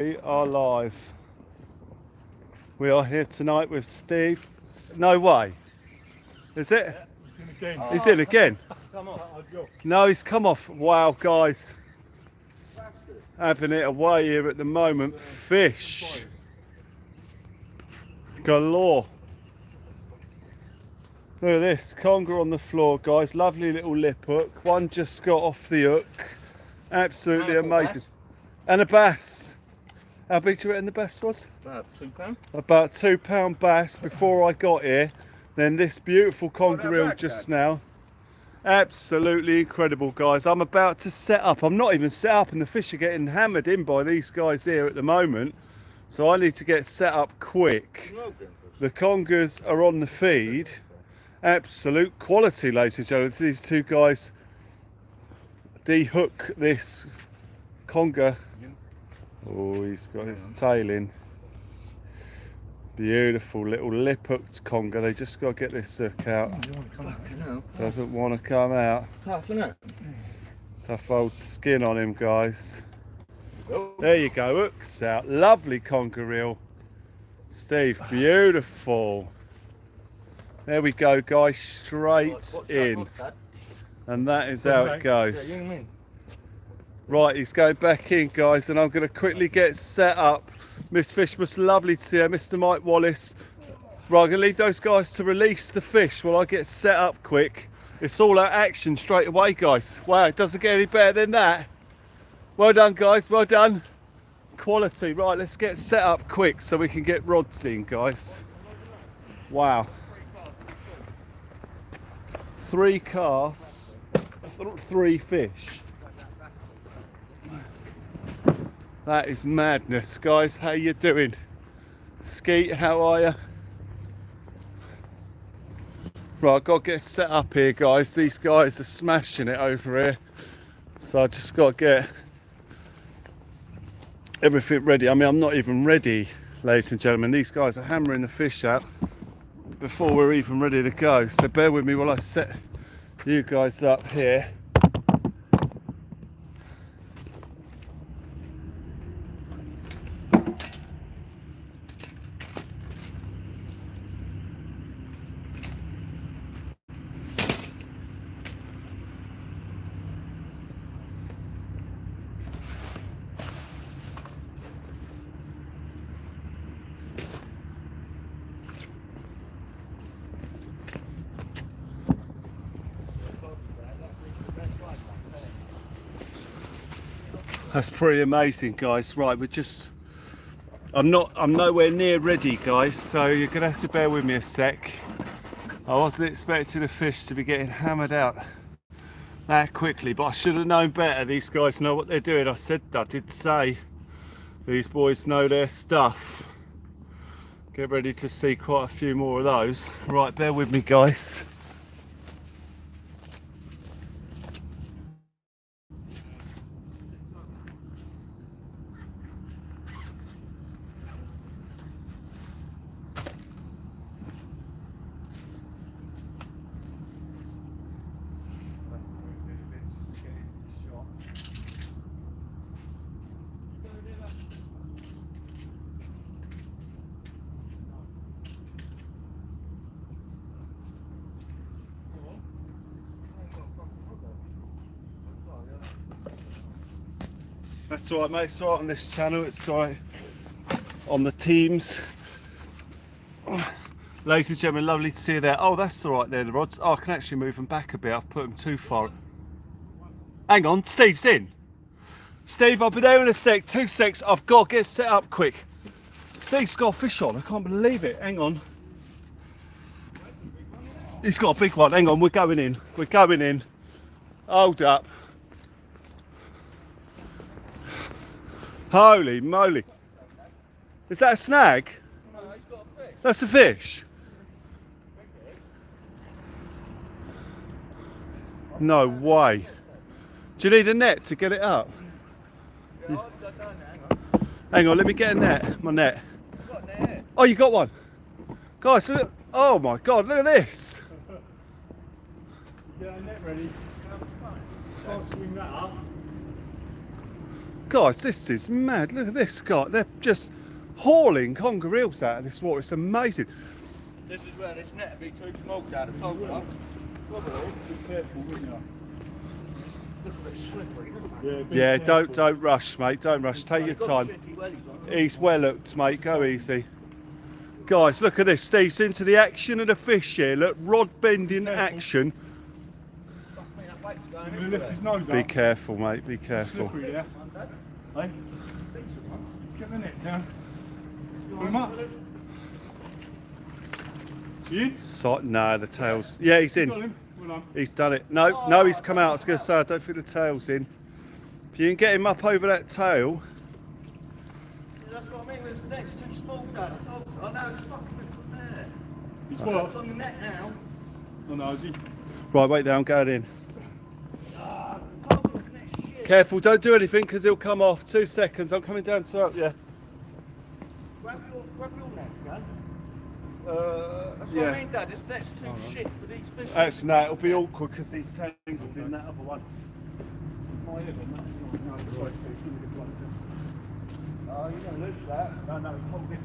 We are live. We are here tonight with Steve. No way. Is it? Yeah, he's in again. He's in again. Come on, I'll go. No, he's come off. Wow, guys. Having it away here at the moment. Fish. Galore. Look at this. Conger on the floor, guys. Lovely little lip hook. One just got off the hook. Absolutely amazing. And a bass. How big do you reckon the bass was? About £2. About £2 bass before I got here. Then this beautiful conger reel just now. Absolutely incredible, guys. I'm about to set up. I'm not even set up and the fish are getting hammered in by these guys here at the moment. So I need to get set up quick. The congers are on the feed. Absolute quality, ladies and gentlemen. These two guys de-hook this conger. Oh, he's got his tail in. Beautiful little lip hooked conger. They just got to get this hook out. Doesn't want to come out. Tough, isn't it? Tough old skin on him, guys. There you go, hooks out. Lovely conger reel. Steve, beautiful. There we go, guys, straight in. And that is how it goes. Right, he's going back in, guys, and I'm going to quickly get set up. Miss Fishmas, lovely to see her. Mr. Mike Wallace. Right, I'm going to leave those guys to release the fish while I get set up quick. It's all out action straight away, guys. Wow, it doesn't get any better than that. Well done, guys, well done. Quality. Right, let's get set up quick so we can get rods in, guys. Wow. 3 casts, 3 fish. That is madness, guys. How you doing? Skeet, how are you? Right, I've got to get set up here, guys. These guys are smashing it over here. So I just got to get everything ready. I mean, I'm not even ready, ladies and gentlemen. These guys are hammering the fish out before we're even ready to go. So bear with me while I set you guys up here. That's pretty amazing, guys. Right, I'm nowhere near ready, guys, so you're gonna have to bear with me a sec. I wasn't expecting a fish to be getting hammered out that quickly, but I should have known better. These guys know what they're doing. I did say these boys know their stuff. Get ready to see quite a few more of those. Right, bear with me, guys. That's all right, mate. It's all right on this channel. It's all right on the teams. Ladies and gentlemen, lovely to see you there. Oh, that's all right there, the rods. Oh, I can actually move them back a bit. I've put them too far. Hang on, Steve's in. Steve, I'll be there in a sec. 2 secs. I've got to get set up quick. Steve's got a fish on. I can't believe it. Hang on. He's got a big one. Hang on, we're going in. We're going in. Hold up. Holy moly. Is that a snag? No, he's got a fish. That's a fish. No way. Do you need a net to get it up? Yeah, I've got down there, Hang on, let me get a net. My net. I've got a net. Oh, you got one? Guys, look. Oh my God, look at this. Get a net ready. Can't swing that up. Guys, this is mad. Look at this guy. They're just hauling conger eels out of this water. It's amazing. This is where this net would be too small down the conger. Be careful, wouldn't you? Look a bit slippery. Yeah, don't rush, mate. Don't rush. Take your time. He's well hooked, mate. Go easy. Guys, look at this. Steve's into the action of the fish here. Look, rod bending action. I'm going to lift his nose up. Be careful, mate. Be careful. Slippery, yeah? Hey? Get the net down. Pull him up. You in? No, the tail's... Yeah, he's Got in. him. Well done. He's done it. No, he's come out. I was going to say, I don't think the tail's in. If you can get him up over that tail... That's what I mean, this net's too small down the conger. I know it's fucking from there. He's what? It's on the net now. Oh no, is he? Right, wait there, I'm going in. Conger's net shit. Careful, don't do anything because he'll come off. 2 seconds, I'm coming down to help you. Grab your net, man. That's what Yeah. I mean, Dad. This net's too shit for these fish. Actually, no, it'll be awkward because he's tangled in that other one. My head on that. No, sorry, Steve. Give me the plug. Oh, you're going to lose that. No, hold it.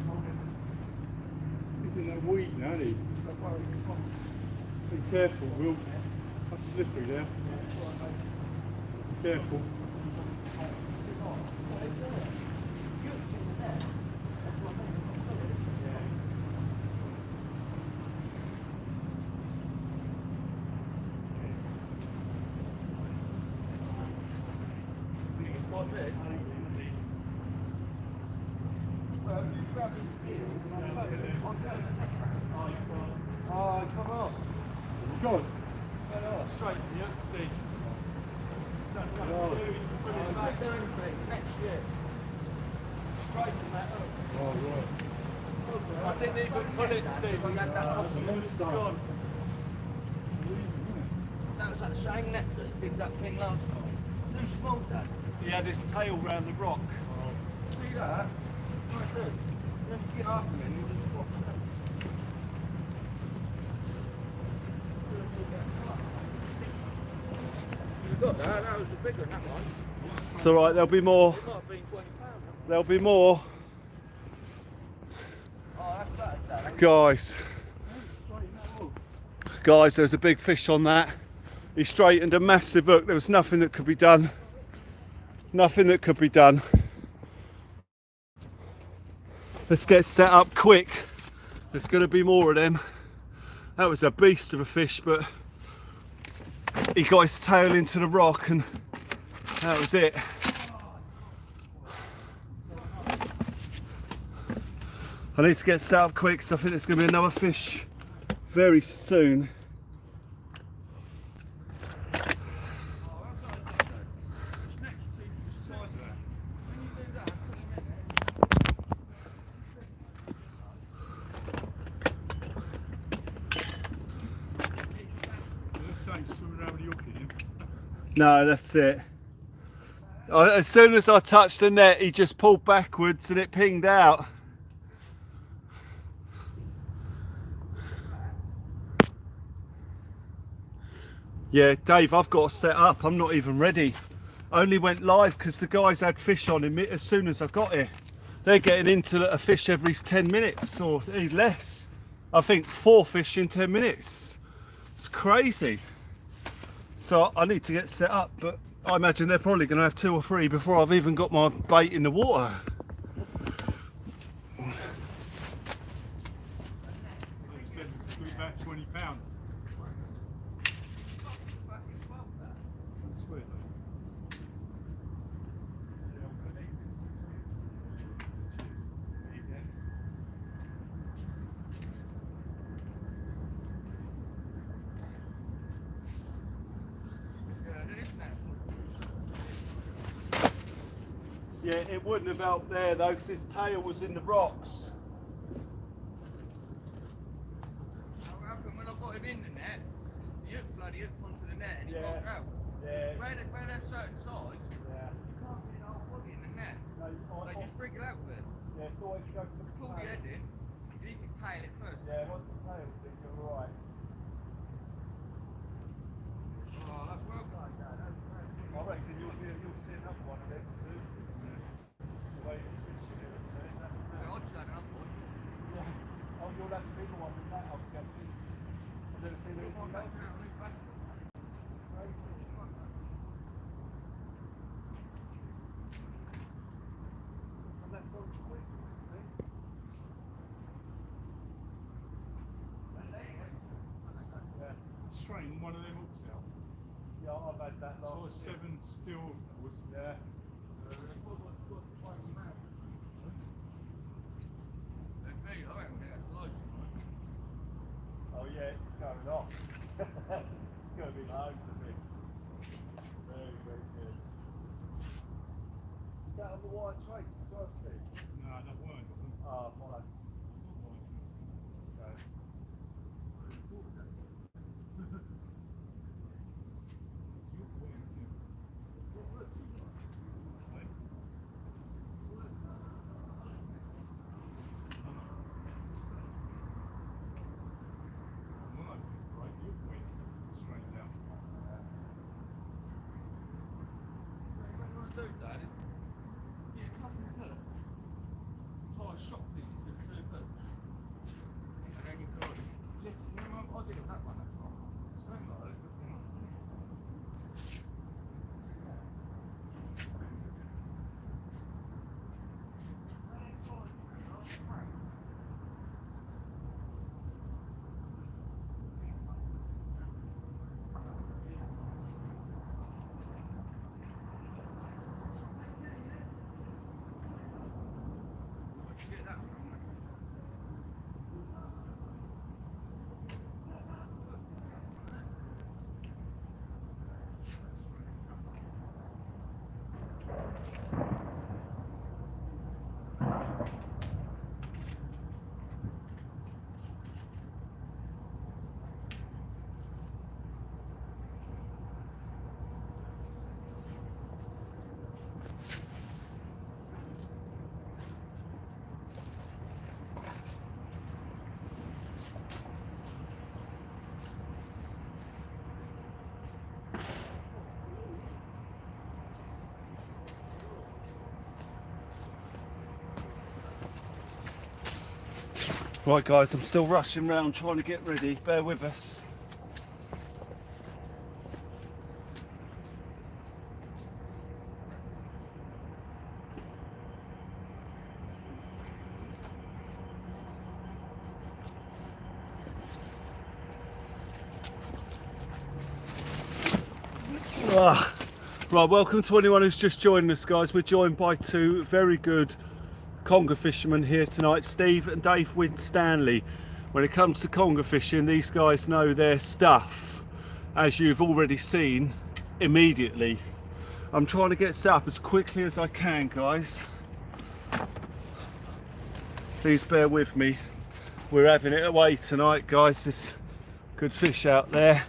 He's in that weed now, isn't he? Don't worry, it's fine. Be careful, Will. That's slippery there. Careful. Like this. Well, you grab his heel and I'll put it on the net. Oh, come on. Go on. Straight, Yeah, Steve. don't do anything. Next year. Straighten that up. Oh, right. I didn't even put it, Steve. We had that option. It's gone. That was that same net that did that thing last time. Too small, Dad. He had his tail round the rock. See that? What I do? Then you get after me and you just walk down. You got that? That was a bigger than that one. It's alright, there'll be more. It might have been 20 pounds. There'll be more. Oh, that's better, Dad. Guys, there's a big fish on that. He straightened a massive hook. There was nothing that could be done. Nothing that could be done. Let's get set up quick. There's going to be more of them. That was a beast of a fish, but he got his tail into the rock and that was it. I need to get set up quick because I think there's going to be another fish very soon. No, that's it. As soon as I touched the net, he just pulled backwards and it pinged out. Yeah, Dave, I've got to set up. I'm not even ready. I only went live because the guys had fish on him as soon as I got here. They're getting into a fish every 10 minutes or less. I think 4 fish in 10 minutes. It's crazy. So I need to get set up, but I imagine they're probably going to have 2 or 3 before I've even got my bait in the water. About £20. Yeah, it wouldn't have helped there though, because his tail was in the rocks. What happened when I got him in the net? He hooked bloody hooked onto the net and he Yeah. popped out. Yeah. Where they're certain size, Yeah. you can't get the whole body in the net. No, They just wriggle out with it. yeah, it's always go for Pull the head in, you need to tail it first. Yeah, once the tail's in, you're right. Oh, that's well done, Dad. That's great. I reckon you'll see another one of them soon. much bigger one than that, I'm guessing. I've never seen anything like that. And that's on squid, see? Yeah. Straighten one of them hooks out. Yeah, I've had that last Size 7 steel was. Yeah. Oh yeah, it's going off. It's going to be loads of fish. Very, very good. Is that on the white trace as well, Steve? No, that weren't. Oh, fine. Okay. Right guys, I'm still rushing around trying to get ready, bear with us. Right, welcome to anyone who's just joining us guys. We're joined by two very good conger fishermen here tonight, Steve and Dave Winstanly. When it comes to conger fishing, these guys know their stuff, as you've already seen immediately. I'm trying to get set up as quickly as I can, guys. Please bear with me. We're having it away tonight, guys. There's good fish out there.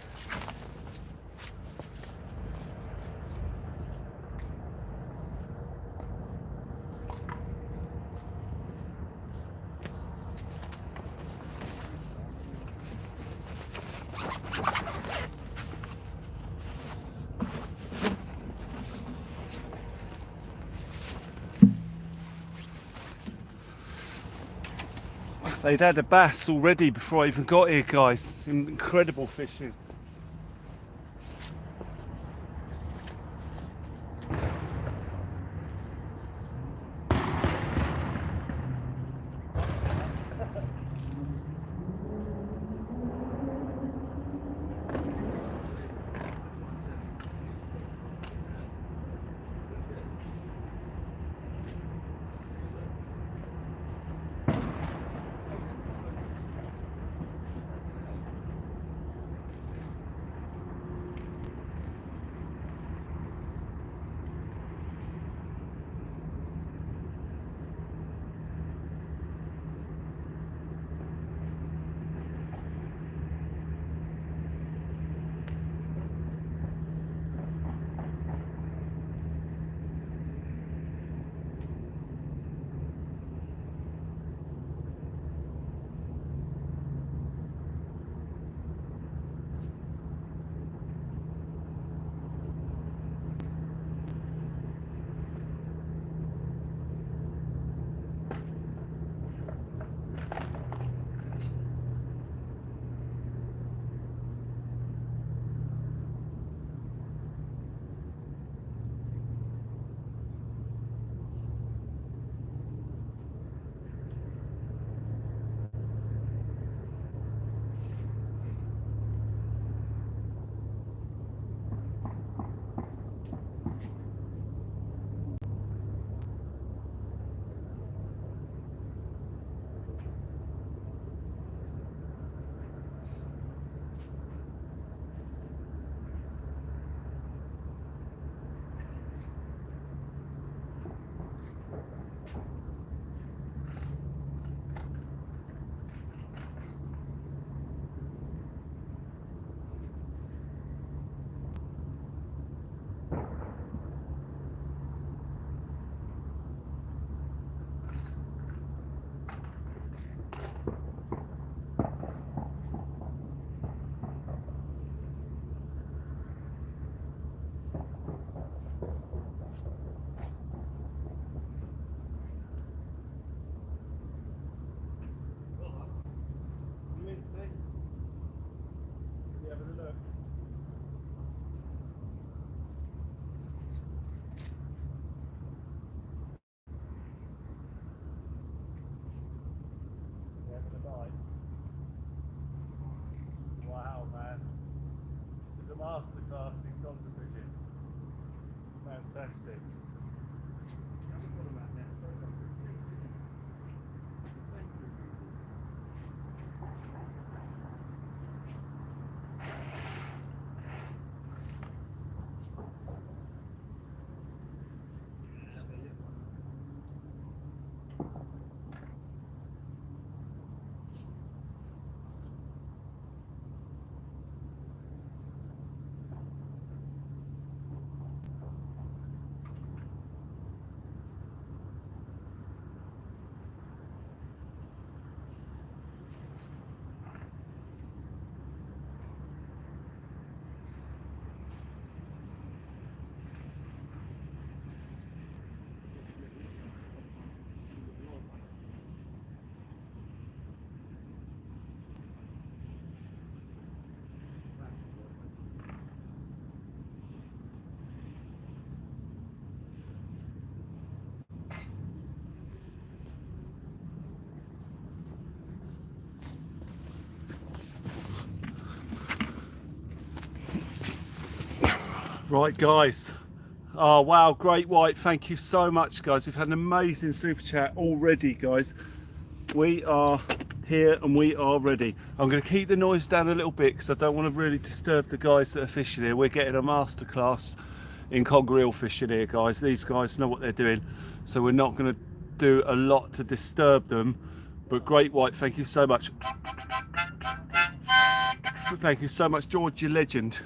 They'd had a bass already before I even got here, guys. Incredible fishing. light. Wow, man. This is a masterclass in conger fishing. Fantastic. Right, guys. Oh wow, great white. Thank you so much, guys. We've had an amazing super chat already, guys. We are here and we are ready. I'm going to keep the noise down a little bit because I don't want to really disturb the guys that are fishing here. We're getting a masterclass in conger eel fishing here, guys. These guys know what they're doing, so we're not going to do a lot to disturb them. But great white, thank you so much. Thank you so much, George, you legend.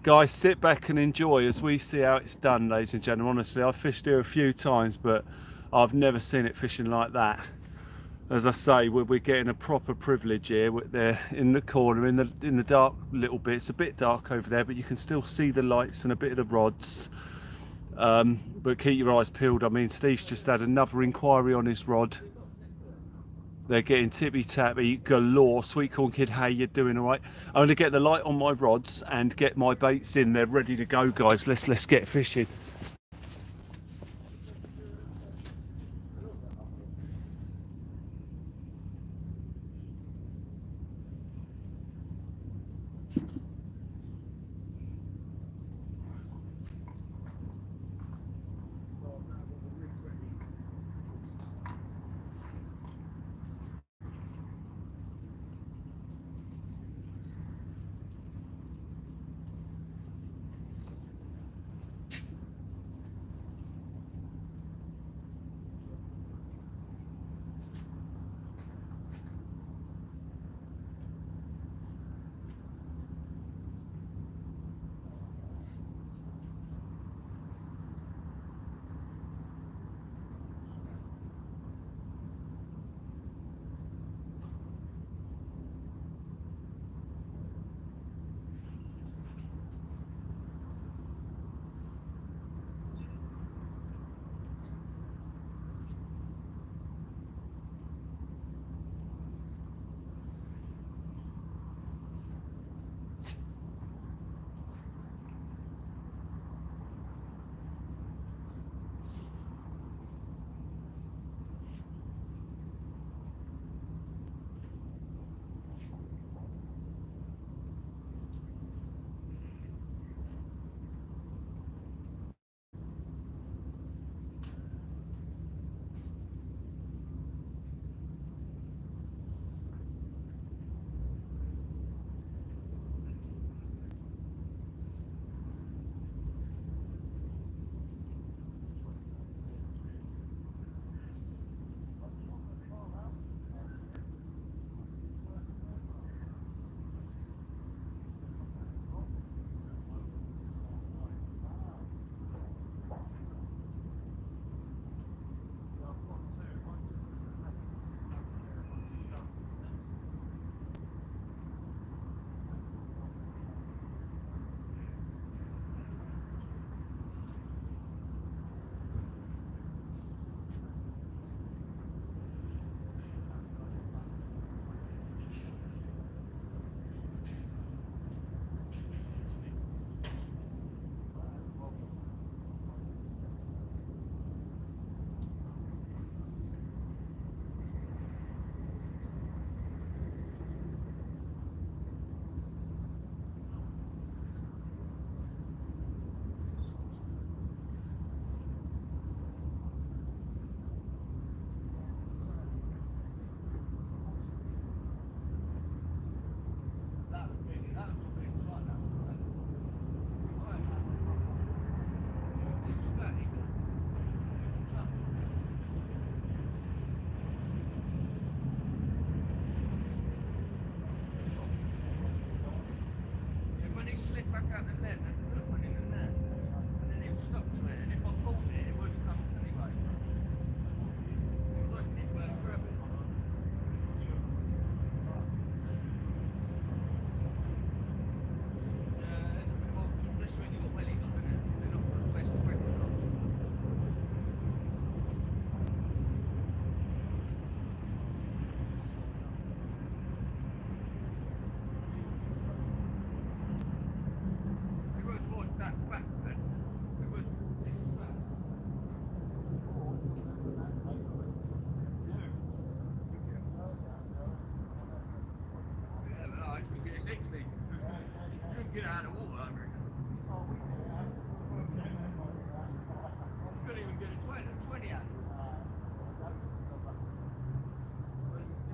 Guys, sit back and enjoy as we see how it's done, ladies and gentlemen. Honestly, I've fished here a few times, but I've never seen it fishing like that. As I say, we're getting a proper privilege here. They're in the corner, in the dark little bit. It's a bit dark over there, but you can still see the lights and a bit of the rods. But keep your eyes peeled. I mean, Steve's just had another inquiry on his rod. They're getting tippy-tappy galore. Sweet Corn Kid, how you doing? All right. I'm going to get the light on my rods and get my baits in. They're ready to go, guys. Let's get fishing.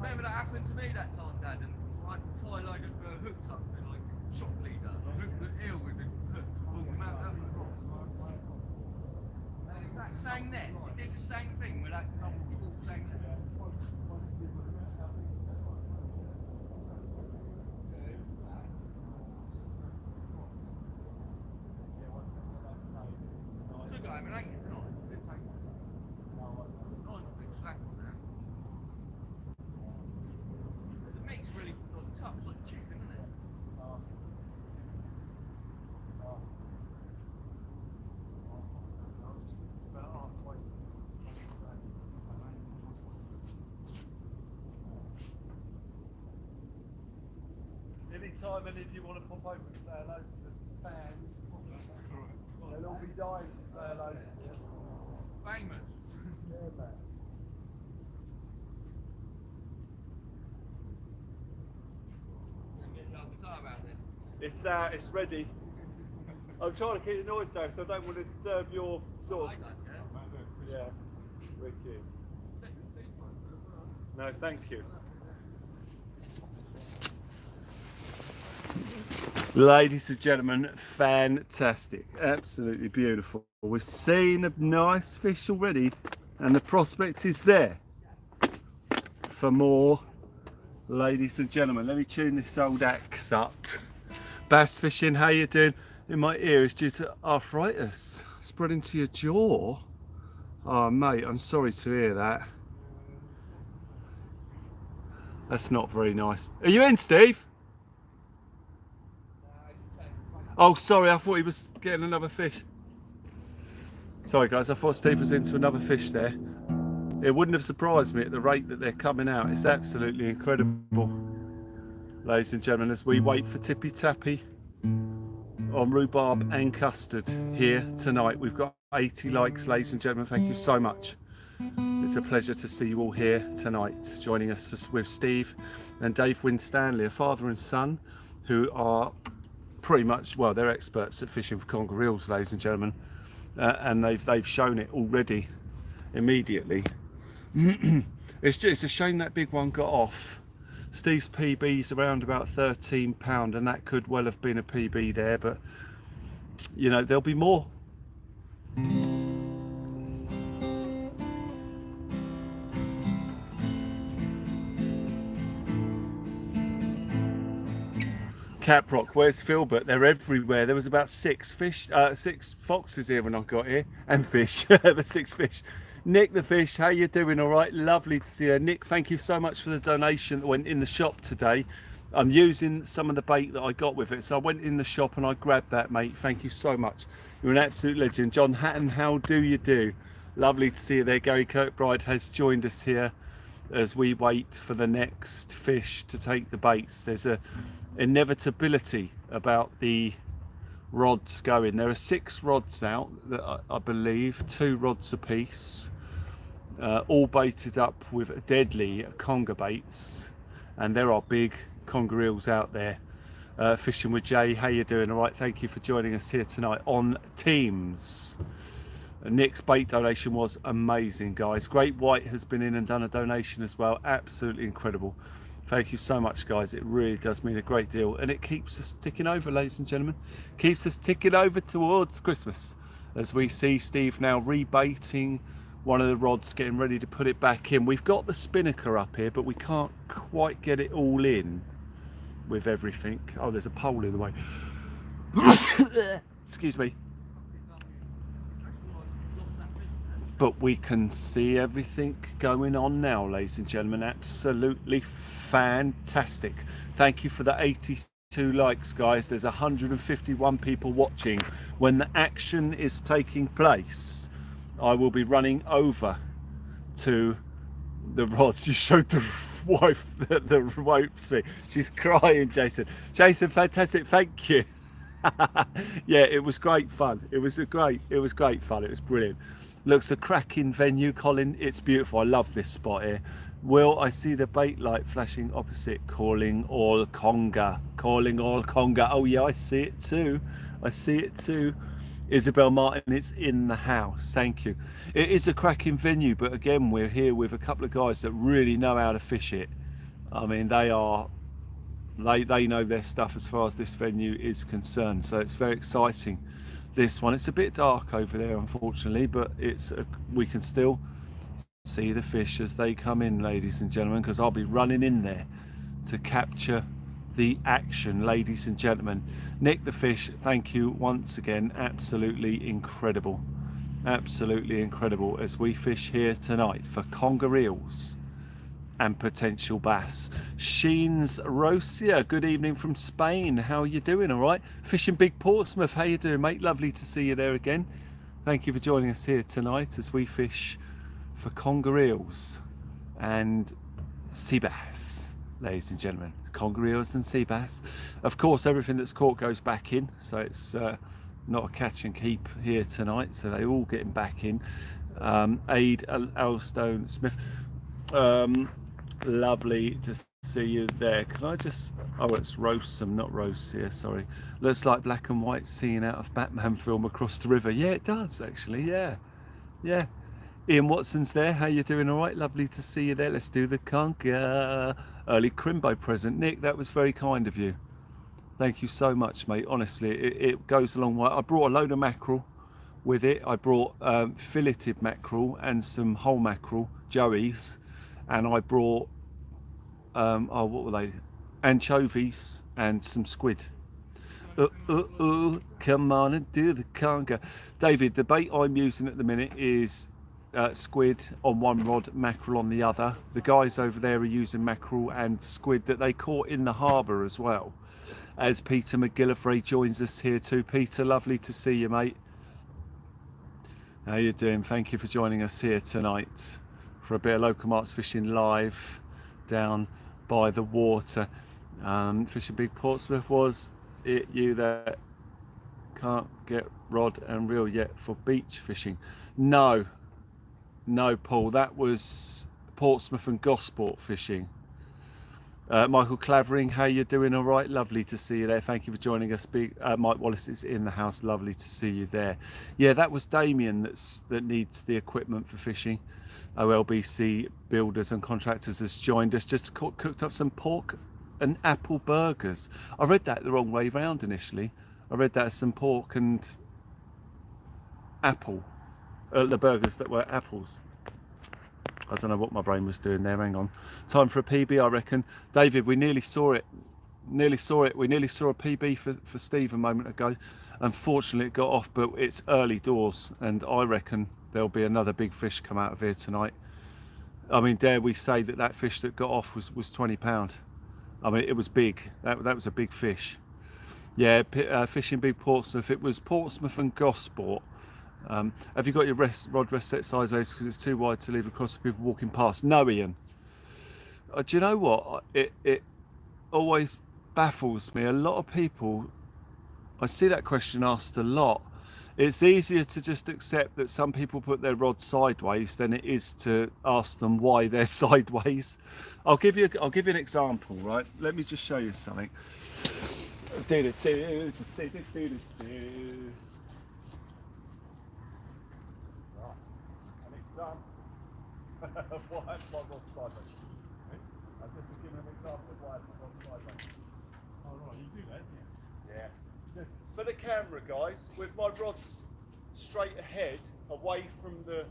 remember that happened to me that time, Dad, and I had to tie a load of hooks up to like shock leader, hook the eel with the hook, pulled them out that way. That same net, it did the same thing with that all same net. Took it home and anchored, no, it didn't take it. Line's a bit slack on that. The meat's really tough, it's like chicken, isn't it? Anytime any of you want to pop over and say hello to the fans, they'll all be dying to say hello to you. Famous. Yeah, man. Get your old guitar out then. It's ready. I'm trying to keep the noise down so I don't want to disturb your sort I of. don't care. Yeah, wicked. No, thank you. Ladies and gentlemen, fantastic, absolutely beautiful. We've seen a nice fish already and the prospect is there for more. Ladies and gentlemen, let me tune this old axe up. Bass fishing, how you doing? In my ear is due to arthritis spreading to your jaw. Oh mate, I'm sorry to hear that. That's not very nice. Are you in, Steve? Oh, sorry, I thought he was getting another fish. Sorry guys, I thought Steve was into another fish there. It wouldn't have surprised me at the rate that they're coming out. It's absolutely incredible. Ladies and gentlemen, as we wait for Tippy Tappy on rhubarb and custard here tonight. We've got 80 likes, ladies and gentlemen. Thank you so much. It's a pleasure to see you all here tonight, joining us with Steve and Dave Winstanly, a father and son who are pretty much, well, they're experts at fishing for conger eels, ladies and gentlemen, and they've shown it already immediately. It's a shame that big one got off. Steve's PB's around about £13, and that could well have been a PB there, but you know, there'll be more. Caprock, where's Filbert? They're everywhere. There was about six foxes here when I got here, and fish. The 6 fish. Nick the fish, how you doing? All right, lovely to see you. Nick, thank you so much for the donation that went in the shop today. I'm using some of the bait that I got with it, so I went in the shop and I grabbed that, mate. Thank you so much. You're an absolute legend. John Hatton, how do you do? Lovely to see you there. Gary Kirkbride has joined us here as we wait for the next fish to take the baits. There's a inevitability about the rods going. There are 6 rods out that I believe, 2 rods apiece, all baited up with deadly conger baits, and there are big conger eels out there. Fishing with Jay, how you doing? All right, thank you for joining us here tonight on Teams. Nick's bait donation was amazing, guys. Great White has been in and done a donation as well. Absolutely incredible. Thank you so much, guys. It really does mean a great deal, and it keeps us ticking over, ladies and gentlemen. Keeps us ticking over towards Christmas as we see Steve now rebaiting one of the rods, getting ready to put it back in. We've got the spinnaker up here, but we can't quite get it all in with everything. Oh, there's a pole in the way. Excuse me. But we can see everything going on now, ladies and gentlemen. Absolutely fantastic. Thank you for the 82 likes, guys. There's 151 people watching. When the action is taking place, I will be running over to the rods. You showed the wife the ropes me. She's crying, Jason. Jason, fantastic. Thank you. Yeah, it was great fun. It was great fun. It was brilliant. Looks a cracking venue, Colin. It's beautiful. I love this spot here. Will, I see the bait light flashing opposite, calling all conger. Calling all conger. Oh yeah, I see it too. I see it too. Isabel Martin, it's in the house. Thank you. It is a cracking venue, but again, we're here with a couple of guys that really know how to fish it. I mean, they know their stuff as far as this venue is concerned. So it's very exciting. This one, it's a bit dark over there, unfortunately, but we can still see the fish as they come in, ladies and gentlemen, because I'll be running in there to capture the action, ladies and gentlemen. Nick the fish, thank you once again. Absolutely incredible. Absolutely incredible as we fish here tonight for conger eels and potential bass. Sheens Rosia, good evening from Spain. How are you doing? All right. Fishing Big Portsmouth, how you doing, mate? Lovely to see you there again. Thank you for joining us here tonight as we fish for conger eels and sea bass, ladies and gentlemen. Conger eels and sea bass. Of course, everything that's caught goes back in, so it's not a catch and keep here tonight, so they all getting back in. Aid Elstone Smith, lovely to see you there. Can I just, oh, it's Rosem, not Rose here, sorry. Looks like black and white scene out of Batman film across the river. Yeah, it does actually, yeah. Ian Watson's there. How you doing? All right, lovely to see you there. Let's do the conker. Early Crimbo present. Nick, that was very kind of you. Thank you so much, mate. Honestly, it goes a long way. I brought a load of mackerel with it. I brought filleted mackerel and some whole mackerel, Joey's, and I brought what were they? Anchovies and some squid. Come on and do the conker. David, the bait I'm using at the minute is squid on one rod, mackerel on the other. The guys over there are using mackerel and squid that they caught in the harbour as well. As Peter McGillivray joins us here too. Peter, lovely to see you, mate. How you doing? Thank you for joining us here tonight for a bit of local marks fishing live down by the water. Fishing Big Portsmouth, was it you that can't get rod and reel yet for beach fishing? No, Paul, that was Portsmouth and Gosport fishing. Michael Clavering, how you doing? All right, lovely to see you there. Thank you for joining us. Mike Wallace is in the house. Lovely to see you there. Yeah, that was Damien that needs the equipment for fishing. OLBC Builders and Contractors has joined us. Just cooked up some pork and apple burgers. I read that the wrong way round initially. I read that as some pork and apple. The burgers that were apples. I don't know what my brain was doing there. Hang on. Time for a PB, I reckon. David, we nearly saw it. We nearly saw a PB for Steve a moment ago. Unfortunately, it got off, but it's early doors, and I reckon there'll be another big fish come out of here tonight. I mean, dare we say that fish that got off was £20. I mean, it was big. That was a big fish. Yeah, fishing Big Portsmouth. It was Portsmouth and Gosport. Have you got your rod rest set sideways because it's too wide to leave across the people walking past? No, Ian. Do you know what? It always baffles me. A lot of people, I see that question asked a lot. It's easier to just accept that some people put their rod sideways than it is to ask them why they're sideways. I'll give you an example, right? Let me just show you something. Of why I have my rod sideways. I'm just to give an example of why I have my rod sideways. Oh right, you do that, don't you? Yeah. Just for the camera, guys, with my rods straight ahead, away from the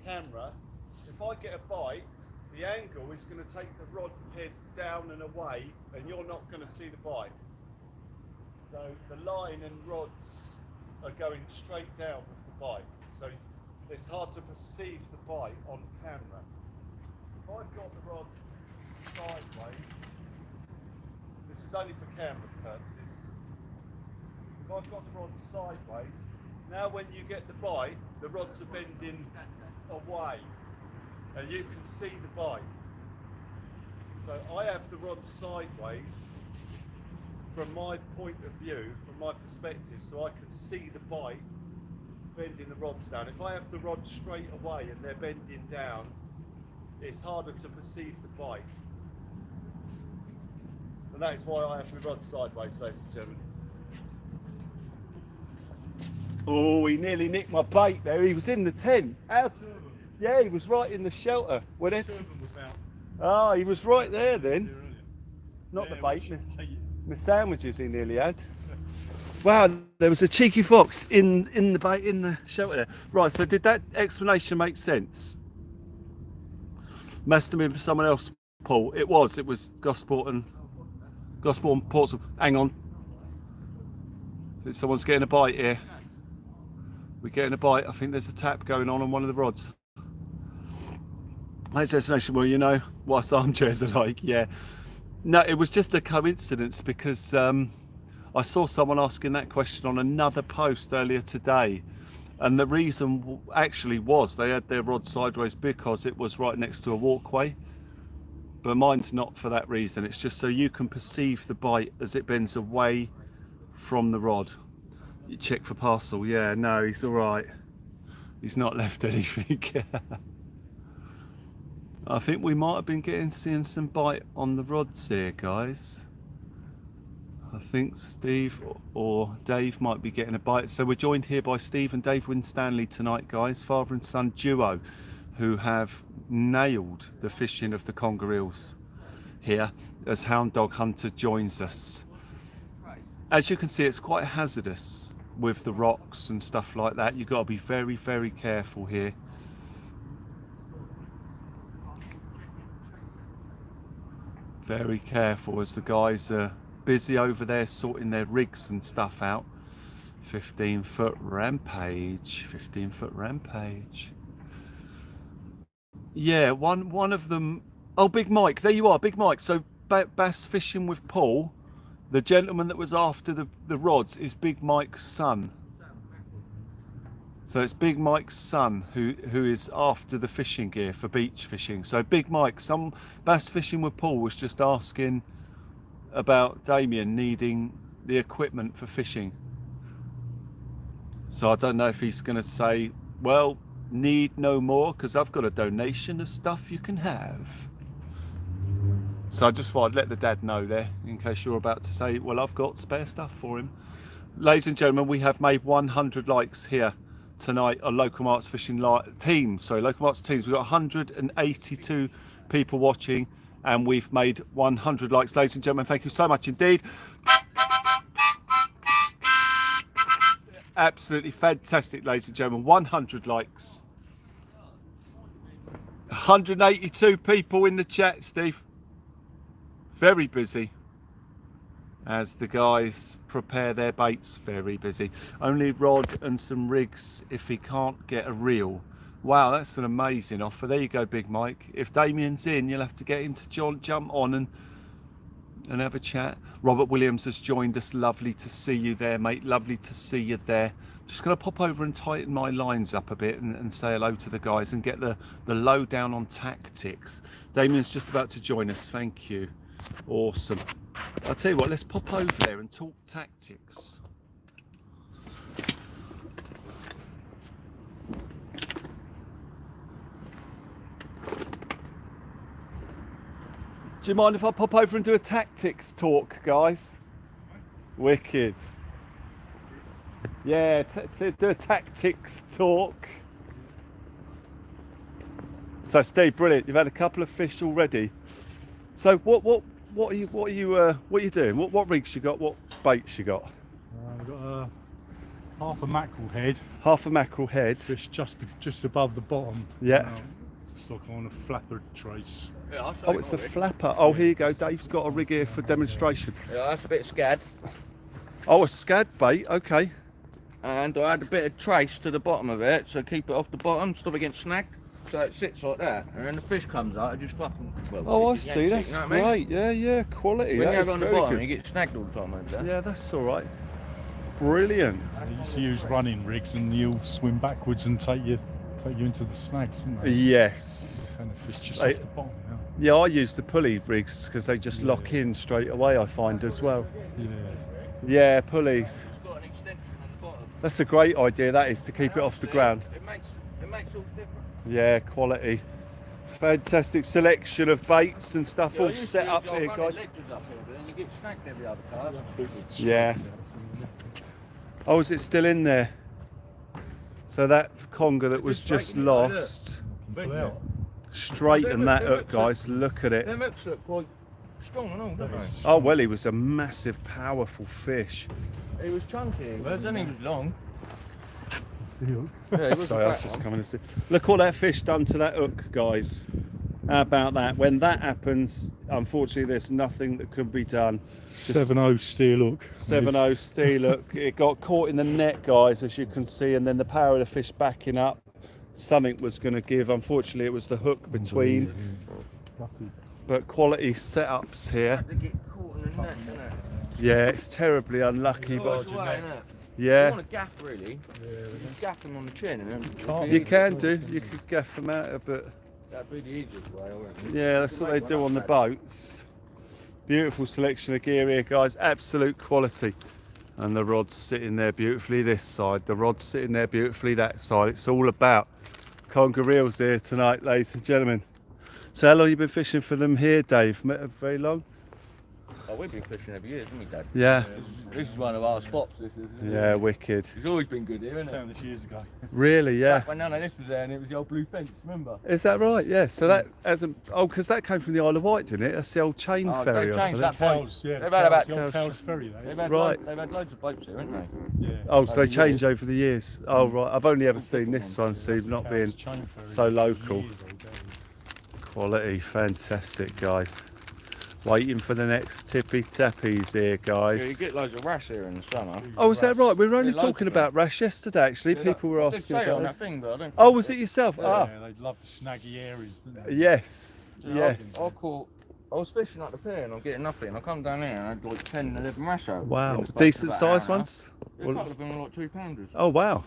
camera, if I get a bite, the angle is going to take the rod head down and away, and you're not going to see the bite. So the line and rods are going straight down with the bite. So it's hard to perceive the bite on camera. If I've got the rod sideways, this is only for camera purposes. If I've got the rod sideways, now when you get the bite, the rods are bending away and you can see the bite. So I have the rod sideways from my point of view, from my perspective, so I can see the bite bending the rods down. If I have the rod straight away and they're bending down, it's harder to perceive the bite. And that is why I have the rod sideways, ladies and gentlemen. Oh, he nearly nicked my bait there. He was in the tent. Yeah, he was right in the shelter. When it's... Oh, he was right there then. There earlier. Not Yeah, the bait, we should bait. the sandwiches he nearly had. Wow, there was a cheeky fox in the bait in the shelter there. Right, so did that explanation make sense? Must have been for someone else, Paul. It was Gosport and Portsmouth. Hang on. Someone's getting a bite here. We're getting a bite. I think there's a tap going on one of the rods. That's explanation. Well, you know what armchairs are like. Yeah. No, it was just a coincidence because I saw someone asking that question on another post earlier today. And the reason actually was they had their rod sideways because it was right next to a walkway. But mine's not for that reason. It's just so you can perceive the bite as it bends away from the rod. You check for parcel. Yeah, no, he's all right. He's not left anything. I think we might have been seeing some bite on the rods here, guys. I think Steve or Dave might be getting a bite. So we're joined here by Steve and Dave Winstanly tonight, guys, father and son duo, who have nailed the fishing of the conger eels here as Hound Dog Hunter joins us. As you can see, it's quite hazardous with the rocks and stuff like that. You've got to be very, very careful here. Very careful as the guys are busy over there sorting their rigs and stuff out. 15-foot rampage, 15-foot rampage. Yeah, one of them. Oh, Big Mike, there you are, Big Mike. So bass fishing with Paul, the gentleman that was after the rods is Big Mike's son. So it's Big Mike's son who is after the fishing gear for beach fishing. So Big Mike, some bass fishing with Paul was just asking about Damien needing the equipment for fishing. So I don't know if he's going to say, well, need no more because I've got a donation of stuff you can have. So I just thought I'd let the dad know there in case you're about to say, well, I've got spare stuff for him. Ladies and gentlemen, we have made 100 likes here tonight on Local Marks Fishing Teams. Sorry, Local Marks Teams. We've got 182 people watching and we've made 100 likes. Ladies and gentlemen, thank you so much indeed. Absolutely fantastic, ladies and gentlemen. 100 likes. 182 people in the chat, Steve. Very busy as the guys prepare their baits. Very busy. Only rod and some rigs if he can't get a reel. Wow, that's an amazing offer. There you go, Big Mike. If Damien's in, you'll have to get him to jump on and have a chat. Robert Williams has joined us. Lovely to see you there, mate. Lovely to see you there. Just going to pop over and tighten my lines up a bit and say hello to the guys and get the lowdown on tactics. Damien's just about to join us. Thank you. Awesome. I'll tell you what, let's pop over there and talk tactics. Do you mind if I pop over and do a tactics talk, guys? Wicked. Yeah, do a tactics talk. So Steve, brilliant. You've had a couple of fish already. So what are you doing? What rigs you got? What baits you got? We've got half a mackerel head. Half a mackerel head. Fish just above the bottom. Yeah. Just like on a flapper trace. Yeah, Oh, it's the flapper. Oh, here you go. Dave's got a rig here for demonstration. Yeah, that's a bit of scad. Oh, a scad bait. Okay. And I had a bit of trace to the bottom of it, so keep it off the bottom, stop it getting snagged. So it sits like that, and then the fish comes out, it just fucking... Well, Oh, I it see. yanks it, That's you know what I great. mean? Yeah, quality. When That you have is it on the very bottom, good. you get snagged all the time over there. Yeah, that's all right. Brilliant. They used to use running rigs and you'll swim backwards and take you into the snags, didn't they? Yes. And the fish just They- off the bottom. Yeah, I use the pulley rigs because they just lock in straight away, I find as well. Yeah. Yeah, pulleys. It's got an extension on the bottom. That's a great idea, that is, to keep it off the ground. It makes all different. Yeah, quality. Fantastic selection of baits and stuff all set up here, guys. And you get snagged every other cast. Yeah. Oh, is it still in there? So that conger that was just lost. Pull out. straighten that them hook, hooks guys. Look at it. Them hooks look quite strong and all, don't they? Oh well, he was a massive, powerful fish. He was chunky, then he was long. See you. Yeah, he was Sorry, I was just coming to see. Look what that fish done to that hook, guys. How about that? When that happens, unfortunately, there's nothing that can be done. 7-0 steel hook. 7-0 steel hook. It got caught in the net, guys, as you can see, and then the power of the fish backing up, something was going to give. Unfortunately, it was the hook between. But quality setups here. Had to get caught in the net, didn't it? Yeah, it's terribly unlucky, Oh, but it's away, innit? You yeah, want to gaff, really. You gaff them on the chin and then... you can do. You could gaff them out, but That'd be the easiest way, I reckon. yeah, that's what they do on the boats. Beautiful selection of gear here, guys. Absolute quality. And the rod's sitting there beautifully this side. The rod's sitting there beautifully that side. It's all about Conger reels here tonight, ladies and gentlemen. So how long have you been fishing for them here, Dave? Very long? Oh, we've been fishing every year, haven't we, Dad? Yeah. This is one of our spots, this is. Isn't Yeah, it? wicked. It's always been good here, isn't it? Found this years ago. Really, yeah. Back when none of this was there and it was the old blue fence, remember? Is that right? Yeah. So that hasn't. Oh, because that came from the Isle of Wight, didn't it? That's the old chain Oh, ferry they or changed something. that boat. Cows, yeah. They've had about... the old Cows ferry, that is. Right. They've had loads of boats here, haven't they? Yeah. Oh, so they Over the change years. over the years. Oh, right. I've only ever seen this one, Steve, not being Cows chain ferry so local. years ago. quality. Fantastic, guys. Waiting for the next tippy tappies here, Yeah, you guys. get loads of wrasse here in the summer. Oh, is that right? We were only Yeah, loads talking of them. about rash yesterday, actually. Yeah, People were I did asking say it on about that thing, but I don't Oh, think was it yourself? Yeah, Ah, they love the snaggy areas, didn't they? yes. Yeah, Yes. I was fishing up the pier and I'm getting nothing. I come down here and I had like 10, 11 wrasse out. Wow. in the space of Decent about sized an hour. ones? Yeah, a couple of them are like 2-pounders. Oh, wow.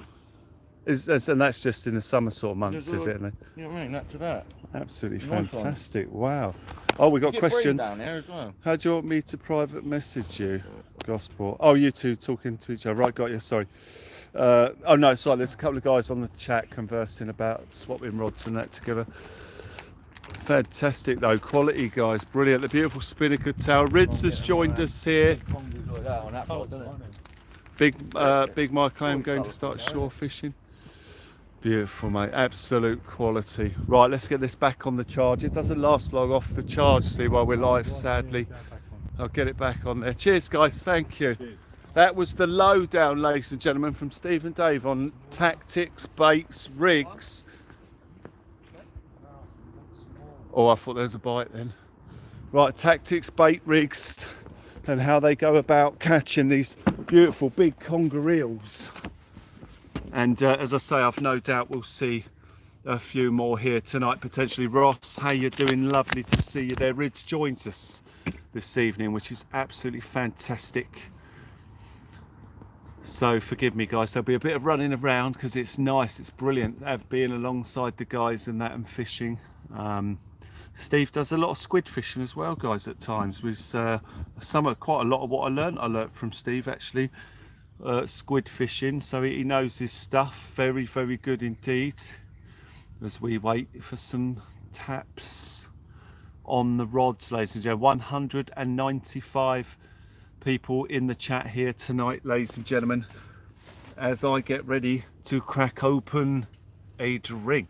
And that's just in the summer sort of months, is it? You know what I mean? That to that. Absolutely Nice one. fantastic. Wow. Oh, we got You get bream questions. down here as well. How do you want me to private message you? Gospel. Oh, you two talking to each other. Right, got you. Sorry. Oh, no, sorry. There's a couple of guys on the chat conversing about swapping rods and that together. Fantastic, though. Quality, guys. Brilliant. The beautiful spinnaker tail. Rids has joined us here. Congers like that on that Oh, rod, doesn't it? Big Mike, I am going to start shore fishing. Beautiful, mate. Absolute quality. Right, let's get this back on the charge. It doesn't last long off the charge, see, while we're live, sadly. I'll get it back on there. Cheers, guys. Thank you. Cheers. That was the lowdown, ladies and gentlemen, from Steve and Dave on tactics, baits, rigs. Oh, I thought there was a bite then. Right, tactics, bait, rigs, and how they go about catching these beautiful big conger eels. And as I say, I've no doubt we'll see a few more here tonight, potentially. Ross, how you doing? Lovely to see you there. Rids joins us this evening, which is absolutely fantastic. So forgive me, guys, there'll be a bit of running around because it's nice, it's brilliant being alongside the guys and that and fishing. Steve does a lot of squid fishing as well, guys, at times. With quite a lot of what I learnt from Steve, actually. Squid fishing, so he knows his stuff. Very, very good indeed. As we wait for some taps on the rods, ladies and gentlemen. 195 people in the chat here tonight, ladies and gentlemen, as I get ready to crack open a drink.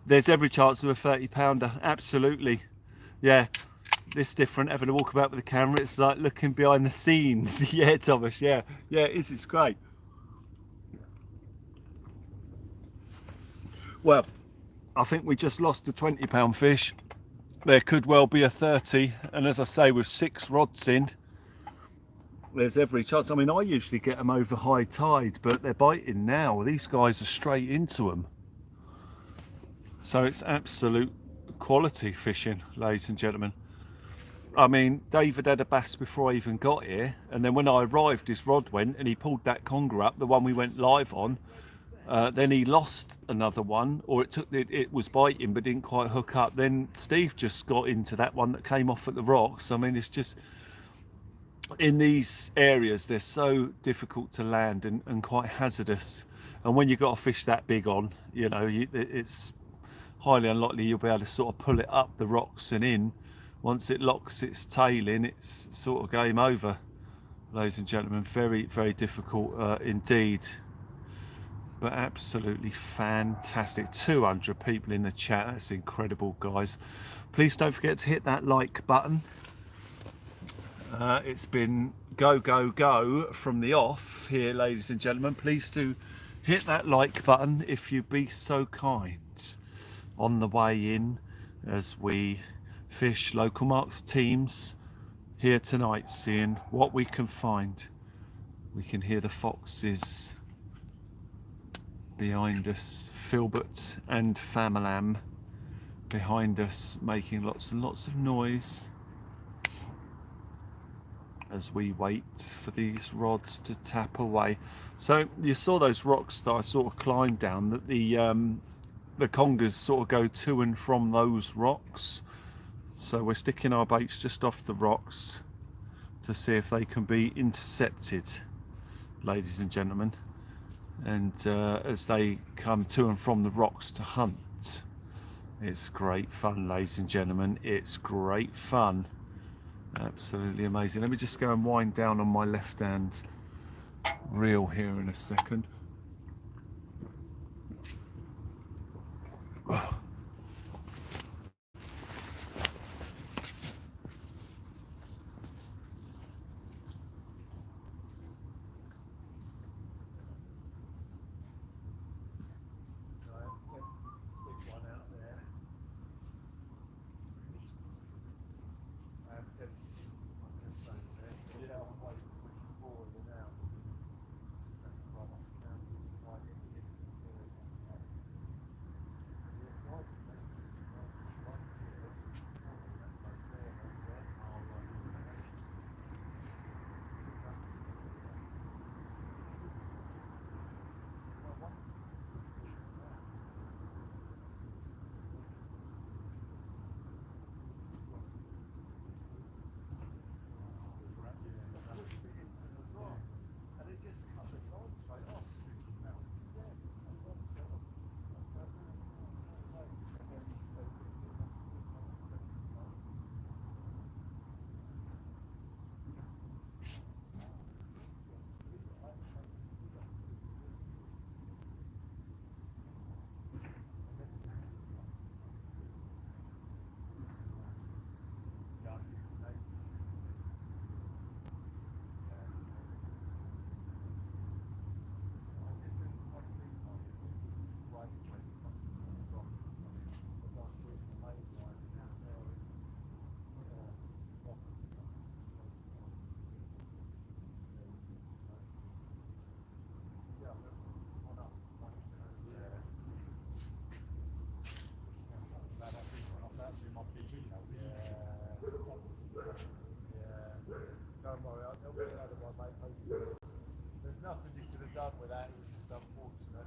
There's every chance of a 30-pounder, absolutely. Yeah, this different, having to walk about with the camera, it's like looking behind the scenes. Yeah, Thomas, yeah, it is, it's great. Well, I think we just lost a 20-pound fish. There could well be a 30, and as I say, with 6 rods in, there's every chance. I mean, I usually get them over high tide, but they're biting now. These guys are straight into them. So it's absolute quality fishing, ladies and gentlemen. I mean, David had a bass before I even got here, and then when I arrived, his rod went, and he pulled that conger up, the one we went live on. Then he lost another one, or it was biting but didn't quite hook up. Then Steve just got into that one that came off at the rocks. I mean, it's just, in these areas, they're so difficult to land and quite hazardous. And when you've got a fish that big on, you know, it's highly unlikely you'll be able to sort of pull it up the rocks and in. Once it locks its tail in, it's sort of game over, ladies and gentlemen. Very, very difficult indeed. but absolutely fantastic. 200 people in the chat. That's incredible, guys. Please don't forget to hit that like button. It's been go, go, go from the off here, ladies and gentlemen. Please do hit that like button if you be so kind. On the way in, as we fish local marks teams here tonight, seeing what we can find. We can hear the foxes behind us, Filbert and Famalam behind us, making lots and lots of noise as we wait for these rods to tap away. So you saw those rocks that I sort of climbed down, that the congers sort of go to and from those rocks. So we're sticking our baits just off the rocks to see if they can be intercepted, ladies and gentlemen. And as they come to and from the rocks to hunt, it's great fun, ladies and gentlemen. It's great fun. Absolutely amazing. Let me just go and wind down on my left hand reel here in a second. There's nothing you could have done with that, it was just unfortunate.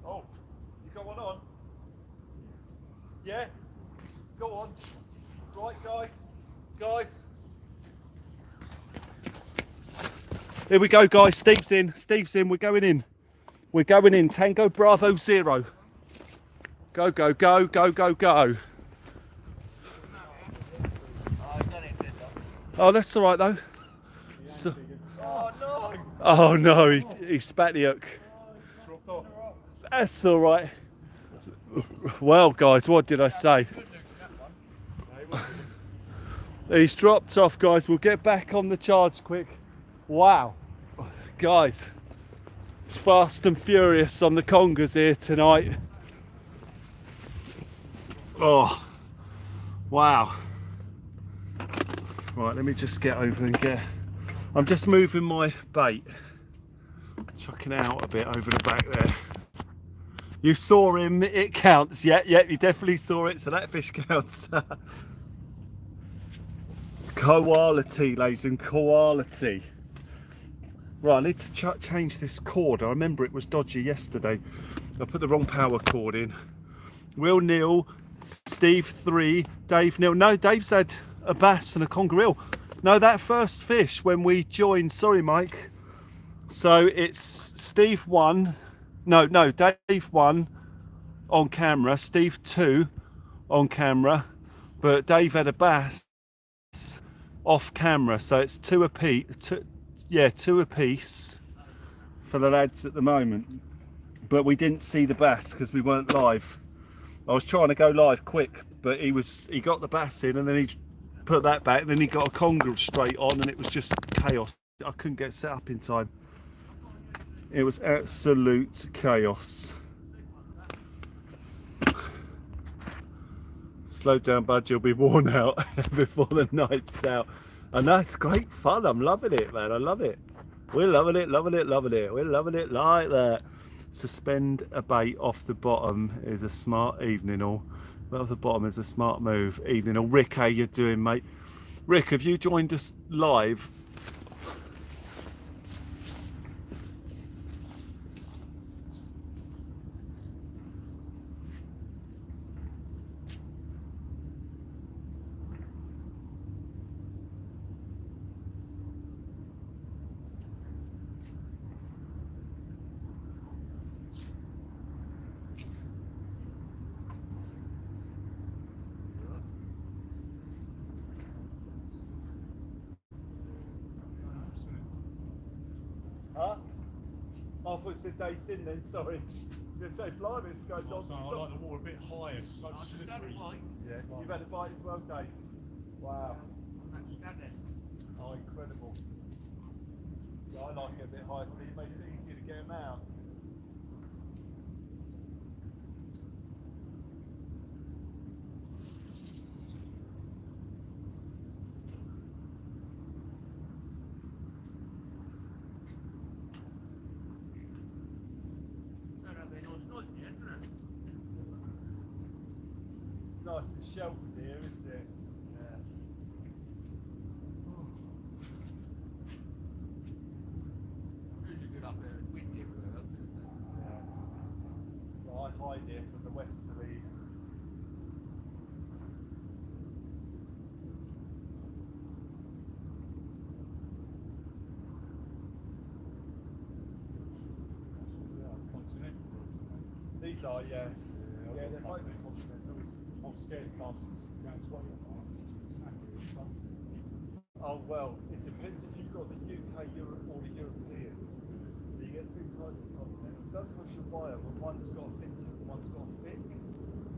Oh, you got one on? Yeah? Go on. Right, guys. Here we go, guys. Steve's in. We're going in. Tango Bravo 0. Go, go, go, go, go, go. Oh, that's all right, though. So, oh, no. He spat the hook. That's all right. Well, guys, what did I say? He's dropped off, guys. We'll get back on the charge quick. Wow. Guys, it's fast and furious on the congers here tonight. Oh, wow. Right, let me just get over and get... I'm just moving my bait. Chucking it out a bit over the back there. You saw him, it counts. Yeah, you definitely saw it, so that fish counts. Quality, ladies, and quality. Right, I need to change this cord. I remember it was dodgy yesterday. I put the wrong power cord in. Will Neil, Steve 3, Dave Neil. No, Dave's had a bass and a conger eel. No, that first fish when we joined. Sorry, Mike. So it's Steve 1. No, Dave 1 on camera. Steve 2 on camera. But Dave had a bass off camera. So it's 2 apiece. 2 apiece for the lads at the moment. But we didn't see the bass because we weren't live. I was trying to go live quick, but he got the bass in and then he put that back, and then he got a conger straight on, and it was just chaos. I couldn't get set up in time. It was absolute chaos. Slow down, bud, you'll be worn out before the night's out. And that's great fun. I'm loving it, man. I love it. We're loving it, loving it, loving it. We're loving it like that. Suspend a bait off the bottom is a smart evening, or off the bottom is a smart move. Evening, or Rick, how you doing, mate? Rick, have you joined us live? Huh? I thought it said Dave's in then, sorry. It's say blimey, it's going non-stop. I like the water a bit higher, it's so slippery. Yeah, you've had a bite as well, Dave. Wow. Oh, incredible. Yeah, I like it a bit higher, so it makes it easier to get them out. It's nice and sheltered here, isn't it? Yeah. Well, I hide here from the westerlies. These are, yeah. Yeah, they're both continental. I'm scared of casters. Sounds like Oh well, it depends if you've got the UK, Europe, or the European. So you get two types of continental. Sometimes you'll buy them, but one's got a thin tip and one's got a thick.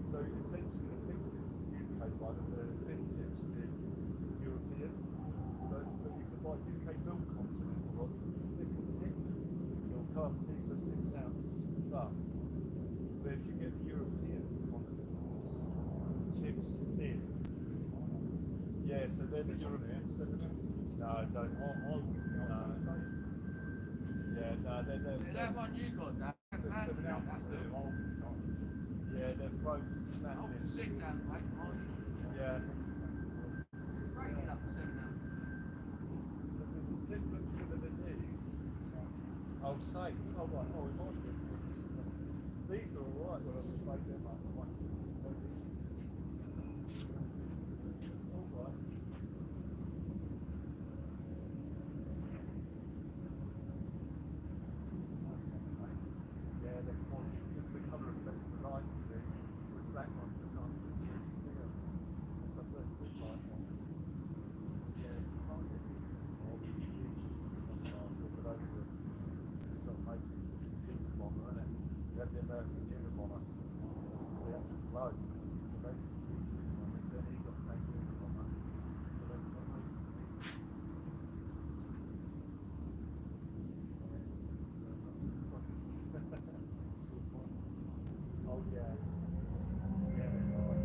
So essentially the thick tip's the UK one and the thin tip's the European. But you can buy UK built continental rods with the thicker tip. You'll cast these are 6 ounce plus. But if you get the European continentals, the tip's thin. Yeah, so they're the European. No, don't. No. Yeah, no, they're That one you got, that. yeah, they're prone to snapping. Up to 6 ounce, mate. Yeah. Straighten it up to 7 ounce. But there's a tip look thinner than these. Oh, safe. Oh, right. Oh, it might be. These are alright, but I'll just make them up. Alright. Yeah, they're quality because the colour affects the light, see. With black ones are nice. See them. It's a 13 light one. Yeah, you can't get these. Or the but over the stop making this bomber, isn't it? You have the American Unabomber. The actual globe. So they then he got the same Unabomber. So that's what they oh yeah. Yeah, they're nice.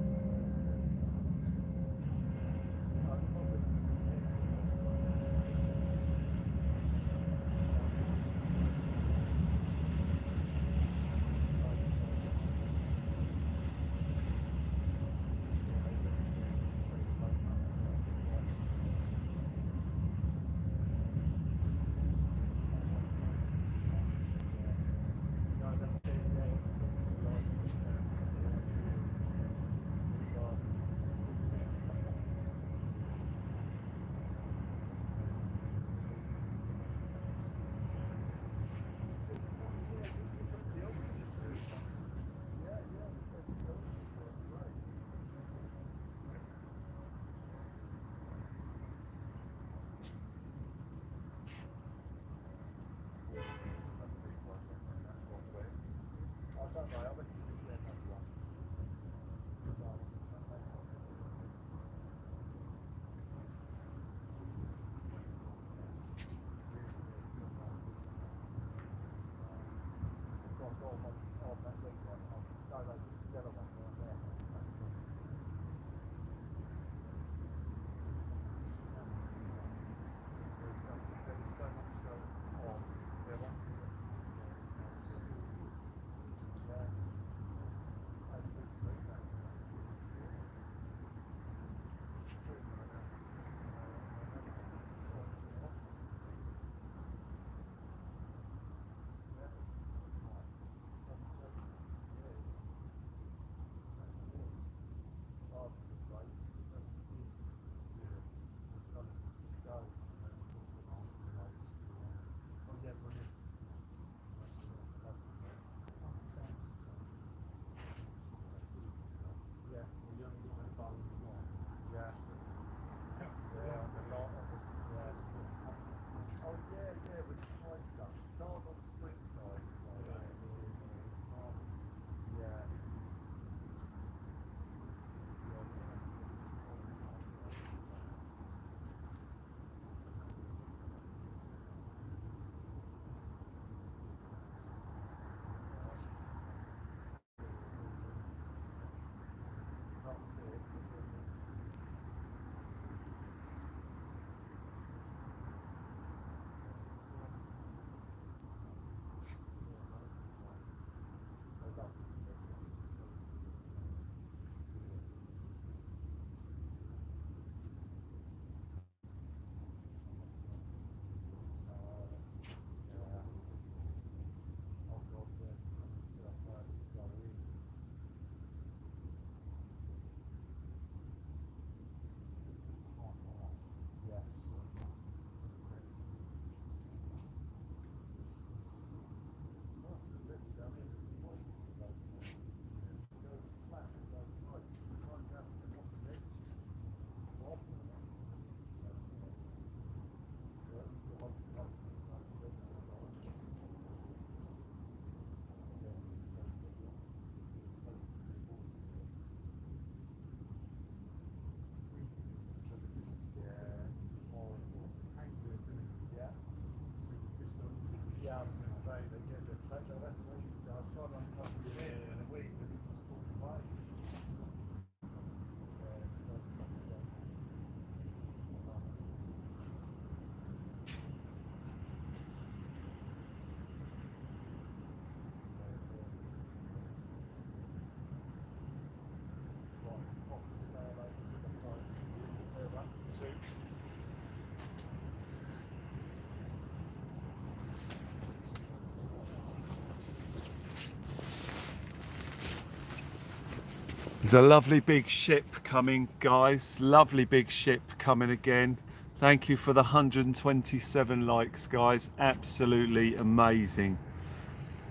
There's a lovely big ship coming, guys. Lovely big ship coming again. Thank you for the 127 likes, guys. Absolutely amazing.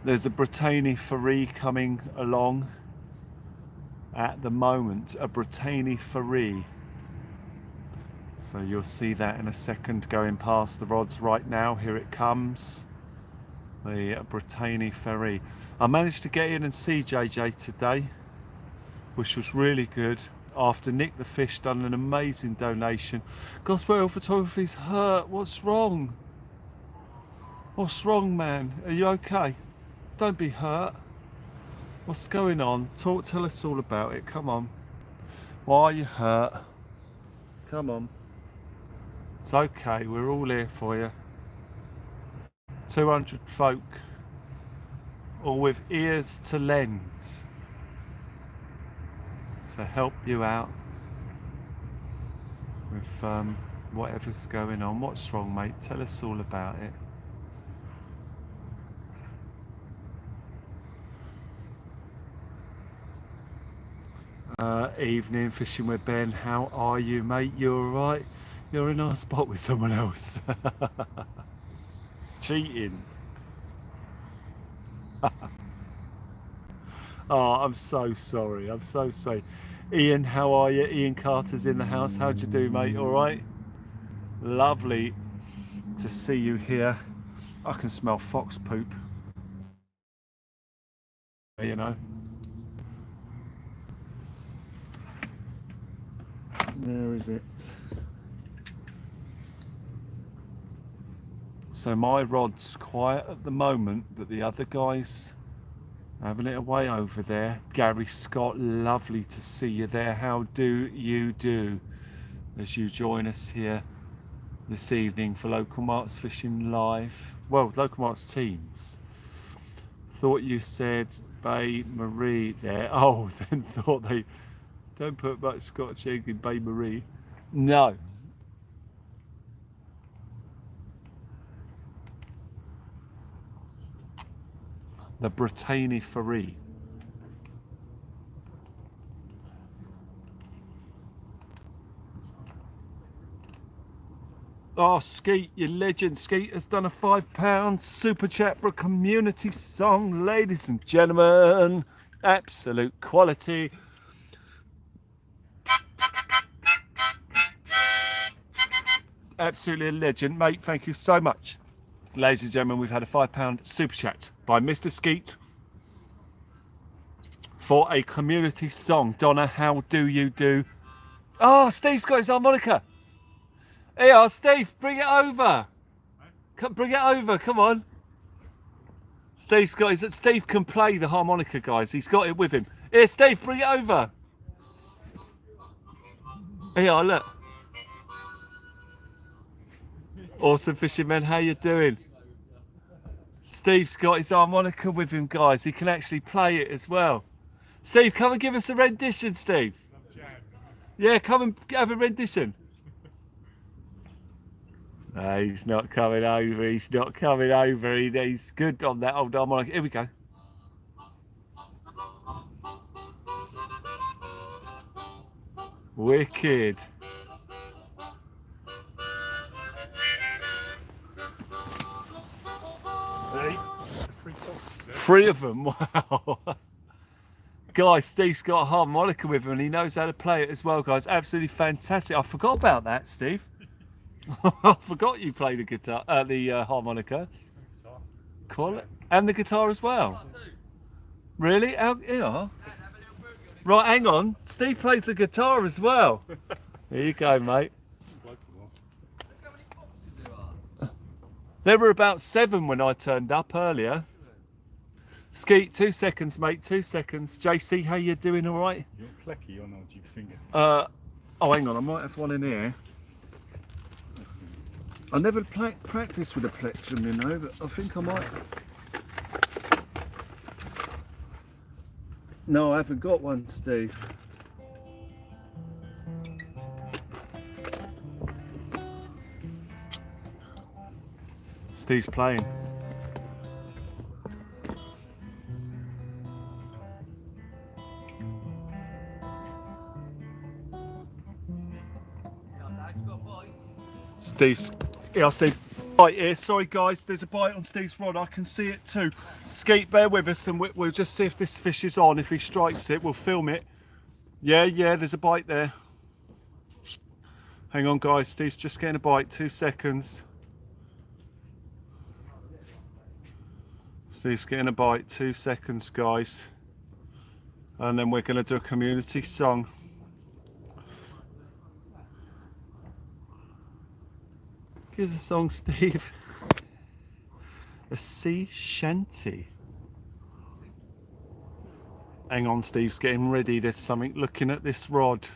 There's a Brittany Ferry coming along at the moment. A Brittany Ferry. So you'll see that in a second going past the rods right now. Here it comes. The Brittany Ferry. I managed to get in and see JJ today, which was really good. After Nick the Fish done an amazing donation. Gospel Photography's hurt. What's wrong? What's wrong, man? Are you okay? Don't be hurt. What's going on? Tell us all about it. Come on. Why are you hurt? Come on. It's okay. We're all here for you. 200 folk, all with ears to lend. To help you out with whatever's going on. What's wrong, mate? Tell us all about it. Evening, fishing with Ben. How are you, mate? You alright? You're in our spot with someone else. Cheating. Oh, I'm so sorry. I'm so sorry. Ian, how are you? Ian Carter's in the house. How'd you do, mate? All right? Lovely to see you here. I can smell fox poop. You know. Where is it? So my rod's quiet at the moment, but the other guys having it away over there. Gary Scott, lovely to see you there. How do you do as you join us here this evening for Local Marks Fishing Live? Well, Local Marks Teams. Thought you said Bay Marie there. Oh, then thought they don't put much Scotch egg in Bay Marie. No. The Brittany Ferry. Oh, Skeet, you legend. Skeet has done a £5 super chat for a community song. Ladies and gentlemen, absolute quality. Absolutely a legend, mate. Thank you so much. Ladies and gentlemen, we've had a £5 super chat by Mr. Skeet for a community song. Donna, how do you do? Oh, Steve's got his harmonica. Here, Steve, bring it over. Come, bring it over, come on. Steve's got his, Steve can play the harmonica, guys. He's got it with him. Here, Steve, bring it over. Here, look. Awesome fishing men, how you doing? Steve's got his harmonica with him, guys. He can actually play it as well. Steve, come and give us a rendition, Steve. Yeah, come and have a rendition. No, he's not coming over. He's not coming over. He's good on that old harmonica. Here we go. Wicked. Three of them, wow. Guys, Steve's got a harmonica with him and he knows how to play it as well, guys. Absolutely fantastic. I forgot about that, Steve. I forgot you played the guitar, the harmonica. Quality. And the guitar as well. Really? Yeah. Right, hang on. Steve plays the guitar as well. Here you go, mate. There were about 7 when I turned up earlier. Skeet, 2 seconds, mate, 2 seconds. JC, how you doing? All right? You're plecky on old jig finger. Oh, hang on, I might have one in here. I never practiced with a plectrum, you know, but I think I might. No, I haven't got one, Steve. Steve's playing. Steve's, yeah, Steve. Right here, sorry guys, there's a bite on Steve's rod. I can see it too. Skeet, bear with us, and we'll just see if this fish is on. If he strikes it, we'll film it. Yeah, there's a bite there. Hang on, guys. Steve's just getting a bite. 2 seconds. Steve's getting a bite. 2 seconds, guys. And then we're going to do a community song. Here's a song, Steve. A sea shanty. Hang on, Steve's getting ready. There's something looking at this rod.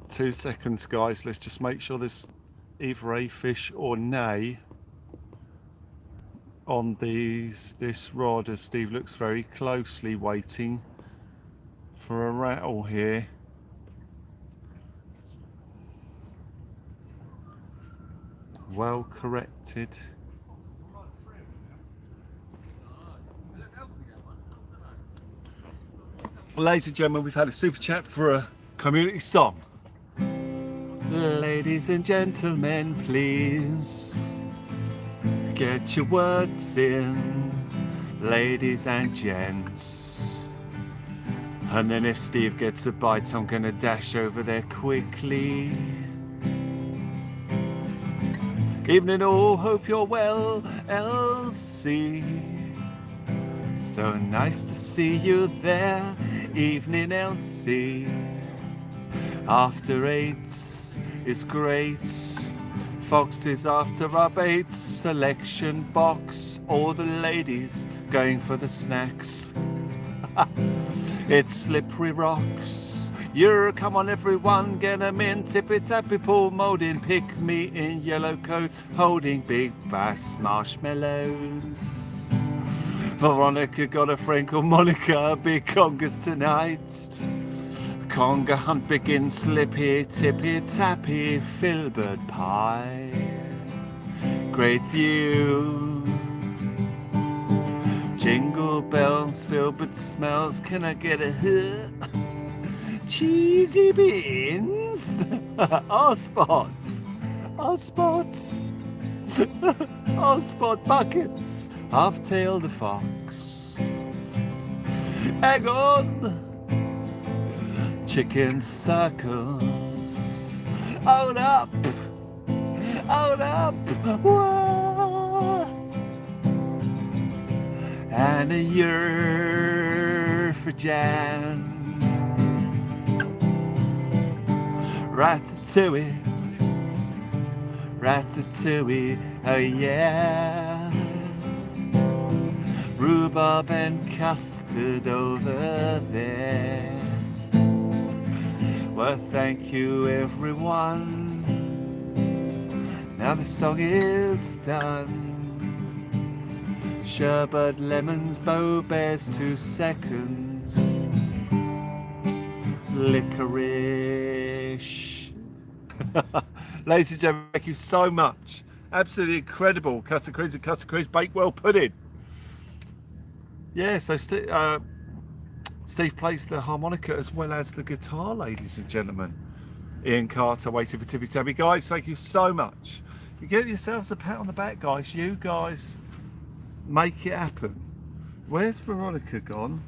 2 seconds, guys. Let's just make sure there's either a fish or nay on this rod, as Steve looks very closely, waiting for a rattle here. Well corrected. Ladies and gentlemen, we've had a super chat for a community song. Ladies and gentlemen, please get your words in, ladies and gents. And then if Steve gets a bite, I'm gonna dash over there quickly. Evening all, hope you're well, Elsie. So nice to see you there, evening Elsie. After 8 is great. Fox is after our bait, selection box. All the ladies going for the snacks. It's slippery rocks. Come on everyone, get 'em in. Tippy tappy pull molding, pick me in yellow coat, holding big bass marshmallows. Veronica got a friend called Monica, big congers tonight. Conger hunt begins, slippy, tippy tappy, filbert pie. Great view. Jingle bells, filbert smells, can I get a hit? Cheesy beans, our spots, our spots, our spot buckets, half-tailed the fox. Hang on, chicken circles, hold up, whoa. And a year for Jan. Ratatouille, ratatouille, oh yeah. Rhubarb and custard over there. Well, thank you everyone. Now the song is done. Sherbet, lemons, bow bears, 2 seconds. Licorice. Ladies and gentlemen, thank you so much. Absolutely incredible. Custard creams and custard creams Bakewell pudding. Yeah, so Steve plays the harmonica as well as the guitar, ladies and gentlemen. Ian Carter waiting for Tippy Tabby. Guys, thank you so much. You get yourselves a pat on the back, guys. You guys make it happen. Where's Veronica gone?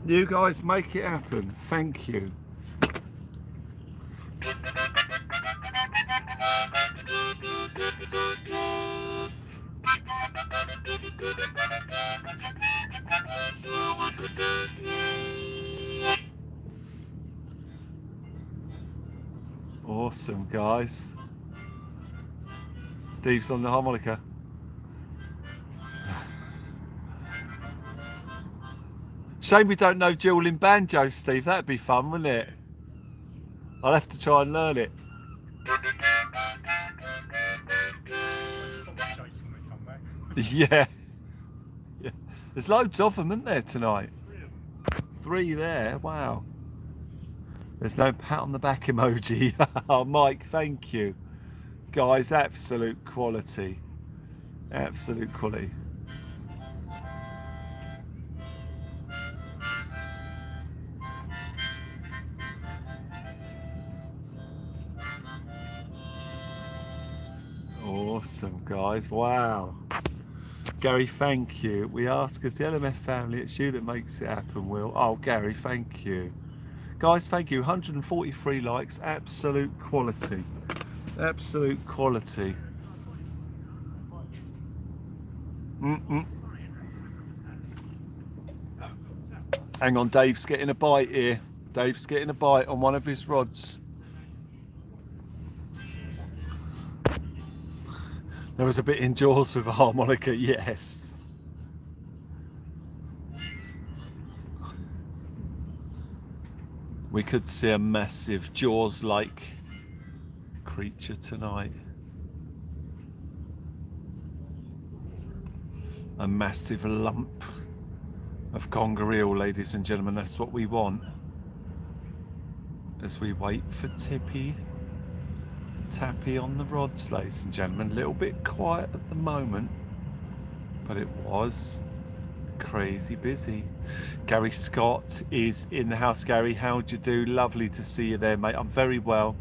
You guys make it happen. Thank you. Awesome, guys. Steve's on the harmonica. Shame we don't know dueling banjos, Steve. That'd be fun, wouldn't it? I'll have to try and learn it. Yeah. Yeah. There's loads of them, isn't there, tonight? 3 there. Wow. There's no pat on the back emoji. Oh, Mike, thank you. Guys, absolute quality. Absolute quality. Awesome, guys. Wow. Gary, thank you. We ask as the LMF family, it's you that makes it happen, Will. Oh, Gary, thank you. Guys, thank you. 143 likes. Absolute quality. Absolute quality. Hang on, Dave's getting a bite here. Dave's getting a bite on one of his rods. There was a bit in Jaws with a harmonica, yes. We could see a massive Jaws-like creature tonight. A massive lump of conger eel, ladies and gentlemen. That's what we want. As we wait for Tappy on the rods, ladies and gentlemen. A little bit quiet at the moment, but it was crazy busy. Gary Scott is in the house. Gary, how'd you do? Lovely to see you there, mate. I'm very well.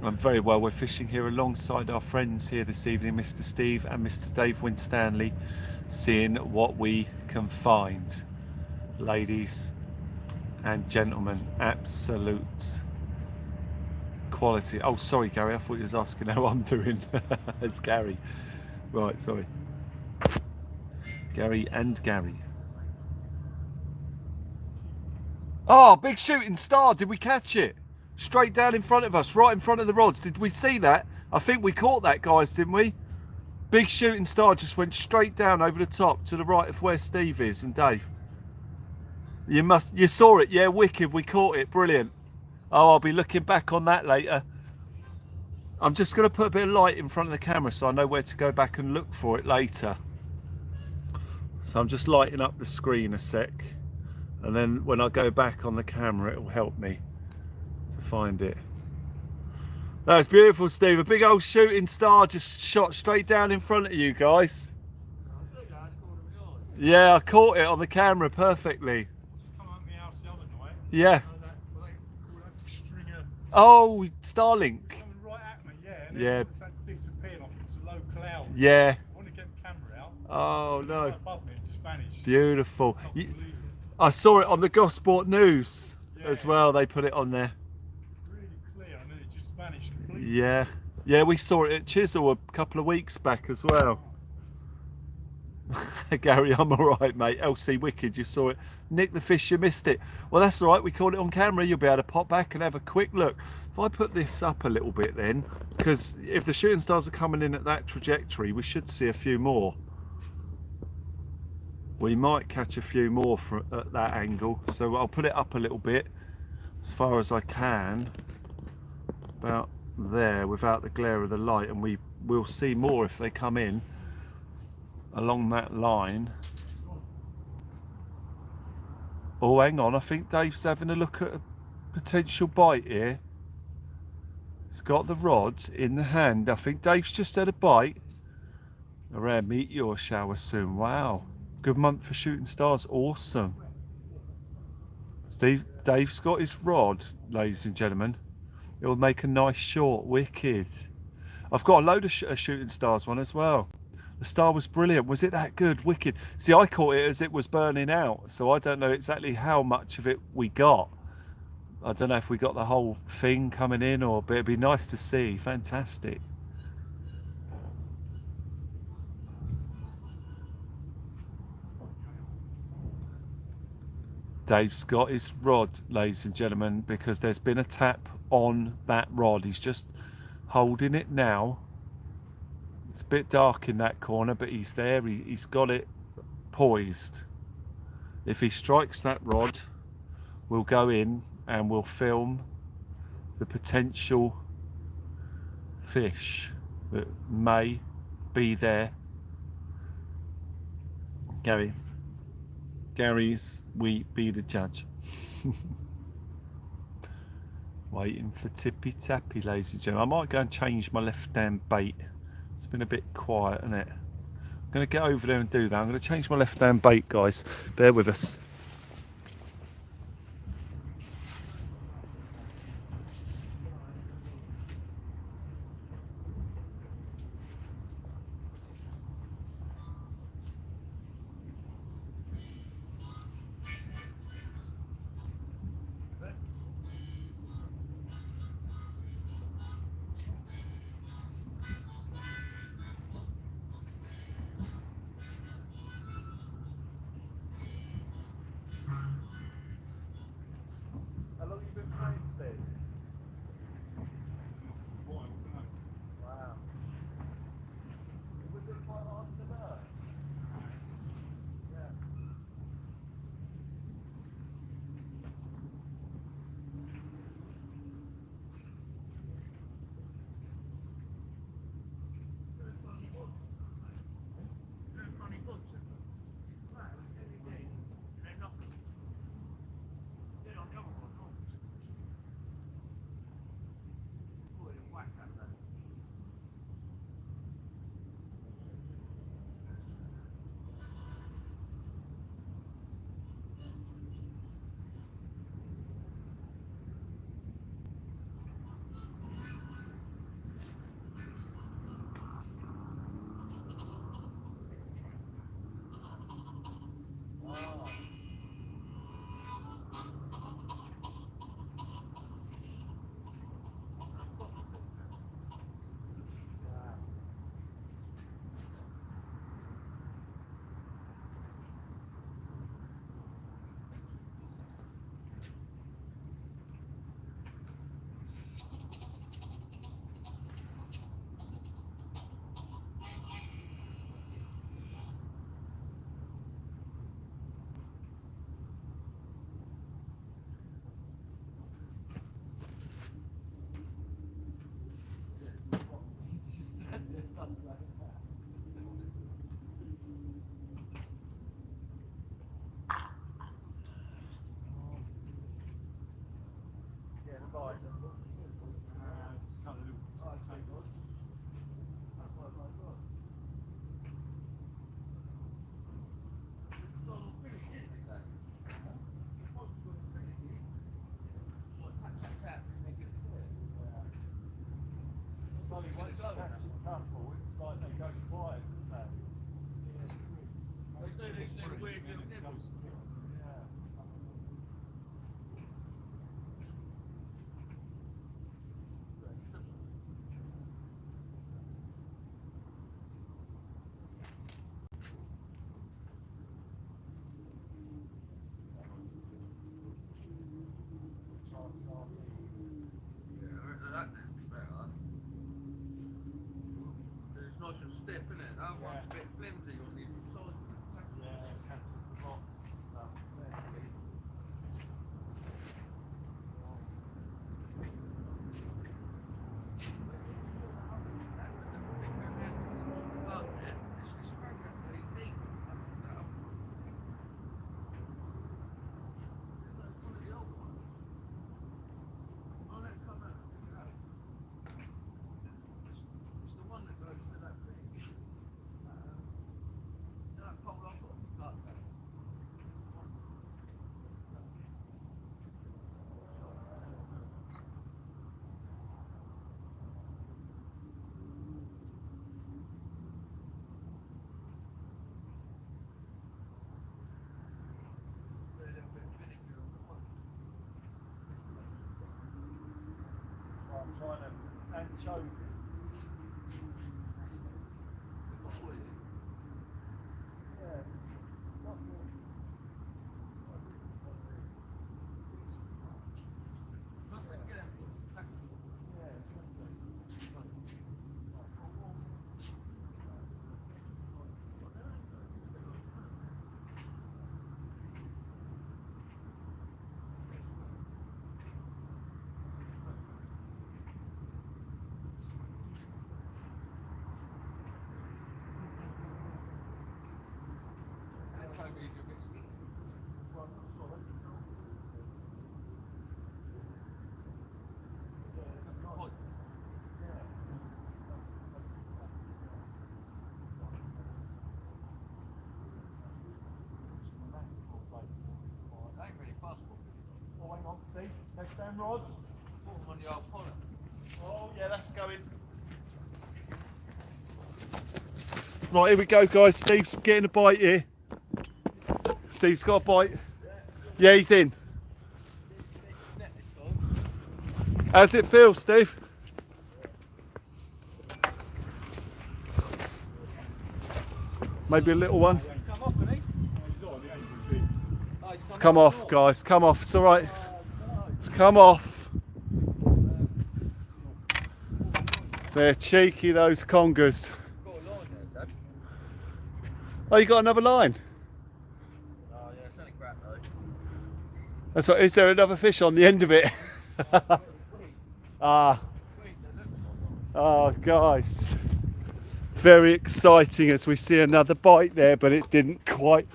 I'm very well. We're fishing here alongside our friends here this evening, Mr. Steve and Mr. Dave Winstanly, seeing what we can find. Ladies and gentlemen, absolute quality. Oh, sorry, Gary. I thought you was asking how I'm doing. It's Gary. Right, sorry. Gary and Gary. Oh, big shooting star. Did we catch it? Straight down in front of us, right in front of the rods. Did we see that? I think we caught that, guys, didn't we? Big shooting star just went straight down over the top to the right of where Steve is and Dave. You saw it, yeah, wicked. We caught it, brilliant. Oh, I'll be looking back on that later. I'm just going to put a bit of light in front of the camera so I know where to go back and look for it later. So I'm just lighting up the screen a sec, and then when I go back on the camera it will help me to find it. That's beautiful, Steve. A big old shooting star just shot straight down in front of you guys. Yeah, I caught it on the camera perfectly. Yeah. Oh, Starlink. Right at me, yeah. And yeah. Disappeared off into low cloud. Yeah. I want to get the camera out. Oh no. Right above me, it just vanished. Beautiful. I saw it on the Gosport News as well. They put it on there. Really clear, and then it just vanished completely. Yeah. Yeah, we saw it at Chisel a couple of weeks back as well. Gary, I'm all right, mate. LC Wicked, you saw it. Nick the fish, you missed it. Well, that's all right. We caught it on camera. You'll be able to pop back and have a quick look. If I put this up a little bit then, because if the shooting stars are coming in at that trajectory, we should see a few more. We might catch a few more at that angle. So I'll put it up a little bit as far as I can. About there, without the glare of the light. And we'll see more if they come in along that line. Oh, hang on, I think Dave's having a look at a potential bite here. He's got the rod in the hand. I think Dave's just had a bite. A rare meteor shower soon. Wow, good month for shooting stars. Awesome. Dave's got his rod, ladies and gentlemen. It'll make a nice short. Wicked. I've got a load of shooting stars one as well. The star was brilliant. Was it that good? Wicked. See, I caught it as it was burning out, so I don't know exactly how much of it we got. I don't know if we got the whole thing coming in, but it'd be nice to see. Fantastic. Dave's got his rod, ladies and gentlemen, because there's been a tap on that rod. He's just holding it now. It's a bit dark in that corner, but he's there. He's got it poised. If he strikes that rod, we'll go in and we'll film the potential fish that may be there. Gary's we be the judge. Waiting for tippy tappy, ladies and gentlemen. I might go and change my left hand bait. It's been a bit quiet, isn't it? I'm going to get over there and do that. I'm going to change my left hand bait, guys. Bear with us. How long have you been playing, Steve? Wow. Was it quite hard to learn? Yeah. It's like they go quiet, don't they? They do these little weird little nibbles. It's nice and stiff, isn't it? That one's a bit flimsy on the inside. Yeah, it catches the rocks and stuff. I'm trying to anchovy. Them rods? On the old pollock. Oh yeah, that's going. Right, here we go, guys. Steve's getting a bite here. Steve's got a bite. Yeah, he's in. How's it feel, Steve? Maybe a little one. It's come off, guys. Come off. It's all right. It's come off. They're cheeky, those congers. Oh, you got another line? Oh yeah, it's only crap though. That's what, is there another fish on the end of it? Ah. Oh, guys. Very exciting as we see another bite there, but it didn't quite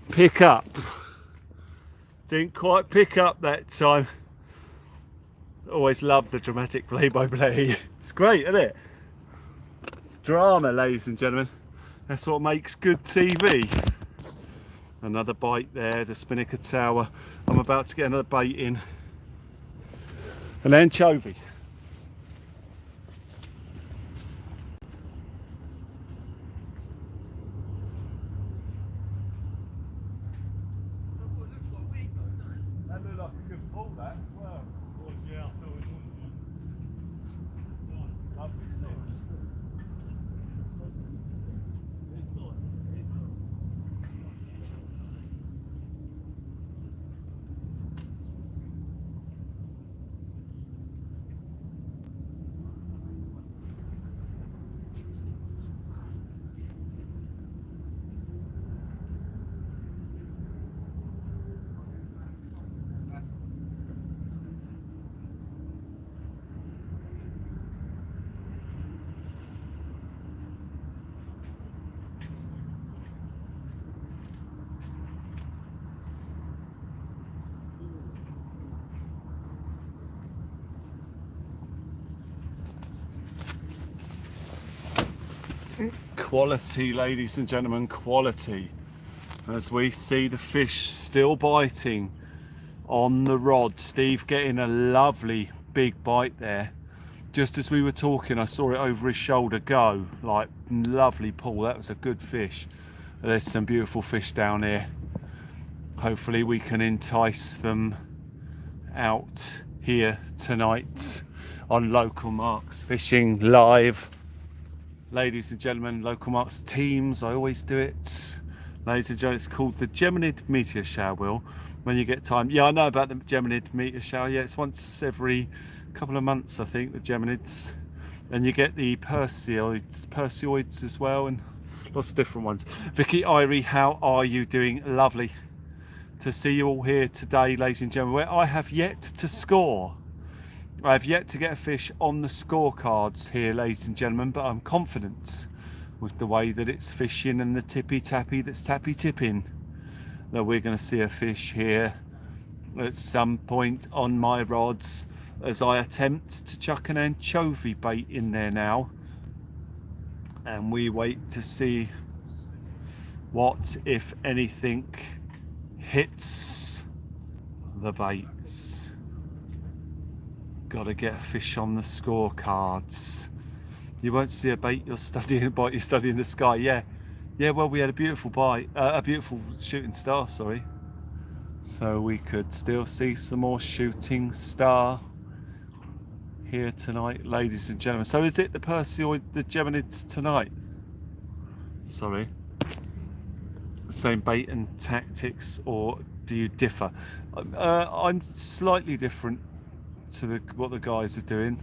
pick up. Didn't quite pick up that time. Always love the dramatic play-by-play. It's great, isn't it? It's drama, ladies and gentlemen. That's what makes good TV. Another bite there, the Spinnaker Tower. I'm about to get another bait in. An anchovy. That looked like a good pull, that as well. Lovely fish. Quality, ladies and gentlemen, quality. As we see the fish still biting on the rod. Steve getting a lovely big bite there. Just as we were talking, I saw it over his shoulder go. Like, lovely pull. That was a good fish. There's some beautiful fish down here. Hopefully we can entice them out here tonight on Local Marks Fishing Live. Ladies and gentlemen, Local Marks teams, I always do it. Ladies and gentlemen, it's called the Geminid Meteor Shower, Will, when you get time. Yeah, I know about the Geminid Meteor Shower. Yeah, it's once every couple of months, I think, the Geminids. And you get the Perseoids as well, and lots of different ones. Vicky, Irie, how are you doing? Lovely to see you all here today, ladies and gentlemen, where I have yet to score. I have yet to get a fish on the scorecards here, ladies and gentlemen, but I'm confident with the way that it's fishing and the tippy-tappy that's tappy-tipping that we're going to see a fish here at some point on my rods as I attempt to chuck an anchovy bait in there now. And we wait to see what, if anything, hits the baits. Got to get a fish on the scorecards. You won't see a bait you're studying, bite you're studying the sky. Yeah, well, we had a beautiful bite, a beautiful shooting star, sorry. So we could still see some more shooting star here tonight, ladies and gentlemen. So is it the Perseoid, the Geminids tonight? Sorry. Same bait and tactics, or do you differ? I'm slightly different to what the guys are doing.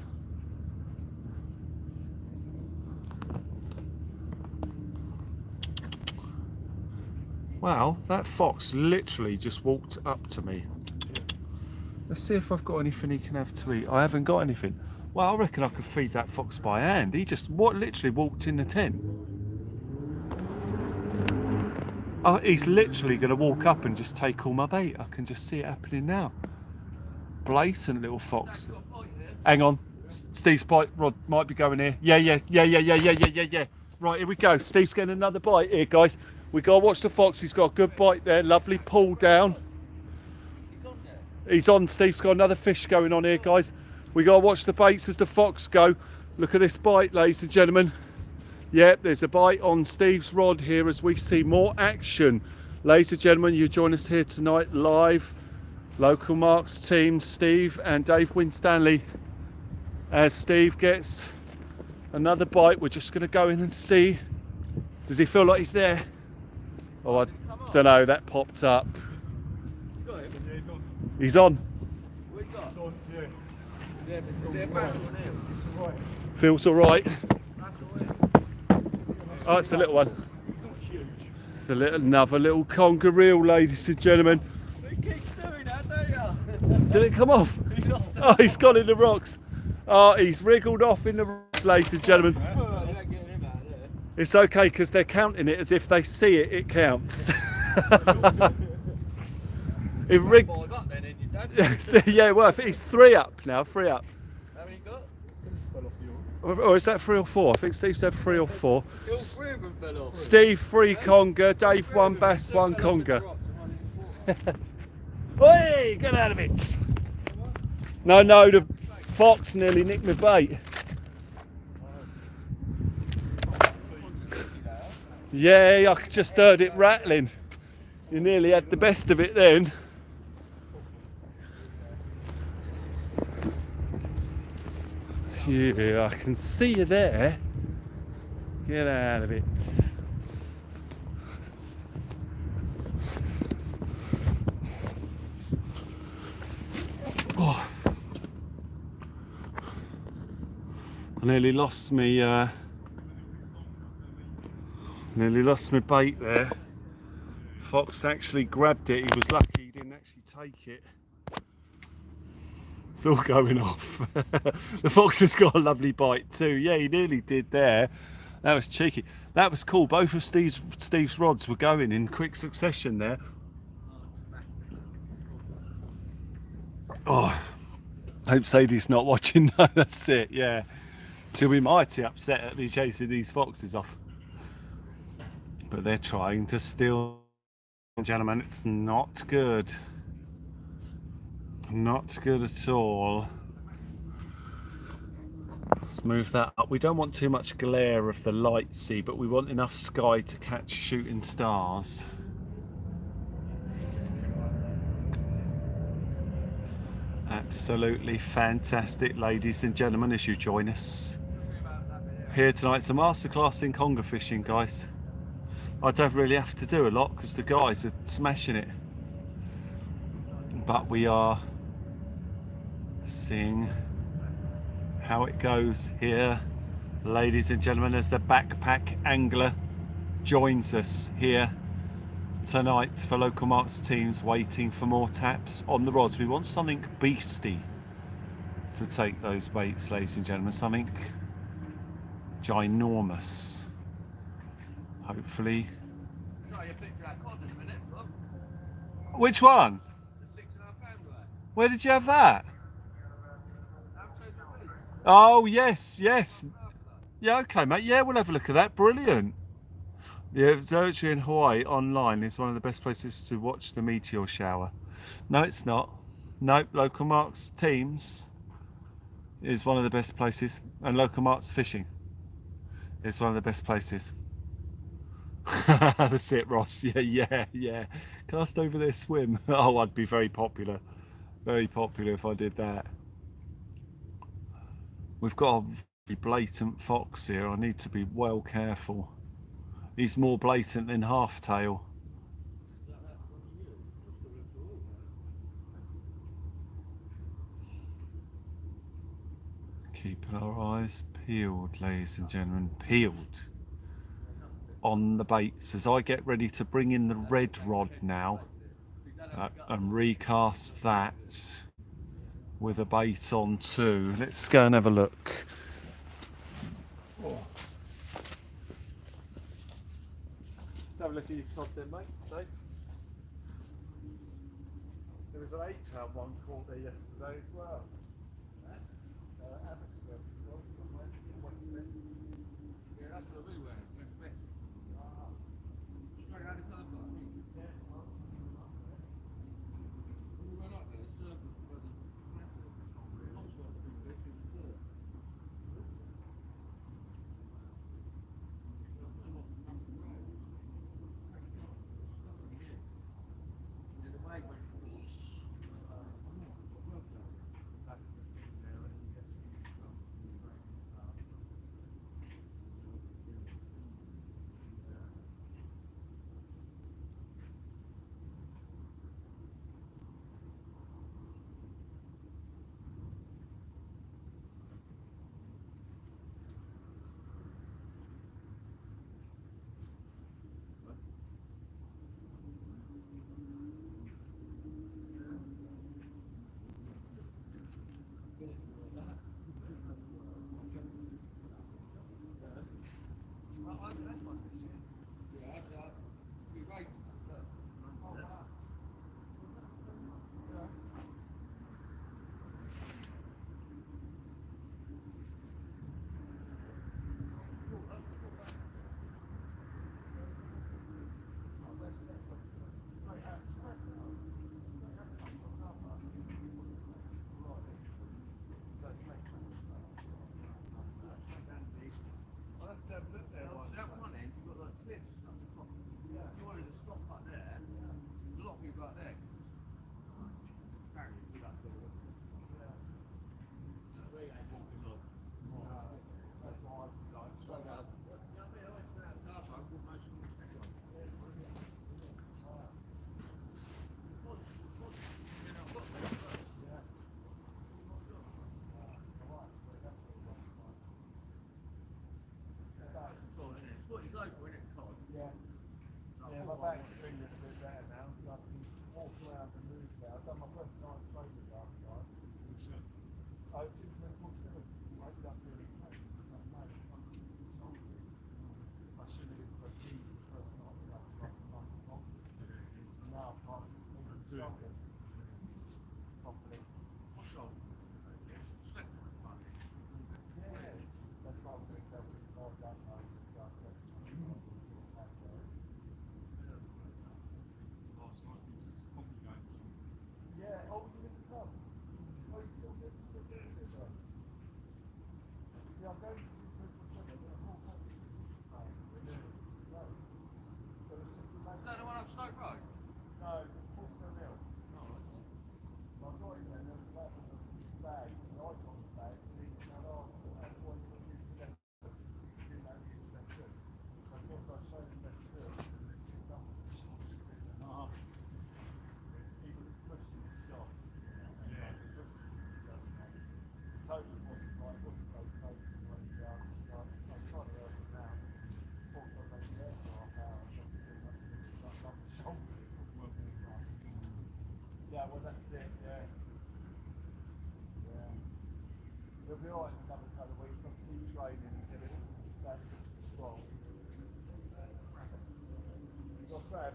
Wow, that fox literally just walked up to me. Let's see if I've got anything he can have to eat. I haven't got anything. Well, I reckon I could feed that fox by hand. He just literally walked in the tent. Oh, he's literally going to walk up and just take all my bait. I can just see it happening now. Blatant little fox. Hang on, Steve's bite rod might be going here. Yeah. Right, here we go. Steve's getting another bite here, guys. We gotta watch the fox. He's got a good bite there. Lovely pull down. He's on. Steve's got another fish going on here, guys. We got to watch the baits as the fox go. Look at this bite, ladies and gentlemen. Yep, there's a bite on Steve's rod here as we see more action. Ladies and gentlemen, you join us here tonight live. Local Marks team, Steve and Dave Winstanly. As Steve gets another bite, we're just going to go in and see. Does he feel like he's there? Oh, I don't know, that popped up. He's on. Feels all right. Oh, it's a little one. It's another little conger reel, ladies and gentlemen. He keeps doing that, don't you? Did it come off? Oh, he's gone in the rocks. Oh, he's wriggled off in the rocks, ladies and gentlemen. It's okay because they're counting it as if they see it, it counts. Yeah, well, I think he's 3 up now, 3 up. How many got? Or is that 3 or 4? I think Steve said 3 or 4. All 3 of them fell off. Steve 3 conger, Dave 1 bass, 1 conger. Oi, get out of it! No, the fox nearly nicked my bait. Yeah, I just heard it rattling. You nearly had the best of it then. Yeah, I can see you there. Get out of it. Oh. I nearly lost me bait there. Fox actually grabbed it. He was lucky he didn't actually take it. It's all going off. The fox has got a lovely bite too. Yeah, he nearly did there. That was cheeky. That was cool. Both of Steve's rods were going in quick succession there. Oh, hope Sadie's not watching. No, that's it. Yeah, she'll be mighty upset at me chasing these foxes off. But they're trying to steal. Gentlemen, it's not good. Not good at all. Let's move that up. We don't want too much glare of the light sea, but we want enough sky to catch shooting stars. Absolutely fantastic, ladies and gentlemen, as you join us here tonight. It's a masterclass in conger fishing, guys. I don't really have to do a lot because the guys are smashing it. But we are seeing how it goes here, ladies and gentlemen, as the backpack angler joins us here tonight for Local Marks teams, waiting for more taps on the rods. We want something beastie to take those baits, ladies and gentlemen, something ginormous. Hopefully. Show you a picture of that cod in a minute, look. Which one? The 6.5 pound weight. Where did you have that? Oh, yes. Yeah, okay, mate. Yeah, we'll have a look at that. Brilliant. The observatory in Hawaii online is one of the best places to watch the meteor shower. No, it's not. Nope, Local Marks teams is one of the best places. And Local Marks fishing is one of the best places. That's it, Ross. Yeah. Cast over there, swim. Oh, I'd be very popular. Very popular if I did that. We've got a very blatant fox here. I need to be well careful. He's more blatant than halftail. Keeping our eyes peeled, ladies and gentlemen, peeled on the baits as I get ready to bring in the red rod now and recast that with a bait on too. Let's go and have a look. Let's have a look at your cod then, mate. Safe. There was an 8-pound one caught there yesterday as well. Yeah, that's what we were. Straight out of the car park. We went up there, the surf back's feeling a bit better now, so I can walk around and move now. I've done my first night of training last night. So I did 24/7. I ended up doing it and stuff, mate. I should have been so keen for the first night without fucking month long. Now I can't even do it properly. What's wrong? Slept on the phone. Yeah, that's what I'm going to tell you. I've done those, so I said, Last night we was a Conger game or something. yeah, oh, you didn't come. Oh, you still do it, so. Yeah, I'm going to do 24/7. I'm not happy. But it's just the Is that the one up Stoke Road? No, it's Portsmouth Mill. I got in there and there was about bags, and I got the bags, and he said, oh, what do you use for them? He didn't know he used them too. So of course I showed him them too, and they picked up the shot. He was pushing his shot. Yeah. Totally wasn't right, it wasn't very totally right, yeah. So I'm trying to help him now. Of course I was only there for half hour, so I could see nothing, like up the shoulder, it wasn't working it right. Yeah, well that's it, yeah. Yeah. He'll be alright in another couple of weeks. I'll keep training until that's strong. You got crab?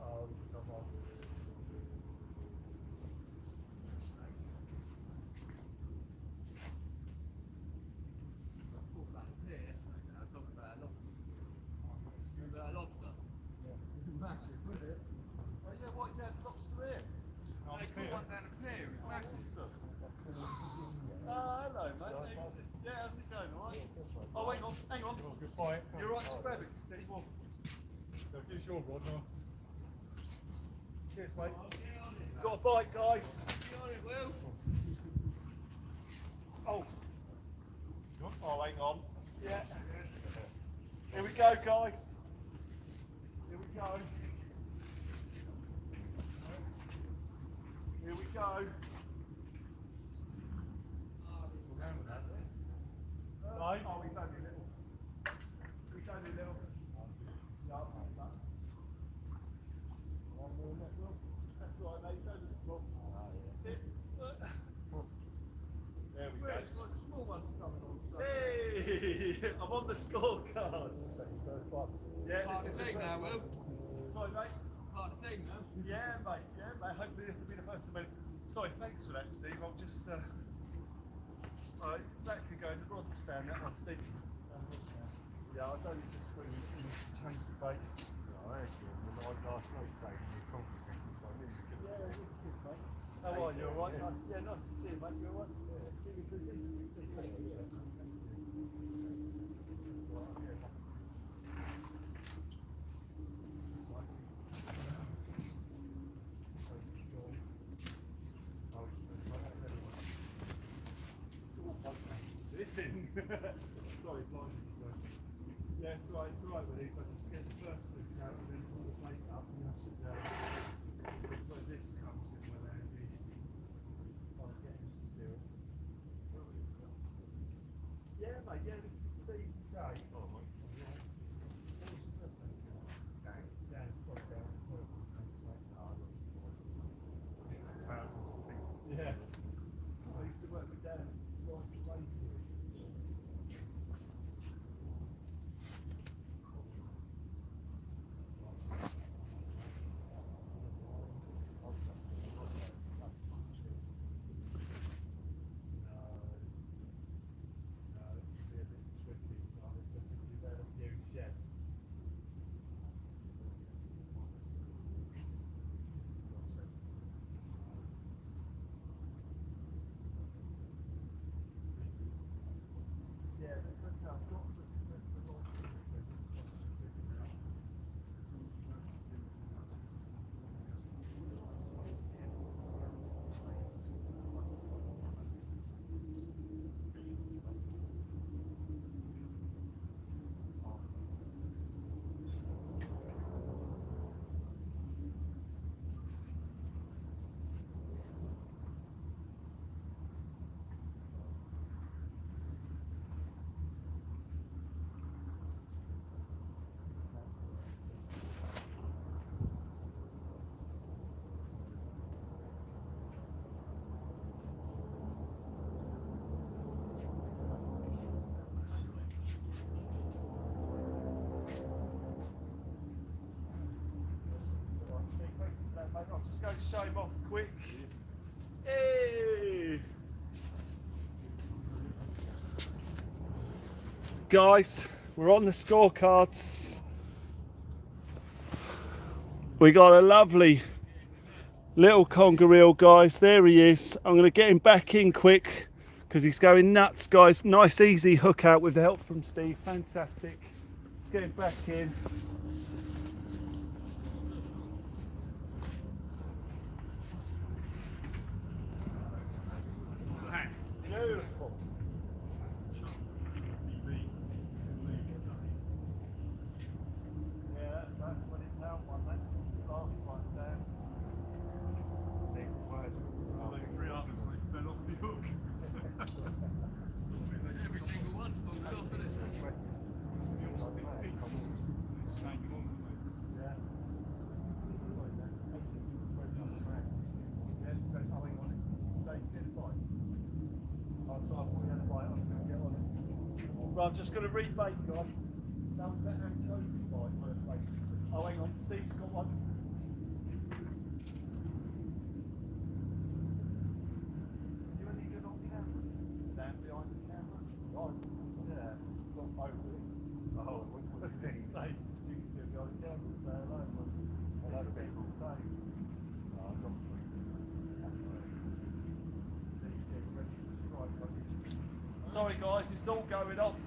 Oh, he's come on. Remember that lobster? Massive, wasn't it? Oh yeah, what, you had lobster here? They caught one down the pier, it was massive. Oh, hello, mate. Yeah, how's it going, alright? Oh, hang on. Oh, good fight. You're right to grab it, Steve. Well, So here's your rod now. cheers, mate. Got a bite, guys. Be on it, Will. Oh. Oh, hang on. Yeah. Here we go, guys. Here we go. Here we go. No? Oh, he's only little. He's only little. No, no. One more net, Will. That's all right, mate. He's only small. That's it. There we go. It's got the small ones coming on. So. Hey! I'm on the scorecards. Yeah, Part this of is the team now, Will. Sorry, mate. Part of the team now. Yeah, mate. Yeah, mate. Hopefully this will be the first of many. Sorry, thanks for that, Steve. I'll just. That could go in the broad stand. That one, Steve. Yeah, I was only just bringing it in to change the bait. Yeah, I had you on the last night training with Conger, so I knew you could Yeah, good, mate. How are you? All right? Yeah, nice to see you, mate. You all right? Keep you busy? Listen. Sorry, blinded you guys. Yeah, it's alright with these. I just get the first look out and then pull the plate up and I should that's where this comes in when they're I'm getting still. Yeah, mate, yeah, this is Steve and Dave. Oh, mate. What was your first name? Dan. Dan, sorry, Dan. Sorry. Thanks, mate. Yeah. I used to work with Dan. Right, slave years. just go show him off quick. Hey! Guys, we're on the scorecards. We got a lovely little conger eel, guys. There he is. I'm going to get him back in quick because he's going nuts, guys. Nice easy hook out with the help from Steve. Fantastic. Get him back in. Beautiful. Yeah, that's 20-pound one, that last one down. Three others, they fell off the hook. Every single one's pulled off, isn't it? Right, I'm just going to rebait, guys. That was that anchovy bite first bait. Oh, hang on, Steve's got one. You any good on camera? Down behind the camera? Right. Yeah. Not over it. Oh, I was going to say, you can do it behind the camera, say hello. Hello, people. Thanks. No, I've got three. Steve's getting ready to strike. Sorry guys, it's all going off.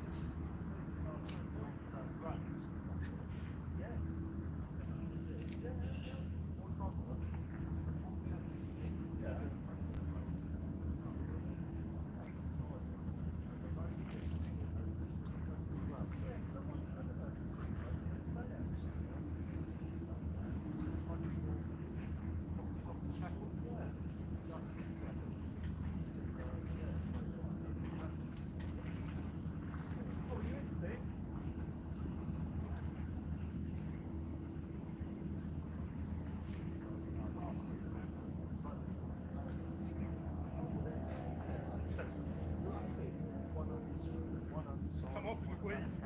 Come off in the weeds.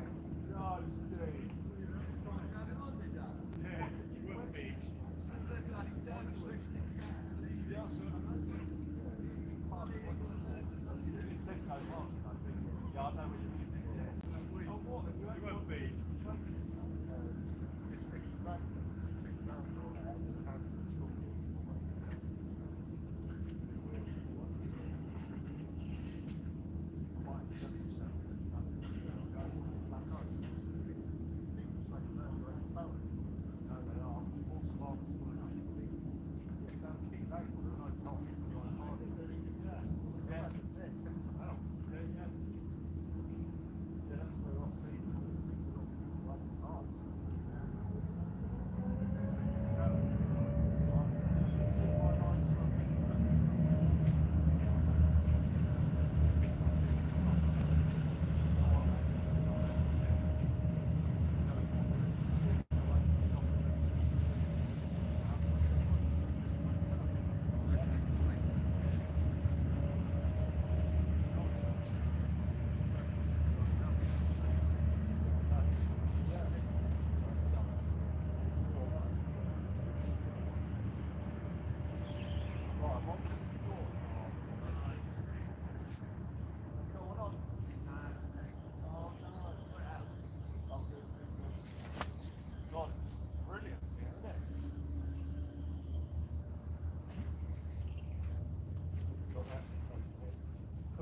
No, Steve. Yeah, you will be. It says no mark, I think. Yeah, I know what you mean. Oh, what? You won't be.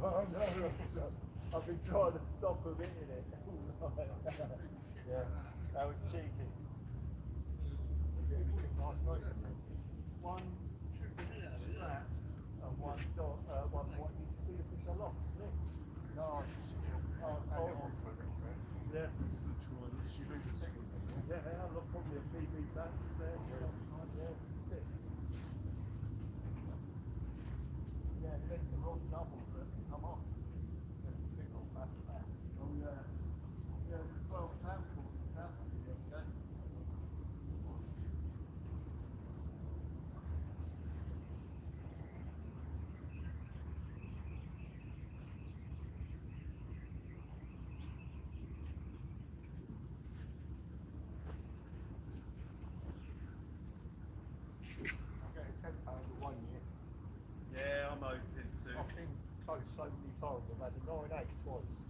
Oh no, I've been trying to stop him hitting it. Yeah, that was cheeky. One strap and one dot, one what you can see the fish I lost. This. no, Yeah. Yeah, I've probably a PB bats there. Yeah, sick. Yeah, there's the wrong double, but come on. There's a big old bass there. Oh yeah. Yeah, 12 pound for this house. Okay. Okay. times. I've had a 9/8 twice.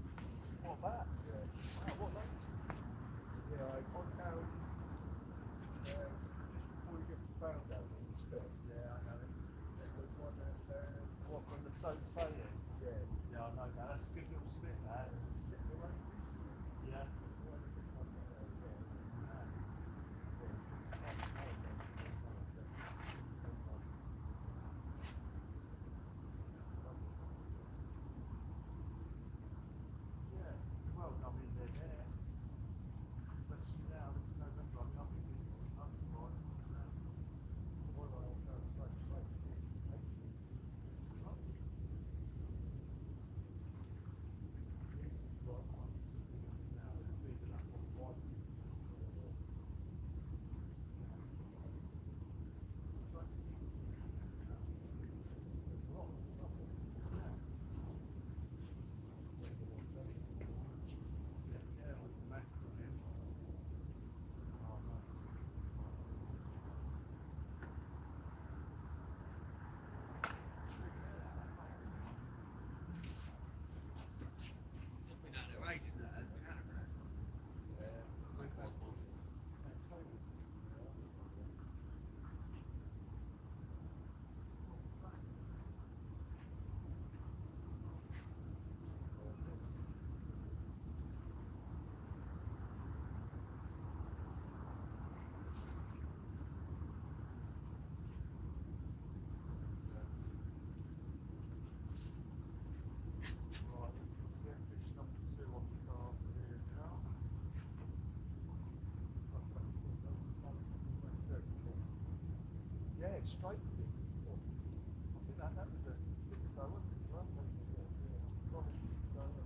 What about? Yeah. Oh, what lakes? Yeah, I got down just before you get to Bound down in the spit. Yeah, I know it. There was one there. What, from the Stokes Bay ends? Yeah. Yeah, I know that. That's a good little spit, that. Yeah. Yeah, well, I mean, they're there, especially now, it's November, I think it's unright. Yeah, straight with it. I think that was a 6-0 as well. Solid 6-0.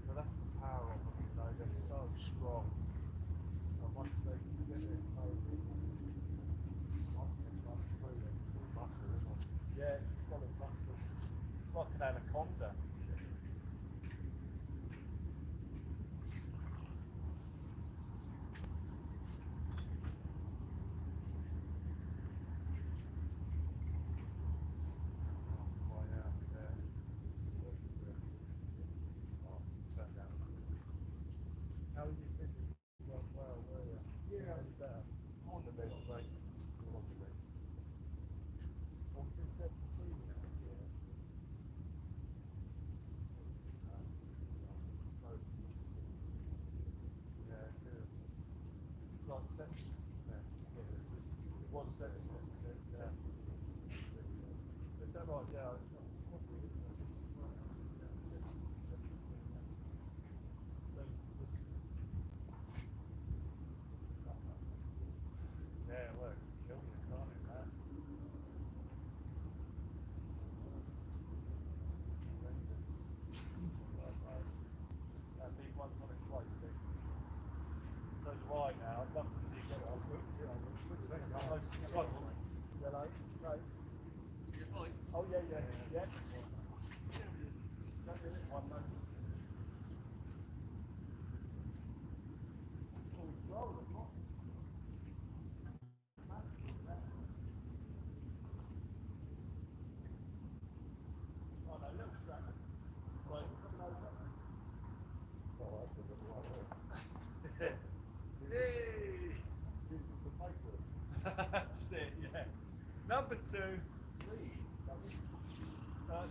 But that's the power of them, you know, they're so strong. And once they get it, so muscle, isn't it? Yeah, it's a solid muscle. It's like an anaconda. How are you physically? Well, yeah. Better. I'm on the bed, right? I'm on the bed. What was it said to see now? Yeah. Yeah, good. It's like sepsis, isn't it? It was sepsis, was it? Yeah. Is that right? Yeah. Yeah, well, it can kill you, can't it, man? That big one's on its way, Steve. So do I now. I'd love to see it get on. Close to Yellow, right? Oh, yeah, yeah, yeah. Don't miss one, mate. Oh, it's rolling, what? Oh, no, little strap. Right, it's coming over. Oh, that's a good one. Hey! That's it, yeah. Number 2.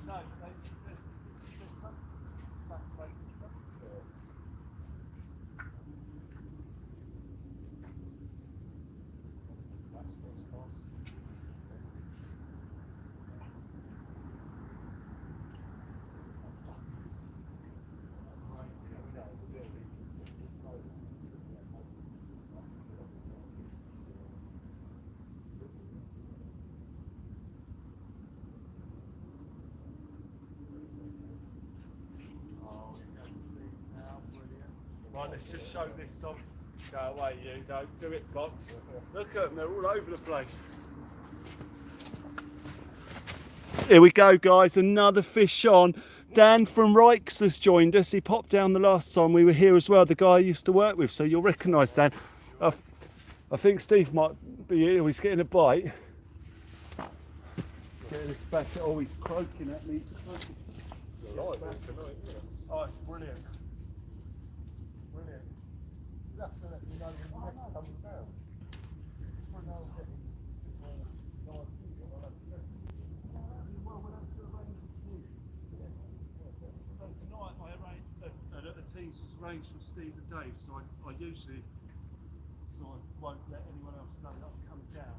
No, they said that's like that's first cost. Right, let's just show this on. Go away, you don't do it, Fox. Look at them, they're all over the place. Here we go, guys, another fish on. Dan from Rikes has joined us. He popped down the last time we were here as well, the guy I used to work with, so you'll recognise Dan. I think Steve might be here. He's getting a bite. He's getting his back. Oh, he's croaking at me. He's croaking. Oh, it's brilliant. Brilliant. That's to let you know when the next comes down. For now, getting So tonight I arranged a team's arranged with Steve and Dave, so I usually won't let anyone else know that I'm coming down.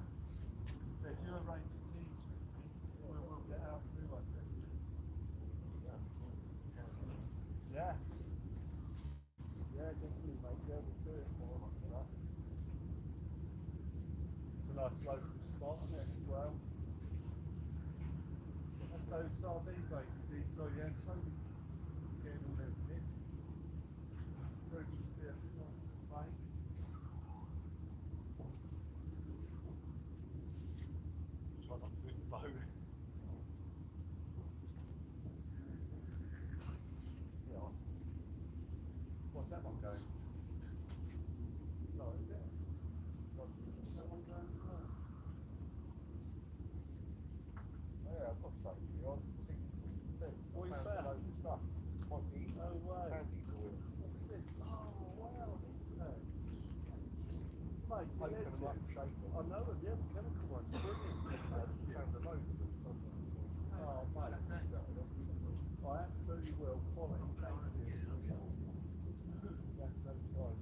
But if you arrange a team's with me, we'll get out and do one. Yeah. Yeah, definitely, mate. Yeah, we'll do it more like that. It's a nice local spot, isn't it, as well? That's those sardine bakes, Steve. So yeah, Toby's getting all their bits. Very good to be a nice bake. Try not to hit the bone. Yeah. What's that one going? No, is it? What's that one going? yeah, I've got something to be on. What you found? Loads of stuff. Monty, No way. Andy oil. What's this? Oh, wow. Mate, Open them up and shake them. I know them, yeah, the chemical ones. Brilliant. Found a load of them. Oh, mate. I absolutely will. Quality. Thank you. That's so fine.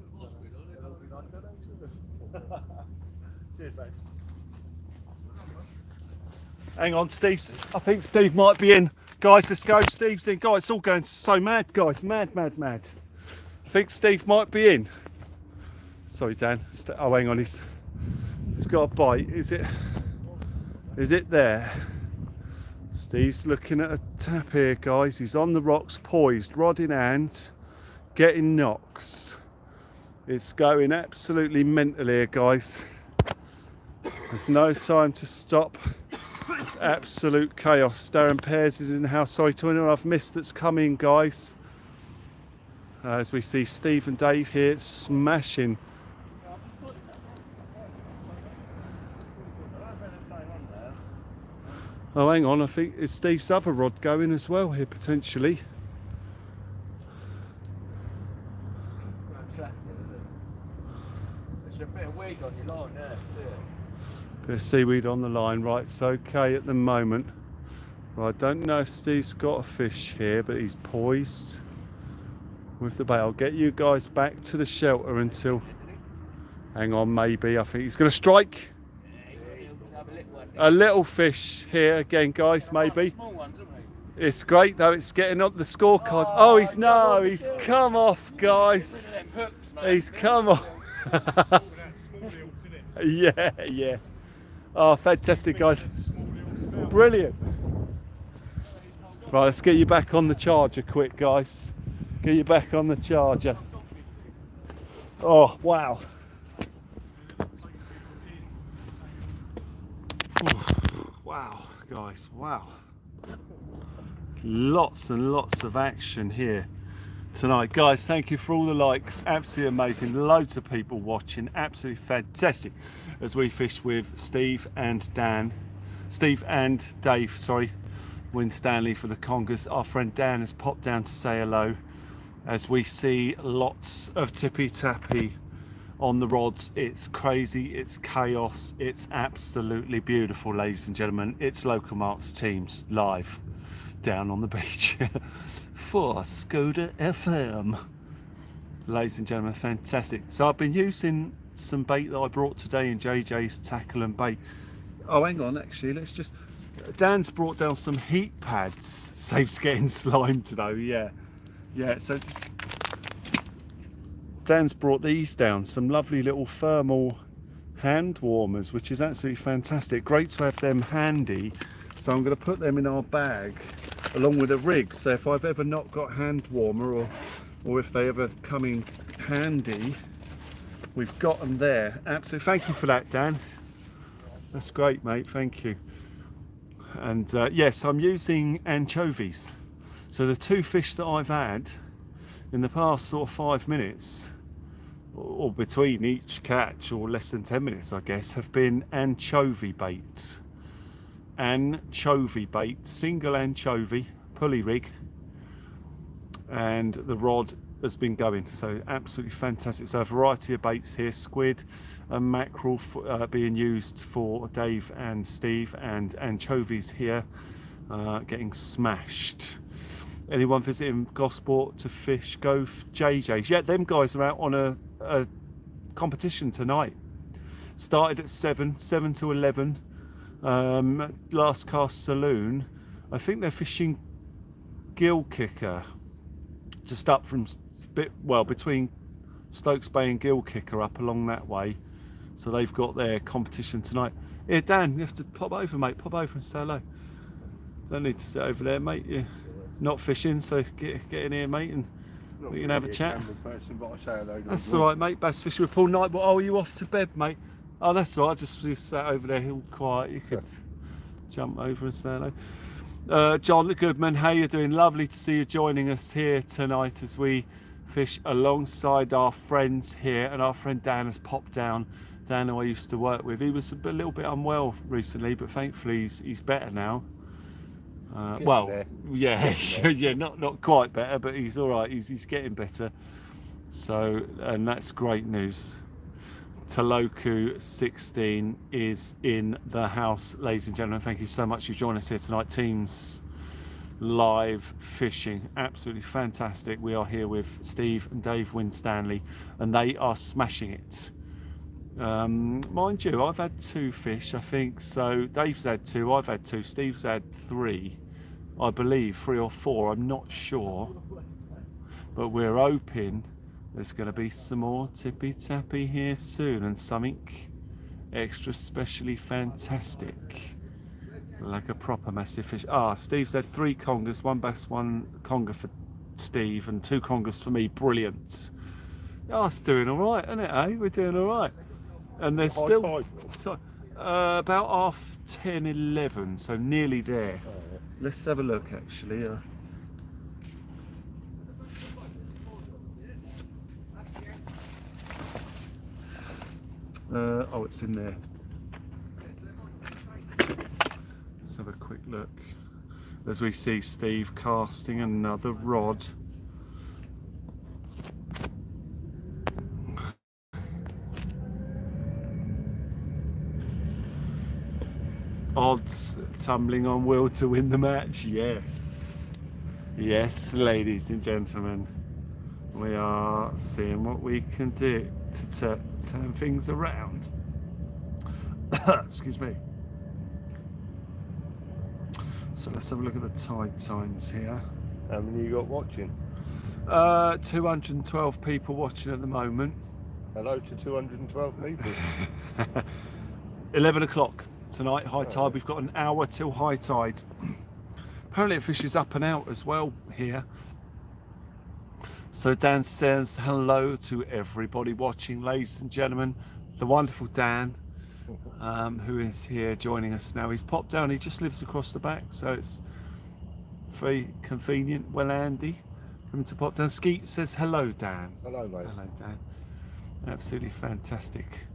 It'll be like that. Cheers, mate. Hang on, Steve. I think Steve might be in. Guys, let's go. Steve's in. Guys, it's all going so mad, guys. Mad, mad, mad. I think Steve might be in. Sorry, Dan. Oh, hang on. He's got a bite. Is it there? Steve's looking at a tap here, guys. He's on the rocks, poised, rod in hand, getting knocks. It's going absolutely mental here, guys. There's no time to stop. It's absolute chaos. Darren Pears is in the house. Sorry to anyone I've missed that's coming, guys. As we see Steve and Dave here smashing. Oh, hang on. I think it's Steve's other rod going as well here, potentially. There's a bit of weed on your line there. Bit of seaweed on the line. Right, it's okay at the moment. Well, I don't know if Steve's got a fish here, but he's poised with the bait. I'll get you guys back to the shelter until... Hang on, maybe. I think he's going to strike. A little fish here again, guys, maybe. It's great, though. It's getting up the scorecard. Oh, he's come off, guys. He's come off. Yeah, yeah. Oh, fantastic, guys. Brilliant. Right, let's get you back on the charger quick, guys. Get you back on the charger. Oh, wow. Wow, guys, wow. Lots and lots of action here tonight. Guys, thank you for all the likes. Absolutely amazing. Loads of people watching. Absolutely fantastic as we fish with Steve and Dave, sorry, Winstanly for the Congers. Our friend Dan has popped down to say hello as we see lots of tippy tappy on the rods. It's crazy, it's chaos, it's absolutely beautiful, ladies and gentlemen. It's Local Marks Teams live down on the beach for Skoda FM. Ladies and gentlemen, fantastic. So I've been using some bait that I brought today in JJ's Tackle and Bait. Oh, hang on, actually, let's just... Dan's brought down some heat pads. Save's getting slimed though, yeah. Yeah, so Dan's brought these down, some lovely little thermal hand warmers, which is absolutely fantastic. Great to have them handy. So I'm going to put them in our bag along with a rig. So if I've ever not got hand warmer or if they ever come in handy, we've got them there. Absolutely. Thank you for that, Dan. That's great, mate. Thank you. And yes, I'm using anchovies. So the two fish that I've had in the past sort of 5 minutes, or between each catch, or less than 10 minutes, I guess, have been anchovy bait. Anchovy bait, single anchovy, pulley rig, and the rod has been going, so absolutely fantastic. So a variety of baits here, squid and mackerel being used for Dave and Steve, and anchovies here getting smashed. Anyone visiting Gosport to fish, go JJ's. Yeah, them guys are out on a competition tonight. Started at 7 to 11. Last Cast Saloon. I think they're fishing gill kicker, just up from between Stokes Bay and gill kicker, up along that way. So they've got their competition tonight. Here, Dan, you have to pop over, mate. Pop over and say hello. Don't need to sit over there, mate. You're not fishing, so get in here, mate, and we can have a chat. That's all right, mate. Bass fishing with Paul Knight. Oh, are you off to bed, mate? Oh, that's all right. Just sat over there, all quiet. You could jump over and say hello. John Goodman, how you doing? Lovely to see you joining us here tonight as we fish alongside our friends here. And our friend Dan has popped down. Dan, who I used to work with, he was a little bit unwell recently, but thankfully he's better now. Yeah, not quite better, but he's all right. He's getting better. So, and that's great news. Taloku 16 is in the house, ladies and gentlemen. Thank you so much for joining us here tonight. Teams live fishing, absolutely fantastic. We are here with Steve and Dave Winstanly, and they are smashing it. Mind you, I've had 2 fish, I think. So Dave's had 2, I've had 2, Steve's had 3, I believe, 3 or 4. I'm not sure, but we're hoping there's going to be some more tippy tappy here soon, and something extra specially fantastic, like a proper massive fish. Steve's had 3 congers, 1 bass, 1 conger for Steve, and 2 congers for me. Brilliant. It's doing all right, isn't it, eh? We're doing all right. And there's still about 10:30, 11, so nearly there. Let's have a look, actually. It's in there. Let's have a quick look as we see Steve casting another rod. Odds tumbling on Will to win the match. Yes, ladies and gentlemen, we are seeing what we can do to turn things around. Excuse me. So let's have a look at the tide times here. How many you got watching? 212 people watching at the moment. Hello to 212 people. 11 o'clock tonight, high tide. We've got an hour till high tide. Apparently it fishes up and out as well here. So Dan says hello to everybody watching, ladies and gentlemen. The wonderful Dan, who is here joining us now. He's popped down. He just lives across the back, so it's very convenient. Well, Andy, coming to pop down. Skeet says hello, Dan. Hello, mate. Hello, Dan. Absolutely fantastic.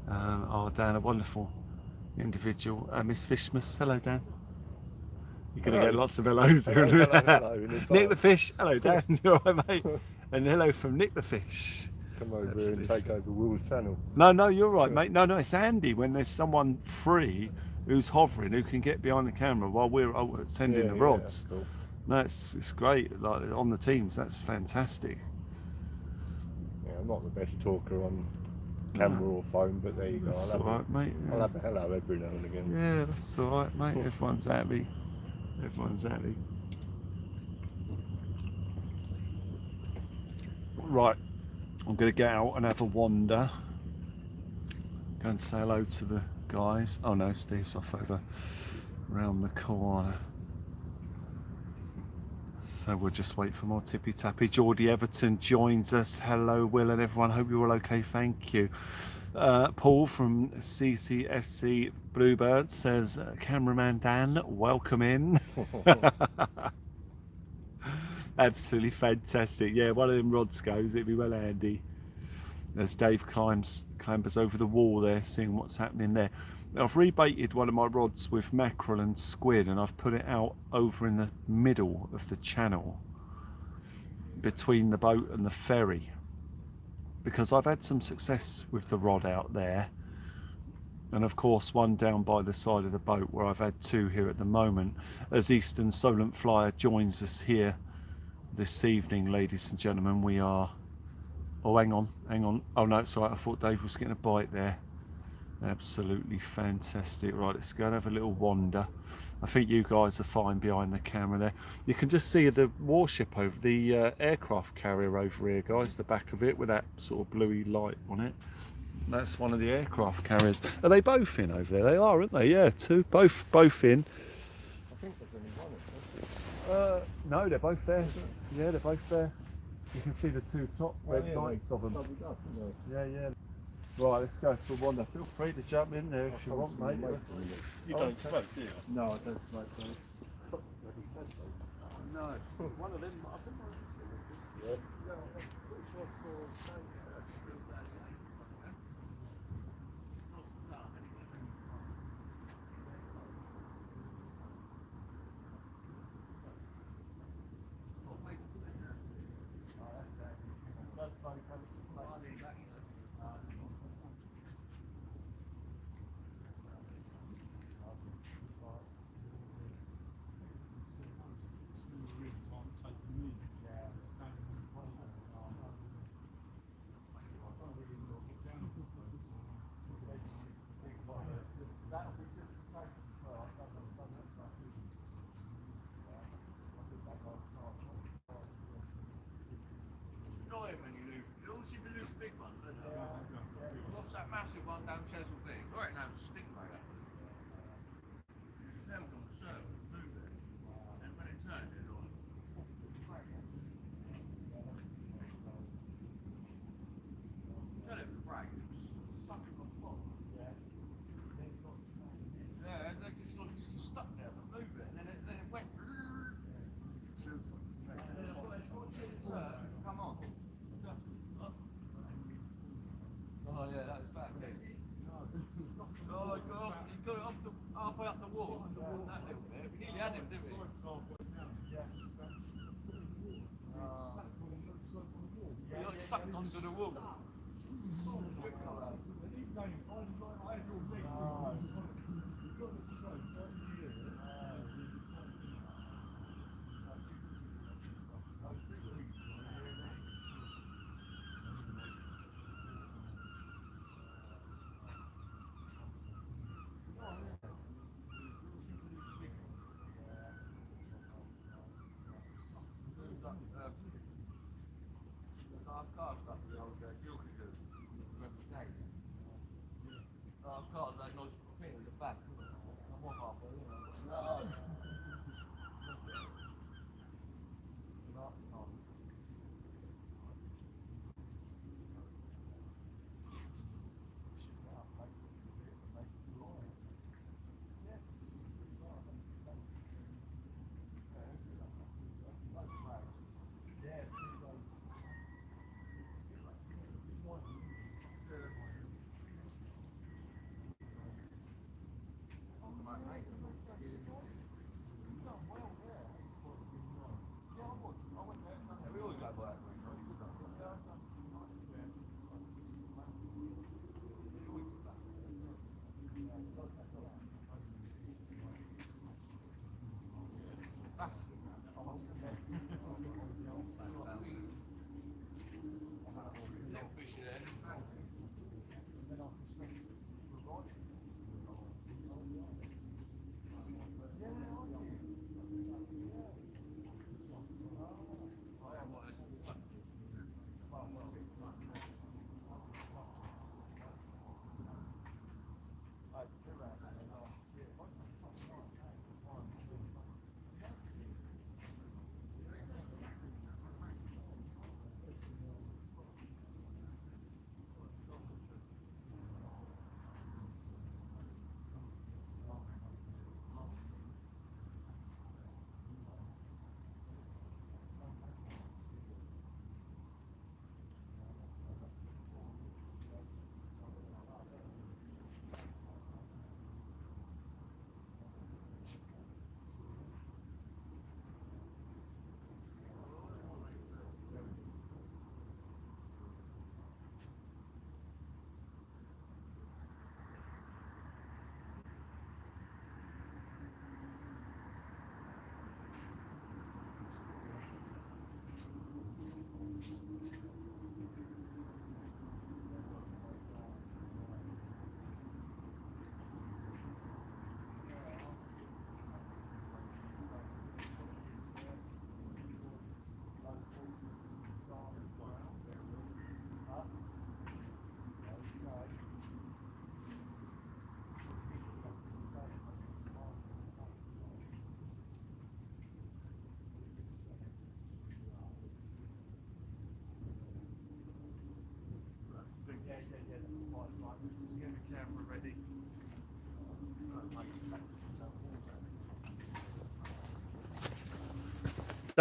Dan, a wonderful individual. Miss Fishmas, hello, Dan. You're going to get lots of hellos. Hello, Nick the Fish, hello, Dan. You all right, mate? And hello from Nick the Fish. Come over here and take over Will's channel. No, you're right, mate. No, it's Andy when there's someone free who's hovering, who can get behind the camera while we're sending the rods. Cool. No, it's great. Like on the teams, that's fantastic. Yeah, I'm not the best talker on camera or phone, but there you go. That's all right, mate. Yeah. I'll have a hello every now and again. Yeah, that's all right, mate. Everyone's happy. Right, I'm going to get out and have a wander. Go and say hello to the guys. Oh no, Steve's off over around the corner. So we'll just wait for more tippy tappy. Geordie Everton joins us. Hello, Will and everyone. Hope you're all okay. Thank you. Paul from CCFC Bluebirds says, cameraman Dan, welcome in. Absolutely fantastic. Yeah, one of them rods goes, it'd be well handy. As Dave clambers over the wall there, seeing what's happening there. Now, I've rebaited one of my rods with mackerel and squid, and I've put it out over in the middle of the channel. between the boat and the ferry, because I've had some success with the rod out there, and of course one down by the side of the boat where I've had two here at the moment, as Eastern Solent Flyer joins us here this evening. Ladies and gentlemen, we are, oh hang on, oh no, it's all right, I thought Dave was getting a bite there. Absolutely fantastic. Right, let's go and have a little wander. I think you guys are fine behind the camera there. You can just see the warship over the aircraft carrier over here, guys, the back of it with that sort of bluey light on it. That's one of the aircraft carriers. Are they both in over there? They are, aren't they? Yeah, two, both in. I think there's only one. No, they're both there. Yeah, they're both there. You can see the two top red yeah, lights of them. Doubled up, isn't Yeah. Right, let's go for a wander. Feel free to jump in there if you want, mate. You don't smoke, do you? No, I don't smoke, mate. No, one of them, I think What's that massive one down Chesil thing? Right now, it's a stingray. It's them on the circle, move it, and when it turns, it's on. Tell it to break, it's sucking the floor. Yeah, they just like it's stuck there, but move it, and then it went. Come on. Oh yeah, that was back then. Oh, he got it off the halfway up the wall. That little bit. We nearly had him, didn't we? He got sucked onto the wall. Last car stuff with the old Gilky do. Remember the day? Last car's that nice thing with the back. I'm off halfway, you know.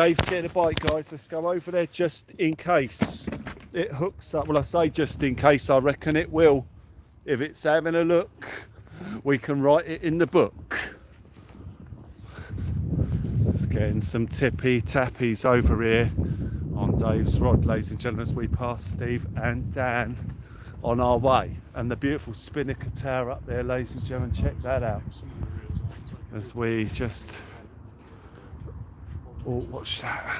Dave's getting a bite, guys. Let's go over there just in case it hooks up. Well, I say just in case, I reckon it will. If it's having a look, we can write it in the book. Let's getting some tippy tappies over here on Dave's rod, ladies and gentlemen, as we pass Steve and Dan on our way. And the beautiful spinnaker tower up there, ladies and gentlemen, check that out. As we just... Oh, watch that.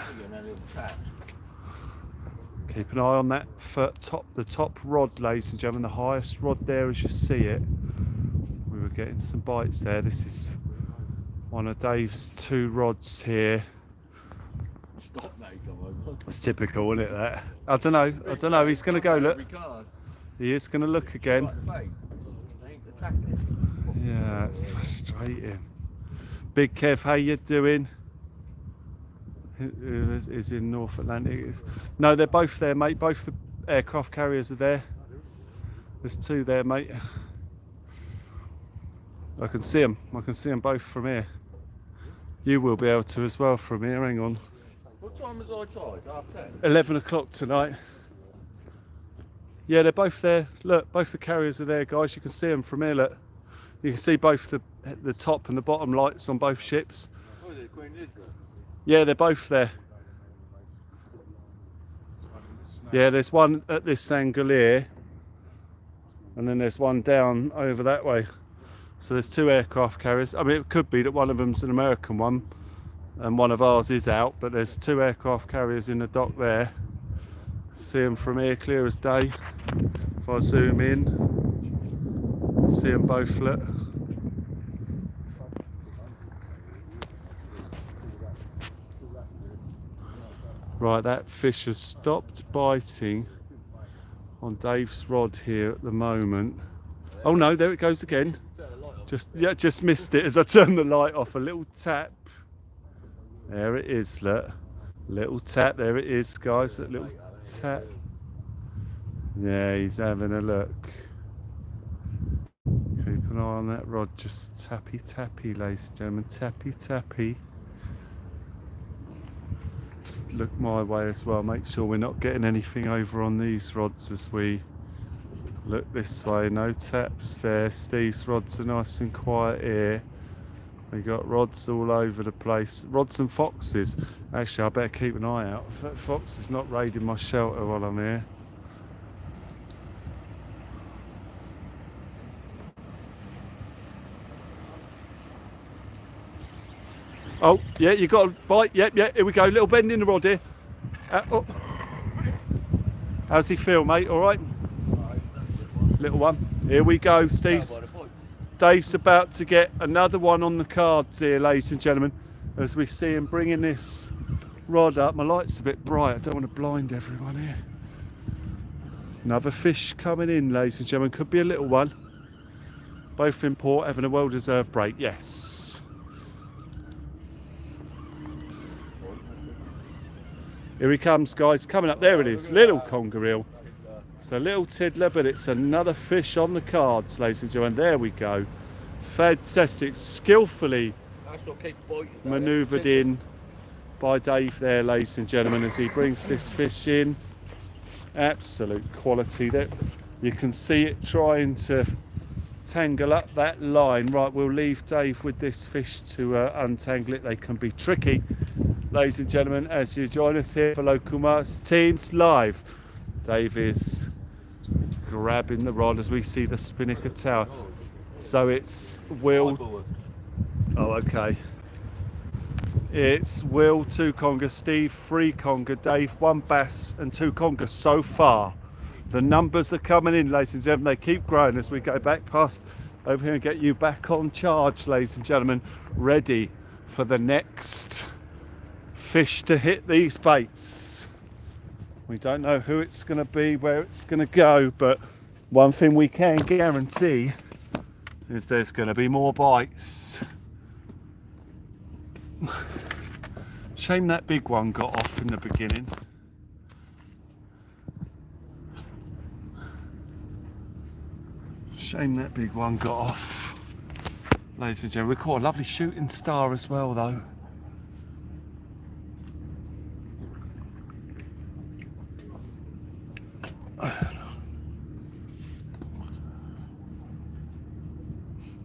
Keep an eye on that the top rod, ladies and gentlemen, the highest rod there as you see it. We were getting some bites there. This is one of Dave's 2 rods here. Stop, mate, come over. It's typical, isn't it, that? I don't know, he's going to go, look. He is going to look again. Yeah, it's frustrating. Big Kev, how you doing? Who is in North Atlantic? No, they're both there, mate. Both the aircraft carriers are there. There's 2 there, mate. I can see them. I can see them both from here. You will be able to as well from here. Hang on. What time was I tied? Half 10? 11 o'clock tonight. Yeah, they're both there. Look, both the carriers are there, guys. You can see them from here. Look, you can see both the top and the bottom lights on both ships. What is it, Queen Elizabeth? Yeah, they're both there. Yeah, there's one at this angle here, and then there's one down over that way. So there's 2 aircraft carriers. I mean, it could be that one of them's an American one, and one of ours is out, but there's 2 aircraft carriers in the dock there. See them from here, clear as day. If I zoom in, see them both, look. Right, that fish has stopped biting on Dave's rod here at the moment. Oh no, there it goes again. Just missed it as I turned the light off. A little tap. There it is, look. Little tap, there it is, guys. That little tap. Yeah, he's having a look. Keep an eye on that rod. Just tappy tappy, ladies and gentlemen. Tappy tappy. Just look my way as well. Make sure we're not getting anything over on these rods as we look this way. No taps there. Steve's rods are nice and quiet here. We got rods all over the place. Rods and foxes. Actually, I better keep an eye out. If that fox is not raiding my shelter while I'm here. Oh, yeah, you got a bite. Yep, yeah, here we go. Little bend in the rod here. Oh. How's he feel, mate? All right? Little one. Here we go, Dave's about to get another one on the cards here, ladies and gentlemen, as we see him bringing this rod up. My light's a bit bright. I don't want to blind everyone here. Another fish coming in, ladies and gentlemen. Could be a little one. Both in port, having a well-deserved break. Yes. Here he comes, guys. Coming up. There it is. Little conger eel. It's a little tiddler, but it's another fish on the cards, ladies and gentlemen. There we go. Fantastic. Skillfully manoeuvred in by Dave there, ladies and gentlemen, as he brings this fish in. Absolute quality. There, you can see it trying to tangle up that line. Right, we'll leave Dave with this fish to untangle it. They can be tricky, ladies and gentlemen, as you join us here for Local Mars Teams Live. Dave is grabbing the rod as we see the spinnaker tower. So it's Will. Oh, okay. It's Will, 2 conger, Steve, 3 conger, Dave, 1 bass and 2 conger so far. The numbers are coming in, ladies and gentlemen. They keep growing as we go back past over here and get you back on charge, ladies and gentlemen, ready for the next fish to hit these baits. We don't know who it's going to be, where it's going to go, but one thing we can guarantee is there's going to be more bites. Shame that big one got off in the beginning. Shame that big one got off. Ladies and gentlemen, we caught a lovely shooting star as well though.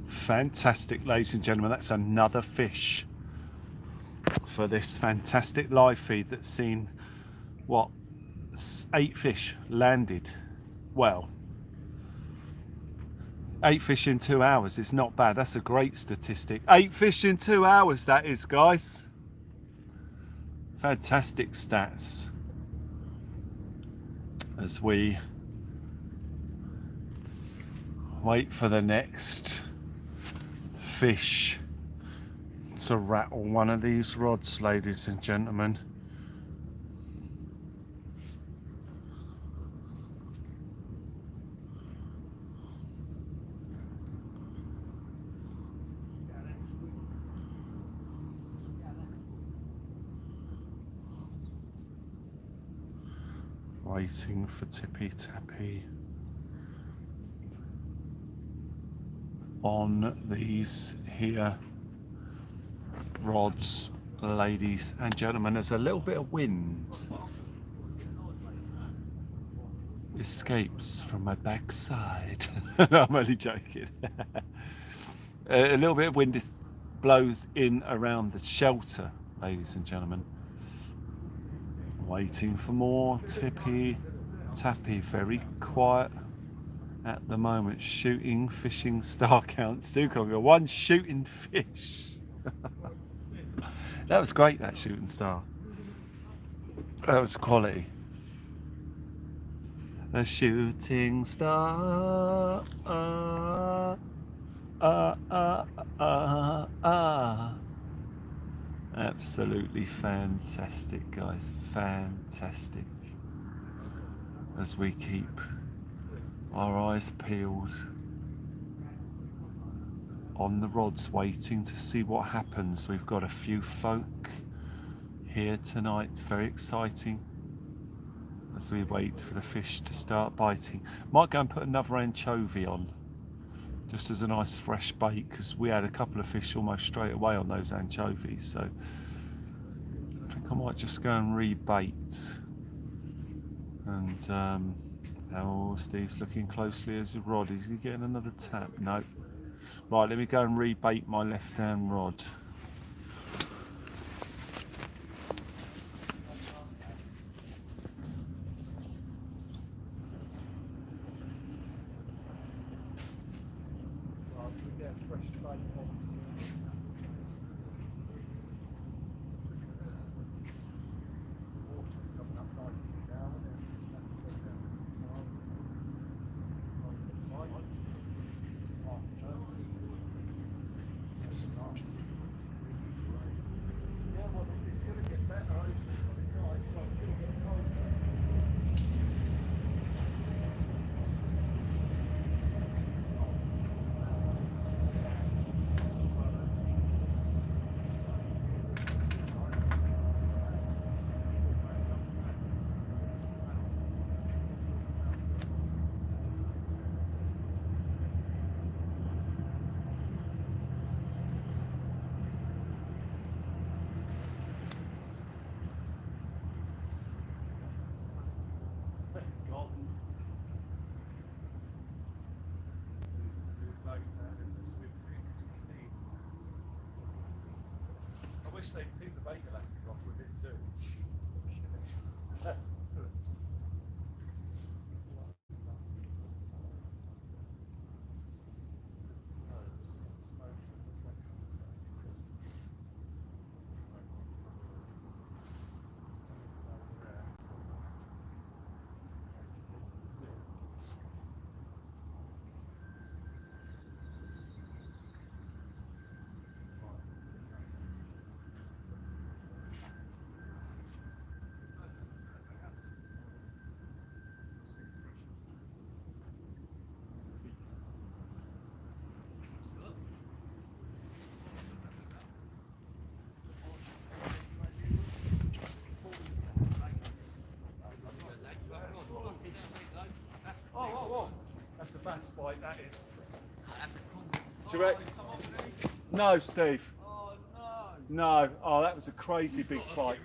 Fantastic, ladies and gentlemen. That's another fish for this fantastic live feed that's seen, what, 8 fish landed. Well, 8 fish in 2 hours is not bad. That's a great statistic. 8 fish in 2 hours, that is, guys. Fantastic stats. As we wait for the next fish to rattle one of these rods, ladies and gentlemen. Waiting for tippy tappy on these here rods, ladies and gentlemen. There's a little bit of wind escapes from my backside. No, I'm only joking. A little bit of wind blows in around the shelter, ladies and gentlemen. Waiting for more tippy tappy. Very quiet at the moment. Shooting, fishing, star counts. Do Conger. 1 shooting fish. That was great, that shooting star. That was quality. A shooting star. Absolutely fantastic, guys. Fantastic. As we keep our eyes peeled on the rods, waiting to see what happens. We've got a few folk here tonight. Very exciting as we wait for the fish to start biting. Might go and put another anchovy on, just as a nice fresh bait, because we had a couple of fish almost straight away on those anchovies. So I think I might just go and rebait. And oh, Steve's looking closely as a rod. Is he getting another tap? No. Right, let me go and rebait my left-hand rod. I wish they'd pick the bait elastic off with it too. That's the bass bite, that is. Do you reckon? No, Steve. Oh no! No. Oh, that was a crazy big bite.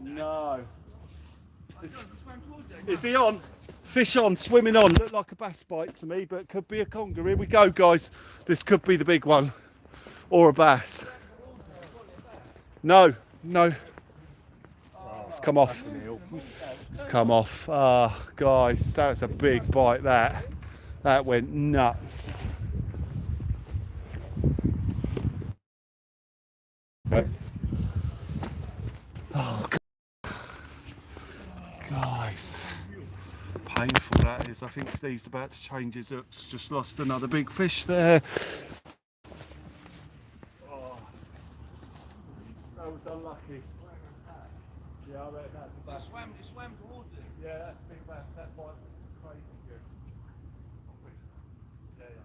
No. Is he on? Fish on, swimming on. Looked like a bass bite to me, but could be a conger. Here we go, guys. This could be the big one. Or a bass. No, no. It's come off. It's come off. Ah, guys, that's a big bite, that. That went nuts. Oh, guys. Painful that is. I think Steve's about to change his hooks. Just lost another big fish there. Oh, that was unlucky. Yeah, I reckon that's a bass. It swam towards it. Yeah, that's a big bass. That bite was crazy good. Yeah, yeah.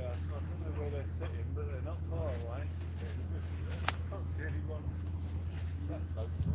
I don't know where they're sitting, but they're not far away. Can't see anyone that close to it.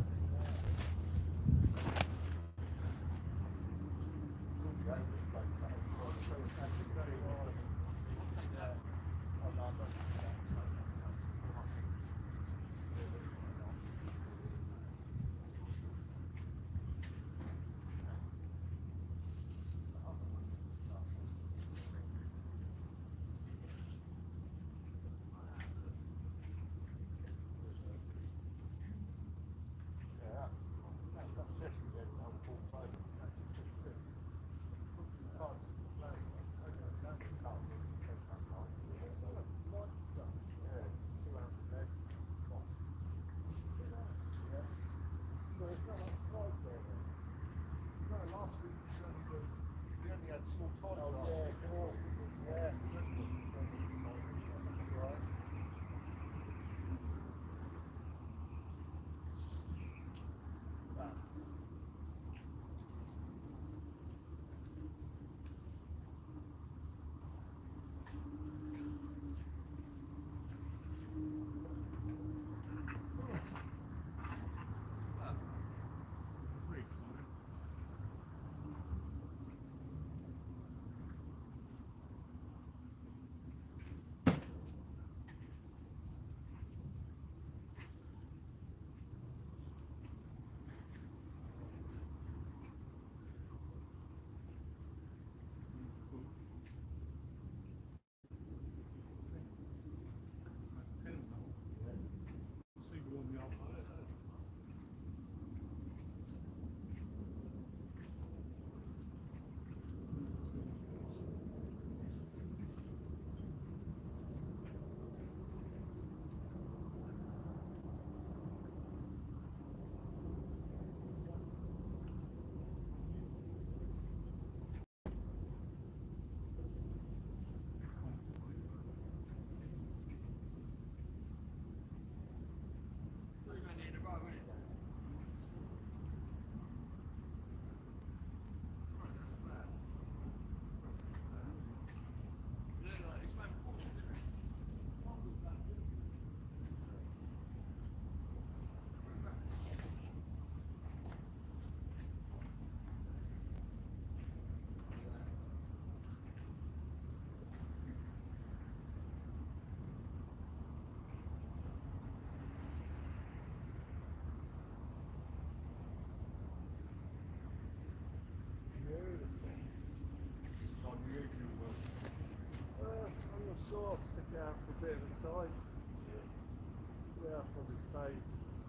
stay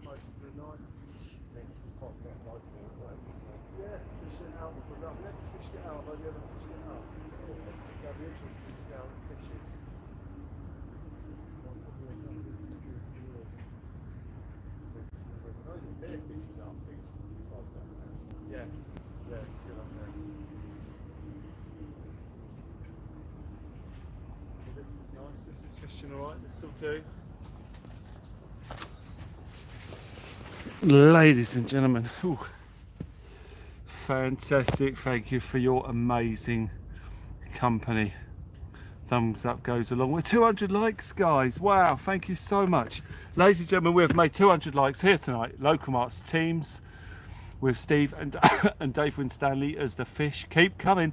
most of the night. Quite get like it, like, Yeah, fish it out for that. I've never fished it out, have you ever fished it out? That'd be interesting to see how it fishes. their fish is out things like that. Yes, yeah, it's good up there. Well, this is nice, this is fishing alright, this will do. Ladies and gentlemen, ooh, fantastic, thank you for your amazing company. Thumbs up goes along with 200 likes, guys. Wow, thank you so much. Ladies and gentlemen, we've made 200 likes here tonight. Local Marts teams with Steve and, and Dave Winstanly as the fish keep coming.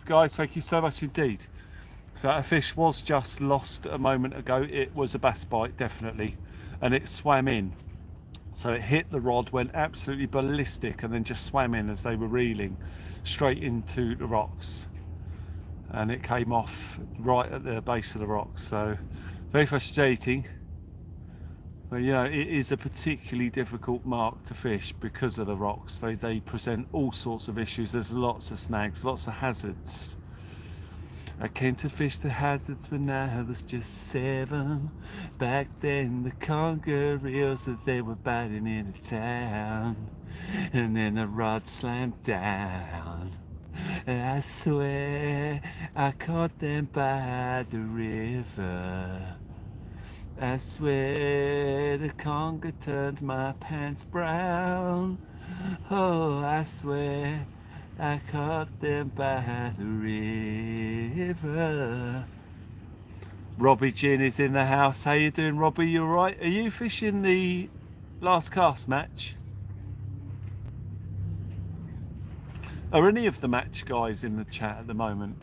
Guys, thank you so much indeed. So a fish was just lost a moment ago. It was a bass bite, definitely, and it swam in. So it hit the rod, went absolutely ballistic, and then just swam in as they were reeling straight into the rocks. And it came off right at the base of the rocks. So very frustrating. But you know, it is a particularly difficult mark to fish because of the rocks. They present all sorts of issues. There's lots of snags, lots of hazards. I came to fish the hazards when I was just 7. Back then the Conger reels that they were biting into town. And then the rod slammed down. And I swear I caught them by the river. I swear the Conger turned my pants brown. Oh, I swear I caught them by the river. Robbie Gin is in the house. How you doing, Robbie? You alright? Are you fishing the last cast match? Are any of the match guys in the chat at the moment?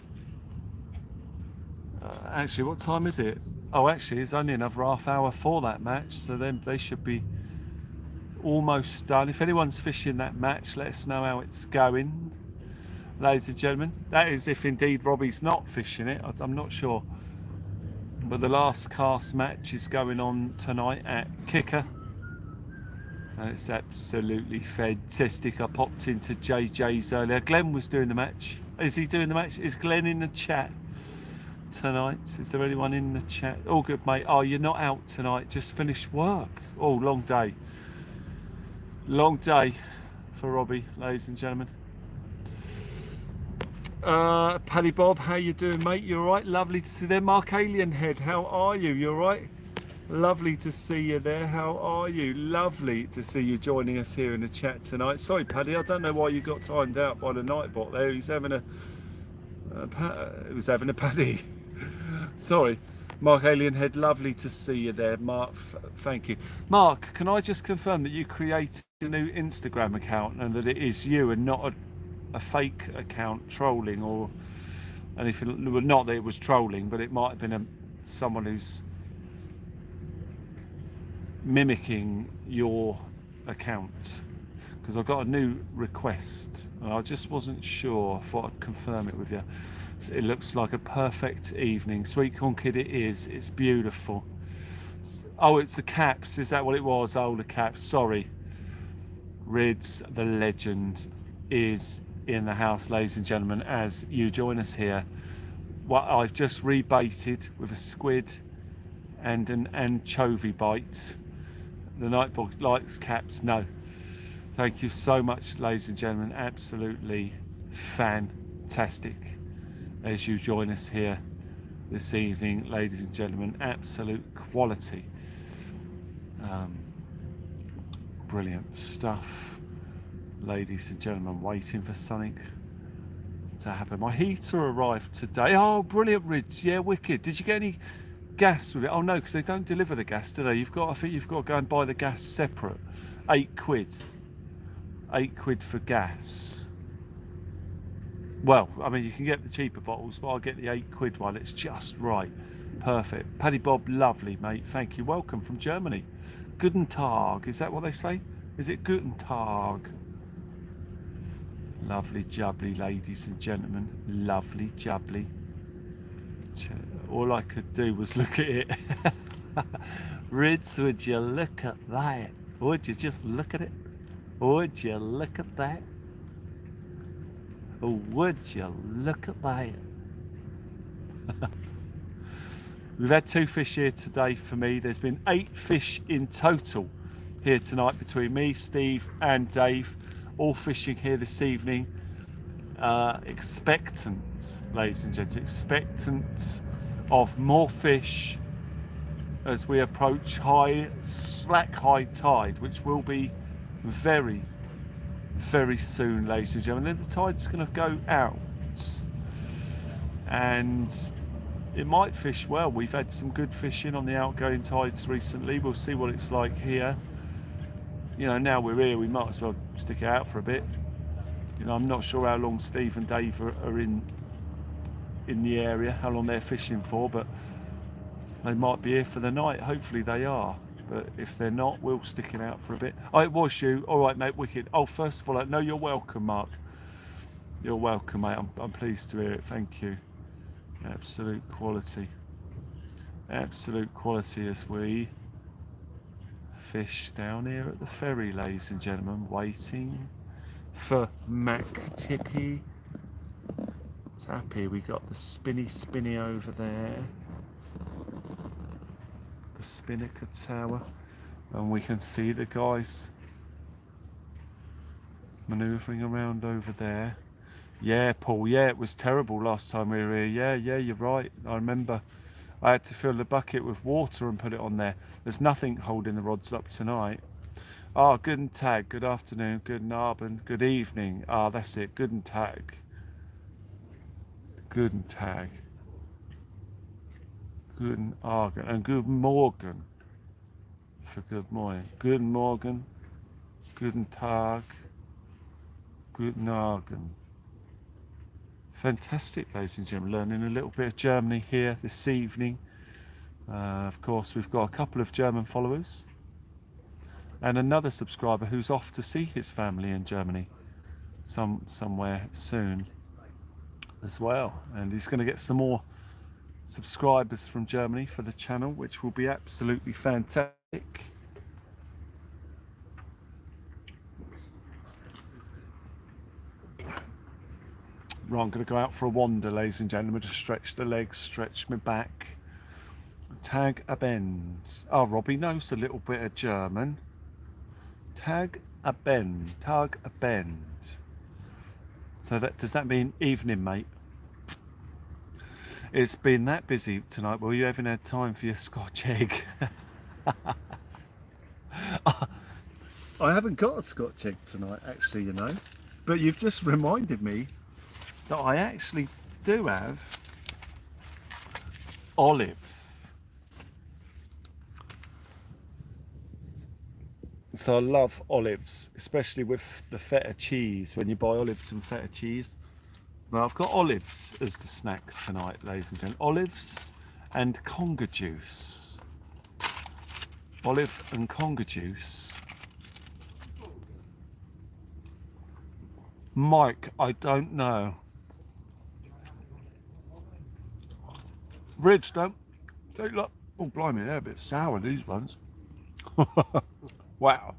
Actually, what time is it? Oh, actually, it's only another half hour for that match, so then they should be almost done. If anyone's fishing that match, let us know how it's going, ladies and gentlemen. That is if indeed Robbie's not fishing it. I'm not sure. But the last cast match is going on tonight at Kicker. And it's absolutely fantastic. I popped into JJ's earlier. Glenn was doing the match. Is he doing the match? Is Glenn in the chat tonight? Is there anyone in the chat? All good, mate. Oh, you're not out tonight. Just finished work. Oh, long day. Long day for Robbie, ladies and gentlemen. Paddy Bob, how you doing, mate? You alright? Lovely to see you there. Mark Alien Head, how are you? You alright? Lovely to see you there. How are you? Lovely to see you joining us here in the chat tonight. Sorry, Paddy, I don't know why you got timed out by the Nightbot there. He's having a paddy. Sorry. Mark Alien Head, lovely to see you there. Mark, thank you. Mark, can I just confirm that you created a new Instagram account and that it is you and not a fake account trolling or anything? Well, not that it was trolling, but it might have been someone who's mimicking your account, because I got a new request and I just wasn't sure. I thought I'd confirm it with you. So it looks like a perfect evening. Sweet Corn Kid, it is. It's beautiful. Oh, it's the caps. Is that what it was? Oh, the caps. Sorry. Rids, the legend, is in the house, ladies and gentlemen, as you join us here. What I've just rebaited with a squid and an anchovy bite. The Nightbot likes caps. No. Thank you so much, ladies and gentlemen. Absolutely fantastic as you join us here this evening, ladies and gentlemen. Absolute quality. Brilliant stuff, ladies and gentlemen. Waiting for something to happen. My heater arrived today. Oh, brilliant, Rids. Yeah, wicked. Did you get any gas with it? Oh no, because they don't deliver the gas, do they? I think you've got to go and buy the gas separate. £8. £8 for gas. Well, I mean, you can get the cheaper bottles, but I'll get the £8 one. It's just right. Perfect. Paddy Bob, lovely, mate. Thank you. Welcome from Germany. Guten Tag. Is that what they say? Is it Guten Tag? Lovely jubbly, ladies and gentlemen. Lovely jubbly. All I could do was look at it. Rids, would you look at that? Would you just look at it? Would you look at that? Oh, would you look at that? We've had 2 fish here today for me. There's been 8 fish in total here tonight between me, Steve and Dave, all fishing here this evening. Expectant, ladies and gentlemen, expectant of more fish as we approach slack high tide, which will be very, very soon, ladies and gentlemen. Then the tide's going to go out, and it might fish well. We've had some good fishing on the outgoing tides recently. We'll see what it's like here. You know, now we're here, we might as well stick it out for a bit. You know, I'm not sure how long Steve and Dave are in the area, how long they're fishing for, but they might be here for the night. Hopefully they are, but if they're not, we'll stick it out for a bit. Oh, it was you. All right, mate, wicked. Oh, first of all, no, you're welcome, Mark. You're welcome, mate. I'm pleased to hear it. Thank you. Absolute quality. Absolute quality as we fish down here at the ferry, ladies and gentlemen, waiting for Mac Tappy. We got the spinny over there, the spinnaker tower, and we can see the guys manoeuvring around over there. Yeah, Paul, yeah, it was terrible last time we were here. Yeah, you're right. I remember I had to fill the bucket with water and put it on there. There's nothing holding the rods up tonight. Ah, guten Tag, good afternoon, guten Abend, good evening. Ah, that's it, guten Tag. Guten Tag. Guten Abend and guten Morgen for good morning. Guten Morgen, guten Tag, guten Abend. Fantastic, ladies and gentlemen, learning a little bit of Germany here this evening. Of course, we've got a couple of German followers and another subscriber who's off to see his family in Germany somewhere soon as well, and he's going to get some more subscribers from Germany for the channel, which will be absolutely fantastic. Right, I'm going to go out for a wander, ladies and gentlemen, just stretch the legs, stretch my back. Tag a bend. Oh, Robbie knows a little bit of German. Tag a bend, tag a bend. So does that mean evening, mate? It's been that busy tonight. Well, you haven't had time for your Scotch egg. I haven't got a Scotch egg tonight, actually, you know. But you've just reminded me that I actually do have olives. So I love olives, especially with the feta cheese, when you buy olives and feta cheese. Well, I've got olives as the snack tonight, ladies and gentlemen. Olives and Conger juice. Olive and Conger juice. Mike, I don't know. Ridge, don't look. Oh, blimey, they're a bit sour, these ones. Wow.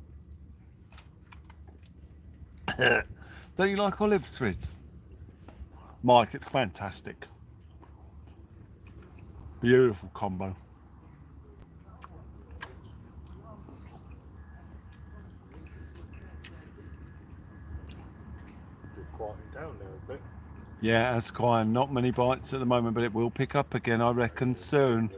Don't you like olives, Ridge? Mike, it's fantastic. Beautiful combo. Quieting down now a bit. Yeah, that's quite not many bites at the moment, but it will pick up again, I reckon, soon.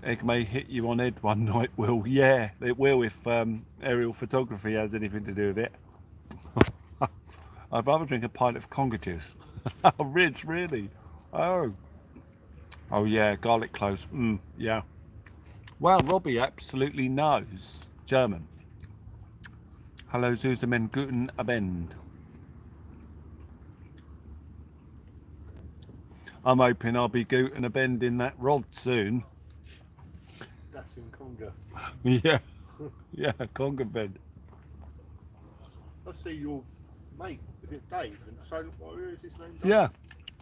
Egg may hit you on head one night, Will. Yeah, it will if aerial photography has anything to do with it. I'd rather drink a pint of Conger juice. Ridge, really? Oh yeah, garlic cloves. Yeah. Well, Robbie absolutely knows German. Hallo zusammen, guten Abend. I'm hoping I'll be guten Abend in that rod soon. That's in Conger. Yeah, yeah, Conger bend. I see your mate, is it Dave? And so, what is his name? Dave? Yeah,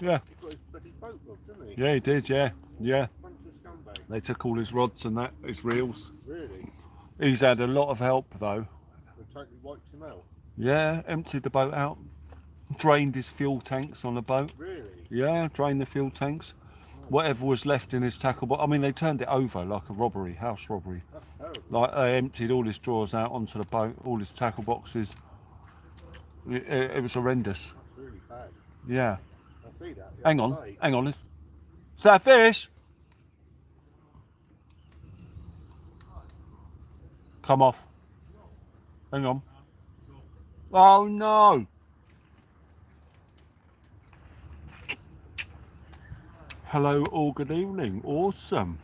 Yeah. He got his bloody boat robbed, didn't he? Yeah, he did, yeah. Yeah. Bunch of scumbags. They took all his rods and that, his reels. Really? He's had a lot of help though. They totally wiped him out. Yeah, emptied the boat out. Drained his fuel tanks on the boat. Really? Yeah, drained the fuel tanks. Whatever was left in his tackle box. I mean, they turned it over like a robbery, house robbery. That's terrible. Like they emptied all his drawers out onto the boat, all his tackle boxes. It was horrendous. That's really bad. Yeah. I see that. the Hang other on, day. hang on. Is that a fish? Come off. Hang on. Oh no. Hello, all good evening. Awesome.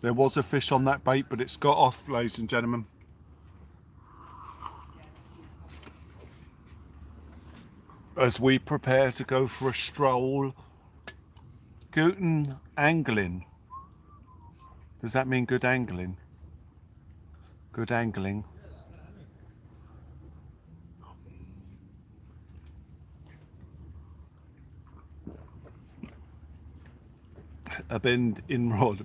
There was a fish on that bait, but it's got off, ladies and gentlemen. As we prepare to go for a stroll, guten angling. Does that mean good angling? Good angling. A bend in rod.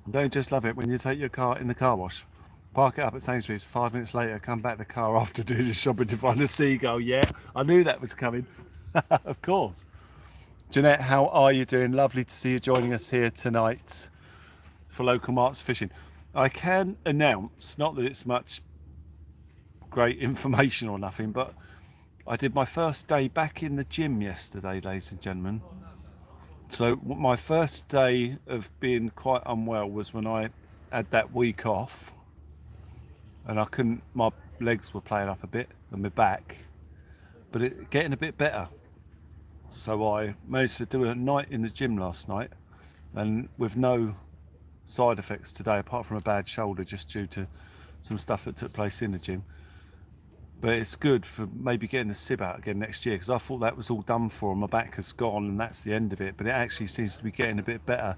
Don't just love it when you take your car in the car wash, park it up at Sainsbury's, 5 minutes later come back the car after doing the shopping to find a seagull. Yeah, I knew that was coming. Of course. Jeanette, how are you doing? Lovely to see you joining us here tonight for Local Marks Fishing. I can announce, not that it's much great information or nothing, but I did my first day back in the gym yesterday, ladies and gentlemen. So my first day of being quite unwell was when I had that week off and I couldn't, my legs were playing up a bit and my back, but it getting a bit better. So I managed to do a night in the gym last night and with no side effects today apart from a bad shoulder just due to some stuff that took place in the gym. But it's good for maybe getting the sib out again next year because I thought that was all done for and my back has gone and that's the end of it. But it actually seems to be getting a bit better.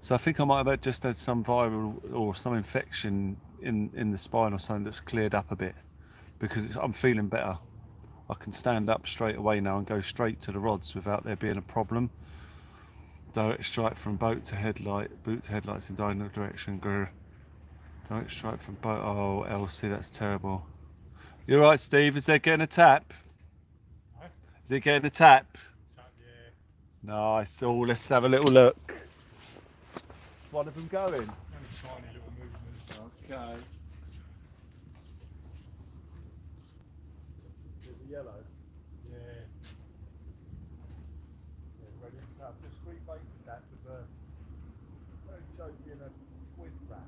So I think I might have just had some viral or some infection in the spine or something that's cleared up a bit because I'm feeling better. I can stand up straight away now and go straight to the rods without there being a problem. Direct strike from boat to headlight, boot to headlights in diagonal direction. Grr. Direct strike from boat. Oh, LC, that's terrible. You're right, Steve. Is there getting a tap? Huh? Is it getting a tap? Yeah. Nice. Oh, let's have a little look. One of them going. Only tiny little movements. Okay. There's a yellow. Yeah. Ready to tap. Just rebaited that with a very choky and a squid wrap.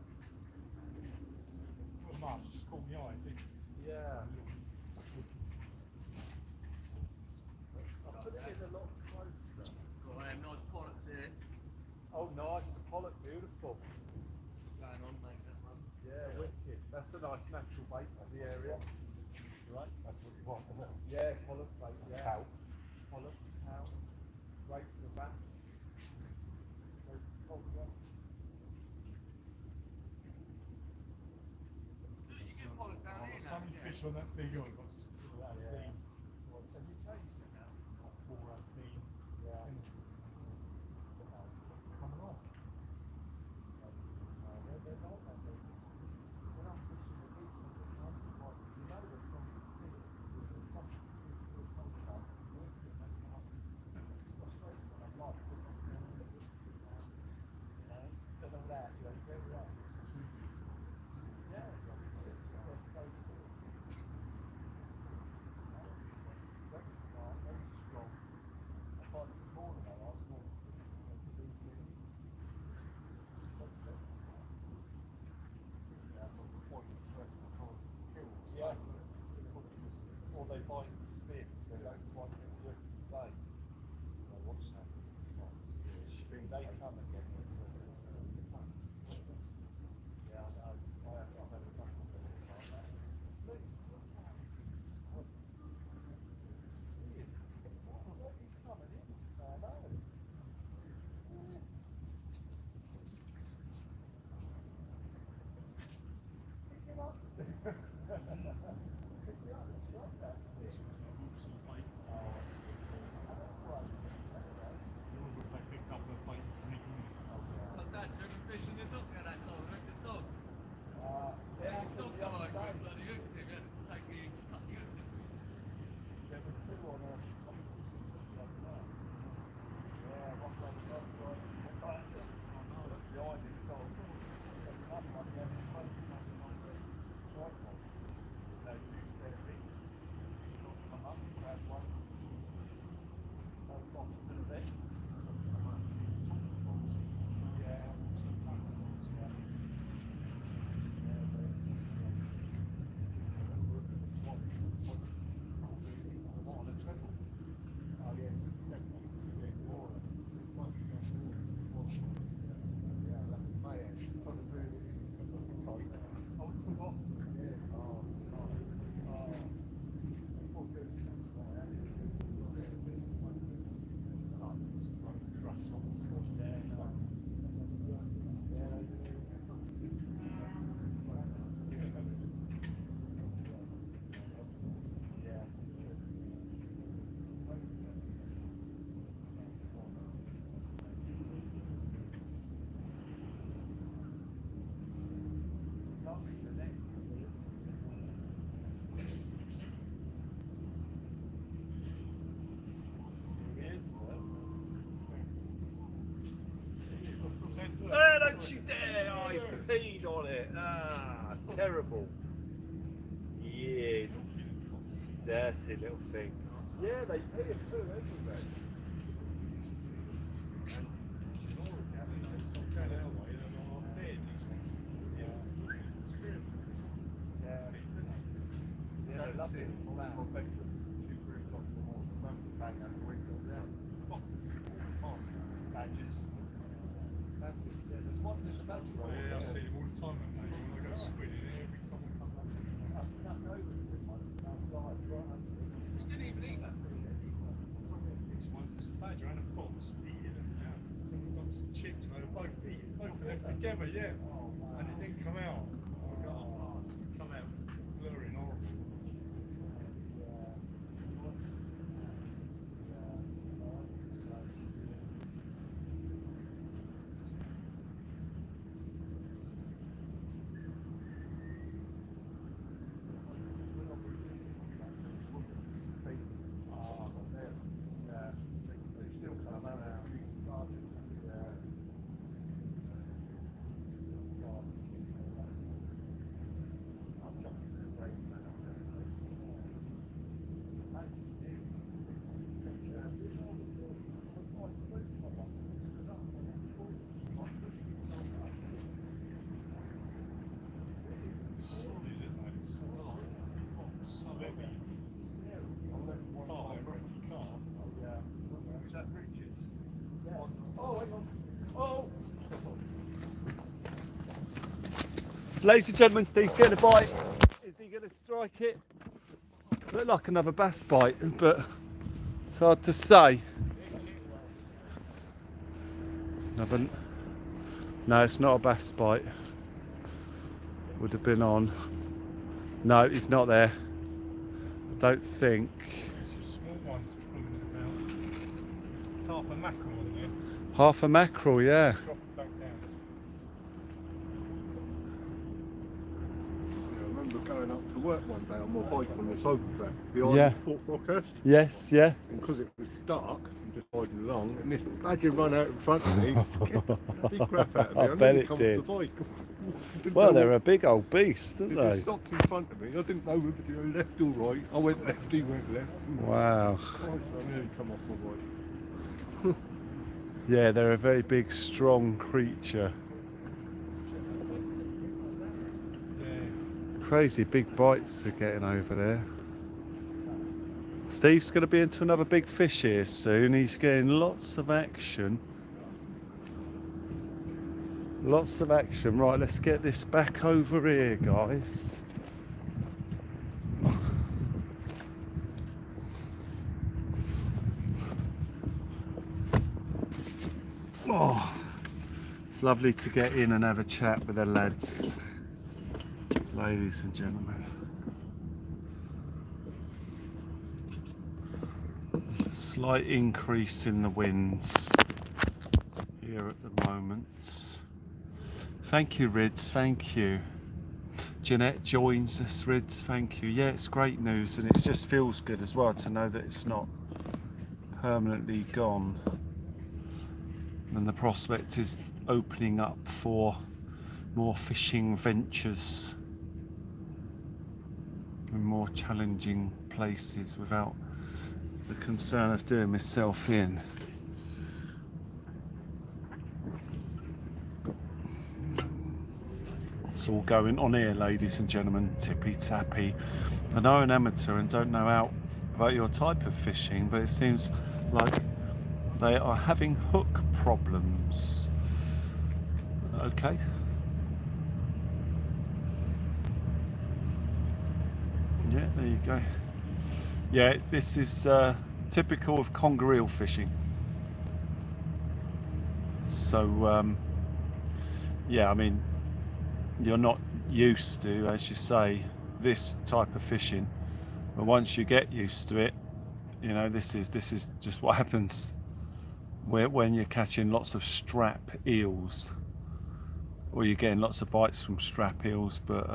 Not much, just caught my eye. Yeah. I'll put it in a lot closer. Got one of them nice pollocks here. Oh, nice. The pollock, beautiful. Going on, mate, that one. Yeah, wicked. That's a nice natural bait for the area. Right, that's what you want, isn't it? Yeah, pollock bait. Yeah. Cow. Pollock, cow. Great for bats. Great for conger. You get pollock down here now. Some fish on that big one, got that Yeah. steam. Have you changed it now? Not 4 steam. Yeah. Coming off. They're not that big. When I'm fishing the beach on the counter, like, you know they're from the sea. There's something to do with the contact. Winds and they come up. It's frustrating when I'm like, this is the end of it. You know, instead of that, you know, very well. Yeah, they're so cool. She's dead. Oh, he's peed on it. Ah, terrible. Yeah, dirty little thing. Yeah, they pee him too, don't they? There's a badger on it. Yeah, I see him all the time, mate. When I go squiddy, every time I come back. I snuck over to him once and I was like, right under him. He didn't even eat that thing. Which one's a badger and a fox eating them now. So we've got some chips and they were both eating, both of them together, yeah. And it didn't come out. I got off, so it come out blurry and horrible. Ladies and gentlemen, Steve's getting a bite. Is he going to strike it? Looked like another bass bite, but it's hard to say. Another. No, it's not a bass bite. Would have been on. No, he's not there. I don't think. It's just small ones pulling it about. It's half a mackerel in there. Half a mackerel, yeah. Drop it back down. I remember going up to work one day on my bike on this open track behind Yeah. Fort Rockhurst, Yes, yeah. and because it was dark, I'm just riding along, and this badger run out in front of me, scared the bloody crap out of me. I bet nearly it come off did. the bike. Didn't Well, know they're what- a big old beast, aren't It they? stopped in front of me. I didn't know whether to go left or right. I went left, he went left. Wow. Christ, I nearly come off my bike. Yeah, they're a very big, strong creature. Yeah. Crazy big bites they're getting over there. Steve's going to be into another big fish here soon. He's getting lots of action. Lots of action. Right, let's get this back over here, guys. Oh, it's lovely to get in and have a chat with the lads, ladies and gentlemen. Slight increase in the winds here at the moment. Thank you, Rids, thank you. Jeanette joins us, Rids, thank you. Yeah, it's great news, and it just feels good as well to know that it's not permanently gone. And the prospect is opening up for more fishing ventures in more challenging places without the concern of doing myself in. It's all going on here, ladies and gentlemen, tippy tappy. I know an amateur and don't know out about your type of fishing, but it seems like they are having hook problems. Okay. Yeah, there you go. Yeah, this is typical of conger eel fishing. So, yeah, I mean, you're not used to, as you say, this type of fishing. But once you get used to it, you know, this is just what happens when you're catching lots of strap eels, or you're getting lots of bites from strap eels. But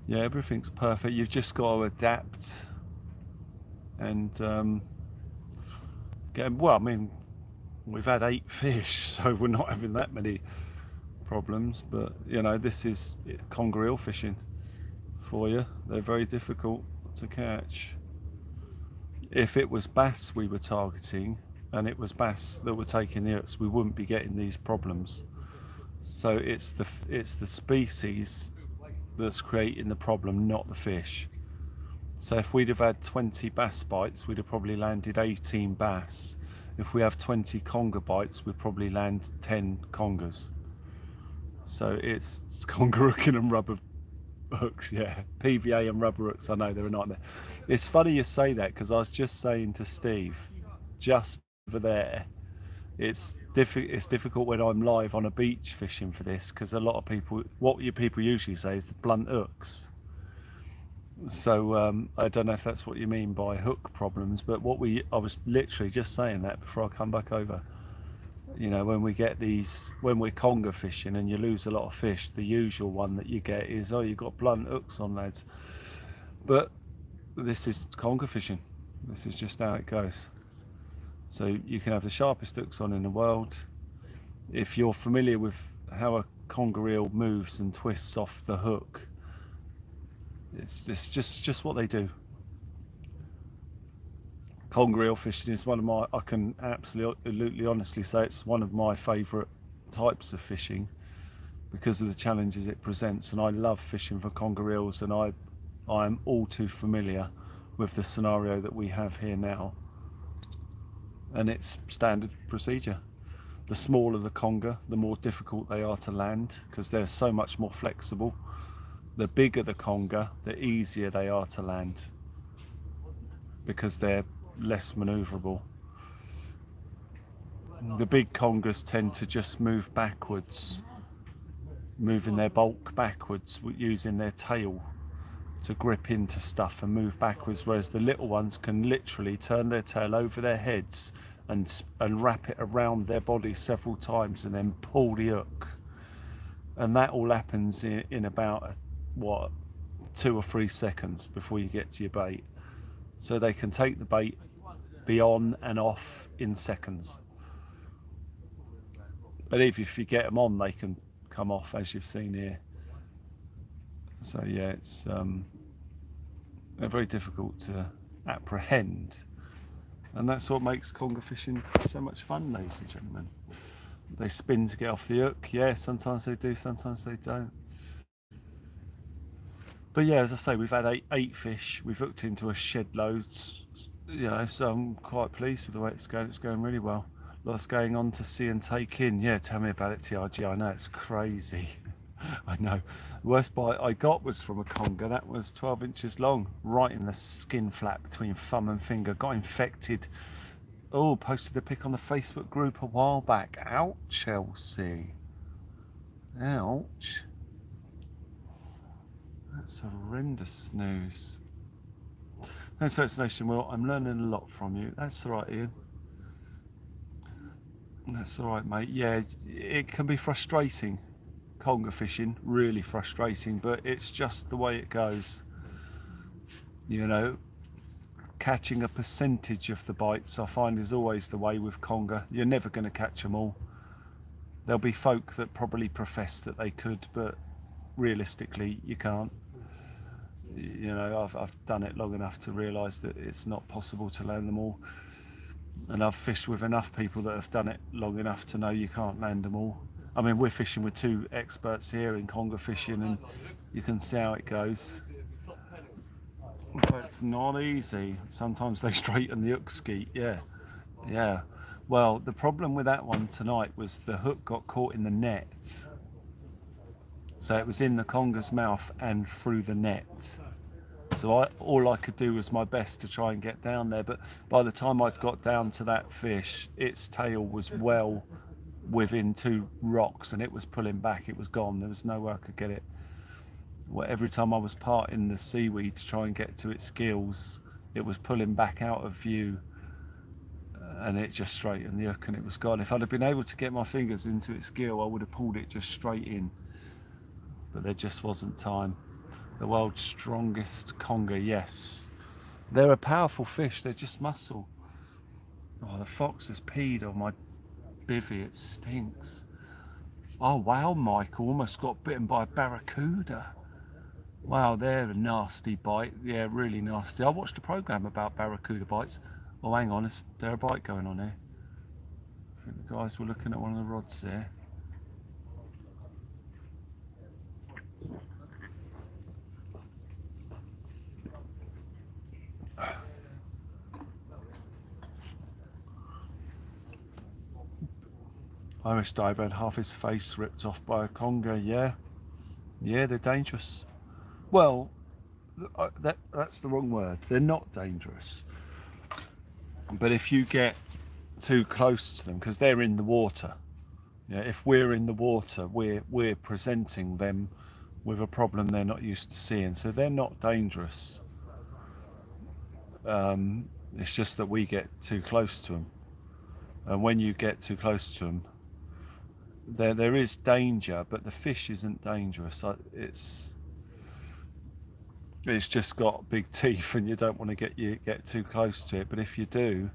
yeah, everything's perfect. You've just got to adapt and get, well, I mean, we've had 8 fish, so we're not having that many problems. But you know, this is conger eel fishing for you. They're very difficult to catch. If it was bass we were targeting and it was bass that were taking the hooks, we wouldn't be getting these problems. So it's the species that's creating the problem, not the fish. So if we'd have had 20 bass bites, we'd have probably landed 18 bass. If we have 20 conger bites, we'd probably land 10 congers. So it's conger hooking and rubber hooks, yeah. PVA and rubber hooks, I know they're a nightmare. It's funny you say that, because I was just saying to Steve, just over there, it's difficult when I'm live on a beach fishing for this, because a lot of people, what you people usually say is the blunt hooks. So I don't know if that's what you mean by hook problems, but I was literally just saying that before I come back over. You know, when we get these, when we're conger fishing and you lose a lot of fish, the usual one that you get is, oh, you've got blunt hooks on, lads. But this is conger fishing. This is just how it goes. So you can have the sharpest hooks on in the world. If you're familiar with how a conger eel moves and twists off the hook, it's just what they do. Conger eel fishing is one of my, I can absolutely honestly say it's one of my favourite types of fishing because of the challenges it presents, and I love fishing for conger eels, and I am all too familiar with the scenario that we have here now, and it's standard procedure. The smaller the conger, the more difficult they are to land because they're so much more flexible. The bigger the conger, the easier they are to land because they're less manoeuvrable. The big congers tend to just move backwards, moving their bulk backwards, using their tail to grip into stuff and move backwards, whereas the little ones can literally turn their tail over their heads and wrap it around their body several times and then pull the hook. And that all happens in about, 2 or 3 seconds before you get to your bait. So they can take the bait, be on and off in seconds. But if you get them on, they can come off, as you've seen here. So yeah, it's they're very difficult to apprehend, and that's what makes conger fishing so much fun, ladies and gentlemen. They spin to get off the hook. Yeah, sometimes they do, sometimes they don't. But yeah, as I say, we've had eight fish. We've hooked into a shed loads, you know, so I'm quite pleased with the way it's going. It's going really well. Lots going on to see and take in. Yeah, tell me about it, TRG. I know, it's crazy. I know. The worst bite I got was from a conger. That was 12 inches long, right in the skin flap between thumb and finger. Got infected. Oh, posted a pic on the Facebook group a while back. Ouch, Chelsea. Ouch. That's horrendous news. Thanks for explanation, Will. I'm learning a lot from you. That's all right, Ian. That's all right, mate. Yeah, it can be frustrating, conger fishing, really frustrating, but it's just the way it goes. You know, catching a percentage of the bites, I find, is always the way with conger. You're never going to catch them all. There'll be folk that probably profess that they could, but realistically, you can't. You know, I've done it long enough to realise that it's not possible to land them all. And I've fished with enough people that have done it long enough to know you can't land them all. I mean, we're fishing with 2 experts here in conger fishing, and you can see how it goes. But it's not easy. Sometimes they straighten the hook skeet, yeah. Well, the problem with that one tonight was the hook got caught in the net. So it was in the conger's mouth and through the net. So all I could do was my best to try and get down there. But by the time I'd got down to that fish, its tail was well within 2 rocks and it was pulling back. It was gone. There was no way I could get it. Well, every time I was parting the seaweed to try and get to its gills, it was pulling back out of view. And it just straightened the hook and it was gone. If I'd have been able to get my fingers into its gill, I would have pulled it just straight in. But there just wasn't time. The world's strongest conger, yes. They're a powerful fish, they're just muscle. Oh, the fox has peed on my bivvy, it stinks. Oh wow, Michael almost got bitten by a barracuda. Wow, they're a nasty bite. Yeah, really nasty. I watched a program about barracuda bites. Oh, hang on, is there a bite going on here? I think the guys were looking at one of the rods there. Irish diver had half his face ripped off by a conger. Yeah, yeah, they're dangerous. Well, that's the wrong word. They're not dangerous. But if you get too close to them, because they're in the water, yeah, if we're in the water, we're presenting them with a problem they're not used to seeing. So they're not dangerous. It's just that we get too close to them, and when you get too close to them, there is danger, but the fish isn't dangerous. It's just got big teeth, and you don't want to get too close to it. But if you do,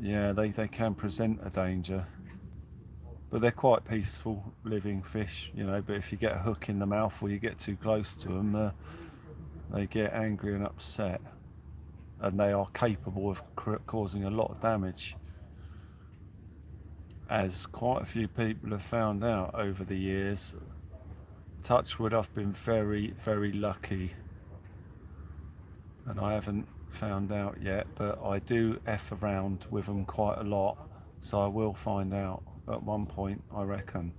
yeah, they can present a danger. But they're quite peaceful living fish, you know. But if you get a hook in the mouth or you get too close to them, they get angry and upset, and they are capable of causing a lot of damage, as quite a few people have found out over the years. Touch wood, I've been very, very lucky, and I haven't found out yet, but I do F around with them quite a lot, so I will find out at one point, I reckon.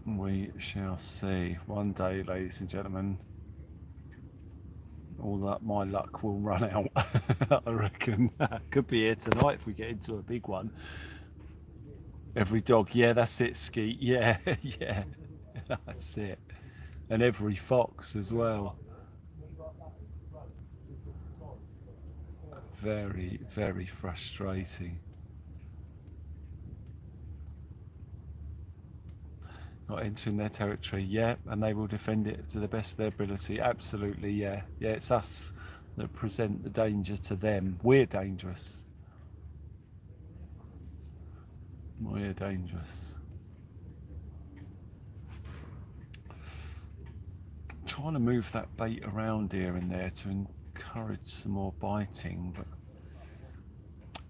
We shall see. One day, ladies and gentlemen, all that my luck will run out. I reckon. Could be here tonight if we get into a big one. Every dog, yeah, that's it, Skeet. Yeah, yeah, that's it. And every fox as well. Very, very frustrating. Not entering their territory, yeah, and they will defend it to the best of their ability. Absolutely, yeah. Yeah, it's us that present the danger to them. We're dangerous. We're dangerous. I'm trying to move that bait around here and there to encourage some more biting, but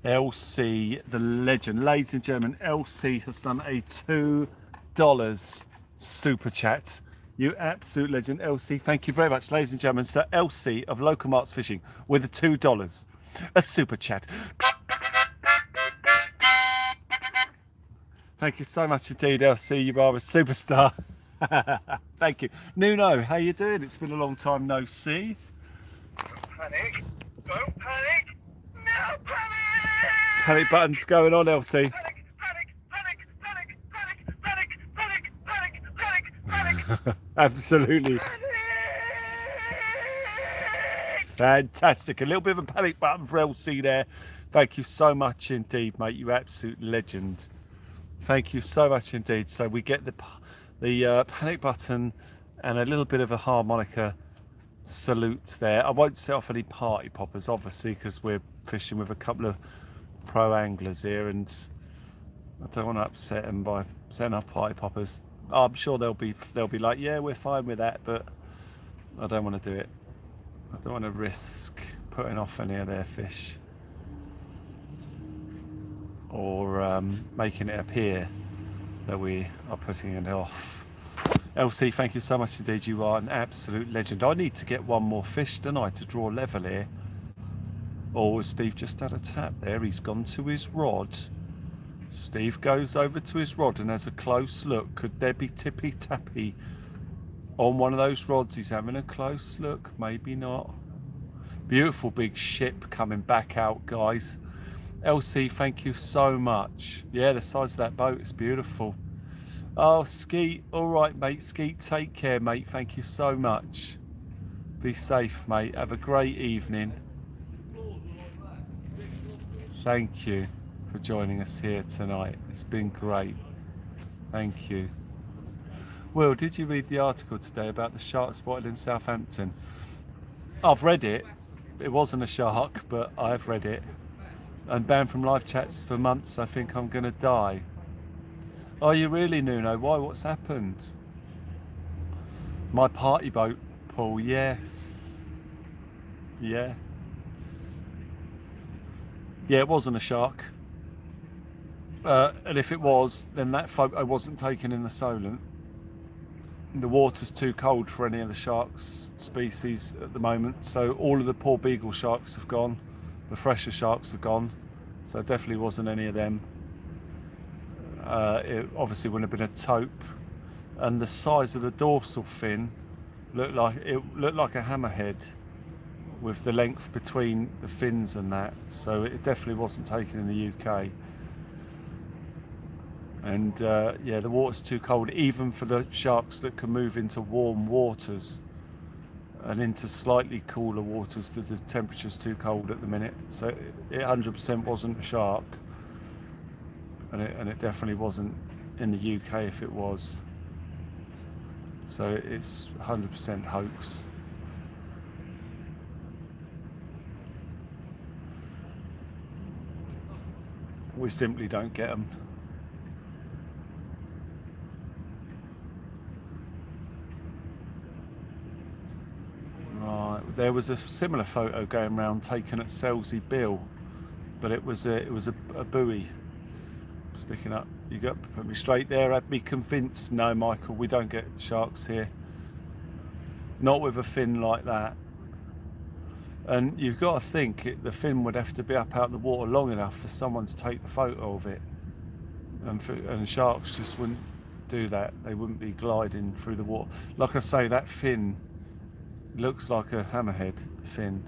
LC, the legend, ladies and gentlemen, LC has done a $2 super chat. You absolute legend, LC. Thank you very much, ladies and gentlemen. So LC of Local Marks Fishing with a $2, a super chat. Thank you so much indeed, LC. You are a superstar. Thank you. Nuno, how you doing? It's been a long time no see. Don't panic. Don't panic. No panic. Panic buttons going on, LC. Panic, panic, panic, panic, panic, panic, panic, panic, panic, panic. Absolutely. Panic. Fantastic. A little bit of a panic button for LC there. Thank you so much indeed, mate. You absolute legend. Thank you so much indeed. So we get the panic button and a little bit of a harmonica salute there. I won't set off any party poppers, obviously, because we're fishing with a couple of pro anglers here, and I don't want to upset them by setting off party poppers. I'm sure they'll be like, yeah, we're fine with that, but I don't want to do it. I don't want to risk putting off any of their fish, or making it appear that we are putting it off. LC, thank you so much indeed. You are an absolute legend. I need to get one more fish, don't I, to draw level here. Oh, Steve just had a tap there. He's gone to his rod. Steve goes over to his rod and has a close look. Could there be tippy tappy on one of those rods? He's having a close look. Maybe not. Beautiful big ship coming back out, guys. LC, thank you so much. Yeah, the size of that boat is beautiful. Oh, Skeet, all right, mate. Skeet, take care, mate. Thank you so much. Be safe, mate. Have a great evening. Thank you for joining us here tonight. It's been great. Thank you. Will, did you read the article today about the shark spotted in Southampton? I've read it. It wasn't a shark, but I've read it. I'm banned from live chats for months. I think I'm gonna die. Are you really, Nuno? Why? What's happened? My party boat, Paul. Yes. Yeah. Yeah, it wasn't a shark. And if it was, then that photo wasn't taken in the Solent. The water's too cold for any of the sharks species at the moment, so all of the poor beagle sharks have gone. The fresher sharks are gone, so it definitely wasn't any of them. It obviously wouldn't have been a taupe, and the size of the dorsal fin looked like a hammerhead with the length between the fins and that, so it definitely wasn't taken in the UK. And yeah, the water's too cold even for the sharks that can move into warm waters and into slightly cooler waters. The temperature's too cold at the minute, so it 100% wasn't a shark, and it definitely wasn't in the UK if it was. So it's 100% hoax. We simply don't get them. Right, there was a similar photo going around taken at Selsey Bill, but it was a buoy sticking up. You got to put me straight there. Had me convinced. No, Michael, we don't get sharks here. Not with a fin like that. And you've got to think the fin would have to be up out the water long enough for someone to take the photo of it, and sharks just wouldn't do that. They wouldn't be gliding through the water. Like I say, that fin looks like a hammerhead fin,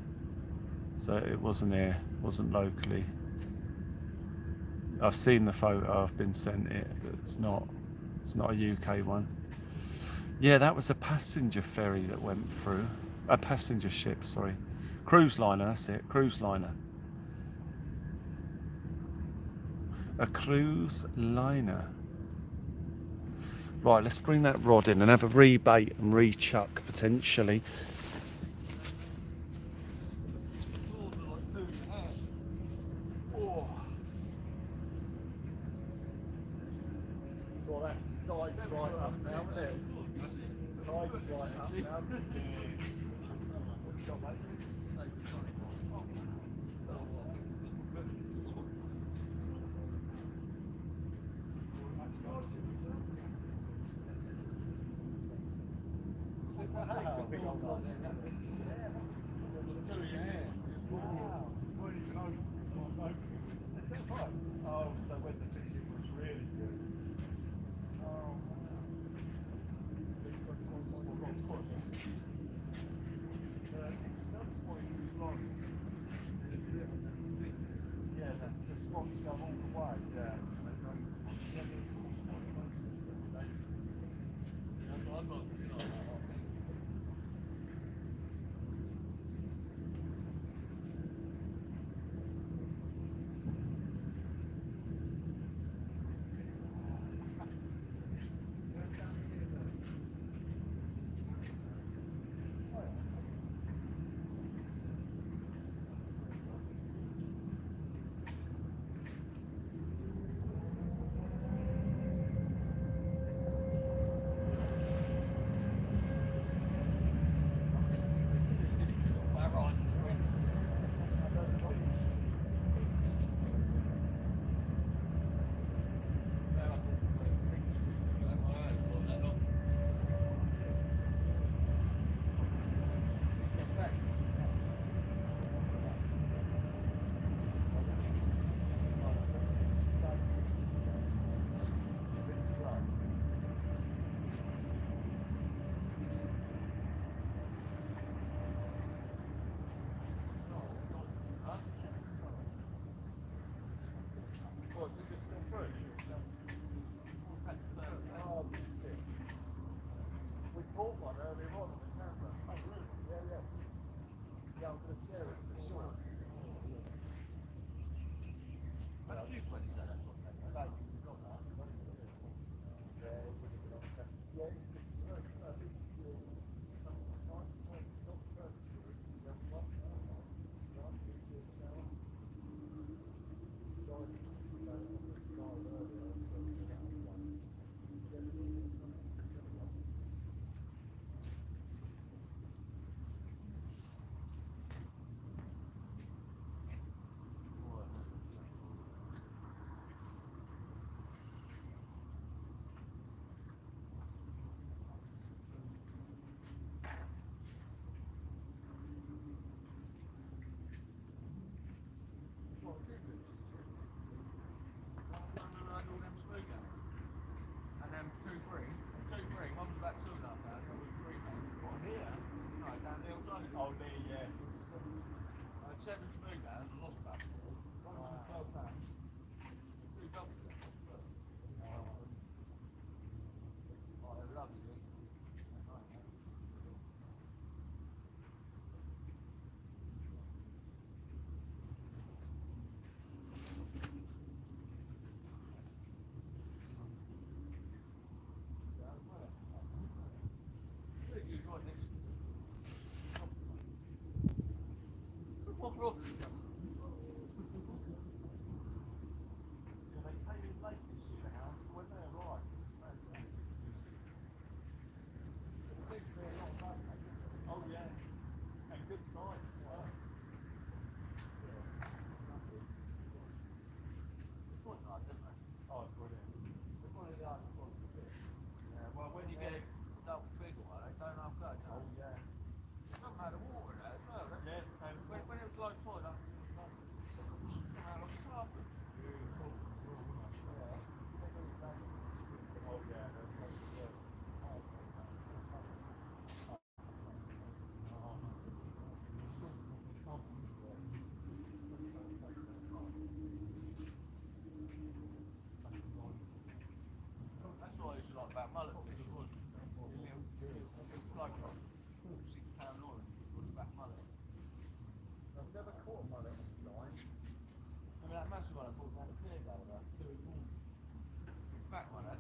so it wasn't here, wasn't locally. I've seen the photo, I've been sent it, but it's not a UK one. Yeah, that was a passenger ferry that went through, a passenger ship, sorry, cruise liner. That's it, cruise liner. A cruise liner. Right, let's bring that rod in and have a rebait and rechuck potentially. Well, that tide's right up now, isn't it? Tide's right up now. Oh, so when the fishing was really good. Yeah, the spots go all the way. Yeah.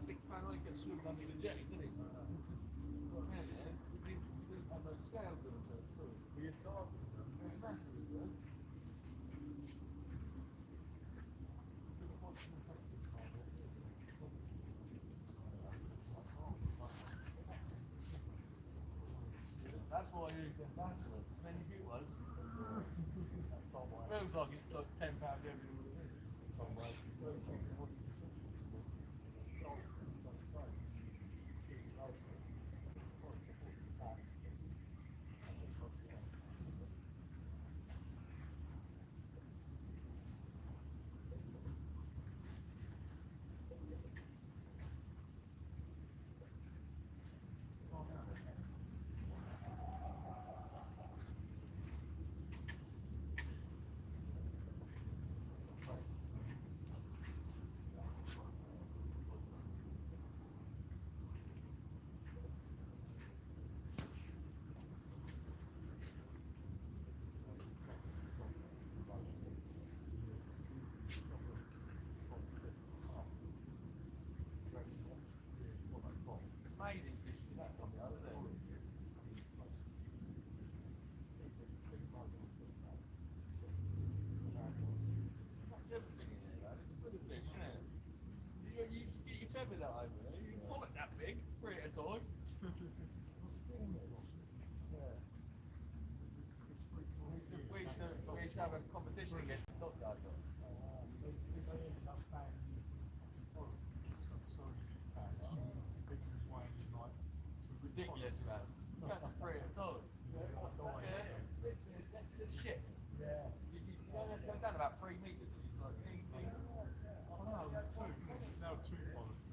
£6 I get swimming under the jetty, didn't he? Yeah, he didn't have no scales in it. You're talking. It's massive, isn't it? That's why I use them baskets. Then you get one. Feels like it's like £10 every amazing fishing that come the other day. Everything in there, man. It's full of fish, isn't it? You get your tether that over there. You can pull it that big, 3 at a time. We used to have a competition against the dockyard. Ridiculous, man. You can't have 3 at a time. It's shit. You go down about 3 metres and it's like 10 metres. Oh no, two. Now two bollocks.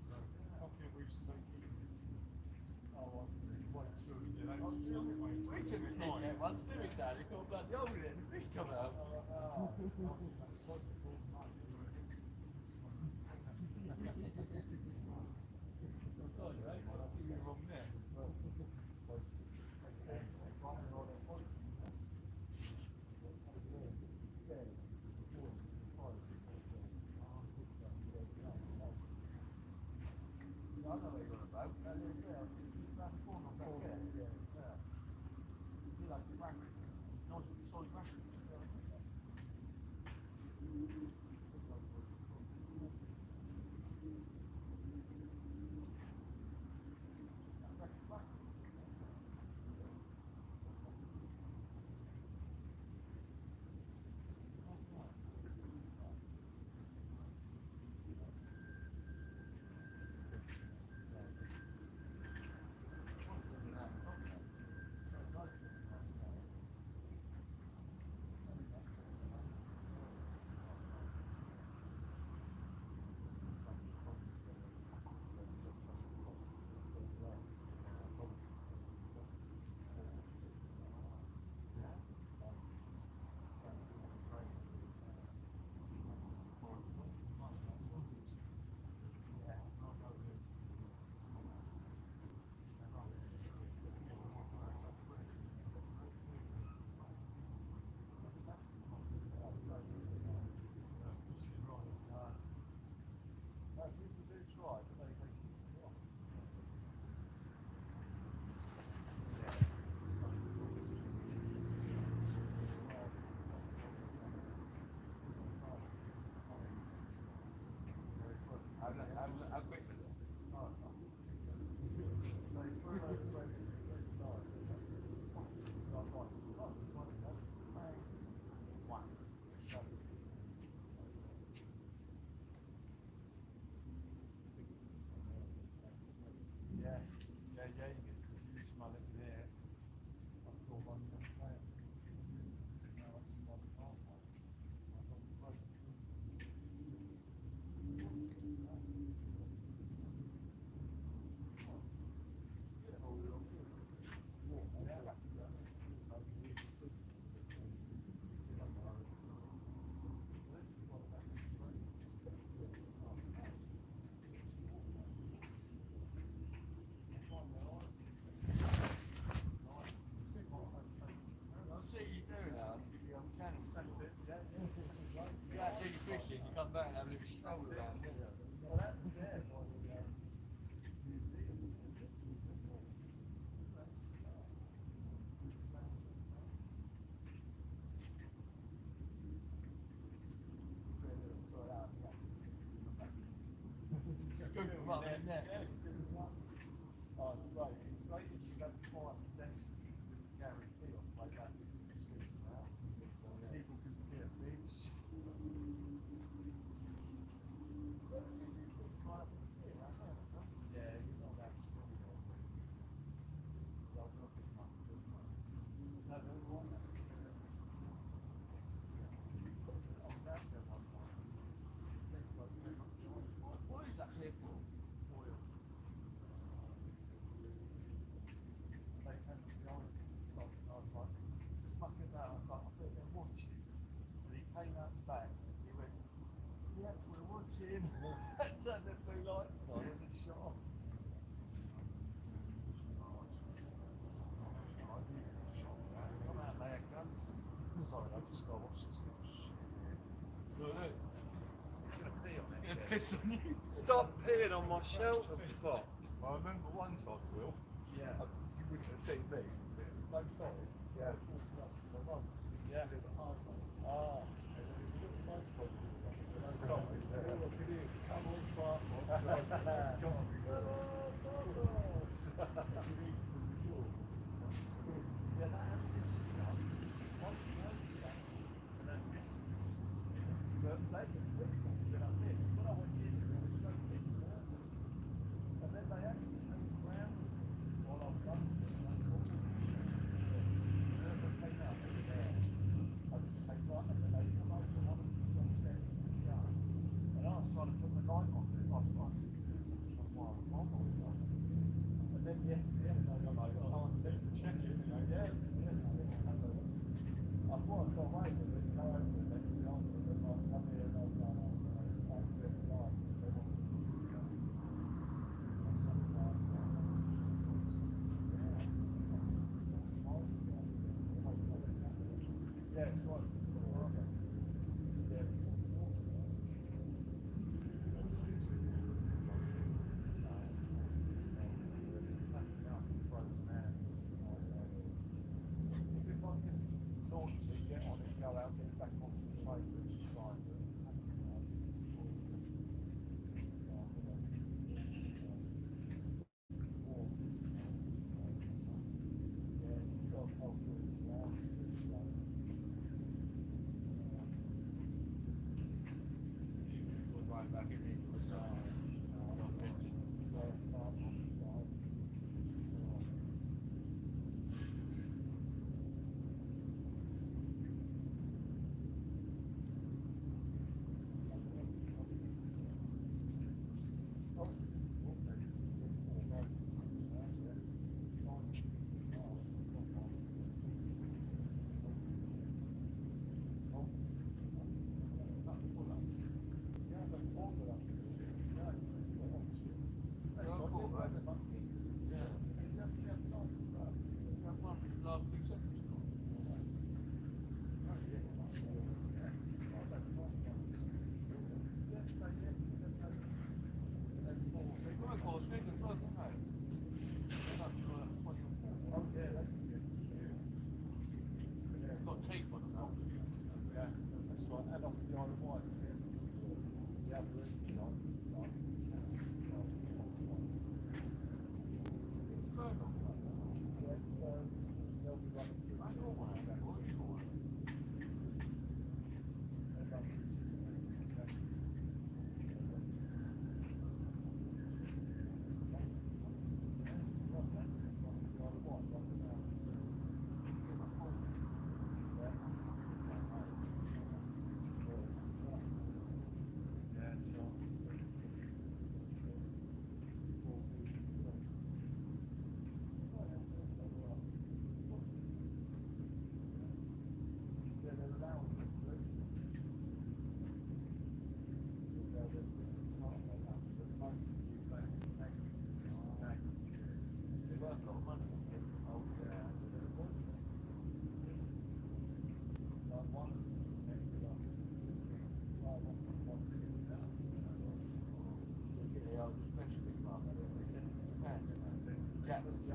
So something we used to take in. Oh, I see. One, two. Yeah, they just took away. We took a pig there once, didn't we, Dad? It got bloody old in it and the fish come out. Sorry, mate. I'll give you the wrong there. I know where you're on about. It's around the corner back there. Yeah. You like the racket. Nice solid racket. How quick was it? Yes. Yeah, you get some huge mullet there. I saw one yesterday. No, I just want half one. I thought it was Yeah, hold it on. scoop them up in there. Oh, it's great. It's great if you have quiet sessions. It's a guarantee on play that you can scoop them out. People can see a fish. Yeah, you're not that strong. They'll look at my good one. No, they're all right. I was out there one time. What is that here for? Oil. They came to the islands and stopped, and I was like, just mucking about. I was like, I bet they're watching. And he came out the back and he went, yeah, we're watching. Turned their blue lights on and just shot off. Come out, they had guns. Sorry, I just got to watch this little shit. Look, look. He's going to pee on it. Gonna piss on you. Stop peeing on my shelter, fuck. I remember one time, Will, Yeah. you wouldn't have seen me, but no sorry, Yeah. I was walking up to my mum, Yeah. who lived at Hardway, Ah. and there was a little motorbike walking up, and I was like, "Oh, look at it, come on, fuck, I'm driving, I've got to be there." Yeah, that ammunition gun, one of the only guns, an ammunition. But they could fix something up here. When I went in, there was no fixing it. And then they actually came around while I was under it. And I thought, and as I came out, they were there. I just came right up and they come over and one of them was upstairs with the gun. And I was trying to put the light on it. I was thinking, this is why I'm on or something. And then the SBS come over. Oh, I'm set to check it. Yeah, yes. I thought I got away with it. Go over and let me on with it. Like, come here and I was like, oh, I'm very nice. They want to do something. Yeah, it's right. Yeah. If I can launch it, get on it, go out, get it back onto the train, which is fine. Right back in here for a second. Last 2 seconds. Got teeth on it now. Yeah, that's right. And off the Isle of Wight. The other end, like, yeah, it's, they'll be running through.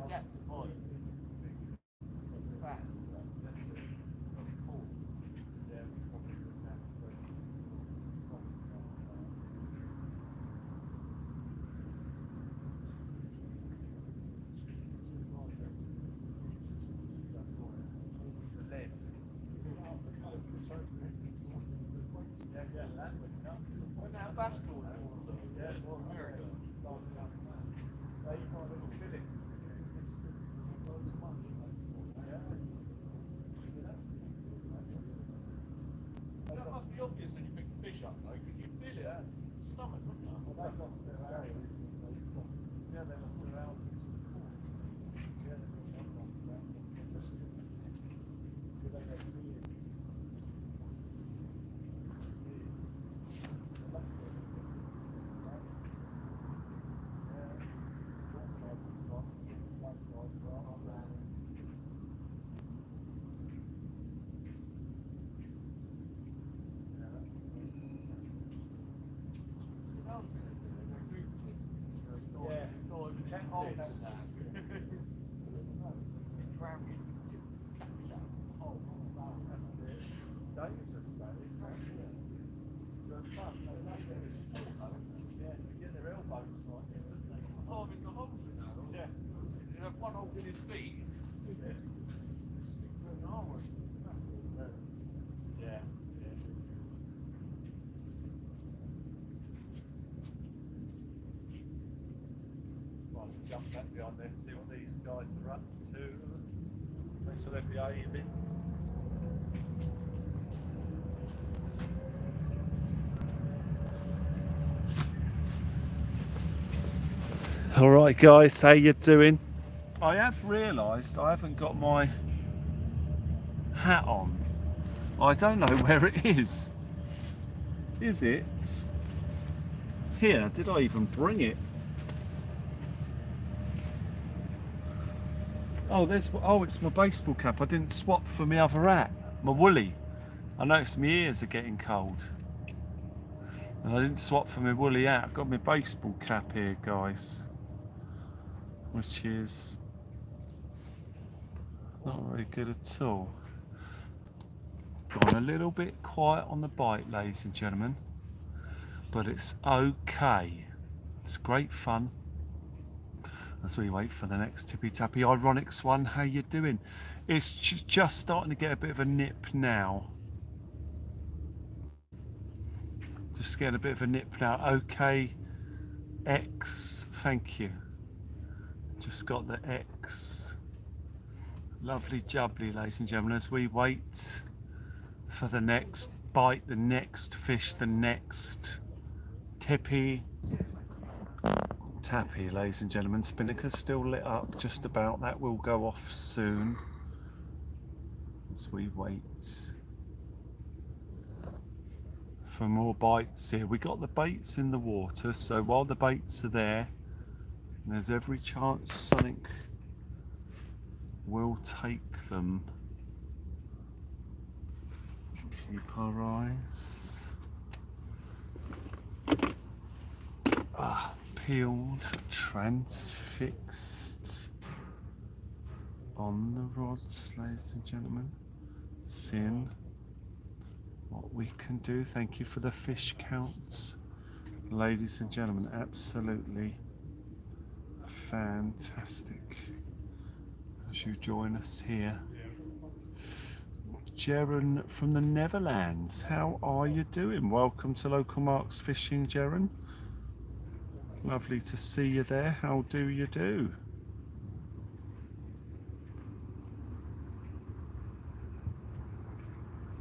Jack's a boy. Fat. That must be obvious when you pick the fish up, though, because you feel it at the stomach, don't you? Yeah, they lost their houses. Yeah, they lost their houses. Yeah, they lost their houses. They had years. Oh, it's a hobbit now. Yeah. You have one hole in his feet. Yeah. Right, jump back behind there, see what these guys are up to. Make sure they're behaving. All right, guys, how you doing? I have realised I haven't got my hat on. I don't know where it is. Is it here? Did I even bring it? Oh, it's my baseball cap. I didn't swap for my other hat, my woolly. I noticed my ears are getting cold, and I didn't swap for my woolly hat. I've got my baseball cap here, guys, which is not very good at all. Gone a little bit quiet on the bite, ladies and gentlemen, but it's okay. It's great fun as we wait for the next tippy tappy ironics one. How you doing? It's just starting to get a bit of a nip now. Just getting a bit of a nip now. Okay, X, thank you. Just got the X. Lovely jubbly, ladies and gentlemen, as we wait for the next bite, the next fish, the next tippy tappy, ladies and gentlemen. Spinnaker's still lit up just about. That will go off soon as we wait for more bites here. We got the baits in the water, so while the baits are there, there's every chance something will take them. Keep our eyes peeled, transfixed on the rods, ladies and gentlemen. Seeing what we can do. Thank you for the fish counts, ladies and gentlemen. Absolutely fantastic as you join us here. Jeren from the Netherlands, how are you doing? Welcome to Local Marks Fishing, Jeren. Lovely to see you there. How do you do?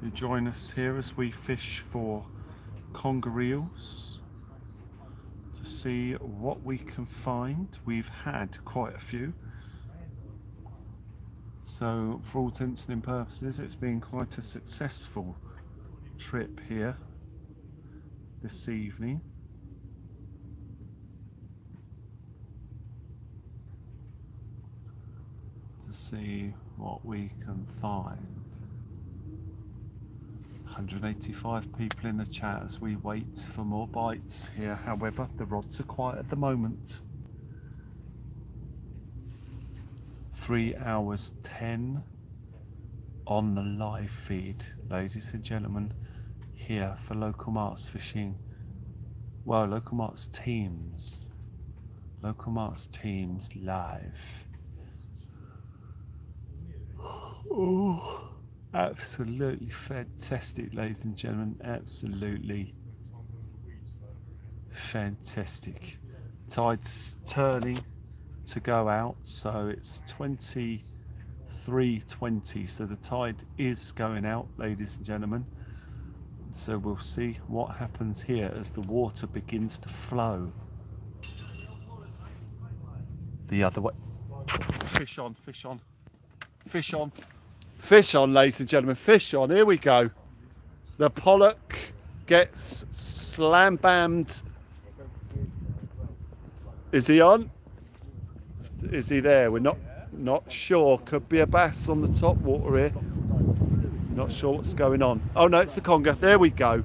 You join us here as we fish for conger eels to see what we can find. We've had quite a few, so for all intents and purposes it's been quite a successful trip here this evening. To see what we can find. 185 people in the chat as we wait for more bites here. However, the rods are quiet at the moment. 3 hours 10 on the live feed, ladies and gentlemen, here for Local Marks Fishing. Well, Local Marks Teams. Local Marks Teams live. Oh, absolutely fantastic, ladies and gentlemen. Absolutely Fantastic. Tide's turning to go out, so it's 23:20, so the tide is going out, ladies and gentlemen. So we'll see what happens here as the water begins to flow the other way. Fish on, fish on, fish on, fish on, ladies and gentlemen, fish on. Here we go. The pollock gets slam bammed. Is he on? Is he there? We're not sure. Could be a bass on the top water here. Not sure what's going on. Oh no, it's a conger. There we go.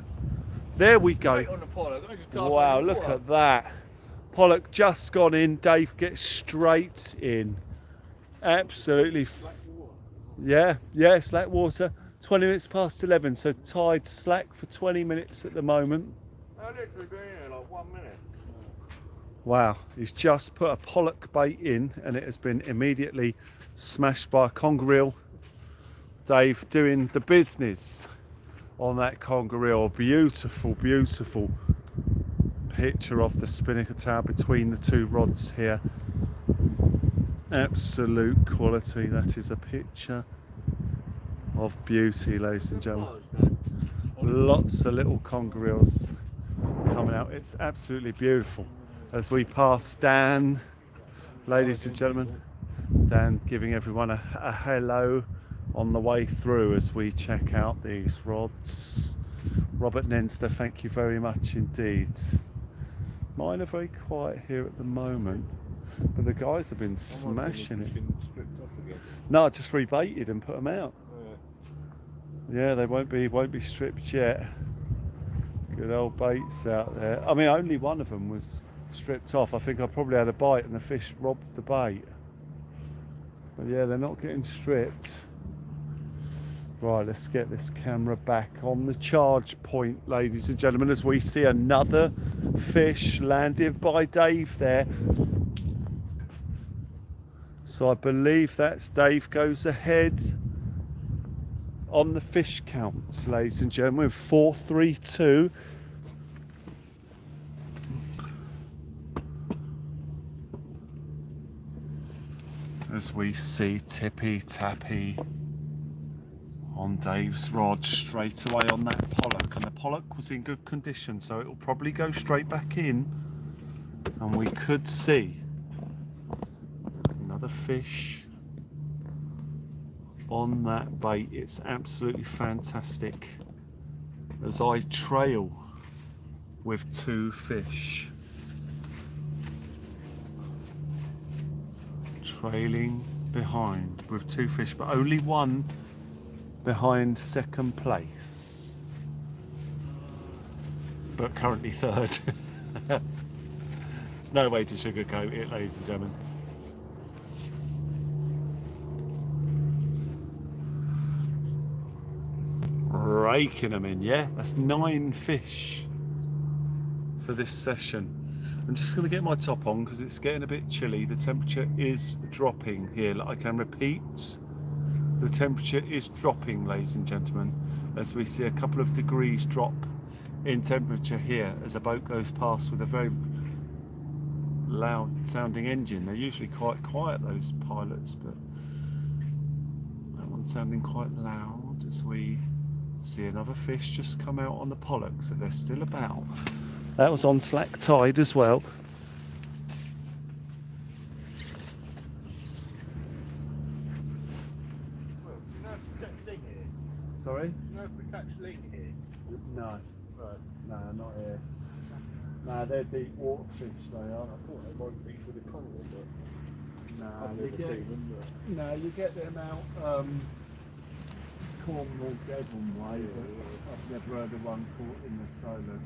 There we go. Straight on the pollock. I just cast Wow, on the look water. at that. Pollock just gone in. Dave gets straight in. Absolutely. Yeah, slack water. 20 minutes past 11, so tide slack for 20 minutes at the moment. I literally been here like 1 minute. Wow, he's just put a pollock bait in and it has been immediately smashed by a conger reel. Dave doing the business on that conger reel. Beautiful, beautiful picture of the spinnaker tail between the two rods here. Absolute quality. That is a picture of beauty, ladies and gentlemen. Lots of little conger reels coming out. It's absolutely beautiful. As we pass Dan, ladies and gentlemen, Dan giving everyone a hello on the way through as we check out these rods. Robert Nenster, thank you very much indeed. Mine are very quiet here at the moment, but the guys have been smashing it. No, I just rebaited and put them out. Yeah, they won't be stripped yet. Good old baits out there. I mean, only one of them was stripped off. I think I probably had a bite and the fish robbed the bait. But yeah, they're not getting stripped. Right, let's get this camera back on the charge point, ladies and gentlemen, as we see another fish landed by Dave there. So I believe that's Dave goes ahead on the fish counts, ladies and gentlemen, with 432. As we see tippy tappy on Dave's rod straight away on that pollock, and the pollock was in good condition, so it will probably go straight back in and we could see another fish on that bait. It's absolutely fantastic as I trail with two fish, trailing behind with two fish, but only one behind second place, but currently third. There's no way to sugarcoat it, ladies and gentlemen. Raking them in, yeah. That's 9 fish for this session. I'm just going to get my top on because it's getting a bit chilly. The temperature is dropping here. I can repeat, the temperature is dropping, ladies and gentlemen, as we see a couple of degrees drop in temperature here as a boat goes past with a very loud sounding engine. They're usually quite quiet, those pilots, but that one's sounding quite loud as we see another fish just come out on the pollock, so they're still about. That was on slack tide as well. Well, do you know if we catch ling here? Sorry? Do you know if we catch ling here? No, Right. no, not here. No, they're deep water fish, they are. I thought they might be for the Conger, but No, I've you never get, seen them. But no, you get them out Cornwall, Devon way, but I've never heard of one caught in the Solent.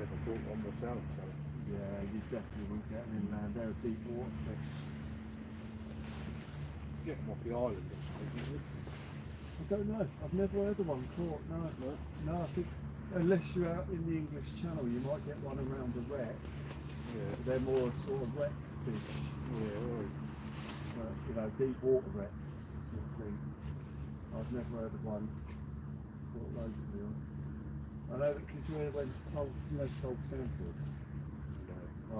never caught one myself, so. Yeah, you definitely wouldn't get them inland. They're a deep water fish. Get them off the island or something. I don't know. I've never heard of one caught. No, no. I think unless you're out in the English Channel, you might get one around the wreck. Yeah. They're more sort of wreck fish. Yeah, right. You know, deep water wrecks sort of thing. I've never heard of one caught locally. I know that because you went to Salt Stanford.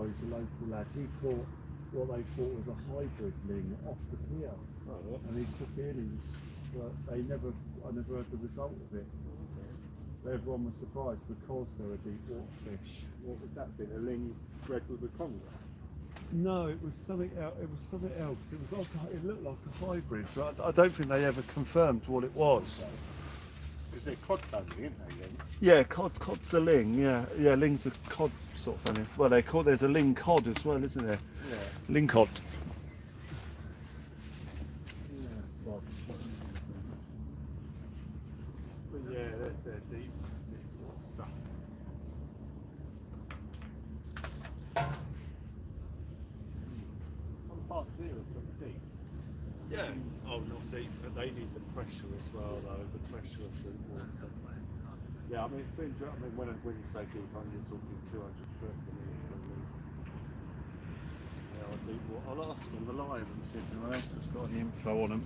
Oh, he's a local lad. He caught what they thought was a hybrid ling off the pier, and he took it in. But I never heard the result of it. Everyone was surprised because they're a deep water fish. What would that be? A ling bred with a conger? No, it was something else. It was something else. It was like it looked like a hybrid, but I don't think they ever confirmed what it was. Is it cod family, isn't they then? Yeah, cod's a ling. Yeah, ling's a cod sort of family. Well, they call there's a ling cod as well, isn't there? Yeah. Ling cod. But yeah, they're deep water stuff. Some parts here are pretty deep. Yeah. Oh, not deep, but they need the pressure as well, though. The pressure of the water. Yeah, I mean, it's been. I mean, when you say deep, you're talking 200 foot. Yeah, deep water. I'll ask on the live and see if anyone else has got any info on them.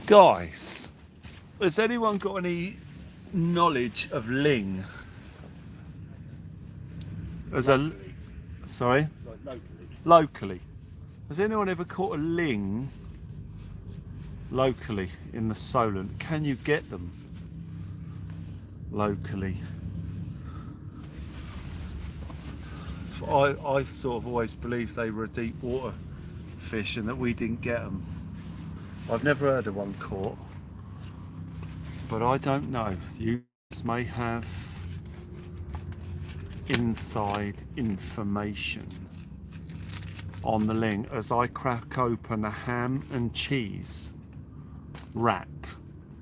Guys, has anyone got any knowledge of ling? As a sorry, Like locally. Has anyone ever caught a ling locally in the Solent? Can you get them locally? So I sort of always believed they were a deep water fish and that we didn't get them. I've never heard of one caught, but I don't know. You may have inside information on the ling as I crack open a ham and cheese wrap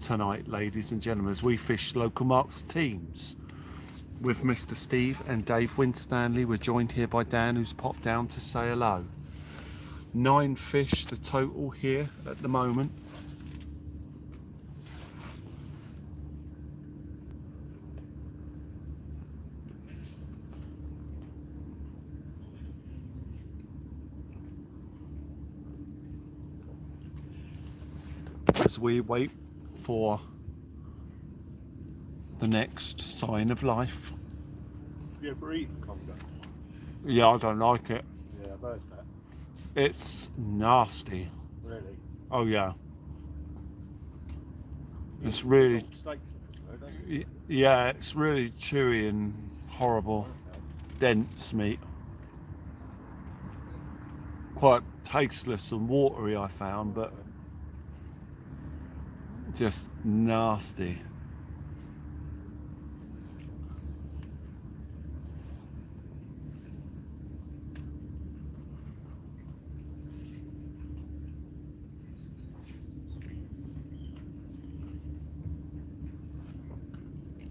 tonight, ladies and gentlemen, as we fish local marks teams with Mr. Steve and Dave Winstanly. We're joined here by Dan, who's popped down to say hello. 9 fish the total here at the moment. As we wait for the next sign of life. Have you ever eaten conger? Yeah, I don't like it. Yeah, I've heard that. It's nasty. Really? Oh yeah. It's really, Steaks, I think, though, don't you? yeah, it's really chewy and horrible, dense meat. Quite tasteless and watery, I found, but just nasty.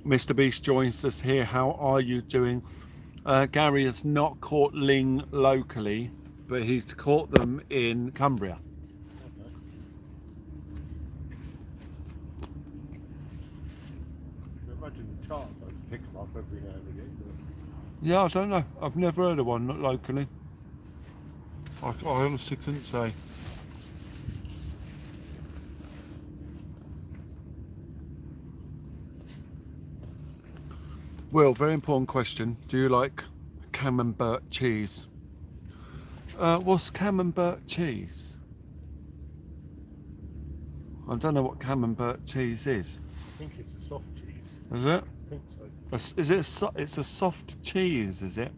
Mr. Beast joins us here. How are you doing? Gary has not caught ling locally, but he's caught them in Cumbria. I imagine the charter boats pick them up every now and again. Yeah, I don't know. I've never heard of one locally. I honestly couldn't say. Will, very important question. Do you like camembert cheese? What's camembert cheese? I don't know what camembert cheese is. I think it's a soft cheese. Is it? I think so. Is it? It's a soft cheese, is it?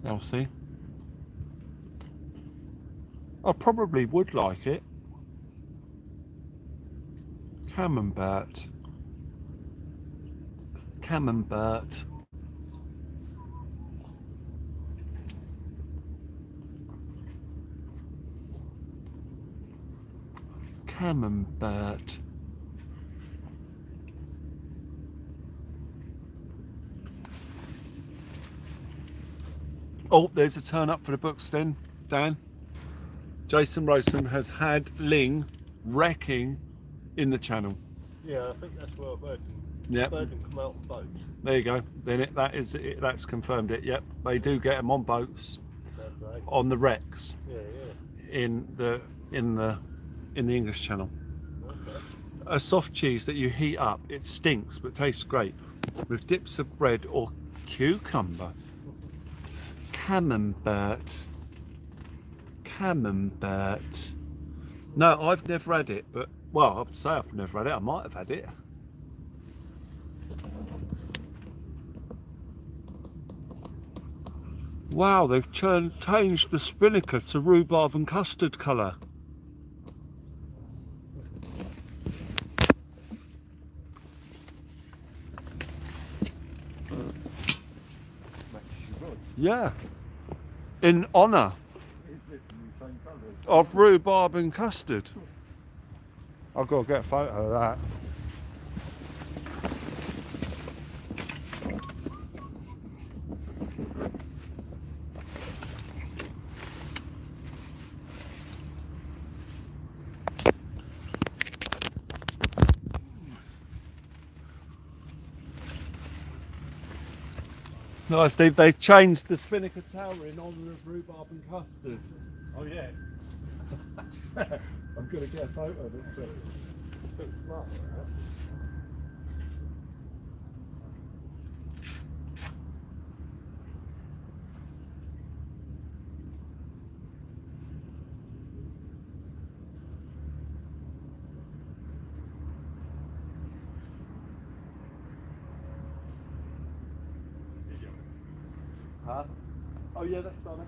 Elsie? I probably would like it. Camembert. Camembert. Camembert. Oh, there's a turn up for the books then, Dan. Jason Rosen has had ling wrecking in the channel. Yeah, I think that's what I've heard. Yep. I've heard them come out on boats. There you go. Then that's confirmed it. Yep, they do get them on boats, Don't they? on the wrecks Yeah, yeah. in the English Channel. Okay. A soft cheese that you heat up, it stinks but tastes great with dips of bread or cucumber. Camembert. Camembert. No, I've never had it, but, well, I would say I've never had it. I might have had it. Wow, they've changed the spinnaker to rhubarb and custard colour. Yeah, in honour of rhubarb and custard. I've got to get a photo of that. Nice, Steve. They changed the spinnaker tower in honour of rhubarb and custard. Oh yeah. I'm going to get a photo of it too. Pretty smart, right? Huh? Oh yeah, that's Sonic.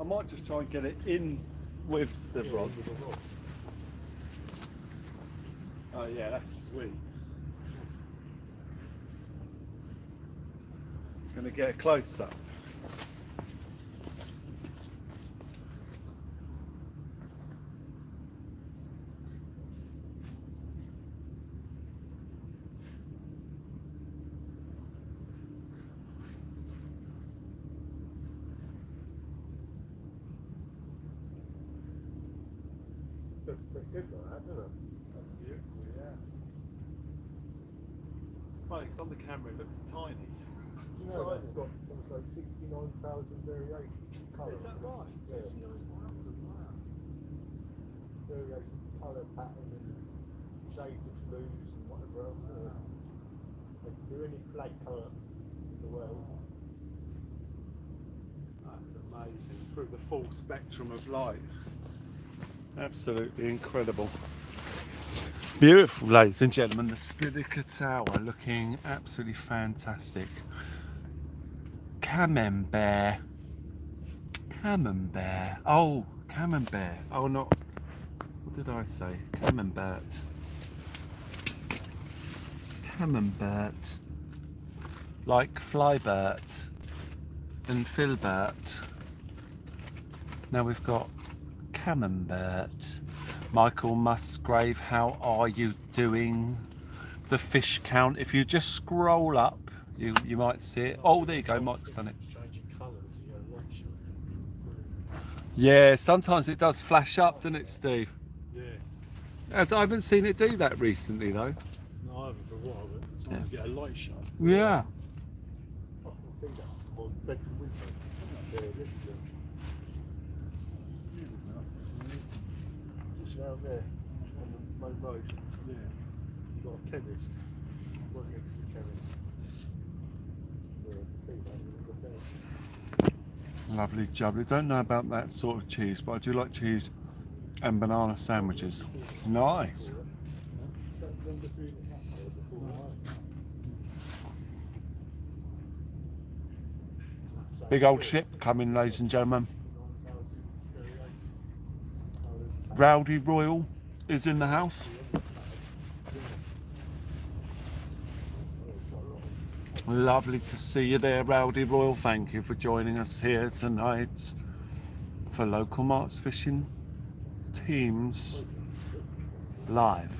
I might just try and get it in with the rod. Oh yeah, that's sweet. Gonna get a close up. Looks pretty good like that, doesn't it? That's beautiful, yeah. It's funny, it's on the camera, it looks tiny. You know that's got something like 69,000 variations of colour. Is that right? Yeah. 69,000, wow. Variation, colour pattern and shades of blues and whatever else. They can do any flag colour in the world. That's amazing. Through the full spectrum of light. Absolutely incredible. Beautiful, ladies and gentlemen. The spinnaker tower looking absolutely fantastic. Camembert. Camembert. Oh, camembert. Oh, not. What did I say? Camembert. Camembert. Like Flybert and Filbert. Now we've got Camembert. Michael Musgrave, how are you doing? The fish count, if you just scroll up, you might see it. Oh, there you go, Mike's done it. Changing colours, you know, light shot. Yeah, sometimes it does flash up, doesn't it, Steve? Yeah. I haven't seen it do that recently, though. No, I haven't for a while, but sometimes you get a light shot. Yeah. I can see that on bedroom window. Yeah, this is just down there on the main road. Yeah. You've got a chemist. Right next to the chemist. Yeah, I can see that. Look there. Lovely jubbly. Don't know about that sort of cheese, but I do like cheese and banana sandwiches. Nice. Number 3 in the cafe before. Big old ship coming, ladies and gentlemen. Rowdy Royal is in the house. Lovely to see you there, Rowdy Royal. Thank you for joining us here tonight for Local Marks Fishing Teams Live.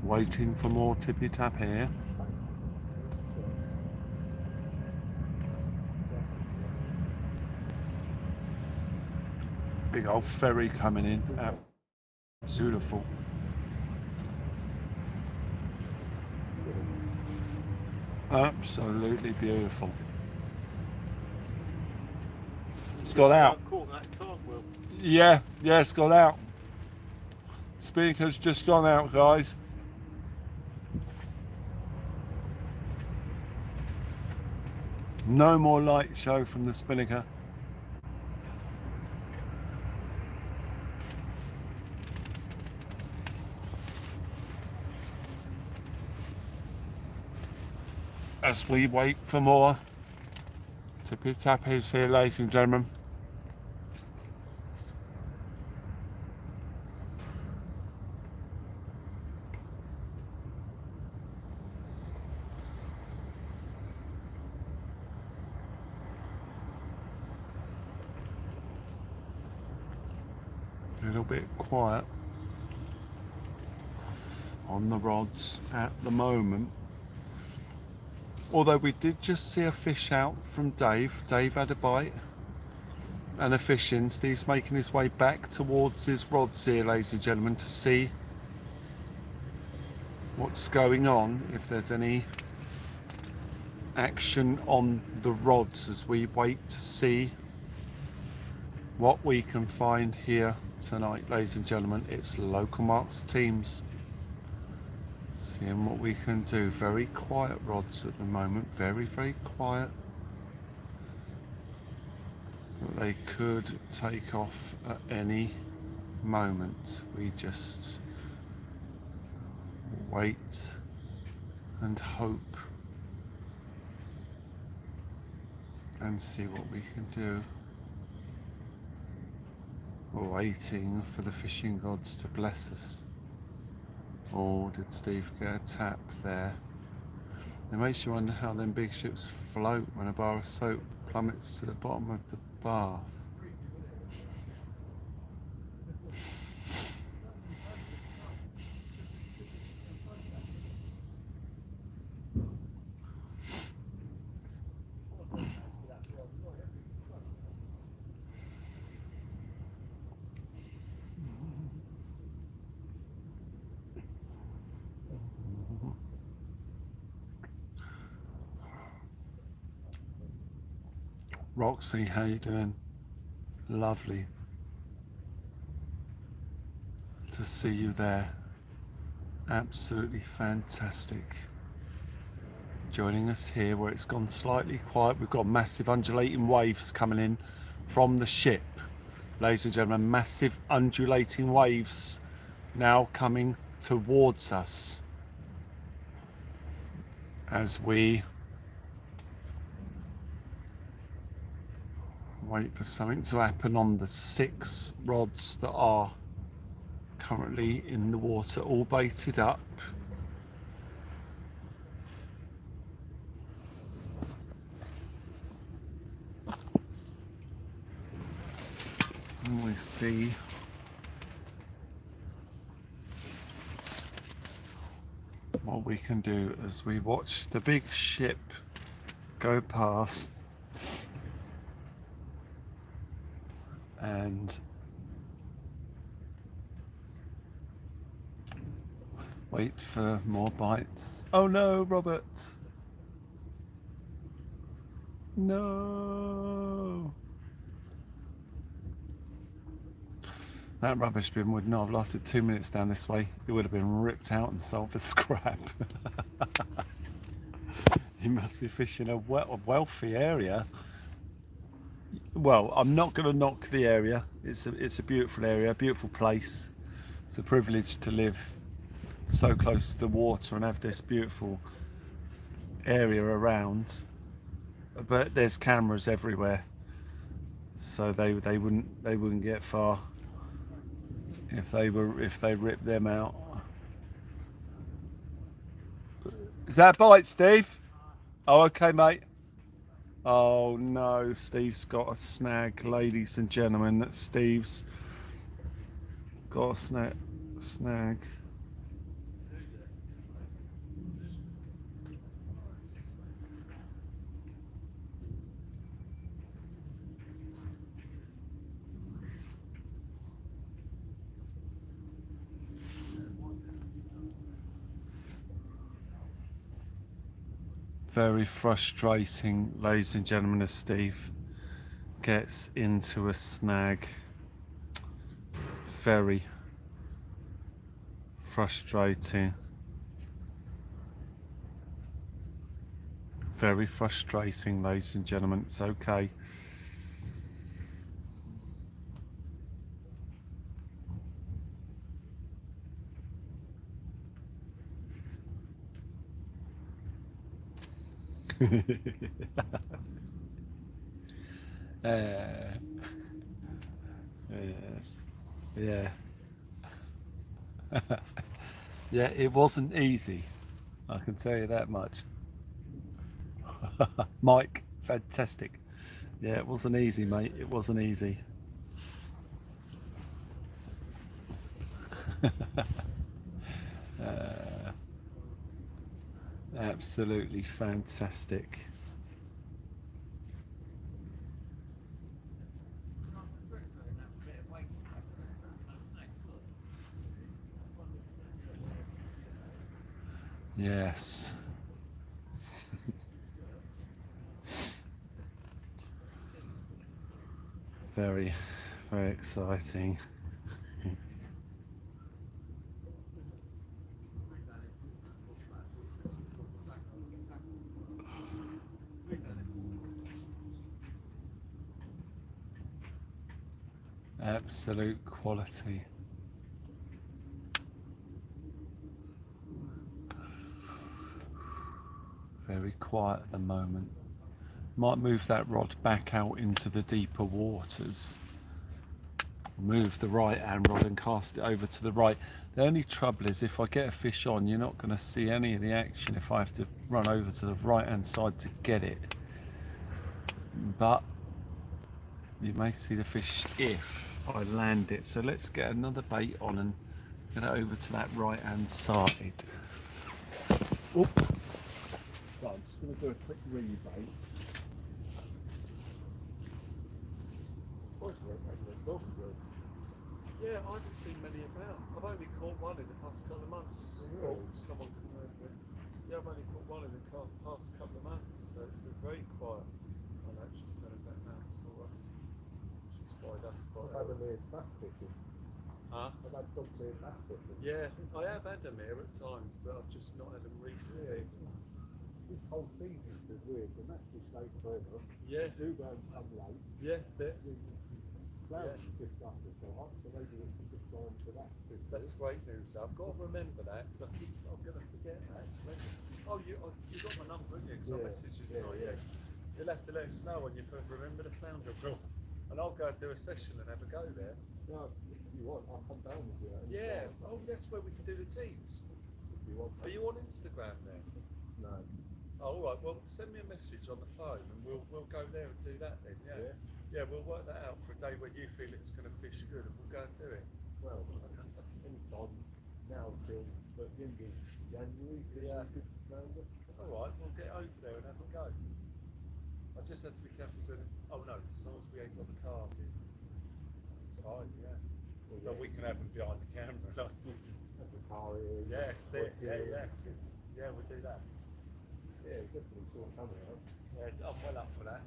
Waiting for more tippy tap here. Big old ferry coming in. Beautiful. Absolutely beautiful. It's got out. I caught that cartwheel. Yeah, it's got out. Spinnaker's just gone out, guys. No more light show from the spinnaker. As we wait for more tippy tappies here, ladies and gentlemen. A little bit quiet on the rods at the moment. Although we did just see a fish out from Dave. Dave had a bite and a fish in. Steve's making his way back towards his rods here, ladies and gentlemen, to see what's going on, if there's any action on the rods as we wait to see what we can find here tonight, ladies and gentlemen. It's Local Marks Teams. Seeing what we can do. Very quiet rods at the moment, very, very quiet. But they could take off at any moment. We just wait and hope and see what we can do. We're waiting for the fishing gods to bless us. Oh, did Steve get a tap there? It makes you wonder how them big ships float when a bar of soap plummets to the bottom of the bath. Roxy, how you doing? Lovely to see you there. Absolutely fantastic. Joining us here where it's gone slightly quiet. We've got massive undulating waves coming in from the ship. Ladies and gentlemen, massive undulating waves now coming towards us as we wait for something to happen on the 6 rods that are currently in the water, all baited up. And we see what we can do as we watch the big ship go past and wait for more bites. Oh no, Robert! No! That rubbish bin would not have lasted 2 minutes down this way. It would have been ripped out and sold for scrap. You must be fishing a wealthy area. Well, I'm not going to knock the area. It's a beautiful area, a beautiful place. It's a privilege to live so close to the water and have this beautiful area around. But there's cameras everywhere, so they wouldn't get far if they ripped them out. Is that a bite, Steve? Oh, okay, mate. Oh no, Steve's got a snag, ladies and gentlemen. That Steve's got a snag. Very frustrating, ladies and gentlemen, as Steve gets into a snag. Very, frustrating. Very frustrating, ladies and gentlemen. It's okay. Yeah. Yeah, it wasn't easy. I can tell you that much. Mike, fantastic. Yeah, it wasn't easy, mate. It wasn't easy. Absolutely fantastic. Yes. Very, very exciting. Absolute quality. Very quiet at the moment. Might move that rod back out into the deeper waters. Move the right hand rod and cast it over to the right. The only trouble is if I get a fish on, you're not going to see any of the action if I have to run over to the right hand side to get it. But you may see the fish if I land it. So let's get another bait on and get it over to that right hand side. Oop. Right, I'm just going to do a quick rebait. Yeah, I haven't seen many about. I've only caught one in the past couple of months. Really? Someone come over it. Yeah, I've only caught one in the past couple of months, so it's been very quiet. I know she's turning back now, saw us. She spied us. I've had them here bass fishing. Huh? I've had dogs here bass fishing. Yeah, I have had them here at times, but I've just not had them recently. This whole season's been weird. The matches stay forever. Yeah, Do go and come late. yes, it. Flowers just after so hot, so maybe we can just go on to that. That's great news. I've got to remember that because I'm going to forget that. Oh, you got my number, haven't you? Because I Yeah, messaged you, yeah, oh, yeah. You'll have to let us know when you remember the flounder rule. And I'll go do a session and have a go there. No, if you want, I'll come down with you. Yeah. Oh, that's where we can do the teams. If you want. Are you on Instagram then? No. Oh, all right. Well, send me a message on the phone and we'll go there and do that then. Yeah. Yeah, we'll work that out for a day when you feel it's going to fish good and we'll go and do it. Well, any time now till the end of January, Yeah. good flounder. All right, we'll get over there and have a go. I just have to be careful doing it. Oh no, as long as we ain't got the cars in. It's fine, yeah. But we can have them behind the camera. Like. Have the car here. Yeah, see it. Yeah. Yeah, we'll do that. Yeah, definitely sort of coming out. Yeah, I'm well up for that.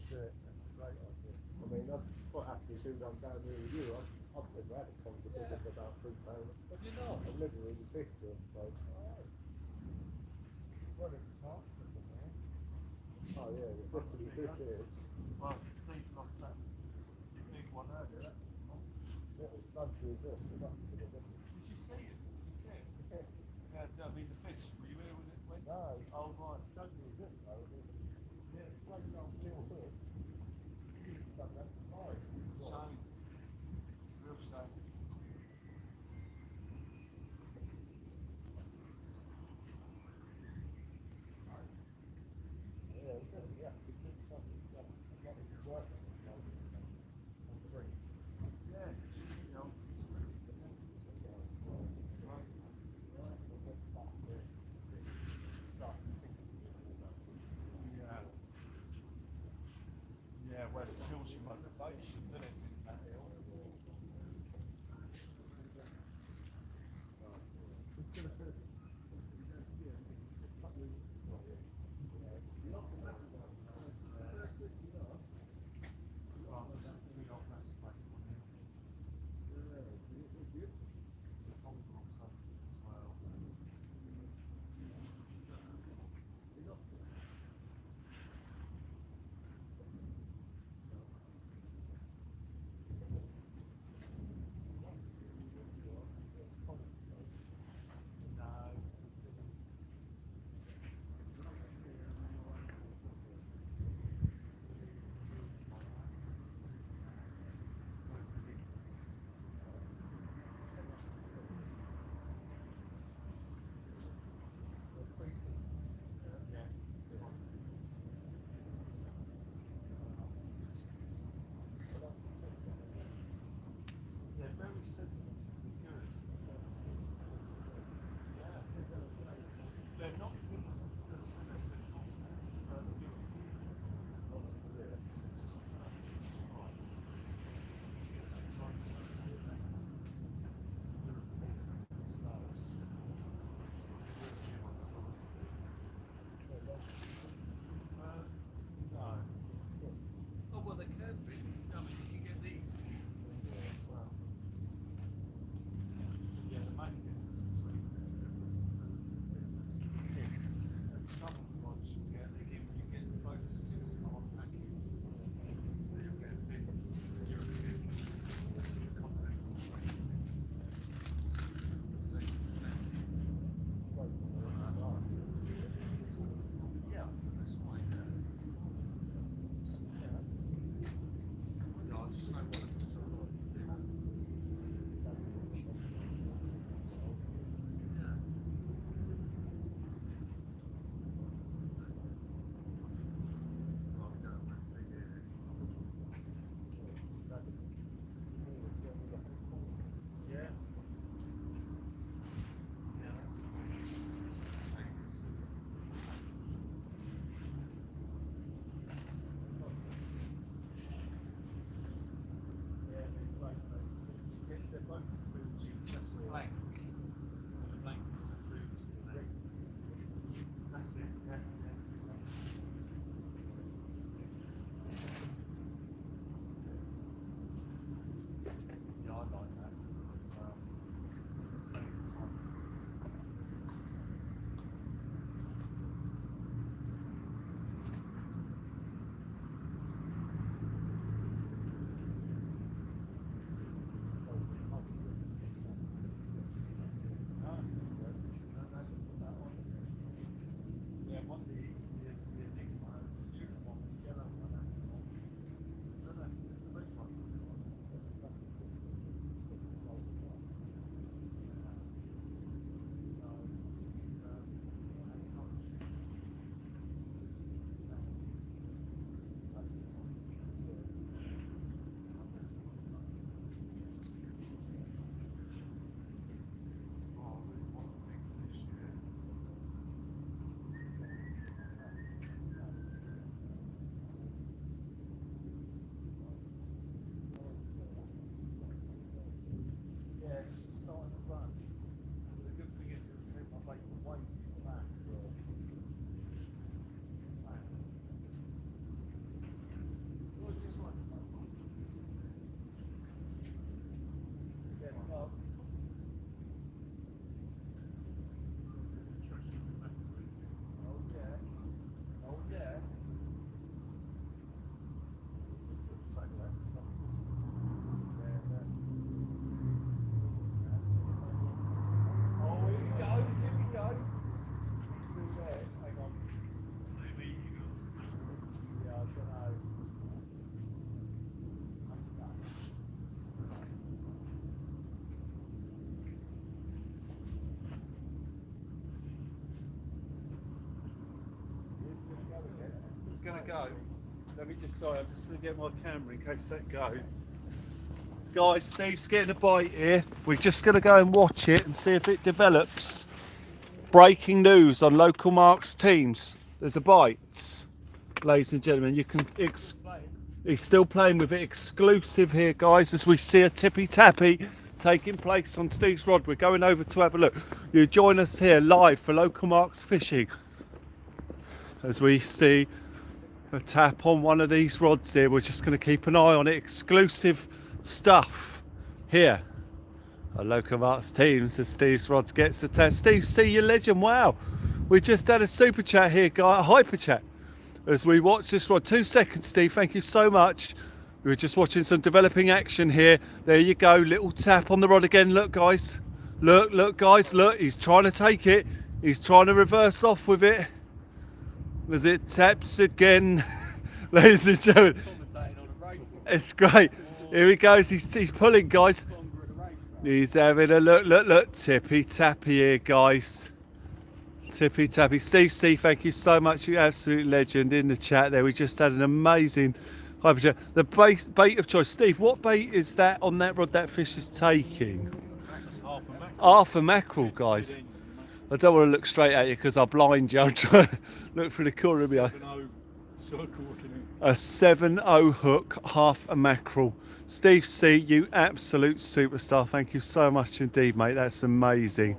Yeah, that's a great idea. I mean, I'm quite happy to run down there with you. I've never had a Conger bigger than about 3 pounds. Have you not? I've never really fished it, so. Well, there's parts of them there. Oh yeah, there's definitely fish here. Well, Steve lost that big one earlier. Yeah, it's fun to resist. It's up to the difference. Did you see it? Did you see it? Yeah, I mean the fish. Were you here when it went? No, Oh, right. don't resist though. Yeah, it's great old still fish. You've done that for 5. Shame. It's a real shame. Yeah, it's definitely have to keep something. I've got to work on it. I'm free. Yeah, you know, it's really good. It's great. going to go. Let me just, sorry, I'm just going to get my camera in case that goes. Guys, Steve's getting a bite here. We're just going to go and watch it and see if it develops. Breaking news on local Marks teams. There's a bite. Ladies and gentlemen, you can... He's still playing with it. Exclusive here, guys, as we see a tippy-tappy taking place on Steve's rod. We're going over to have a look. You join us here live for local Marks fishing. As we see a tap on one of these rods here. We're just going to keep an eye on it. Exclusive stuff here at local Marks teams as Steve's rods gets the test. Steve, see you legend. Wow, we just had a super chat here, guy, a hyper chat as we watch this rod. 2 seconds, Steve, thank you so much. We were just watching some developing action here. There you go, little tap on the rod again. Look, guys, look guys, look, he's trying to take it. He's trying to reverse off with it as it taps again. Ladies and gentlemen, it's great. Here he goes, he's pulling, guys. He's having a look, tippy tappy here, guys. Tippy tappy. Steve C, thank you so much, you absolute legend in the chat there. We just had an amazing hyper chat. The bait of choice. Steve, what bait is that on that rod that fish is taking? Half a mackerel, guys. I don't want to look straight at you because I'll blind you. I'm trying to look through the corner of my eye. A 7-0 hook, half a mackerel. Steve C, you absolute superstar. Thank you so much indeed, mate. That's amazing.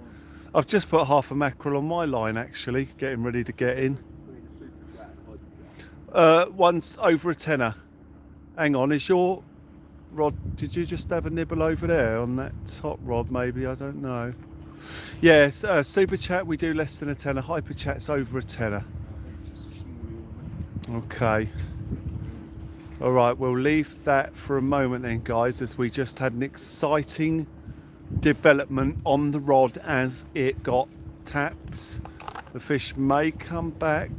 I've just put half a mackerel on my line, actually, getting ready to get in. One's over a tenner. Hang on, is your rod, did you just have a nibble over there on that top rod, maybe? I don't know. Yes, super chat, we do less than a tenner. Hyper chat's over a tenner. Okay. All right, we'll leave that for a moment then, guys, as we just had an exciting development on the rod as it got tapped. The fish may come back,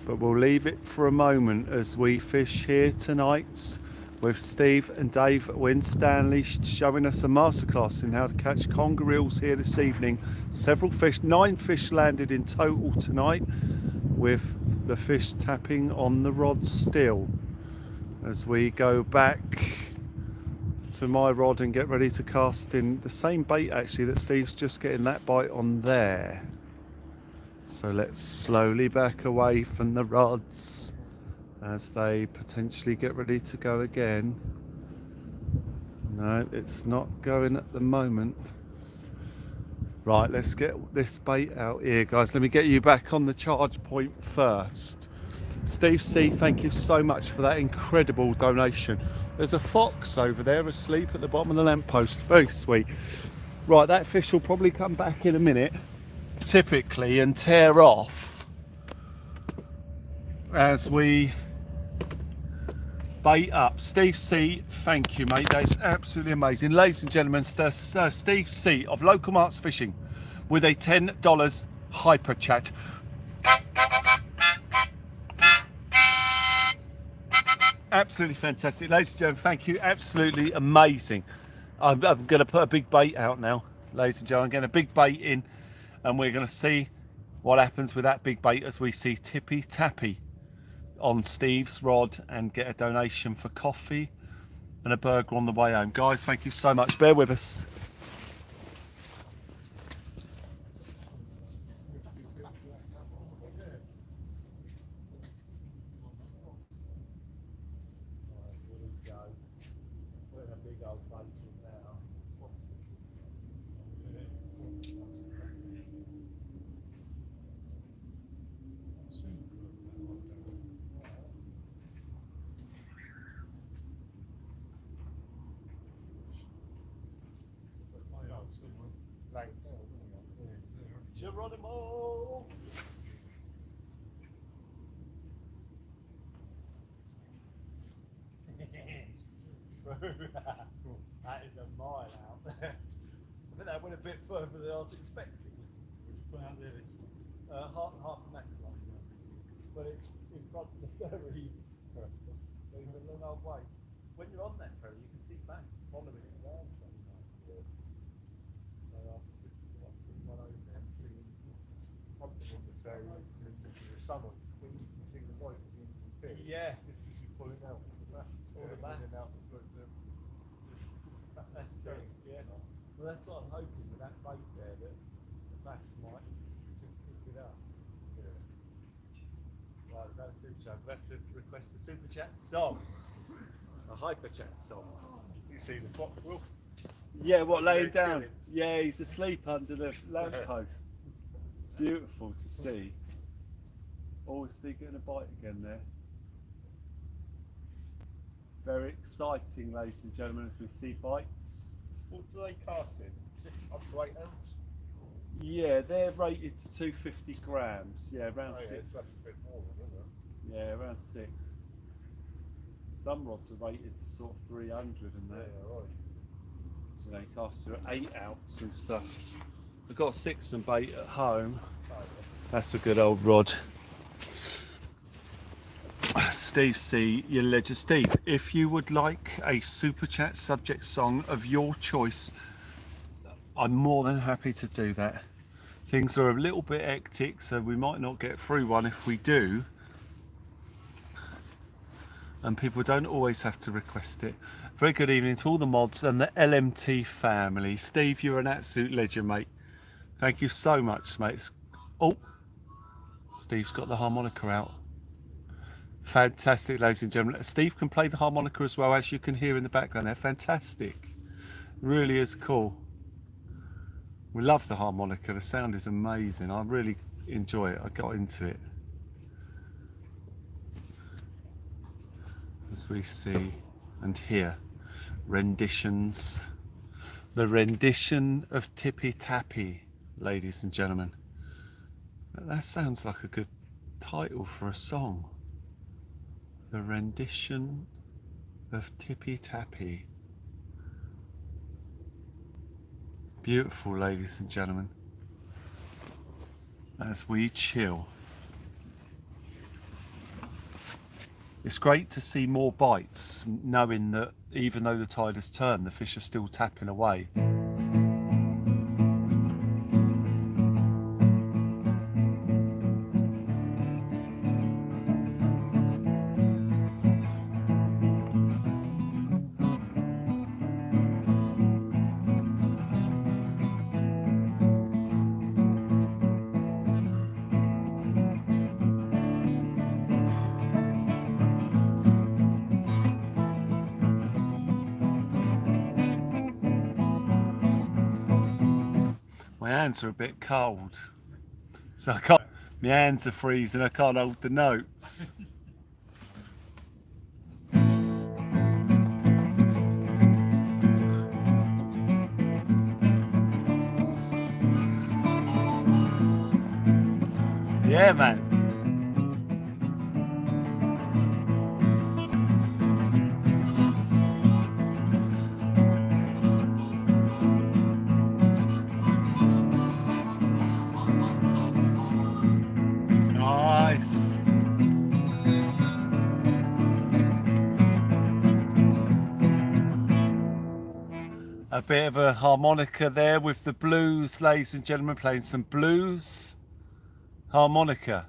but we'll leave it for a moment as we fish here tonight with Steve and Dave Winstanly showing us a masterclass in how to catch conger eels here this evening. Several fish, 9 fish landed in total tonight, with the fish tapping on the rod still. As we go back to my rod and get ready to cast in the same bait actually that Steve's just getting that bite on there. So let's slowly back away from the rods as they potentially get ready to go again. No, it's not going at the moment. Right, let's get this bait out here, guys. Let me get you back on the charge point first. Steve C, thank you so much for that incredible donation. There's a fox over there asleep at the bottom of the lamppost. Very sweet. Right, that fish will probably come back in a minute, typically, and tear off as we bait up. Steve C, thank you, mate. That's absolutely amazing. Ladies and gentlemen, Steve C of Local Marks Fishing with a $10 hyper chat. Absolutely fantastic. Ladies and gentlemen, thank you. Absolutely amazing. I'm going to put a big bait out now, ladies and gentlemen. I'm getting a big bait in, and we're going to see what happens with that big bait as we see Tippy Tappy on Steve's rod and get a donation for coffee and a burger on the way home. Guys, thank you so much. Bear with us. Geronimo! That is a mile out there. I think that went a bit further than I was expecting. Would you put out there this? Half a mackerel, but it's in front of the ferry, so it's a long old way. When you're on that ferry, you can see bass following it around sometimes. So I've just watched one over there, seeing probably on the ferry, the summer. Well, that's what I'm hoping with that bait there, that the bass might just pick it up. Yeah. Right, we've got a super chat. We have to request a super chat song. A hyper chat song. You see the fox, Will? Yeah, what, laying Yeah, down? chilling. Yeah, he's asleep under the lamppost. It's beautiful to see. Oh, is Steve getting a bite again there? Very exciting, ladies and gentlemen, as we see bites. What do they cast in? Up to 8 ounce? Yeah, they're rated to 250 grams. Yeah, around Oh, yeah, 6. it's like a bit more, isn't it? Yeah, around 6. Some rods are rated to sort of 300 and that. Yeah, right. So they cast through 8 ounce and stuff. I've got a 6 and bait at home. That's a good old rod. Steve C, your legend. Steve, if you would like a super chat subject song of your choice, I'm more than happy to do that. Things are a little bit hectic, so we might not get through one. If we do, and people don't always have to request it. Very good evening to all the mods and the LMT family. Steve, you're an absolute legend, mate. Thank you so much, mate. Oh, Steve's got the harmonica out. Fantastic, ladies and gentlemen. Steve can play the harmonica as well, as you can hear in the background there. Fantastic. Really is cool. We love the harmonica. The sound is amazing. I really enjoy it. I got into it. As we see and hear renditions. The rendition of Tippy Tappy, ladies and gentlemen. That sounds like a good title for a song. The rendition of Tippy Tappy. Beautiful, ladies and gentlemen. As we chill. It's great to see more bites, knowing that even though the tide has turned, the fish are still tapping away. My hands are a bit cold, so I can't. My hands are freezing. I can't hold the notes. Yeah, man. Nice. A bit of a harmonica there with the blues, ladies and gentlemen, playing some blues harmonica.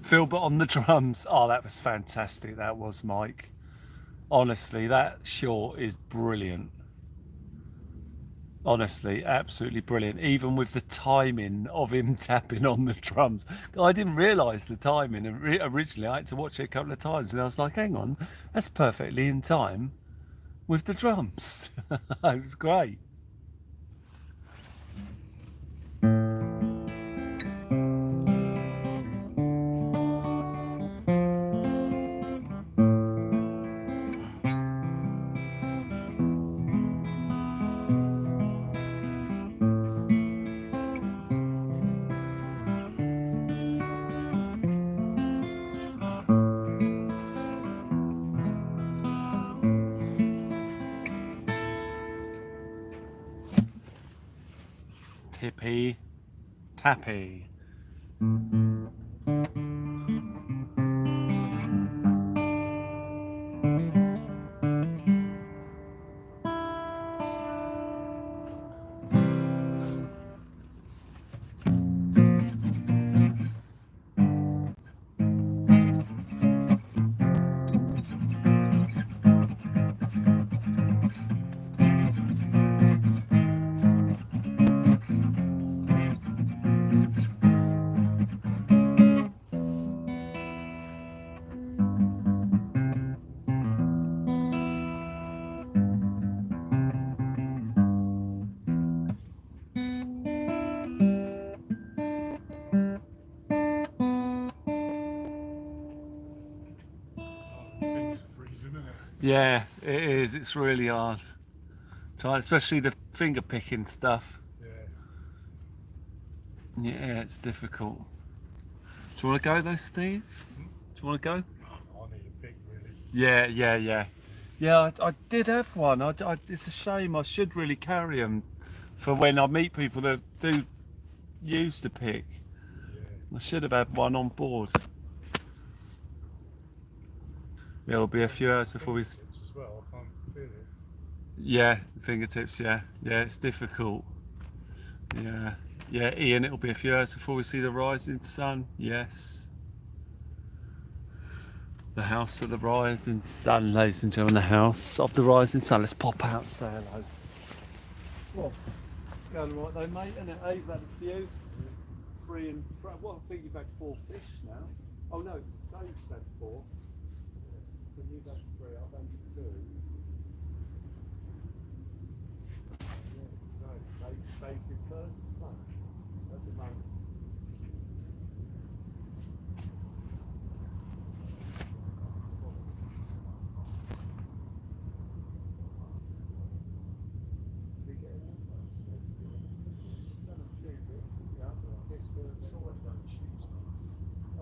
Philbert on the drums. Oh, that was fantastic. That was, Mike. Honestly, that short is brilliant. Honestly, absolutely brilliant. Even with the timing of him tapping on the drums. I didn't realise the timing. Originally, I had to watch it a couple of times and I was like, hang on, that's perfectly in time with the drums. It was great. Tippy Tappy. Yeah, it is. It's really hard. Especially the finger picking stuff. Yeah. Yeah, it's difficult. Do you want to go though, Steve? Do you want to go? I need a pig, really. Yeah. Yeah, I did have one. It's a shame. I should really carry them for when I meet people that do use the pick. Yeah. I should have had one on board. There'll be a few hours before we. Fingertips as well, I can't feel it. Yeah, fingertips. Yeah, it's difficult. Yeah, Ian. It'll be a few hours before we see the rising sun. Yes. The house of the rising sun, ladies and gentlemen. The house of the rising sun. Let's pop out and say hello. Well, going right though, mate, isn't it? You've had a few. 3 and what? I think you've had 4 fish now. Oh no, Dave's had 4. But you've had 3. I've had 2. Yeah, it's great. Dave's in first place at the moment.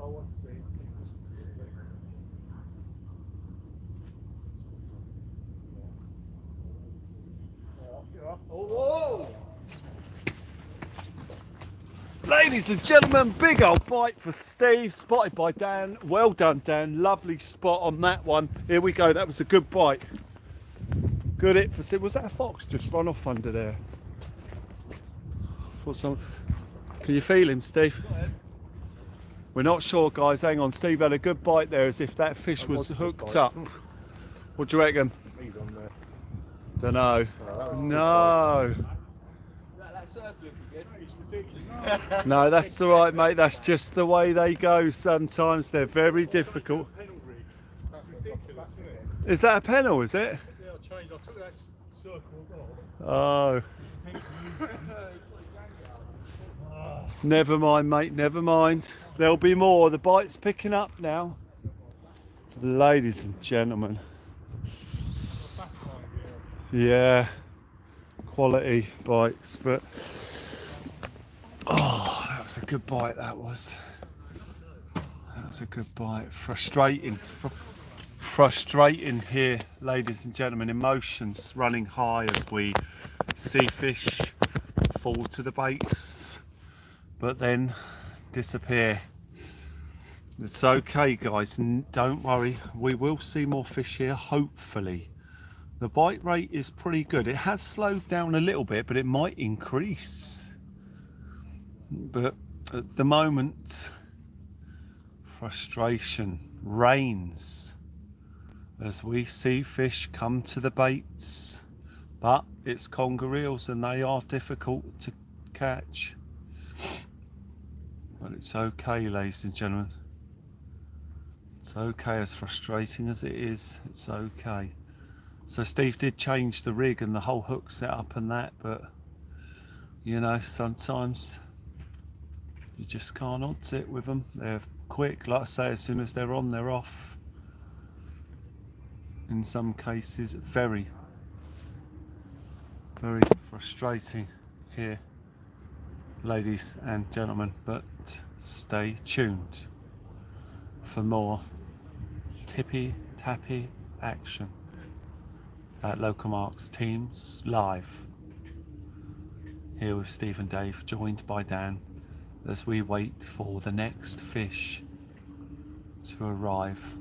Oh, I see. Oh, ladies and gentlemen, big old bite for Steve, spotted by Dan. Well done, Dan. Lovely spot on that one. Here we go. That was a good bite. Good hit for Steve. Was that a fox just run off under there? I thought some. Can you feel him, Steve? We're not sure, guys. Hang on. Steve had a good bite there, as if that fish was hooked up. What do you reckon? He's on there. Don't know. No. That circle again. It's ridiculous. No, that's all right, mate. That's just the way they go. Sometimes they're very difficult. That's ridiculous, isn't it? Is that a pennel? Is it? Yeah, I changed. I took that circle off. Oh. Never mind, mate. Never mind. There'll be more. The bite's picking up now. Ladies and gentlemen. Yeah. Quality bites, but oh, that was a good bite. That was a good bite. Frustrating here, ladies and gentlemen. Emotions running high as we see fish fall to the baits, but then disappear. It's okay, guys. Don't worry. We will see more fish here, hopefully. The bite rate is pretty good. It has slowed down a little bit, but it might increase. But at the moment, frustration reigns as we see fish come to the baits. But it's conger eels and they are difficult to catch. But it's okay, ladies and gentlemen. It's okay, as frustrating as it is. It's okay. So Steve did change the rig and the whole hook setup and that, but you know, sometimes you just can't odds it with them. They're quick, like I say, as soon as they're on, they're off. In some cases, very frustrating here, ladies and gentlemen, but stay tuned for more tippy tappy action at Local Marks Teams Live, here with Steve and Dave, joined by Dan, as we wait for the next fish to arrive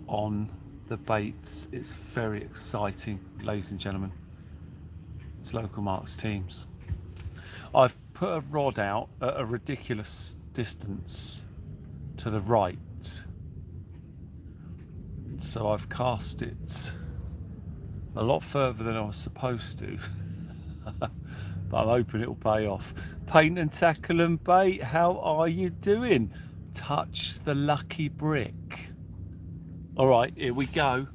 on the baits. It's very exciting, ladies and gentlemen. It's Local Marks Teams. I've put a rod out at a ridiculous distance to the right, so I've cast it a lot further than I was supposed to. But I'm hoping it'll pay off. Paint and Tackle and Bait, how are you doing? Touch the lucky brick. Alright, here we go.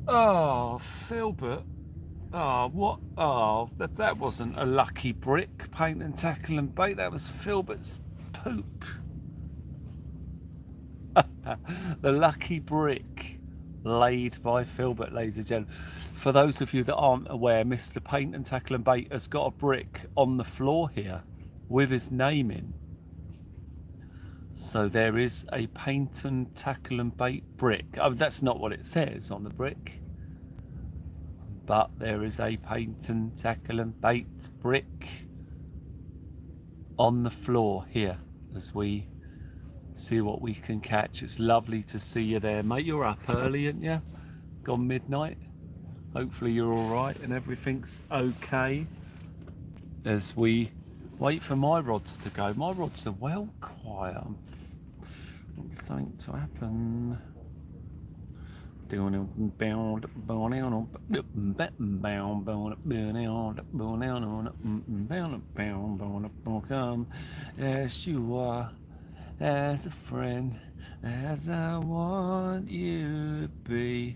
Oh, Filbert. Oh, what? Oh, that wasn't a lucky brick. Paint and Tackle and Bait. That was Filbert's poop. The lucky brick laid by Filbert, ladies and gentlemen. For those of you that aren't aware, Mr. Paint and Tackle and Bait has got a brick on the floor here with his name in. So there is a Paint and Tackle and Bait brick. Oh, that's not what it says on the brick. But there is a Paint and Tackle and Bait brick on the floor here as we see what we can catch. It's lovely to see you there, mate. You're up early, aren't you? Gone midnight. Hopefully you're all right and everything's okay as we wait for my rods to go. My rods are well quiet. Something to happen. As you are, as a friend, as I want you to be,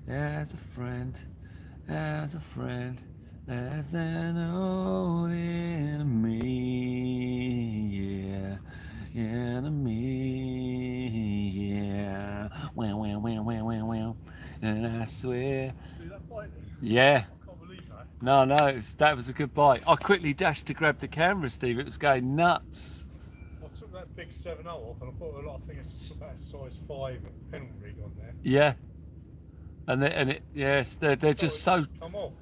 as a friend, as an old enemy, yeah, enemy, yeah, wow, and I swear, See that bite there? yeah. I can't believe that. No, that was a good bite. I quickly dashed to grab the camera, Steve. It was going nuts. I took that big 7.0 off and I put a lot of things. It's about a size 5 penalty rig on there. Yeah, yes, they're just so. Come off.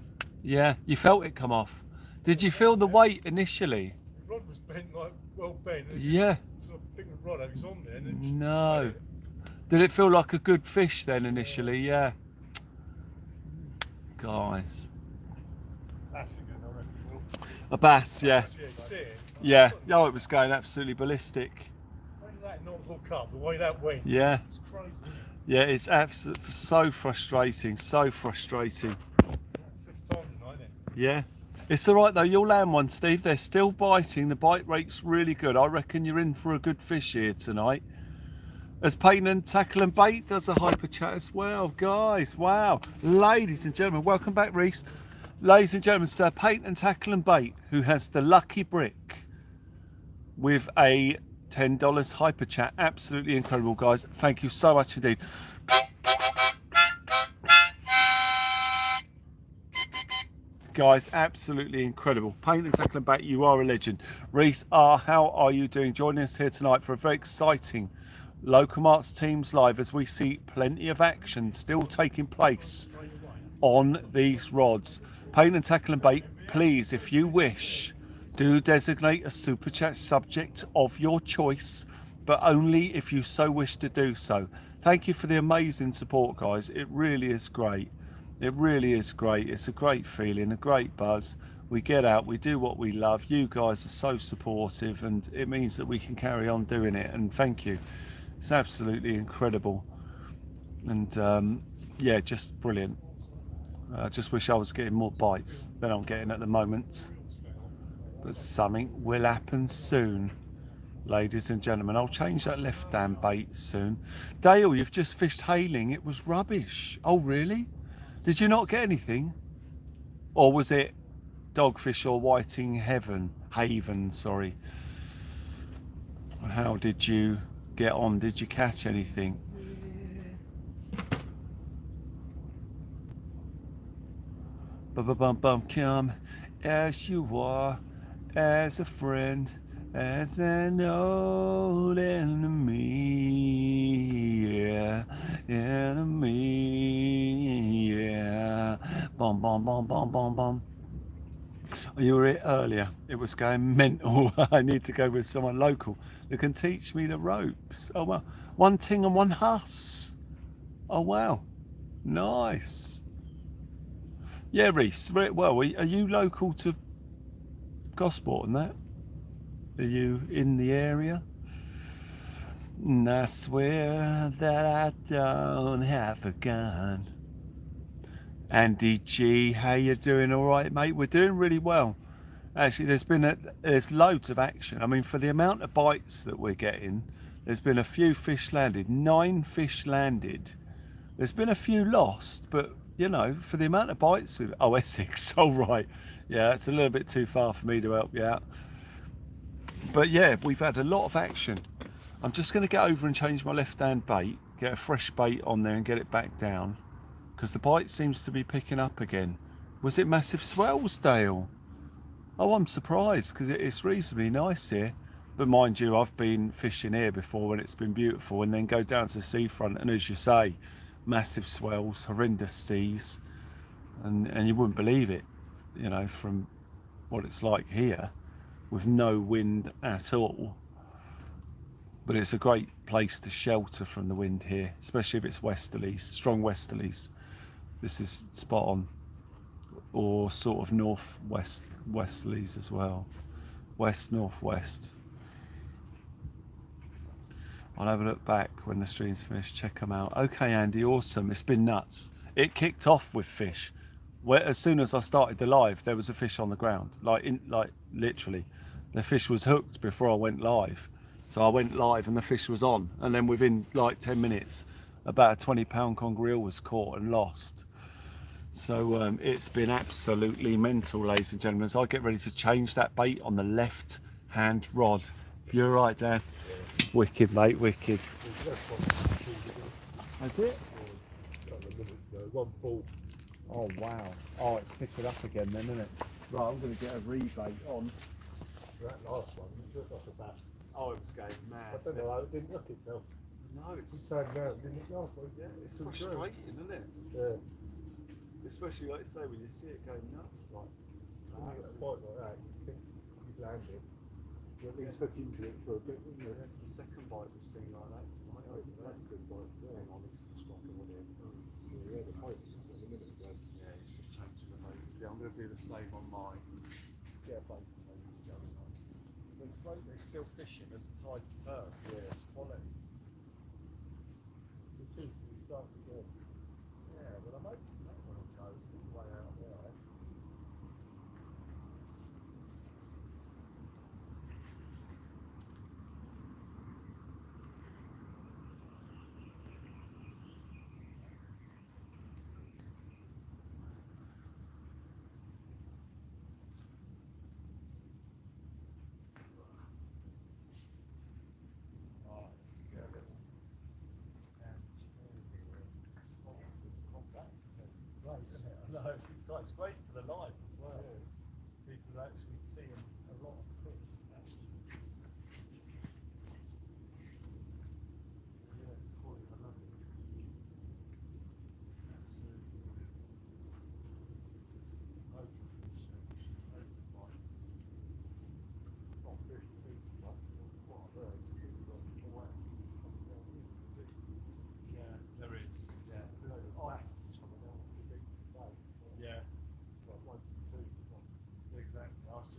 Yeah, you felt it come off. Did you feel the weight initially? The rod was bent, like well bent. And it Yeah. Just sort of picked the rod, it was on there. And then just No. let it. Did it feel like a good fish then initially? Yeah. Guys, That's a good, I reckon. Well, a bass, yeah, yeah, you see it. yeah. Oh, it was going absolutely ballistic. When that not hook up, the way that went. Yeah. It's crazy. Isn't it? Yeah, it's absolutely so frustrating, so frustrating. 5th time tonight, isn't it? Yeah. It's all right though, you'll land one, Steve. They're still biting. The bite rate's really good. I reckon you're in for a good fish here tonight. As Paint and Tackle and Bait does a hyper chat as well, guys. Wow. Ladies and gentlemen, welcome back, Reese. Ladies and gentlemen, Sir Paint and Tackle and Bait, who has the lucky brick with a $10 hyper chat. Absolutely incredible, guys. Thank you so much indeed. Guys, absolutely incredible. Paint and Tackle and Bait, you are a legend. Reese R, how are you doing? Joining us here tonight for a very exciting Local Marks Teams Live as we see plenty of action still taking place on these rods. Paint and Tackle and Bait, please, if you wish, do designate a super chat subject of your choice, but only if you so wish to do so. Thank you for the amazing support, guys. It really is great. It really is great. It's a great feeling, a great buzz. We get out, we do what we love. You guys are so supportive and it means that we can carry on doing it, and thank you. It's absolutely incredible. And yeah, just brilliant. I just wish I was getting more bites than I'm getting at the moment. But something will happen soon, ladies and gentlemen. I'll change that left dam bait soon. Dale, you've just fished Hailing. It was rubbish. Oh, really? Did you not get anything? Or was it dogfish or whiting haven, sorry. How did you get on? Did you catch anything? Bum, come as you are, as a friend, as an old enemy, yeah, enemy, yeah. Bum. You were here earlier. It was going mental. I need to go with someone local that can teach me the ropes. Oh well, one ting and one huss. Oh wow, nice. Yeah, Reese. Well, are you local to Gosport and that? Are you in the area? And I swear that I don't have a gun. Andy G, how you doing? All right, mate. We're doing really well. Actually, there's loads of action. I mean, for the amount of bites that we're getting, there's been a few fish landed. 9 fish landed. There's been a few lost, but you know, for the amount of bites we've... Oh, Essex. All right. Yeah, it's a little bit too far for me to help you out. But yeah, we've had a lot of action I'm just going to get over and change my left-hand bait, get a fresh bait on there and get it back down, because the bite seems to be picking up again. Was it massive swells, Dale? Oh, I'm surprised, because it's reasonably nice here. But mind you, I've been fishing here before when it's been beautiful, and then go down to the seafront, and as you say, massive swells, horrendous seas, and you wouldn't believe it, you know, from what it's like here, with no wind at all. But it's a great place to shelter from the wind here, especially if it's westerlies, strong westerlies. This is spot on. Or sort of northwest westerlies as well. West, northwest. I'll have a look back when the stream's finished, check them out. Okay, Andy, awesome. It's been nuts. It kicked off with fish. Where, as soon as I started the live, there was a fish on the ground. Like literally. The fish was hooked before I went live. So I went live and the fish was on. And then within like 10 minutes, about a 20-pound conger eel was caught and lost. So it's been absolutely mental, ladies and gentlemen. As I get ready to change that bait on the left-hand rod. You're right, Dan. Wicked, mate, wicked. That's it? One ball. Oh, wow. Oh, it's picking up again then, isn't it? Right, I'm going to get a rebait on. That last one, it looked like a bat. Oh, it was going mad. I don't know how it didn't look itself. No, It it's turned around, didn't it, last one? yeah, it's frustrating, isn't it? Yeah. Especially like you say when you see it going nuts, like When you get a bite like that, you think you've landed. You at least hook into it for a bit, wouldn't you? that's the second bite we've seen like that tonight. Oh, it's a good bite. Yeah. Hang on, it's just rocking with him. Yeah, the bite was a minute ago. Yeah, he's just changing the bait. See, I'm going to do the same on mine. Just get a bait and then he's going on. But it's great, they're still fishing as the tides turn. Yeah, it's quality. The tooth is starting to go. Yeah, but I'm hoping that one will go. It's all the way out there. No, it's great for the life as well. Yeah. People are actually seeing a lot of fish. Actually. Yeah, it's quite, I love it. Absolutely. Loads of fish, loads of bites. Not fish, but what on earth? Yeah, there is. Yeah. Oh, Yeah, exactly. I was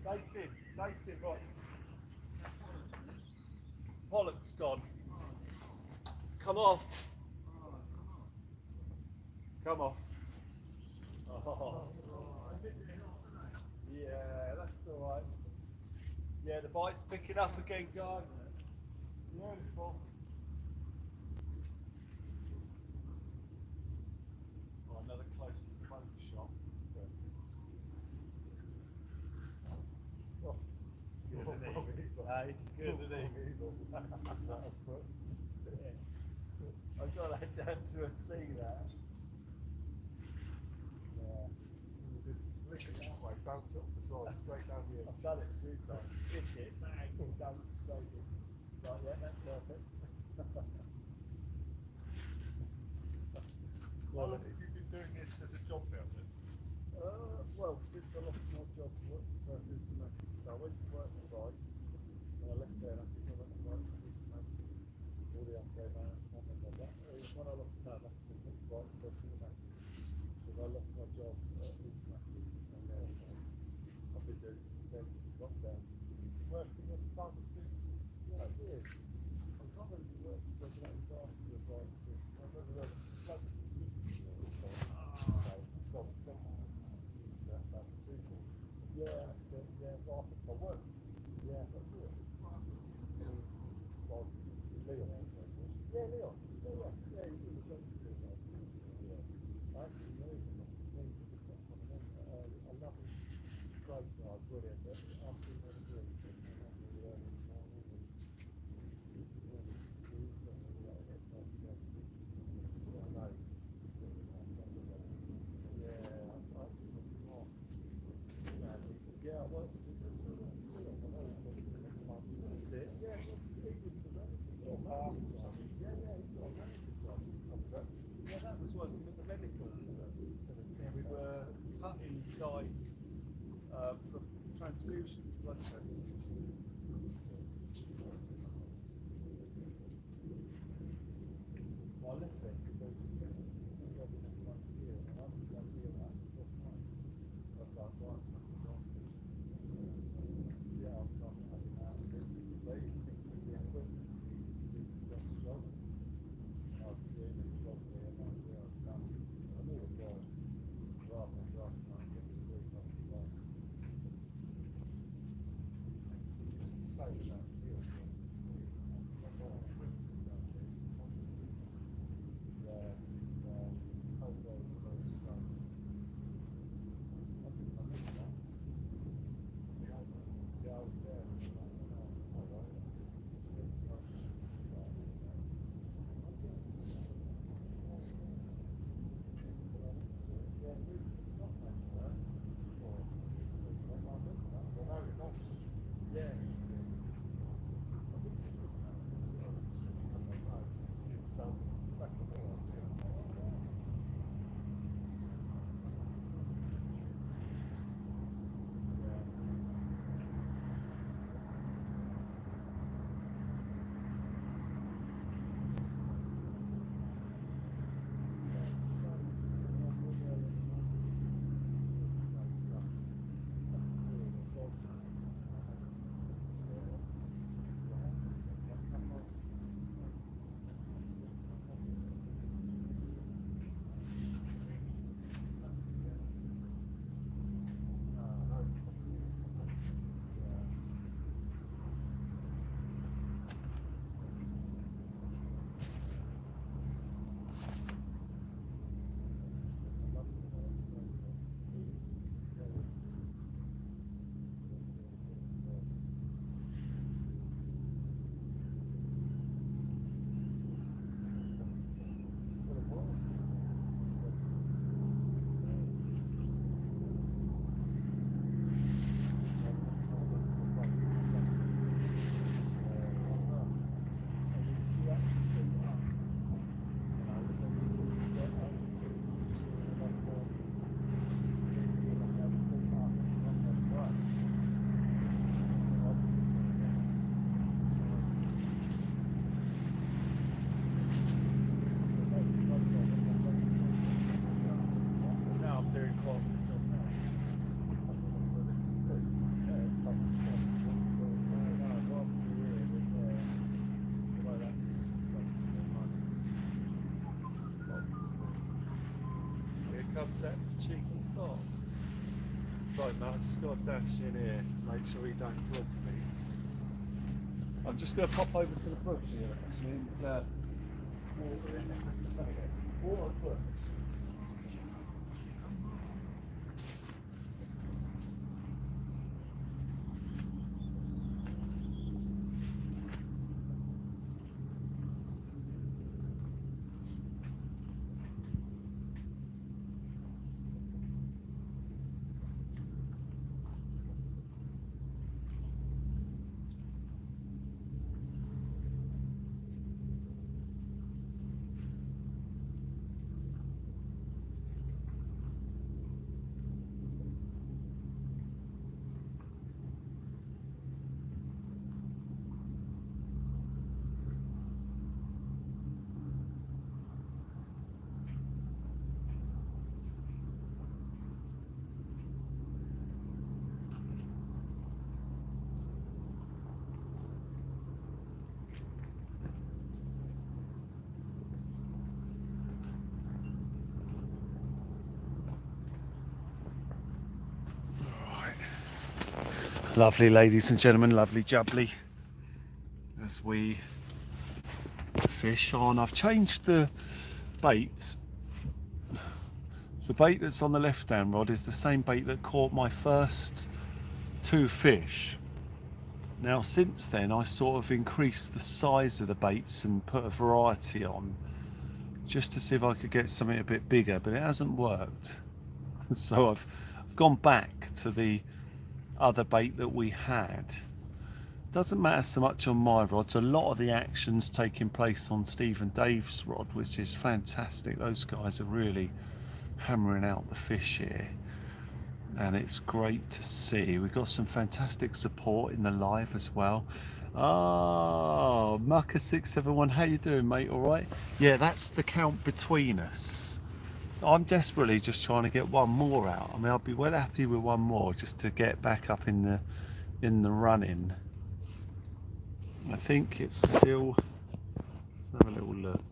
Dave's in. Dave's in, right. Pollock's gone. Come off. It's come off. Oh. Yeah, that's alright. Yeah, the bite's picking up again, guys. Beautiful. Oh, another close to the boat shot. Oh, it's good, isn't he? It's good, isn't he? I've got that down to a T, that. Yeah. Just flick it that way, bounce it off the side, straight down the I've done it a few times. Hit it, bang, down straight in. Right, yeah, that's perfect. How long have you been doing this as a job now then? Well, since I lost my job for Winstanly, so I went to work for bikes, and I left there and I think I went to work for Winstanly. All the other came out, and I got that. It was when I lost, no, that's the big bike, so because I lost my job at Winstanly, and then I've been doing it since lockdown. Working at the farm, yeah, I did. I can't really work for that after the bikes. I remember yeah, that's it. Yeah, well, I worked. Yeah, that's it. Leon. Yeah, Leon. Yeah, he's in the job. Yeah. I actually know him. I love him. Great guy, brilliant. But after he went to yeah, I worked with him. That's it. Yeah, he was the manager. Yeah, he's got a manager job. Yeah, that was working at the medical facility. We were cutting guides for transfusions, blood transfusions. Well, I left there because they were once a year, and I was going to be around for 4 months. That's how I was. Yeah, I was trying to have it out. They think we had equipment. Just shot. I was doing the job there, and I was there. I knew it was. Rather than just not getting the group up to comes that cheeky fox. Sorry mate, I just got to dash in here to make sure he don't block me. I'm just going to pop over to the bush here actually and water it. Water the bush. Lovely ladies and gentlemen, lovely jubbly as we fish on. I've changed the bait. The bait that's on the left hand rod is the same bait that caught my first 2 fish. Now since then I sort of increased the size of the baits and put a variety on just to see if I could get something a bit bigger, but it hasn't worked. So I've gone back to the other bait that we had. Doesn't matter so much on my rods. A lot of the action's taking place on Steve and Dave's rod, which is fantastic. Those guys are really hammering out the fish here, and it's great to see. We've got some fantastic support in the live as well. Oh, Mucker671, how you doing, mate? All right? Yeah, that's the count between us. I'm desperately just trying to get one more out. I mean, I'd be well happy with one more just to get back up in the running. I think it's still. Let's have a little look.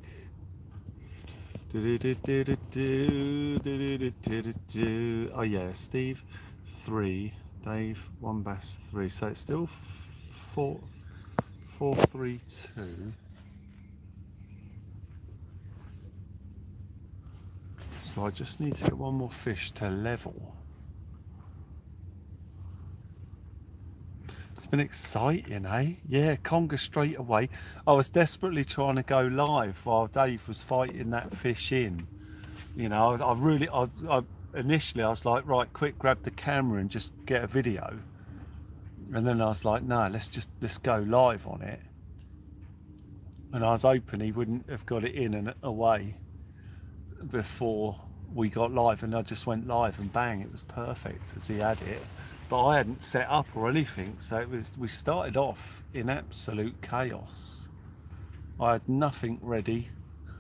Oh yeah, Steve 3, Dave 1 bass 3. So it's still 4, 3, 2. So I just need to get one more fish to level. It's been exciting, eh? Yeah, Conger straight away. I was desperately trying to go live while Dave was fighting that fish in. You know, I initially I was like, right, quick, grab the camera and just get a video. And then I was like, no, let's go live on it. And I was hoping he wouldn't have got it in and away before we got live, and I just went live and bang, it was perfect as he had it. But I hadn't set up or anything, so we started off in absolute chaos. I had nothing ready.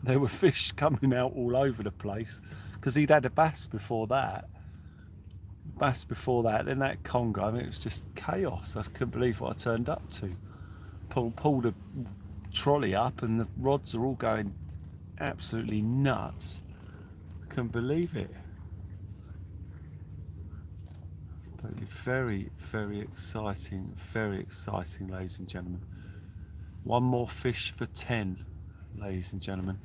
There were fish coming out all over the place because he'd had a bass before that. Then that Conger. I mean, it was just chaos. I couldn't believe what I turned up to. Pulled a trolley up and the rods are all going absolutely nuts. Couldn't believe it. But very, very exciting, ladies and gentlemen. One more fish for 10, ladies and gentlemen.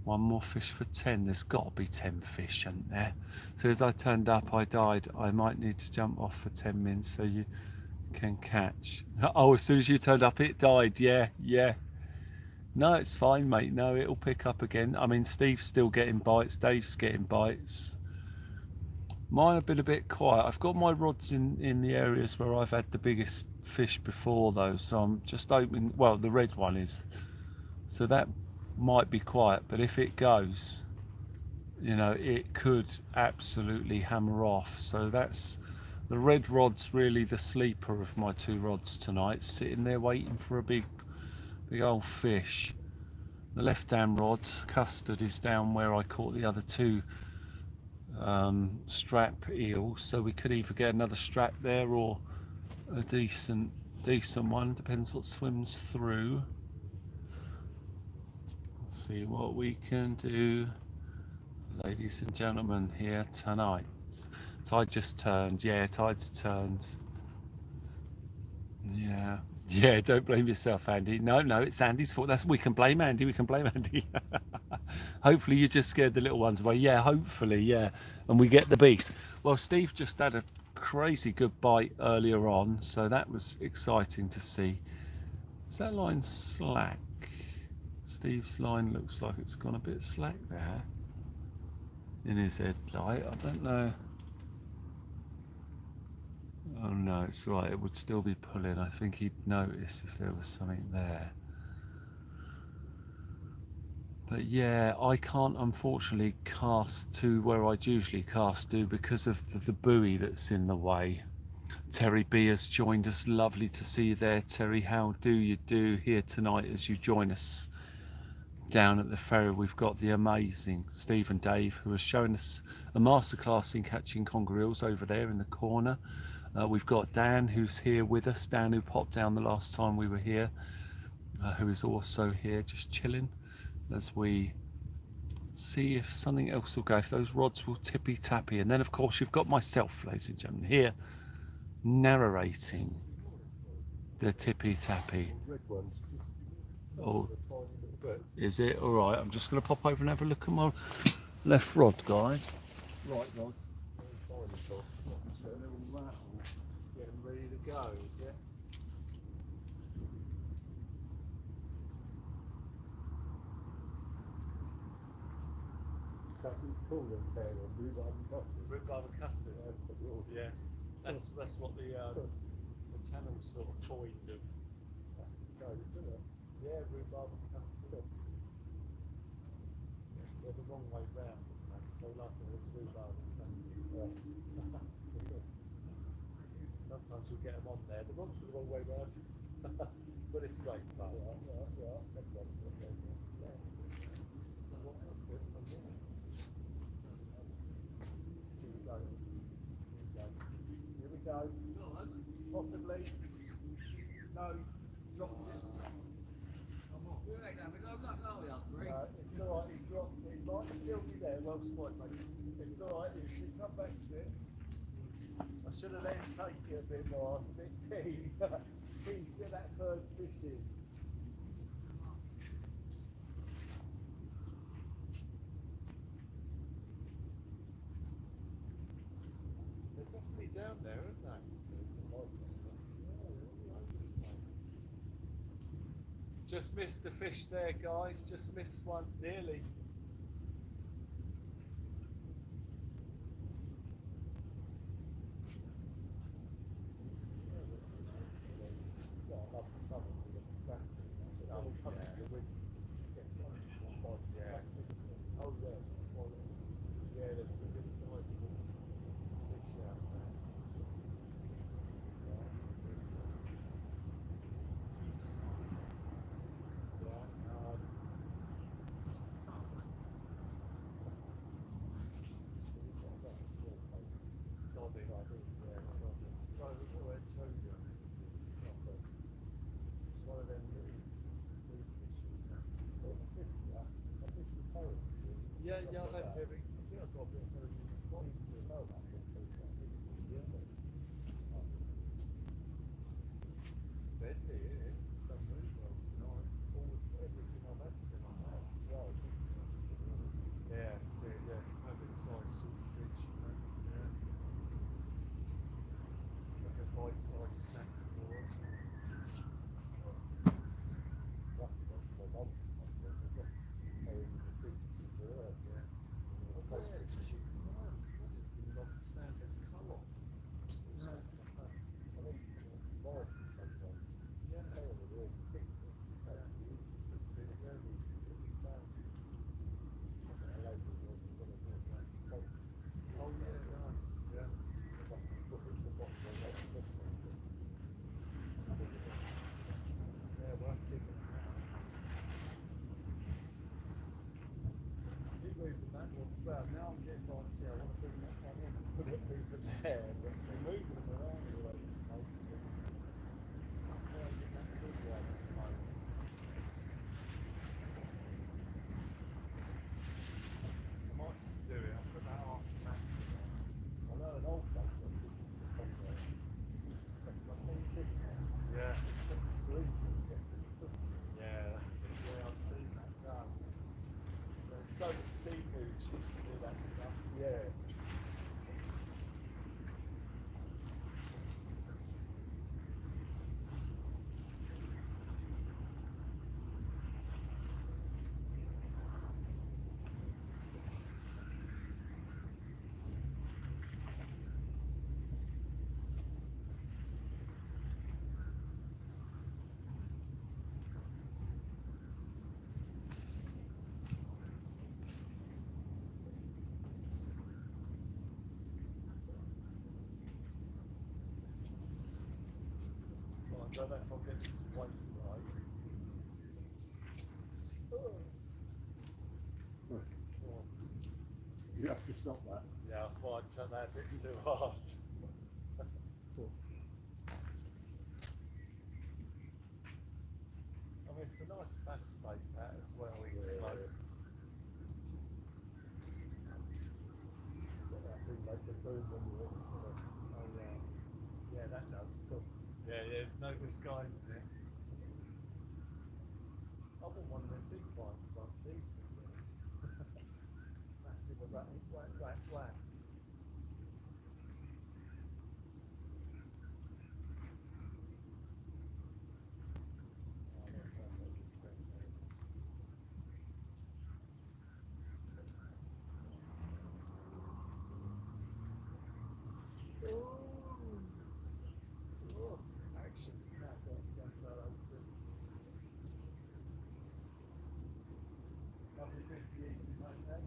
One more fish for 10. There's got to be 10 fish, isn't there? So as I turned up, I died. I might need to jump off for 10 minutes so you can catch. Oh, as soon as you turned up, it died. Yeah. No, it's fine, mate. No, it'll pick up again. I mean, Steve's still getting bites. Dave's getting bites. Mine have been a bit quiet. I've got my rods in the areas where I've had the biggest fish before, though. So I'm just opening. Well, the red one is. So that might be quiet. But if it goes, you know, it could absolutely hammer off. So that's the red rod's really the sleeper of my 2 rods tonight. Sitting there waiting for a big old fish. The left hand rod, Custard, is down where I caught the other 2 strap eels, so we could either get another strap there or a decent one, depends what swims through. Let's see what we can do. Ladies and gentlemen, here tonight. Tide just turned. Yeah, tide's turned. Yeah. Yeah, don't blame yourself, Andy. No, it's Andy's fault. We can blame Andy. We can blame Andy. Hopefully you just scared the little ones away. Yeah, hopefully, yeah. And we get the beast. Well, Steve just had a crazy good bite earlier on, so that was exciting to see. Is that line slack? Steve's line looks like it's gone a bit slack there in his headlight. I don't know. Oh no, it's right. It would still be pulling. I think he'd notice if there was something there. But yeah, I can't unfortunately cast to where I'd usually cast to because of the buoy that's in the way. Terry B has joined us. Lovely to see you there, Terry. How do you do here tonight as you join us down at the ferry? We've got the amazing Steve and Dave, who has shown us a masterclass in catching conger eels over there in the corner. We've got Dan, who's here with us. Dan, who popped down the last time we were here, who is also here just chilling as we see if something else will go, if those rods will tippy tappy. And then of course you've got myself, ladies and gentlemen, here narrating the tippy tappy. Red ones. Oh, A tiny little bit. is it? All right, I'm just going to pop over and have a look at my left rod, guys. Right rod. Very tiny top. A little rattle, getting ready to go, is it? Call them pair of rhubarb and custard. Rhubarb and custard. That's the rule. Yeah, that's what the channel sort of coined of. No, isn't it? Yeah, rhubarb and custard. They're the wrong way round, so like it was rhubarb and custard. Sometimes you'll get them on there. The ones are the wrong way round, but it's great fun. Yeah. That's right. Here we go. Possibly. No, dropped it. It's alright, he dropped it. He might still be there. Well spotted, mate. It's alright, he should come back to it. I should have let him take it a bit more. I was a bit keen. Keen to get that third fish in. They're definitely down there, aren't they? Just missed the fish there, guys. Just missed one, nearly. Oh yes. Yeah, there's some good sizable fish out there. Yeah, I've had very. I think I've got a bit of very It's deadly, isn't it? It's done really well tonight. Everything I've had to on that. Wow. Yeah, it's perfect size sort of fish, you know. Yeah. Like a bite-sized snack for it. Well, now I'm getting by to see, I want to bring that one in and put it over there, but they're moving them around all over the place. I'm trying to get that big one at the moment. I might just do don't know if I'll get this weight right. You have to stop that. Yeah, I thought I'd turn that a bit too hard. I mean, it's a nice fast bait that as well, close. Got that thing like the boom when you walk. Oh yeah. Yeah, that does. Yeah, there's no disguising it. I want one of them big bites like Steve's been doing. Massive whack, whack, whack, whack. Oh, yeah, that's what you said, mate. Oh, action. That's so open. Lovely bits of evening, mate, eh?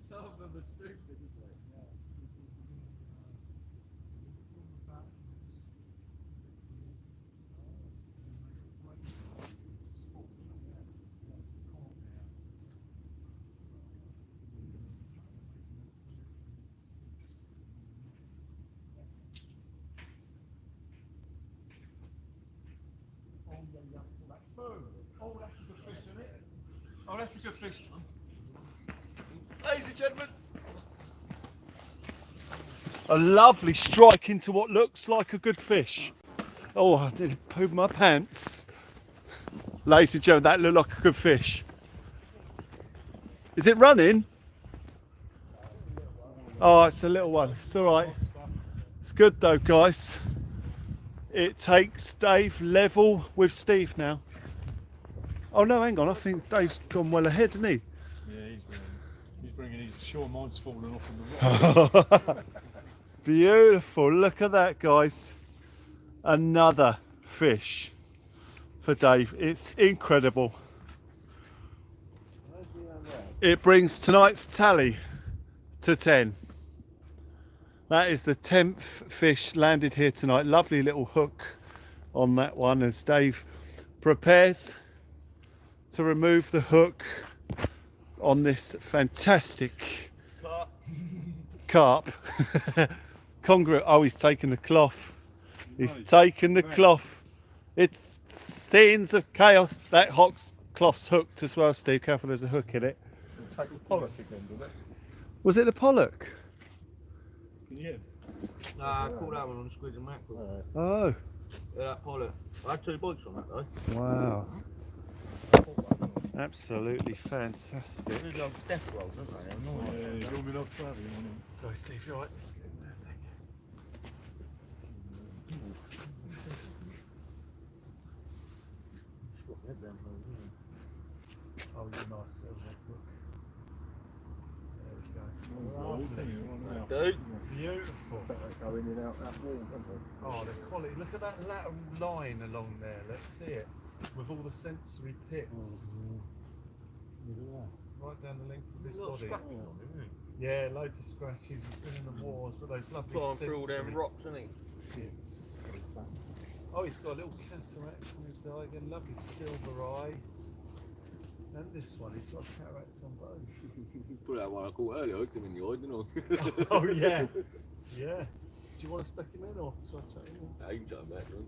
Some of them are stupid, isn't it? Oh, that's a good fish, isn't it? Oh, that's a good fish. Ladies and gentlemen, a lovely strike into what looks like a good fish. Oh, I did poop my pants. Ladies and gentlemen, that looked like a good fish. Is it running? Oh, it's a little one. It's all right. It's good though, guys. It takes Dave level with Steve now. Oh no, hang on. I think Dave's gone well ahead, isn't he? Yeah, he's bringing his sure mine's falling off on the rock. Beautiful. Look at that, guys. Another fish for Dave. It's incredible. It brings tonight's tally to 10. That is the 10th fish landed here tonight. Lovely little hook on that one as Dave prepares to remove the hook on this fantastic carp. Conger. Oh, he's taken the cloth. He's taken the cloth. It's scenes of chaos. That cloth's hooked as well, Steve. Careful, there's a hook in it. Take the pollock again, doesn't it? Was it the pollock? Can you hear him? Nah, I caught that one on squid and mackerel. Oh, Yeah, that pollock. I had 2 bites on that though. wow. Absolutely fantastic. These are like death rolls, aren't they? Yeah, you're me not travelling on him. Sorry, Steve, you're right. Let's get in there a second. Oh, you're nice. Look. There we go. Dude. Beautiful. Go in and out that wall, don't they? Oh, the quality. Look at that lateral line along there. Let's see it. With all the sensory pits. Right down the length of this Little body. scratching on him, isn't Yeah, loads of scratches. He's been in the wars, but those lovely he? Flying through all them sensory rocks, isn't he? pits. Oh, he's got a little cataract on his eye again. Lovely silver eye. And this one, he's got a cataract on both. Put that one I caught earlier, I hooked him in the eye, didn't I? Oh, yeah. Yeah. Do you want to stick him in or shall I chuck him in? Yeah, you can chuck him back, man.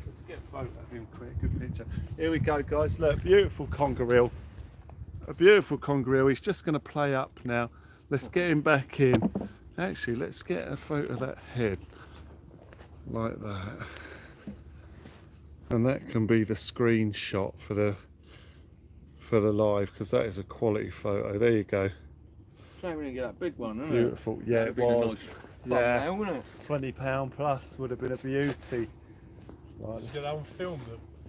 Let's get a photo of him quick, good picture. Here we go, guys. Look, beautiful conger reel. A beautiful conger reel. He's just going to play up now. Let's get him back in. Actually, let's get a photo of that head. Like that. And that can be the screenshot for the live, because that is a quality photo. There you go. Shame we didn't get that big one, isn't Beautiful. Yeah, it was. Yeah, thumbnail, wouldn't it? £20 plus would have been a beauty. Right. Did you get that one filmed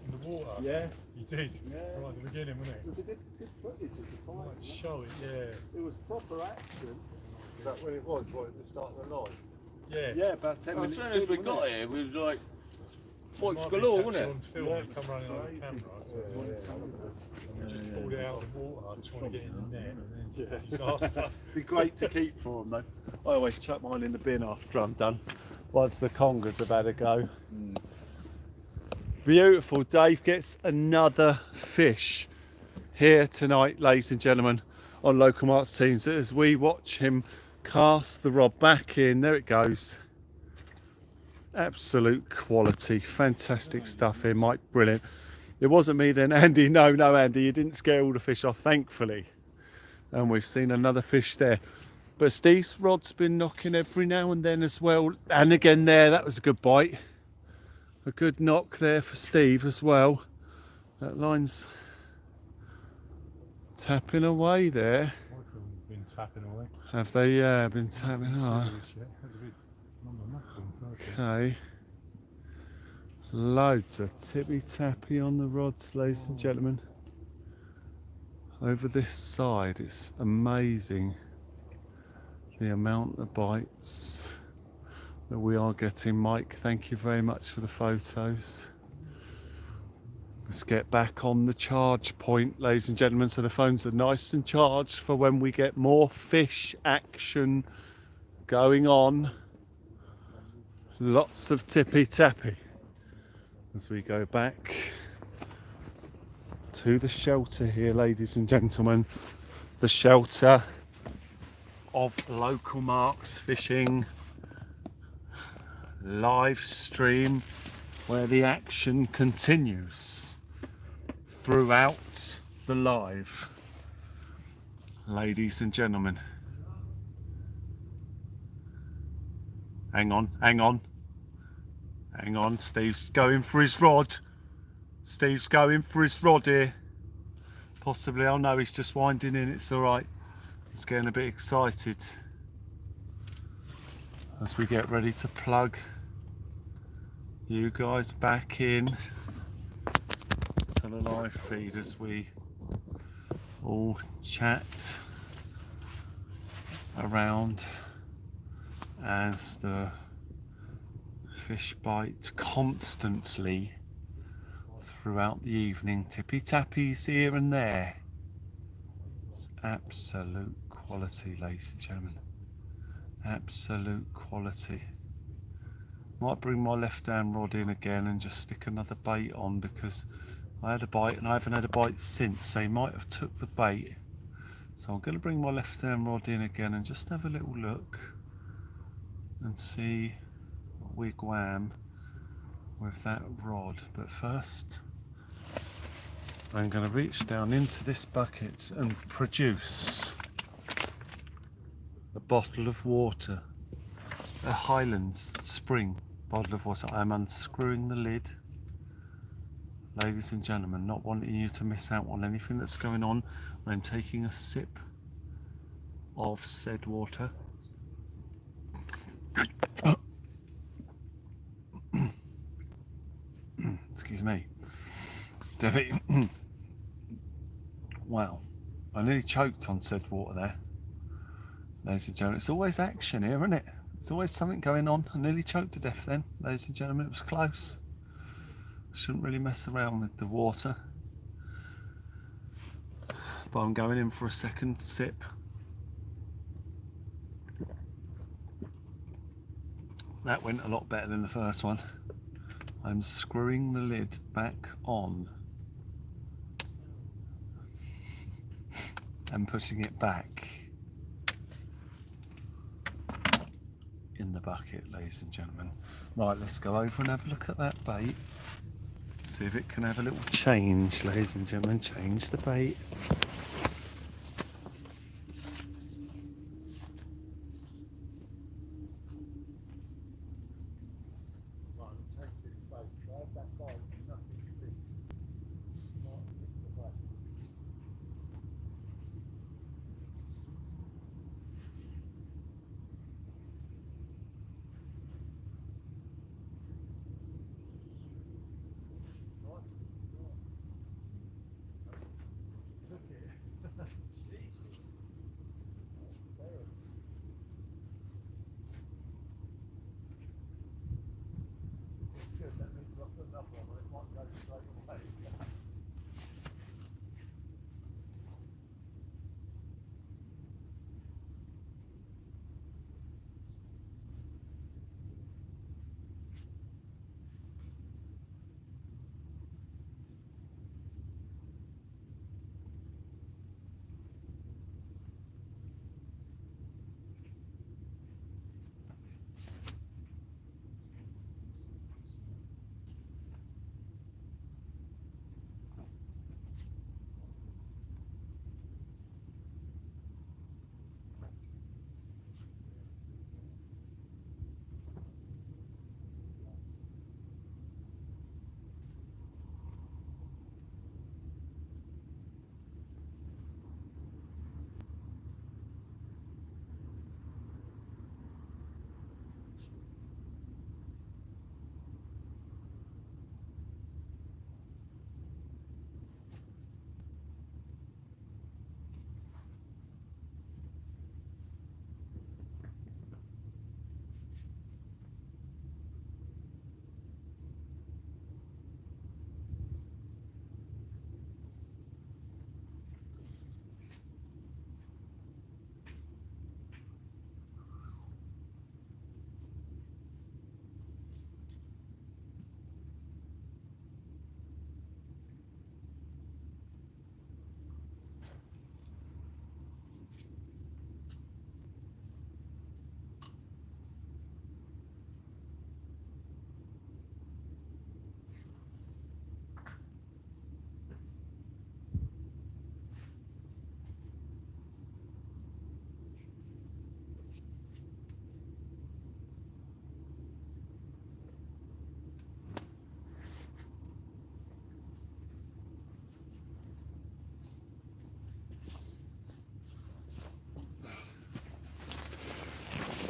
in the water? Yeah. You did? Yeah. Right at the beginning, wasn't it? It was a good footage of the fight. Might show it, yeah. It was proper action. Is that when it was, right at the start of the live? Yeah. Yeah, about 10 As minutes. soon as we in, got wasn't it? here, we was like, Might points be galore, captured wasn't on it? film, Yeah. they come running on the camera, so we just pulled it out of the water, trying to get in the net, and then disaster. Be great to keep for them though. I always chuck mine in the bin after I'm done. Once the congers have had a go. Beautiful. Dave gets another fish here tonight, ladies and gentlemen, on Local Marks Teams as we watch him cast the rod back in. There it goes. Absolute quality. Fantastic stuff here, Mike. Brilliant. It wasn't me then, Andy. No, Andy, you didn't scare all the fish off, thankfully. And we've seen another fish there. But Steve's rod's been knocking every now and then as well. And again there, that was a good bite. A good knock there for Steve as well. That line's tapping away there. Been tapping away. Have they been tapping away? Okay. Loads of tippy tappy on the rods, ladies and gentlemen. Over this side, it's amazing the amount of bites that we are getting. Mike, thank you very much for the photos. Let's get back on the charge point, ladies and gentlemen, so the phones are nice and charged for when we get more fish action going on. Lots of tippy tappy as we go back to the shelter here, ladies and gentlemen. The shelter of Local Marks Fishing live stream, where the action continues throughout the live, ladies and gentlemen. Hang on, hang on, hang on. Steve's going for his rod. Steve's going for his rod here. Possibly, oh no, he's just winding in. It's all right. He's getting a bit excited as we get ready to plug you guys back in to the live feed as we all chat around as the fish bite constantly throughout the evening. Tippy tappies here and there. It's absolute quality, ladies and gentlemen. Absolute quality. Might bring my left hand rod in again and just stick another bait on, because I had a bite and I haven't had a bite since, so he might have took the bait. So I'm going to bring my left hand rod in again and just have a little look and see what we wham with that rod. But first I'm going to reach down into this bucket and produce a bottle of water, a Highlands Spring bottle of water. I'm unscrewing the lid, ladies and gentlemen, not wanting you to miss out on anything that's going on. I'm taking a sip of said water. Excuse me. Debbie. Wow, I nearly choked on said water there, ladies and gentlemen. It's always action here, isn't it? There's always something going on. I nearly choked to death then, ladies and gentlemen. It was close. Shouldn't really mess around with the water. But I'm going in for a second sip. That went a lot better than the first one. I'm screwing the lid back on and putting it back in the bucket, ladies and gentlemen. Right, let's go over and have a look at that bait. See if it can have a little change, ladies and gentlemen. Change the bait.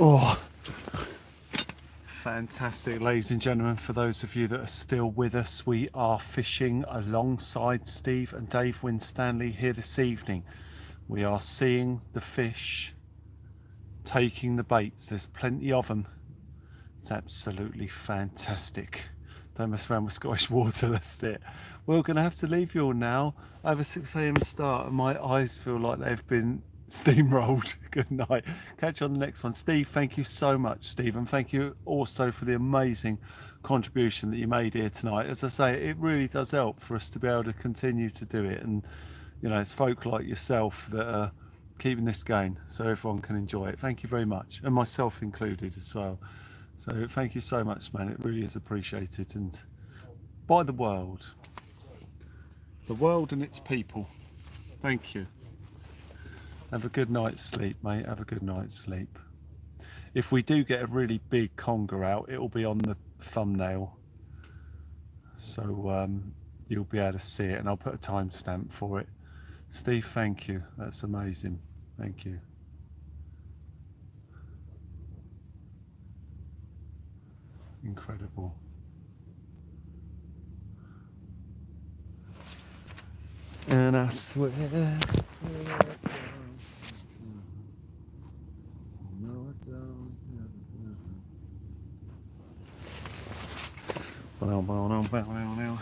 Oh, fantastic, ladies and gentlemen. For those of you that are still with us, we are fishing alongside Steve and Dave Winstanly here this evening. We are seeing the fish, taking the baits. There's plenty of them. It's absolutely fantastic. Don't mess around with Scottish water, that's it. We're going to have to leave you all now. I have a 6 a.m. start and my eyes feel like they've been steamrolled. Good night. Catch you on the next one. Steve, thank you so much, Steve, and thank you also for the amazing contribution that you made here tonight. As I say, it really does help for us to be able to continue to do it, and you know, it's folk like yourself that are keeping this going so everyone can enjoy it. Thank you very much, and myself included as well. So thank you so much, man. It really is appreciated, and by the world and its people. Thank you. Have a good night's sleep, mate. Have a good night's sleep. If we do get a really big conger out, it will be on the thumbnail, so you'll be able to see it, and I'll put a timestamp for it. Steve, thank you. That's amazing. Thank you. Incredible. And I swear, no, I don't. Well,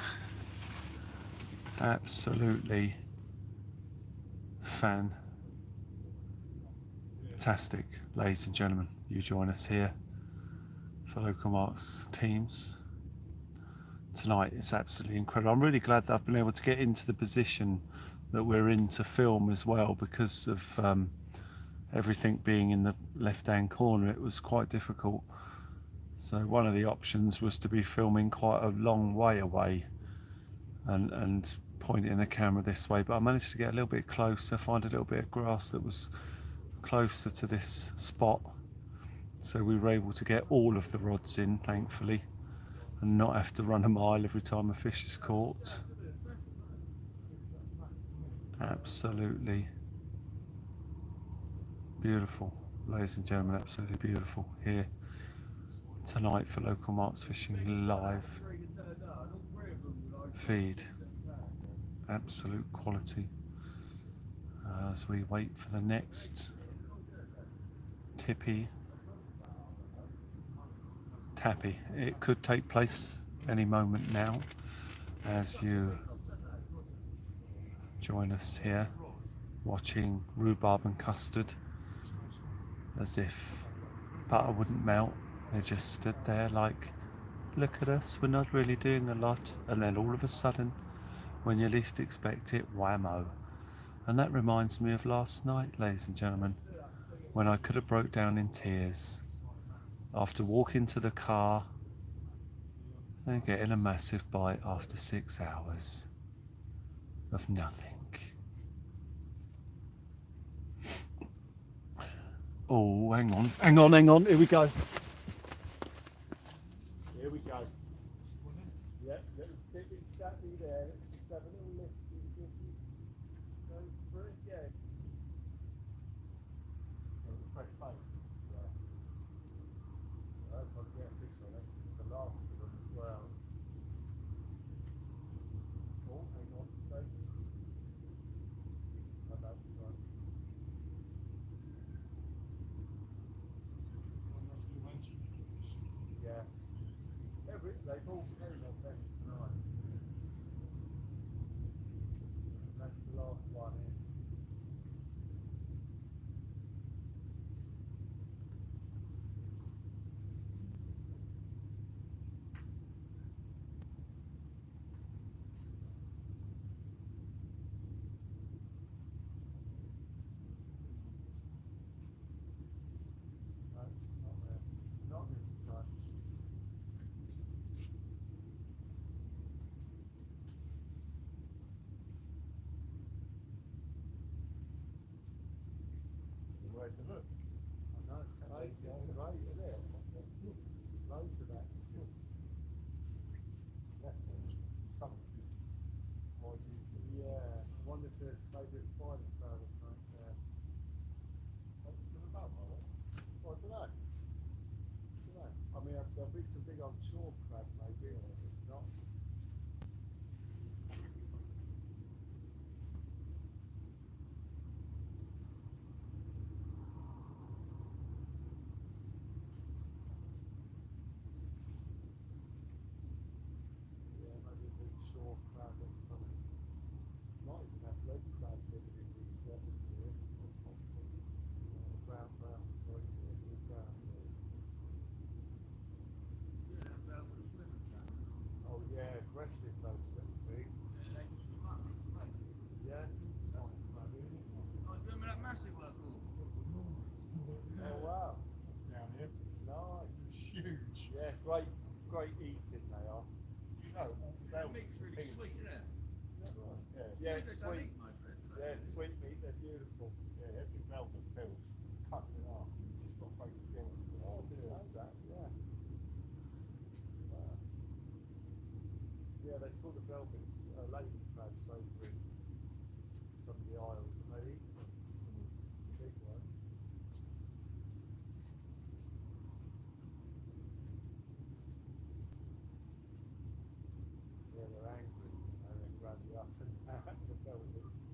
absolutely fantastic, ladies and gentlemen. You join us here for Local Marks teams tonight. It's absolutely incredible. I'm really glad that I've been able to get into the position that we're in to film as well, because of everything being in the left hand corner. It was quite difficult, so one of the options was to be filming quite a long way away and pointing the camera this way, but I managed to get a little bit closer, find a little bit of grass that was closer to this spot, so we were able to get all of the rods in, thankfully, and not have to run a mile every time a fish is caught. Absolutely beautiful, ladies and gentlemen, absolutely beautiful here tonight for Local Marks Fishing live feed. Absolute quality as we wait for the next tappy. It could take place any moment now as you join us here watching rhubarb and custard. As if butter wouldn't melt, they just stood there like, look at us, we're not really doing a lot, and then all of a sudden, when you least expect it, whammo. And that reminds me of last night, ladies and gentlemen, when I could have broke down in tears after walking to the car and getting a massive bite after 6 hours of nothing. Oh, hang on, here we go. Here we go. Yep, little tip exactly there. Let's just have a little lift and see if he goes for it again. Fresh bait. Yeah. I hope I get a fish on it. It's the last of them as well. Oh, hang on, folks. I know it's right. Yeah. They've all carried on them tonight. That's the last one in. That's not there. Not this time. Where to look? I know, it's crazy. It's great, isn't it? Loads of that. Yeah, I wonder if there's maybe a spider trail or something there. What, I don't know. There'll be some big old chalk crab maybe, or if not. Yeah, maybe a big chalk crab or something. Might even have red crab living in these waters here. Brown, sorry, brown. Yeah, that's about what it's swimming down. Oh yeah, aggressive those little things. Yeah, they just swim up. Yeah. Oh, do you remember that massive one? Oh wow. Down here. Nice. Huge. Yeah, great eating they are. No, The meat's really sweet, isn't it? Yeah, They it's don't sweet. eat most of it, do they? Yeah, sweet meat, they're beautiful. Yeah, every velvet filled, cut it off. It's got great skill. Oh, I didn't know that, yeah. Wow. Yeah, they call the velvets lady crabs over in some of the isles, and they eat them. The big ones. Yeah, they're angry, and they grab you up and the velvets.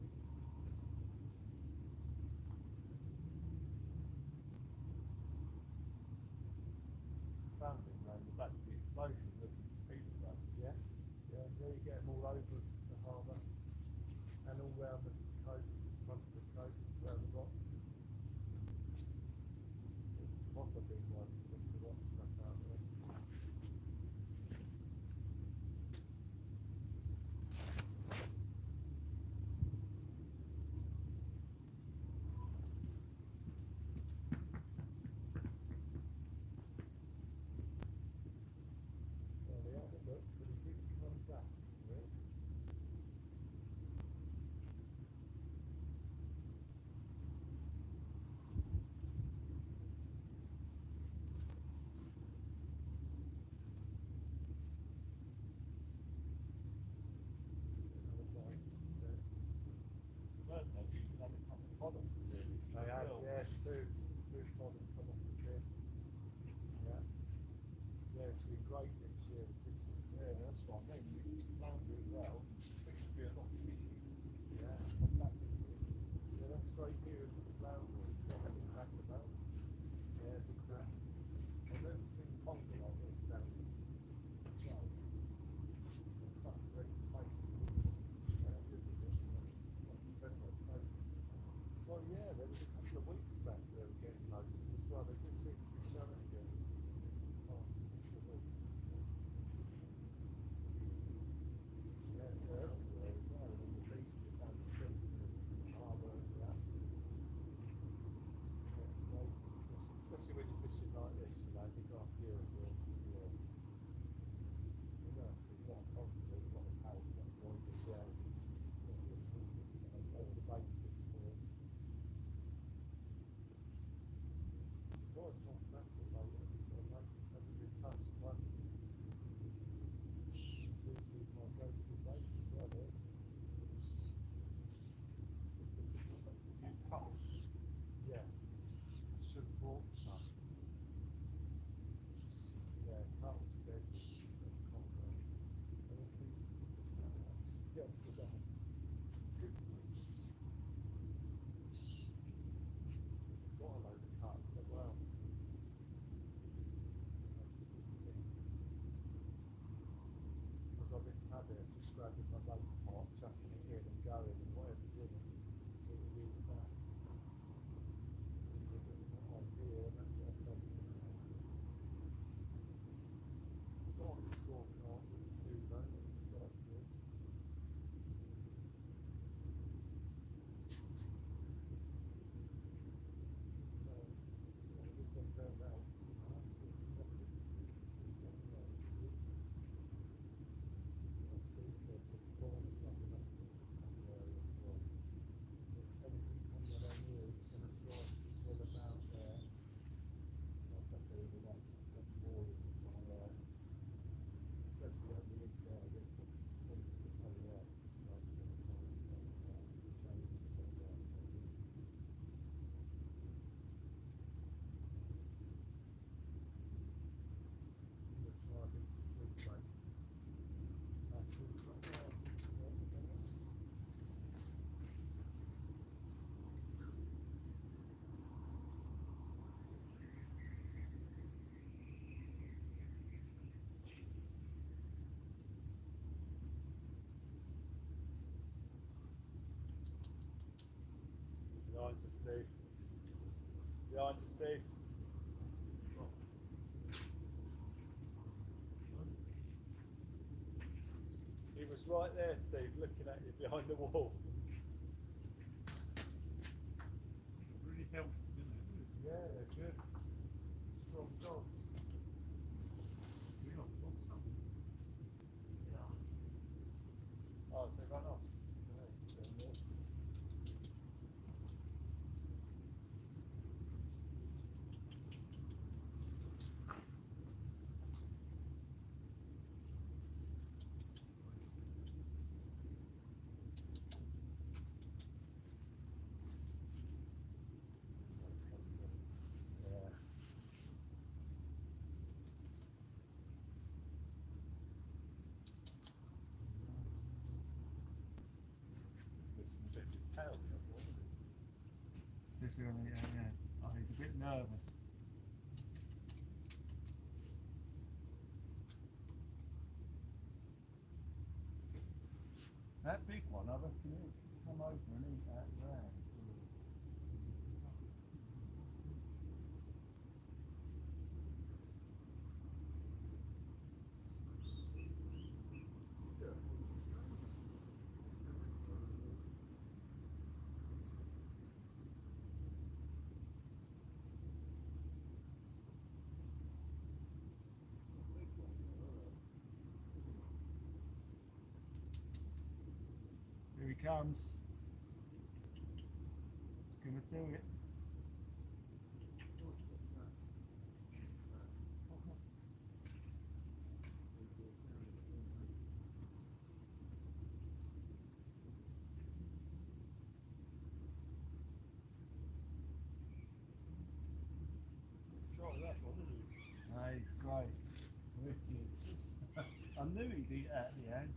Found it around the back of the explosion looking for people though. Yes, yeah, you get them all over the harbour and all round the coast, front of the coast, round the rocks. There's proper big ones with the rock stuff out there. Well, they had a look, but he didn't come back, really. Another bite to set. Weren't they? You could have a couple of bottom really. They had, yeah, two bottom come off the bin. Yeah. Yeah, it's been great this year, the pictures. Yeah, that's what I mean. You flounder as well. Seems to be a lot of species. Yeah. Yeah, that's great here in the flounder. Back about. Yeah, big rats. I've never seen Conger like this down here. No. Such a great place. Well, yeah, there was a couple of weeks back they were getting loads of them as well. They just seem to be showing again. It's the past couple of weeks. Yeah, it's everywhere as well. On the beaches, down the street, the harbour, yeah. Yeah, it's great fishing, especially when you're fishing like this, you know, you go up here and you're, you know, you've got a confidence, you've got a power, you've got a point as well. Loads of bait fish for it. Well, it's not that good, though, is it? Hasn't been touched once. It's usually my go-to bait as well, eh? You cut. Yes. Should have brought some. Yeah, cuttle's dead. Conger. Yes, the dog. Got a load of cuttle as well. I've got this habit of just grabbing my bait pot, chucking it in and going, and whatever's in it, see what it is that. That's not ideal, and that's what I've done tonight. Got on the scorecard with two though, that's quite good. Behind you, Steve. Behind you, Steve. He was right there, Steve, looking at you behind the wall. Really healthy, isn't it? Yeah, they're good. Strong dogs. We got from something. Oh, so run off. Yeah. See if you're gonna, yeah. Oh, he's a bit nervous. That big one, I reckon he'll come over and eat that round. Here he comes. He's gonna do it. Try that one, didn't you? Ah, he's great. Wicked. I knew he'd eat at the end.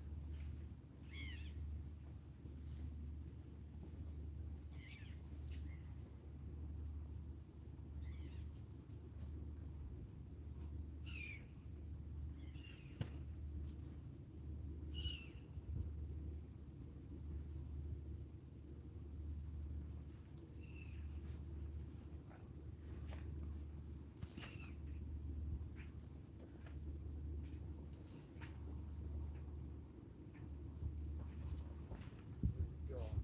Where's he gone?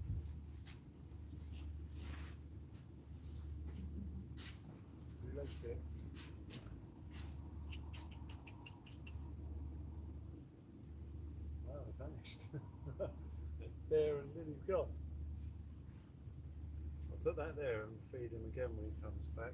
Too late for it. Wow, it vanished. It's there and then he's gone. I'll put that there and feed him again when he comes back.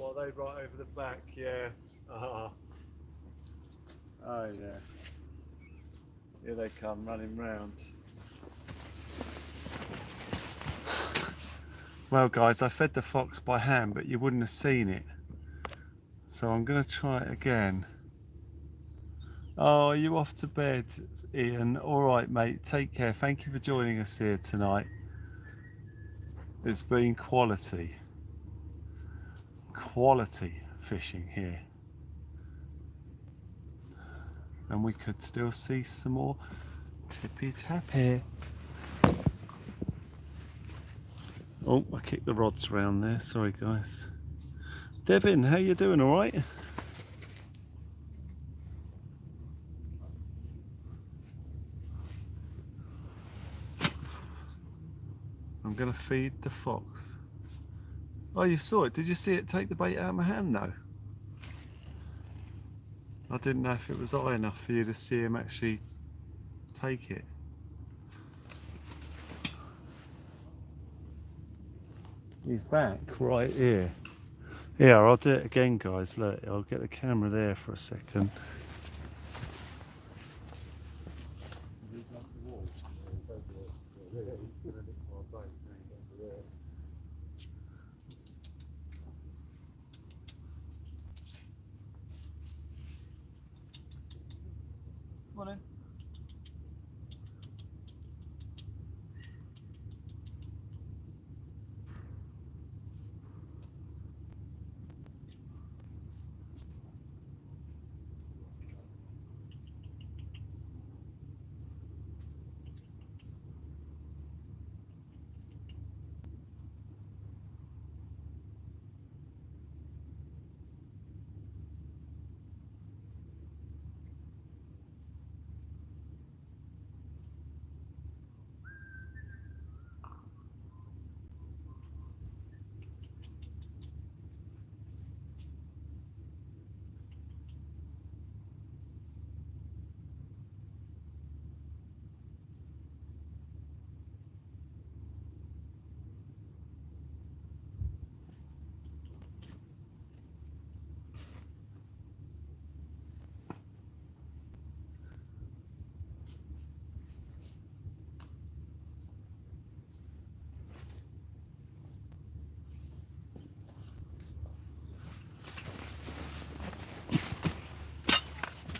Oh, are they right over the back? Yeah. Ah. Oh yeah. Here they come running round. Well guys, I fed the fox by hand, but you wouldn't have seen it. So I'm going to try it again. Oh, are you off to bed, Ian? Alright mate, take care. Thank you for joining us here tonight. It's been quality fishing here. And we could still see some more tippy tap here. Oh, I kicked the rods round there, sorry guys. Devin, how you doing, alright? I'm going to feed the fox. Oh, you saw it. Did you see it take the bait out of my hand though? I didn't know if it was high enough for you to see him actually take it. He's back right here. Here, I'll do it again guys. Look, I'll get the camera there for a second. Come on in.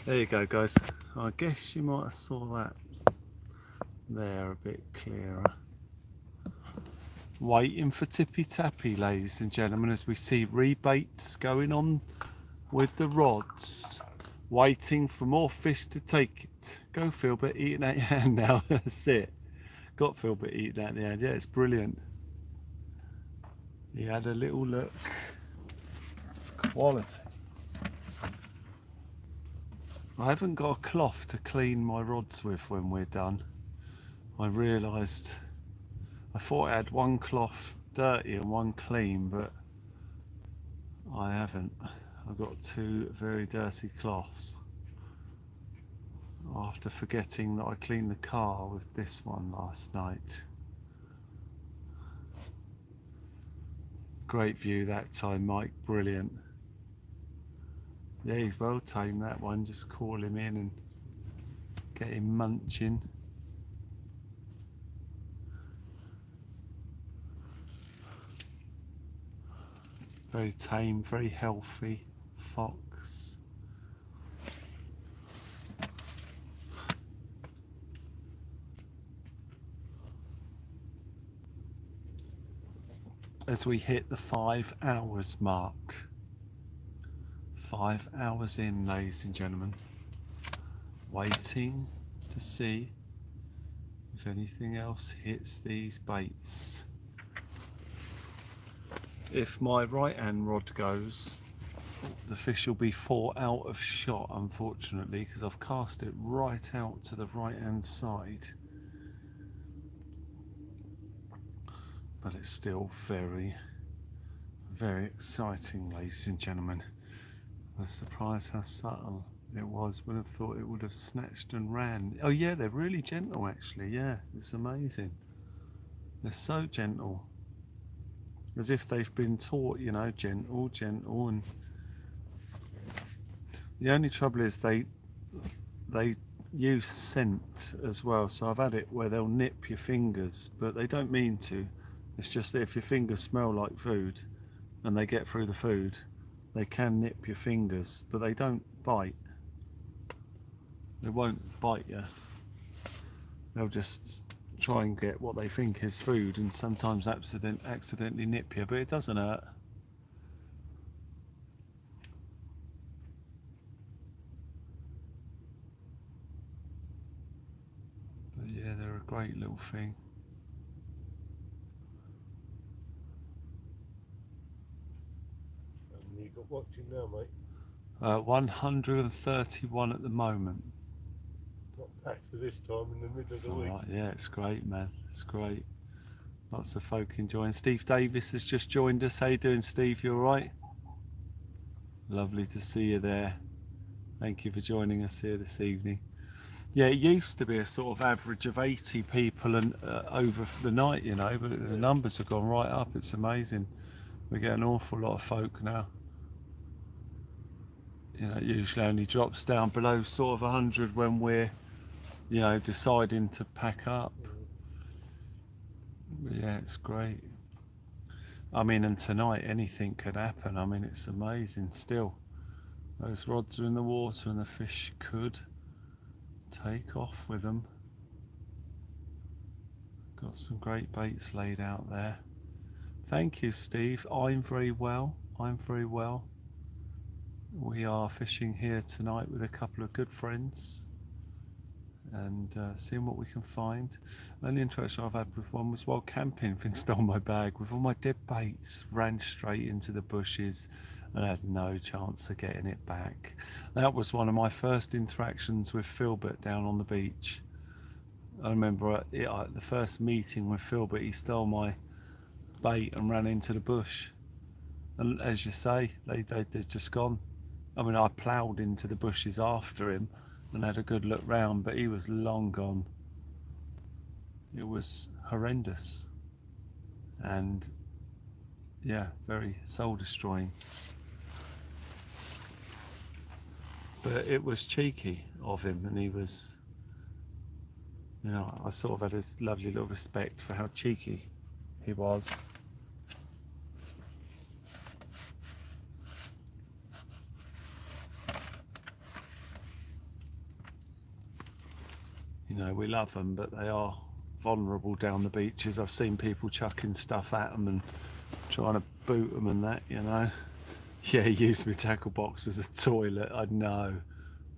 There you go guys. I guess you might have saw that there a bit clearer. Waiting for tippy tappy, ladies and gentlemen, as we see rebaits going on with the rods. Waiting for more fish to take it. Go Philbert, eating out your hand now. That's it. Got Philbert eating out the hand. Yeah, it's brilliant. He had a little look. It's quality. I haven't got a cloth to clean my rods with when we're done. I realised I thought I had one cloth dirty and one clean, but I haven't. I've got two very dirty cloths after forgetting that I cleaned the car with this one last night. Great view that time, Mike, brilliant. Yeah, he's well tamed, that one. Just call him in and get him munching. Very tame, very healthy fox. As we hit the 5 hours mark. 5 hours in, ladies and gentlemen, waiting to see if anything else hits these baits. If my right hand rod goes, the fish will be 4 out of shot, unfortunately, because I've cast it right out to the right hand side. But it's still very, very exciting, ladies and gentlemen. I was surprised how subtle it was. Would have thought it would have snatched and ran. Oh yeah, they're really gentle actually. Yeah, it's amazing. They're so gentle. as if they've been taught, you know, gentle, gentle. And the only trouble is they use scent as well. So I've had it where they'll nip your fingers, but they don't mean to. It's just that if your fingers smell like food and they get through the food, they can nip your fingers, but they don't bite. They won't bite you. They'll just try and get what they think is food, and sometimes accidentally nip you, but it doesn't hurt. But yeah, they're a great little thing. And you got watching now, mate. 131 at the moment. Not bad for this time in the middle It's of the week. alright, yeah, it's great, man. It's great. Lots of folk enjoying. Steve Davis has just joined us. How you doing, Steve? You alright? Lovely to see you there. Thank you for joining us here this evening. Yeah, it used to be a sort of average of 80 people and over for the night, you know, but the numbers have gone right up. It's amazing. We get an awful lot of folk now. You know, it usually only drops down below sort of 100 when we're, you know, deciding to pack up. But yeah, it's great. I mean, and tonight anything could happen. I mean, it's amazing still. Those rods are in the water and the fish could take off with them. Got some great baits laid out there. Thank you, Steve. I'm very well. I'm very well. We are fishing here tonight with a couple of good friends and seeing what we can find. Only interaction I've had with one was while camping. Thing stole my bag with all my dead baits, ran straight into the bushes and had no chance of getting it back. That was one of my first interactions with Philbert down on the beach. I remember the first meeting with Philbert, he stole my bait and ran into the bush. And as you say, they're just gone. I mean, I ploughed into the bushes after him and had a good look round, but he was long gone. It was horrendous. And yeah, very soul destroying. But it was cheeky of him, and he was, you know, I sort of had a lovely little respect for how cheeky he was. You know, we love them, but they are vulnerable down the beaches. I've seen people chucking stuff at them and trying to boot them and that, you know. Yeah, he used my tackle box as a toilet. I know.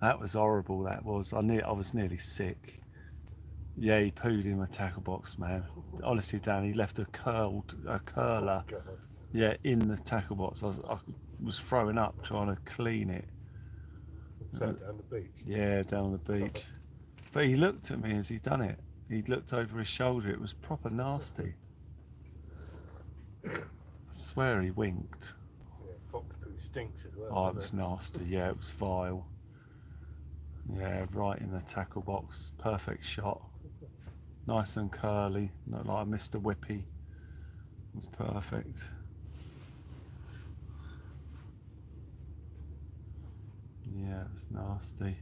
That was horrible, that was. I was nearly sick. Yeah, he pooed in my tackle box, man. Honestly, Dan, he left a curler. Oh, God. Yeah, in the tackle box. I was throwing up trying to clean it. What's that, down the beach? Yeah, down on the beach. But he looked at me as he done it. He looked over his shoulder. It was proper nasty. I swear he winked. Yeah, fox poo stinks as well. Oh, it doesn't was nasty. Yeah, it was vile. Yeah, right in the tackle box. Perfect shot. Nice and curly. Not like Mr. Whippy. It was perfect. Yeah, it's nasty.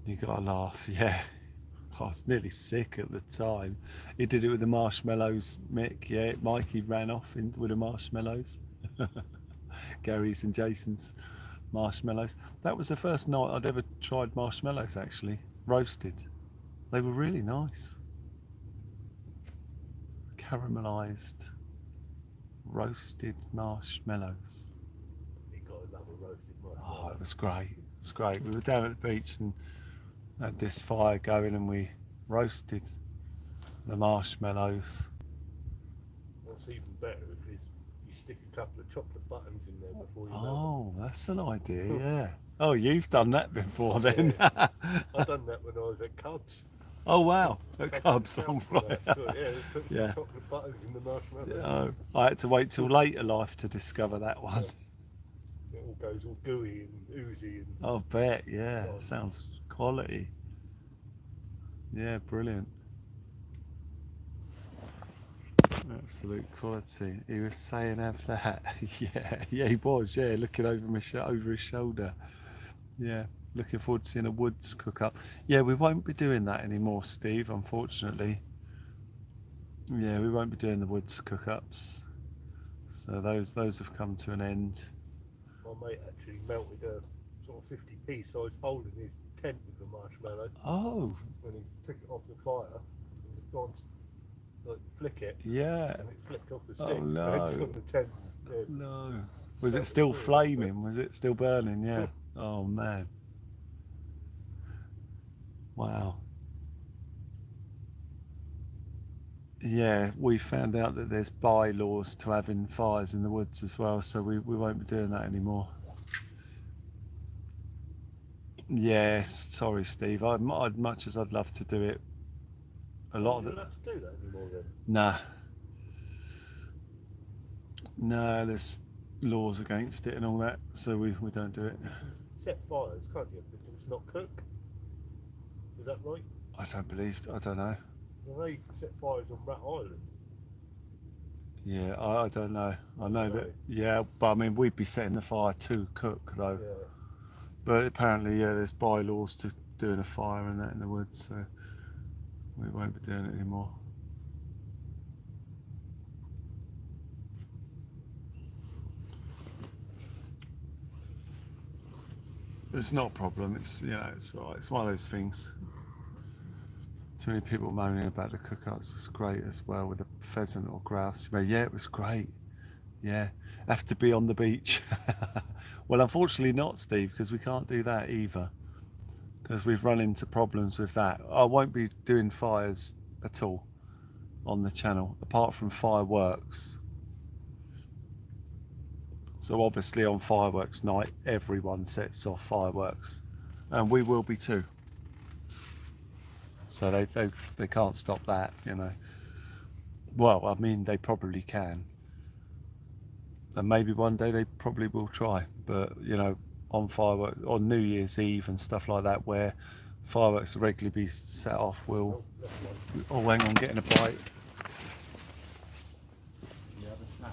You gotta laugh, yeah. I was nearly sick at the time. He did it with the marshmallows, Mick. Yeah, Mikey ran off with the marshmallows. Gary's and Jason's marshmallows. That was the first night I'd ever tried marshmallows, actually. Roasted. They were really nice. Caramelised, roasted marshmallows. You gotta love a roasted marshmallow. Oh, it was great. It's great. We were down at the beach and had this fire going and we roasted the marshmallows. What's even better if you stick a couple of chocolate buttons in there before you melt Oh, that's an idea, yeah. Oh, you've done that before then. them. I done that when I was at Cubs. Oh, wow. At Had Cubs, to all melt for right. that. So, yeah, they put Yeah. some chocolate buttons in the marshmallow. Oh, I had to wait till later life to discover that one. It all goes all gooey and oozy and I bet, yeah. Sounds quality. Yeah, brilliant. Absolute quality. He was saying have that. Yeah, he was. Yeah, looking over his shoulder. Yeah, looking forward to seeing a woods cook up. Yeah, we won't be doing that anymore, Steve. Unfortunately. Yeah, we won't be doing the woods cook ups. So those have come to an end. My mate actually melted a sort of 50p size hole in his tent with the marshmallow. Oh. When he took it off the fire, and he'd gone like flick it, Yeah. and it flicked off the stick. Oh no. From the tent. Yeah. No. Was it still flaming? Was it still burning? Yeah. Oh man. Wow. Yeah, we found out that there's bylaws to having fires in the woods as well, so we won't be doing that anymore. Yes, sorry, Steve. I'd much as I'd love to do it. A lot of You it. don't have to do that anymore then. Nah. No, there's laws against it and all that, so we don't do it. Set fires, can't you? But it's not cook. Is that right? I don't know. Well, they set fires on Rat Island. Yeah, I don't know. I know that, yeah, but I mean, we'd be setting the fire to cook though. Yeah. But apparently, yeah, there's bylaws to doing a fire and that in the woods, so we won't be doing it anymore. It's not a problem. It's it's all right. It's one of those things. Too many people moaning about the cookouts. It was great as well with the pheasant or grouse. But yeah, it was great. Yeah, have to be on the beach. Well, unfortunately not, Steve, because we can't do that either. Because we've run into problems with that. I won't be doing fires at all on the channel, apart from fireworks. So obviously on fireworks night, everyone sets off fireworks, and we will be too. So they can't stop that, Well, I mean, they probably can. And maybe one day they probably will try. But, on fireworks, on New Year's Eve and stuff like that, where fireworks regularly be set off, we'll... Oh, hang on, getting a bite. You have a snack.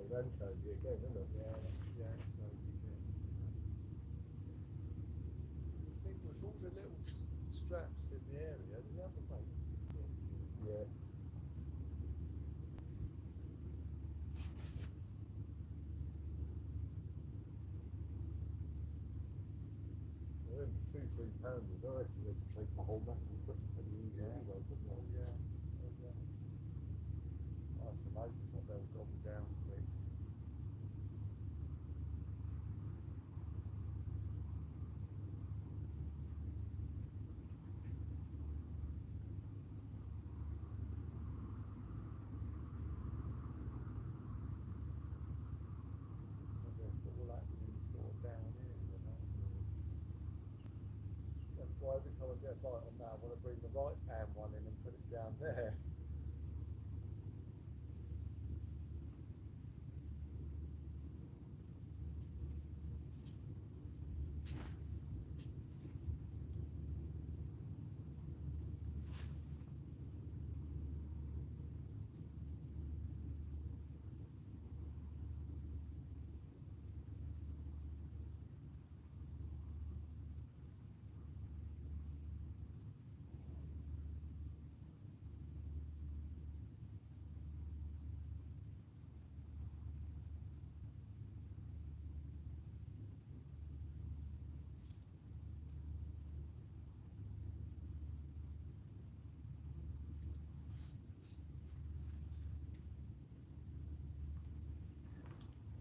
Then cozy again, isn't it? Yeah, so you can. I think with all the little straps in the area, the other mates. Yeah. Well, £2-3 I reckon they could take the whole map and put it pretty easy anyway, couldn't they? Yeah. That's amazing what they'll gobble down quick. All happening sort of down here, That's why every time I get a bite on that, I want to bring the right hand one in and put it down there.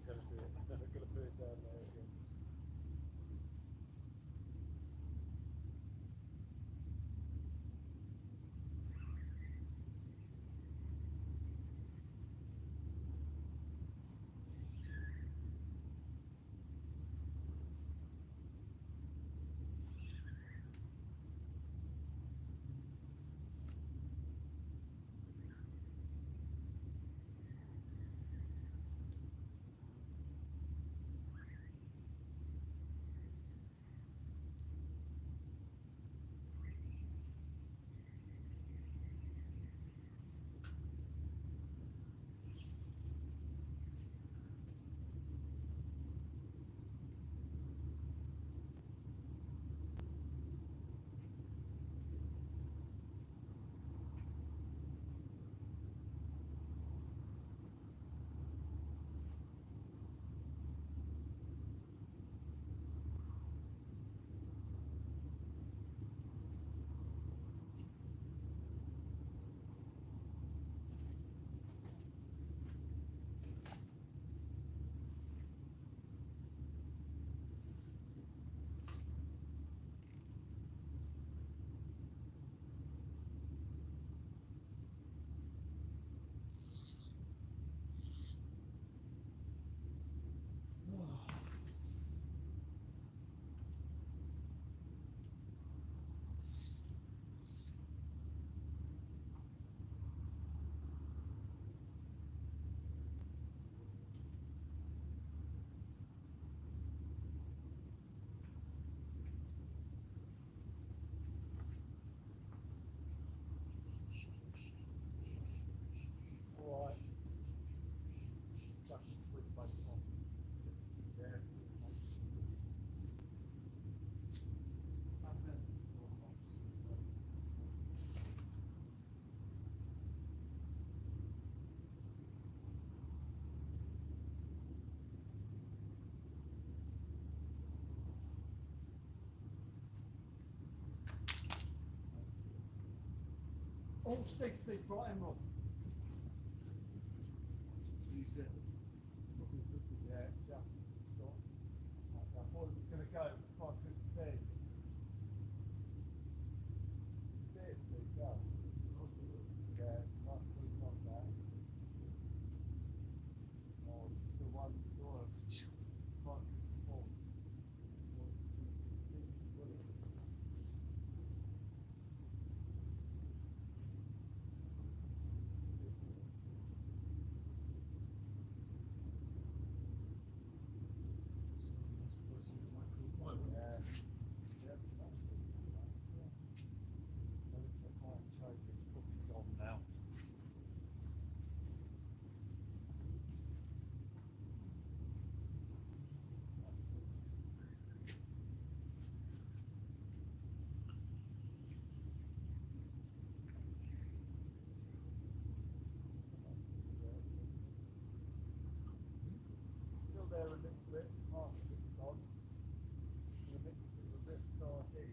Gonna put it down there again. Oh, Steve, right, Emerald. Use it. Yeah, just sort of. I thought it was going to go. It was quite good thing. That's it, Steve, go. Yeah, it's not sleep on that. Oh, just the one sort of quite good form. Still there a little bit, half of it was on. The mix is a bit sardine.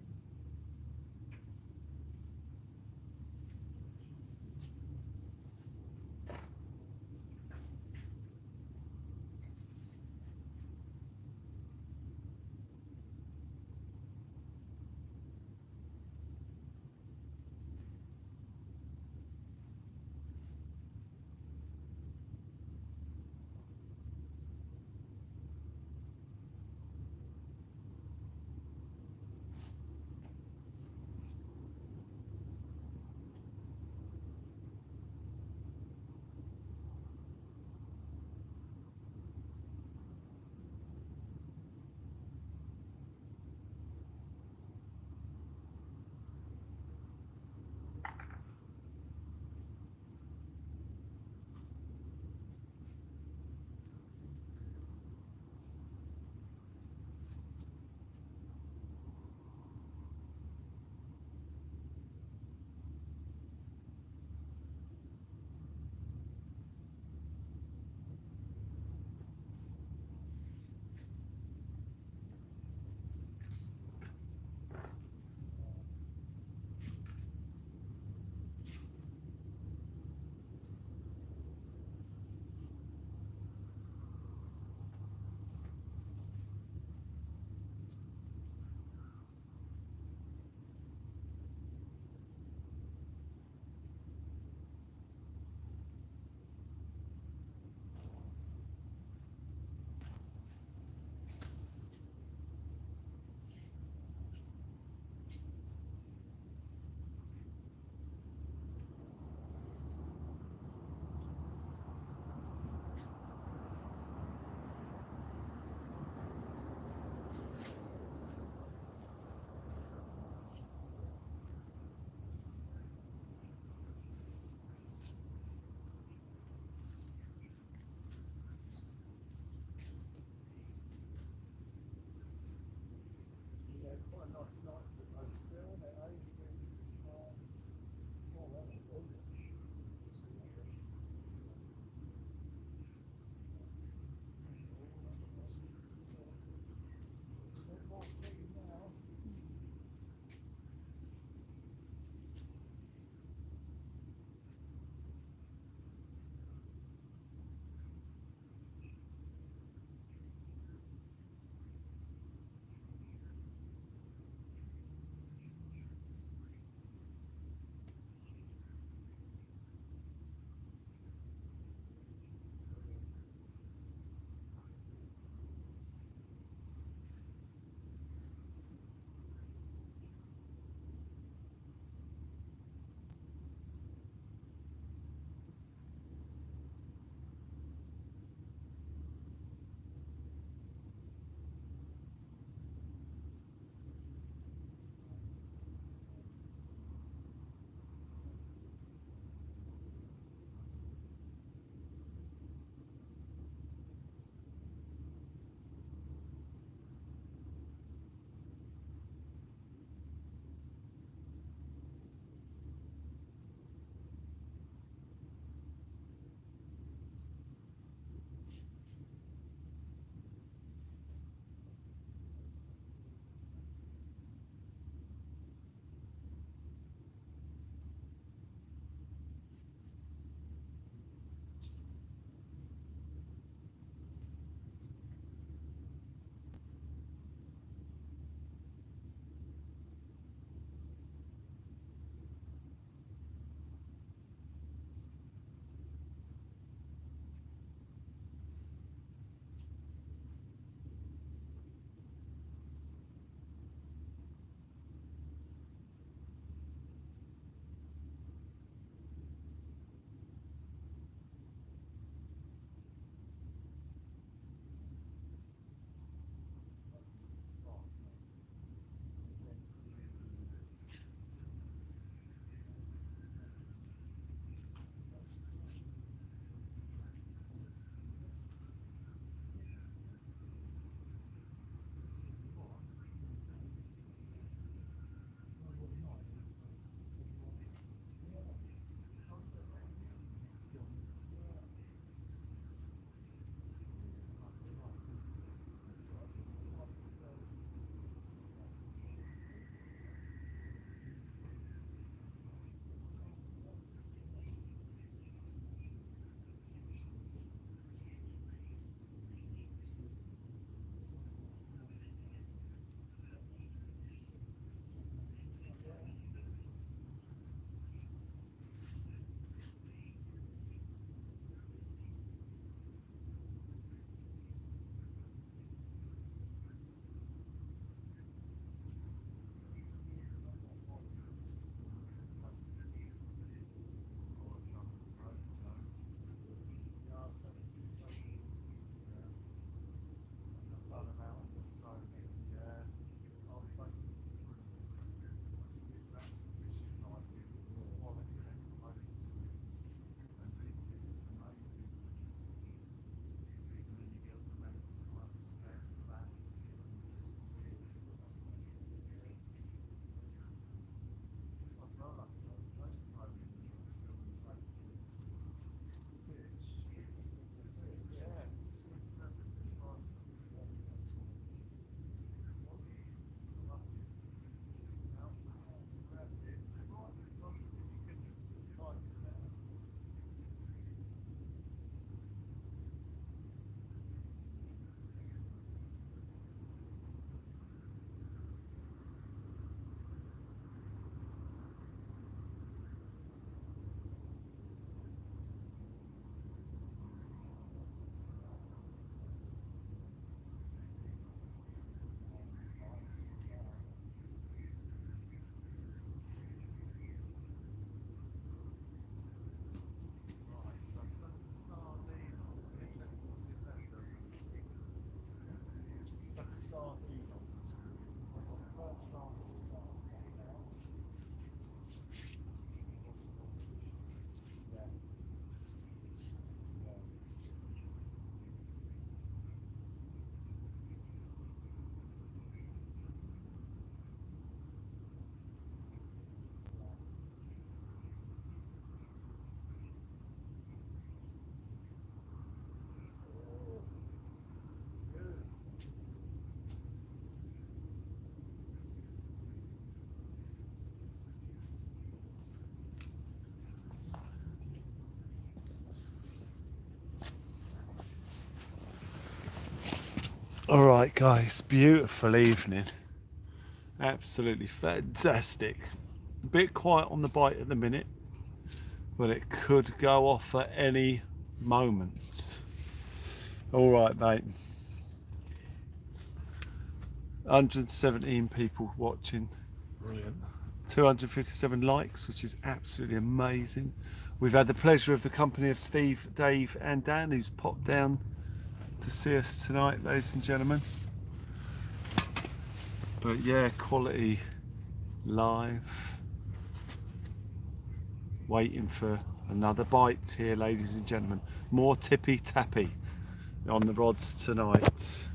sardine on it. First sardine on yeah. Yeah. All right, guys, beautiful evening. Absolutely fantastic. A bit quiet on the bite at the minute, but it could go off at any moment. All right, mate. 117 people watching. Brilliant. 257 likes, which is absolutely amazing. We've had the pleasure of the company of Steve, Dave and Dan, who's popped down to see us tonight, ladies and gentlemen. But yeah, quality live. Waiting for another bite here, ladies and gentlemen. More tippy tappy on the rods tonight.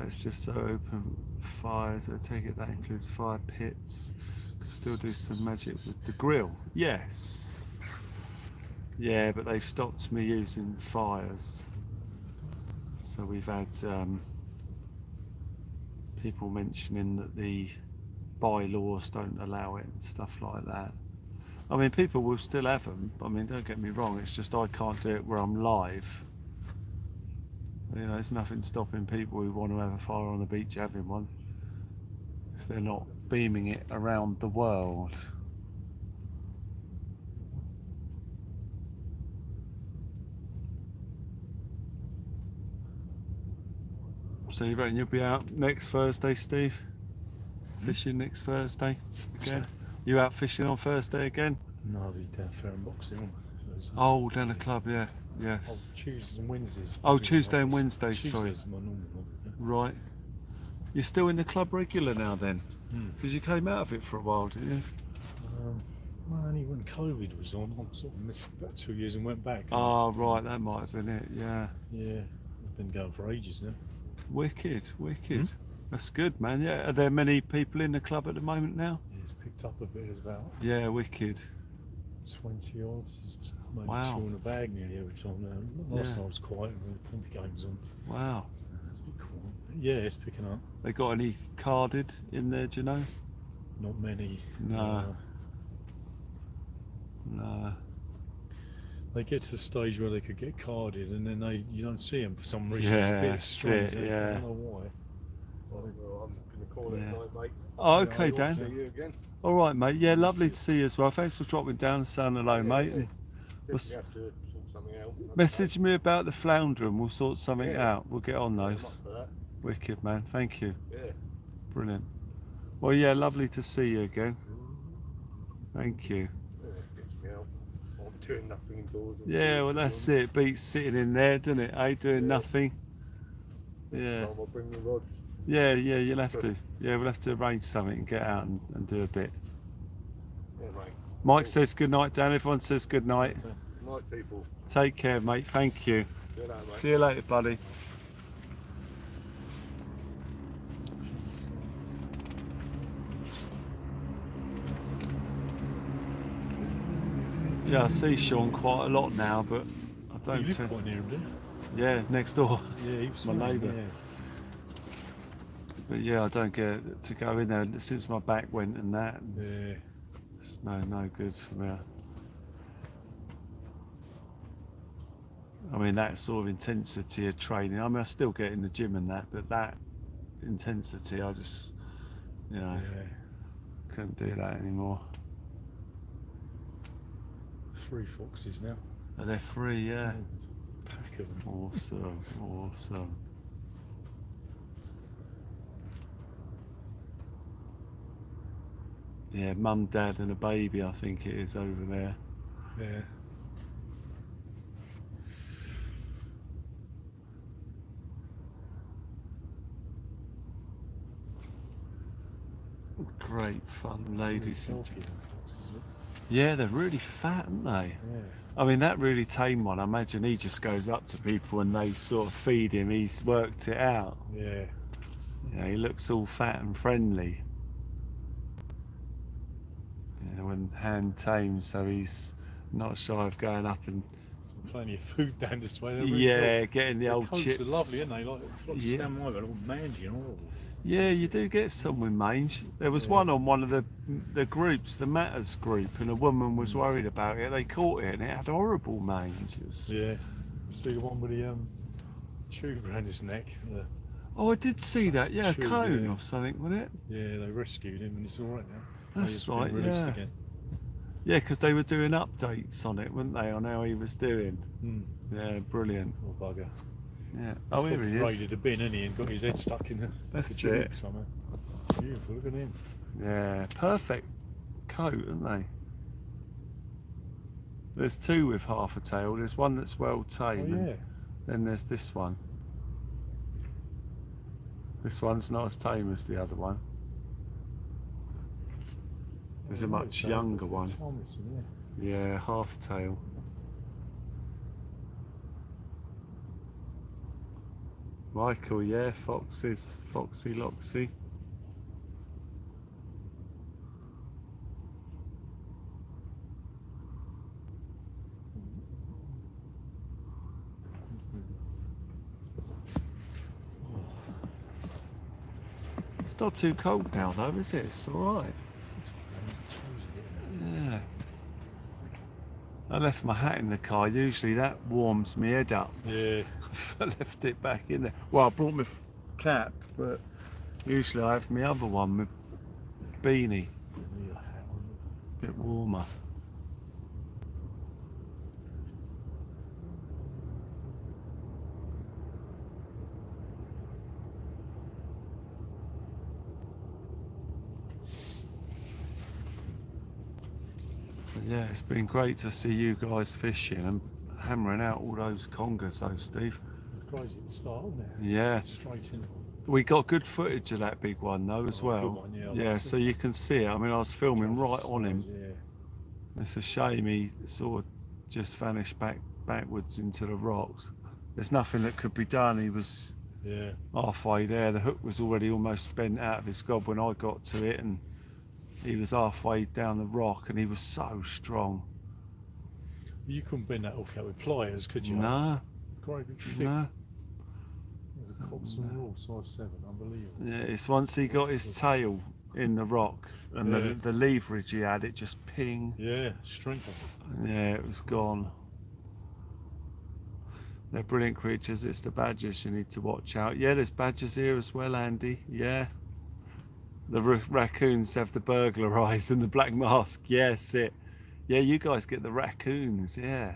It's just so open fires. I take it that includes fire pits. Could still do some magic with the grill. Yes. Yeah, but they've stopped me using fires. So we've had people mentioning that the bylaws don't allow it and stuff like that. I mean, people will still have them. I mean, don't get me wrong. It's just I can't do it where I'm live. You know, there's nothing stopping people who want to have a fire on the beach having one if they're not beaming it around the world. So you reckon you'll be out next Thursday, Steve? Fishing next Thursday again? You out fishing on Thursday again? No, I'll be down fair and boxing. Oh, down the club, yeah. Yes. Tuesdays and Wednesdays. Oh, Tuesday and Wednesday, Tuesdays sorry. is my normal one. Right. You're still in the club regular now then? Hmm. Because you came out of it for a while, didn't you? Well, only when COVID was on, I sort of missed about 2 years and went back. Oh, right, that might have been it, yeah. Yeah, I've been going for ages now. Wicked, wicked. That's good, man. Yeah. Are there many people in the club at the moment now? Yeah, it's picked up a bit. There's about Yeah, wicked. 20 odd. It's maybe Wow. two in a bag nearly every time now. Last Yeah. night was quiet when the pumpy game's on. Wow. So it's a bit quiet. But yeah, it's picking up. They got any carded in there, do you know? Not many. No. No. They get to the stage where they could get carded, and then you don't see them for some reason. Yeah, it's a bit that's strange. it, I yeah. don't know why. Well, I'm going to call it Yeah. a night, mate. Oh, okay, I'll Dan. see you again. All right, mate. Yeah, lovely to see you as well. Thanks for dropping down and saying hello, mate. And If you have to sort something out. message me about the flounder and we'll sort something Yeah. out. We'll get on I'm those. up for that. Wicked, man. Thank you. Yeah. Brilliant. Well, yeah, lovely to see you again. Thank you. Yeah, it gets me out. I'm doing nothing indoors. Yeah, well, that's it. Beats sitting in there, doesn't it? Doing Yeah. nothing. Yeah. I'll bring the rods. Yeah, you'll have to. Yeah, we'll have to arrange something and get out and do a bit. Yeah, mate. Mike says good night, Dan. Everyone says good night. Night, people. Take care, mate. Thank you. See you later, mate. See you later, buddy. Yeah, I see Sean quite a lot now, but I You don't. live quite near him, do you? Yeah, next door. Yeah, he was My saying, neighbour. yeah. But yeah, I don't get to go in there since my back went and that. Yeah. It's no good for me. I mean, that sort of intensity of training. I mean, I still get in the gym and that, but that intensity, I just, Yeah. couldn't do that anymore. 3 foxes now. But they're free, yeah. There's a pack of them. Awesome, awesome. Yeah, mum, dad, and a baby, I think it is over there. Yeah. great fun, ladies. Healthy, them foxes, look. Yeah, they're really fat, aren't they? Yeah. I mean, that really tame one, I imagine he just goes up to people and they sort of feed him. He's worked it out. Yeah. Yeah, he looks all fat and friendly. Yeah, when hand tamed, so he's not shy of going up and Plenty of food down this way. They're really yeah, good. getting the old coats chips. are lovely, aren't they? Like Yeah. down my way, all mangy and horrible. Yeah, you do get some with mange. There was one on one of the groups, the Matters group, and a woman was worried about it. They caught it and it had horrible mange. It was, Yeah. See the one with the tube around his neck. oh, I did see that. Yeah, a Tube, cone yeah. or something, wasn't it? Yeah, they rescued him and it's all right now. That's He's been right, released yeah. again. Yeah, because they were doing updates on it, weren't they, on how he was doing? Hmm. Yeah, brilliant. Poor bugger. Yeah. Oh, here he is. Raided a bin, and got his head stuck in the That's tube it. somehow. Beautiful, look at him. Yeah, perfect coat, aren't they? There's two with half a tail. There's one that's well tamed, Oh, and yeah. then there's this one. This one's not as tame as the other one. There's a much younger one. Thomason, Yeah, half tail. Michael, yeah, foxes, Foxy Loxy. It's not too cold now though, is it? It's alright. Yeah. I left my hat in the car. Usually that warms me head up. yeah. I left it back in there. Well, I brought my cap, but usually I have my other one, my beanie, Yeah. a bit warmer. But yeah, it's been great to see you guys fishing and hammering out all those congers though, Steve. It's crazy at the start, isn't it? Yeah. Straight in. We got good footage of that big one though as Oh, well. good one, yeah, I've Yeah, seen so you can see it. I mean, I was filming right on him. Yeah. It's a shame he sort of just vanished backwards into the rocks. There's nothing that could be done. He was Yeah. halfway there. The hook was already almost bent out of his gob when I got to it, and he was halfway down the rock, and he was so strong. You couldn't bend that hook out with pliers, could you? No, Great big thick. no. There's a Coxon rule, size 7, unbelievable. Yeah, it's once he got his tail in the rock and Yeah. the leverage he had, it just ping. Yeah, strength of it. Yeah, it was gone. They're brilliant creatures. It's the badgers you need to watch out. Yeah, there's badgers here as well, Andy. Yeah. The raccoons have the burglar eyes and the black mask. Yes, it. Yeah, you guys get the raccoons. Yeah.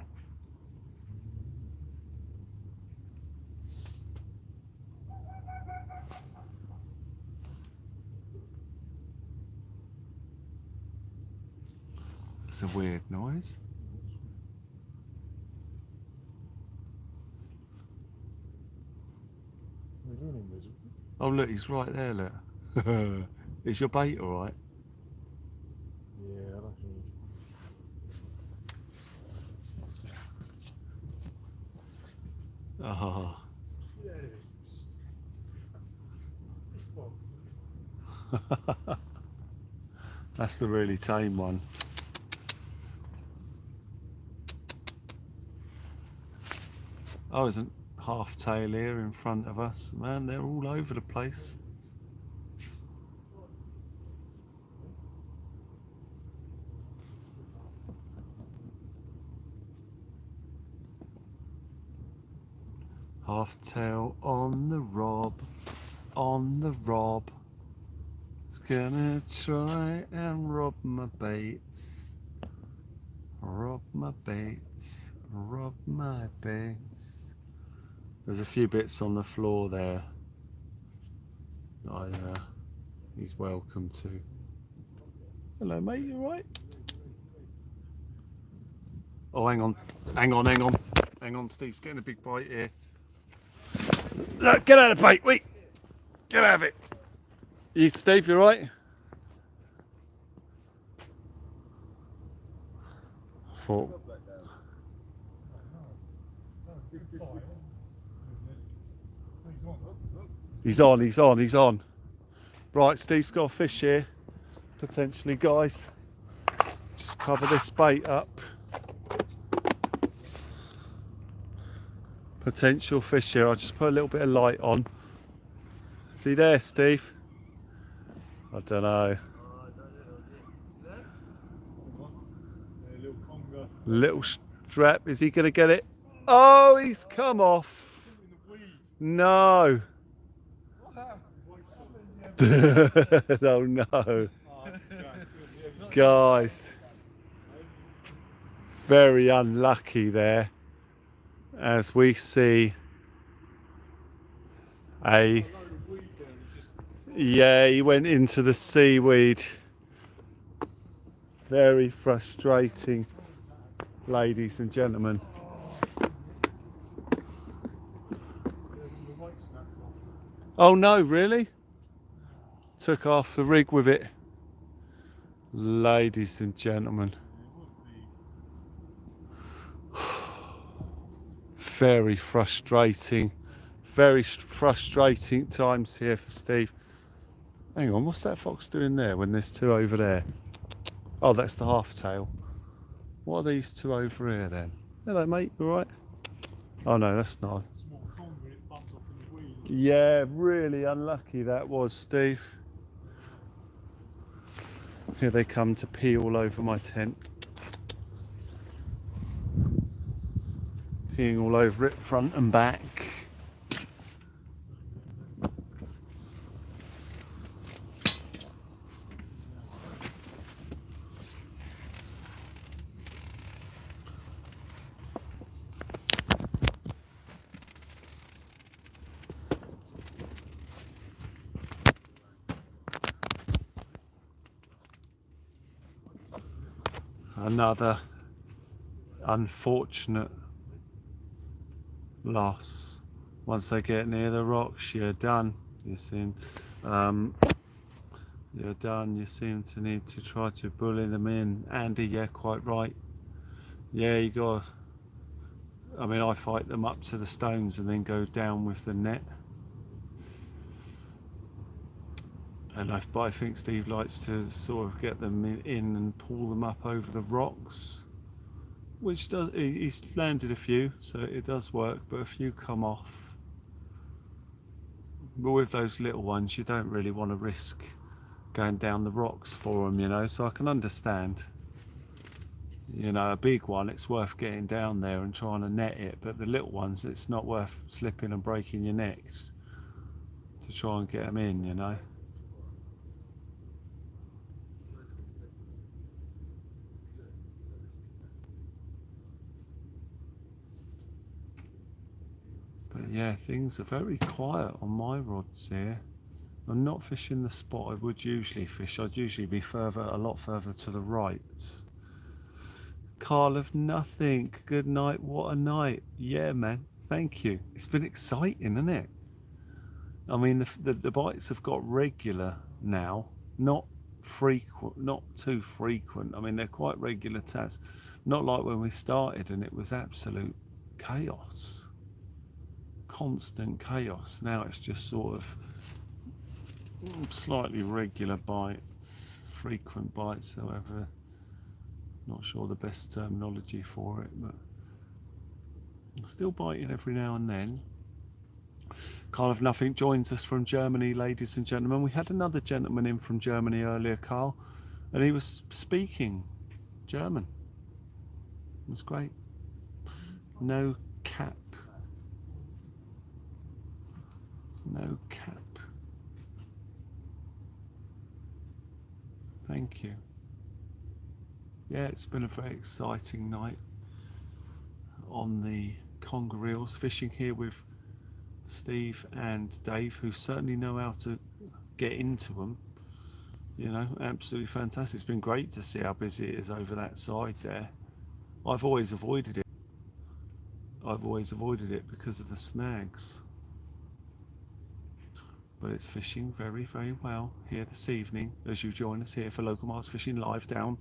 It's a weird noise. What are you doing, Liz? Oh, look, he's right there, look. Is your bait all right? Yeah, I don't think. Oh. Yeah, it is. That's the really tame one. Oh, there's a half tail here in front of us. Man, they're all over the place. Half tail on the rob, on the rob. It's gonna try and rob my baits. Rob my baits, rob my baits. There's a few bits on the floor there. He's welcome to. Hello mate, you alright? Oh, hang on, hang on, hang on. Hang on, Steve's getting a big bite here. Look, get out of the bait, wait. Get out of it. You, Steve, you alright? thought, he's on. Right, Steve's got a fish here, potentially, guys. Just cover this bait up. Potential fish here. I'll just put a little bit of light on. See there, Steve? I don't know. Little Conger. Little strap. Is he going to get it? Oh, he's come off. In the weed. No. Oh no. Oh, that's great. Guys. Very unlucky there. As we see a... Yeah, he went into the seaweed. Very frustrating, ladies and gentlemen. Oh no, really? Took off the rig with it. Ladies and gentlemen. Very frustrating. Very frustrating times here for Steve. Hang on, what's that fox doing there when there's two over there? Oh, that's the half tail. What are these two over here then? Hello, mate, you alright? Oh no, that's not. Yeah, really unlucky that was, Steve. Here they come to pee all over my tent. Peeing all over it, front and back. Another unfortunate loss. Once they get near the rocks, you're done. You seem, you're done. You seem to need to try to bully them in. Andy, yeah, quite right. Yeah, you got. I mean, I fight them up to the stones and then go down with the net. But I think Steve likes to sort of get them in and pull them up over the rocks, which does. He's landed a few, so it does work, but a few come off. But with those little ones, you don't really want to risk going down the rocks for them, you know. So I can understand. You know, a big one, it's worth getting down there and trying to net it, but the little ones, it's not worth slipping and breaking your neck to try and get them in, you know. But yeah, things are very quiet on my rods here. I'm not fishing the spot I would usually fish. I'd usually be a lot further to the right. Carl of nothing. Good night. What a night. Yeah, man. Thank you. It's been exciting, isn't it? I mean, the bites have got regular now. Not frequent, not too frequent. I mean, they're quite regular tasks. Not like when we started and it was absolute chaos. Constant chaos. Now it's just sort of slightly regular bites, frequent bites, however. Not sure the best terminology for it, but I'm still biting every now and then. Carl of Nothing joins us from Germany, ladies and gentlemen. We had another gentleman in from Germany earlier, Carl, and he was speaking German. It was great. No cap. No cap. Thank you. Yeah, it's been a very exciting night on the Conger reels, fishing here with Steve and Dave, who certainly know how to get into them. You know, absolutely fantastic. It's been great to see how busy it is over that side there. I've always avoided it. I've always avoided it because of the snags. But it's fishing very, very well here this evening as you join us here for Local Mars Fishing Live down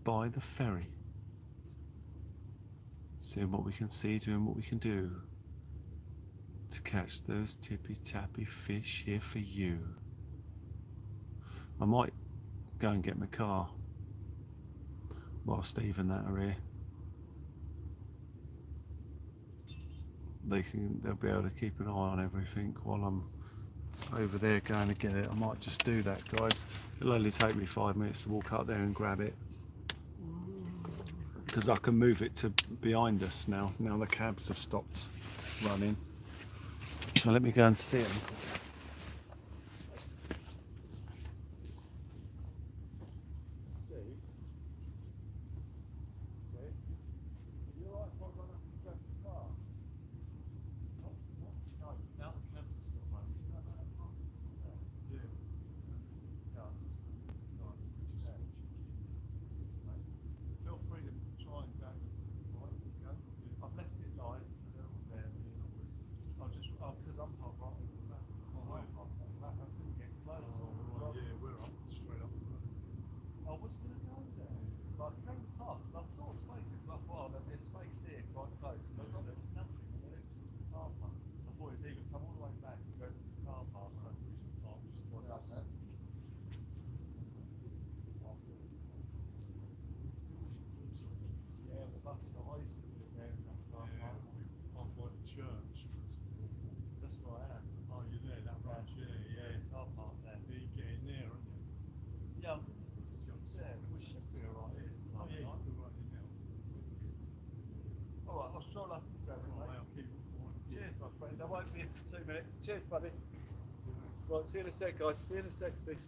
by the ferry. Seeing what we can see, doing what we can do to catch those tippy tappy fish here for you. I might go and get my car while Steve and that are here. They'll be able to keep an eye on everything while I'm over there going to get it. I might just do that, guys. It'll only take me 5 minutes to walk up there and grab it, because I can move it to behind us now the cabs have stopped running. So let me go and see them. Steve? Okay. You alright if I run up and grab the car? No, now the cabs are still running. No, that's fine. Yeah. Yeah. Nice. Just watching it. Feel free to try and go. Right, go. I've left it light, so they're all there. I'll just, because I'm parked right over the back. Oh, right. I couldn't get close. Oh, right, yeah, we're up, straight up the road. I was going to go there. But I came past and I saw spaces and I thought, oh, there'll be a space here quite close. And I got there was nothing. And then it was just the car park. I thought it was either come all the way back and go to the car park. So We should park just by That's that. it. yeah, the bus stop. I used to live there in that car Yeah, park. up by the church. That's where I am. Oh, you're there, that branch, yeah. Car park there. There you get in there, aren't you? Yeah, it's there. We should be alright. It's Oh, time. yeah, you're right in there. Alright, I'll stroll up and grab it, Oh, mate. I'll keep it quiet. Cheers, my friend. I won't be here for 2 minutes. Cheers, buddy. Right, see you in a sec, guys. See you in a sec, Steve.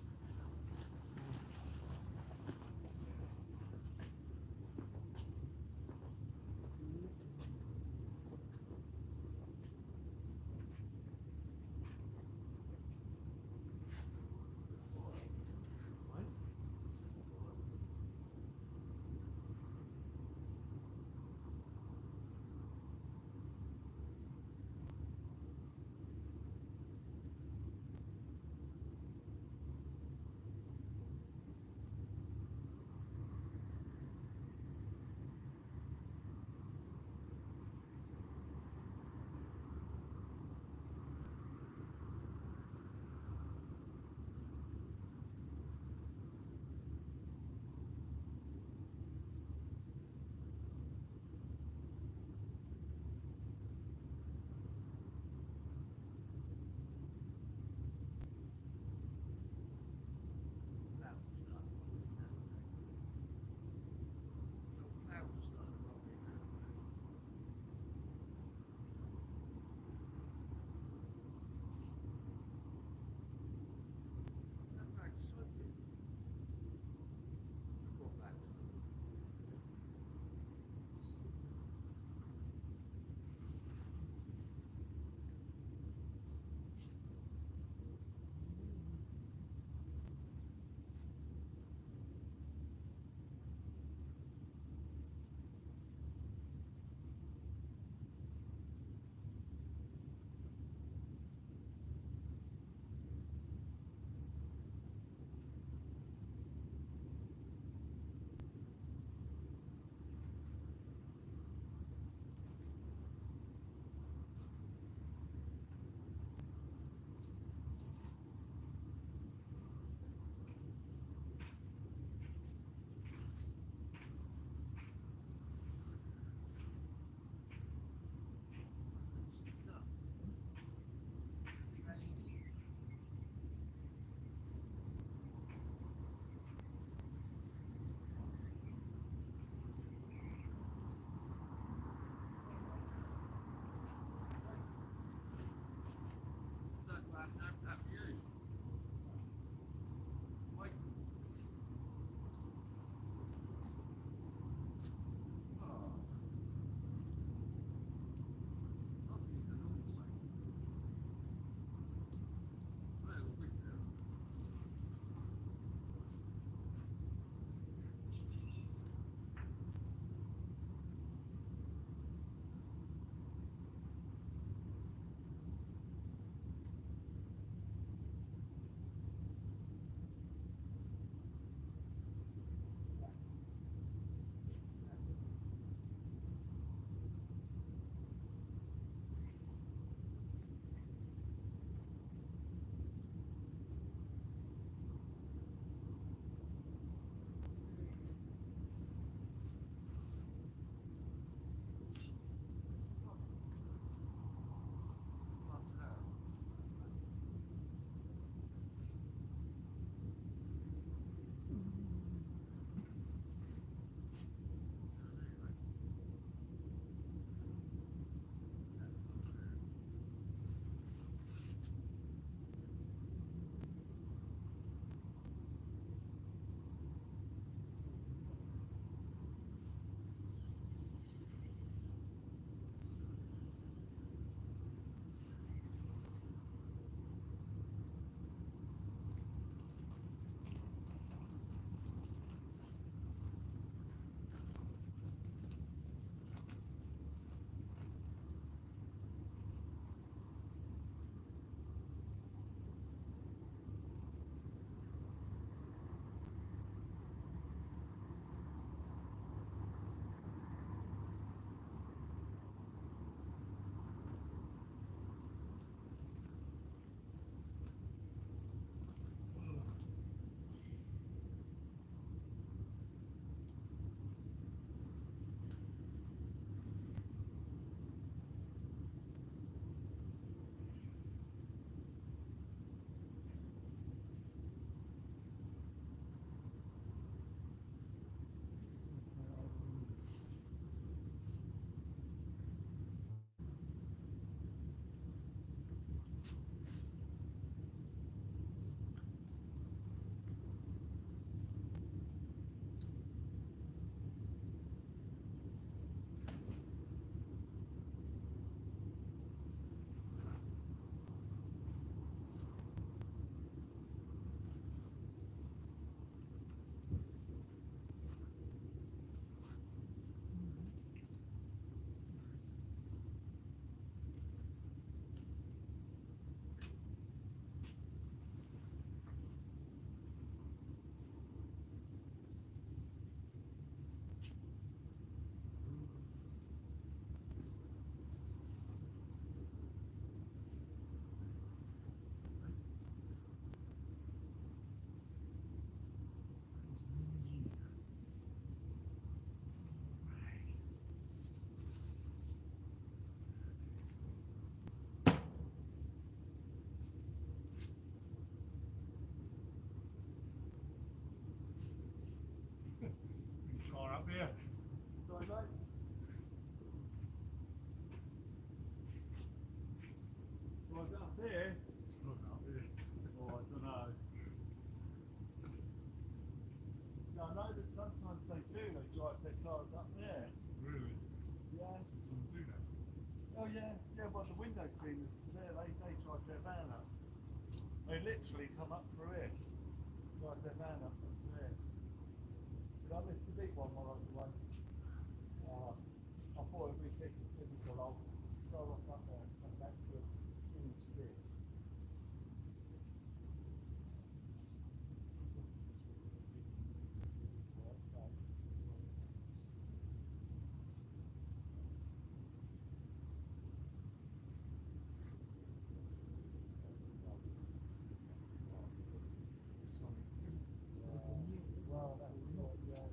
their cars up there. Really? Yeah. Seen someone do that? Oh yeah, yeah. Well, the window cleaners there, they drive their van up. They literally come up through here, drive their van up to there. Did I miss the big one while I was away? I thought it'd be typical. I'll go up there and come back to finish this. Well, that was not, yeah,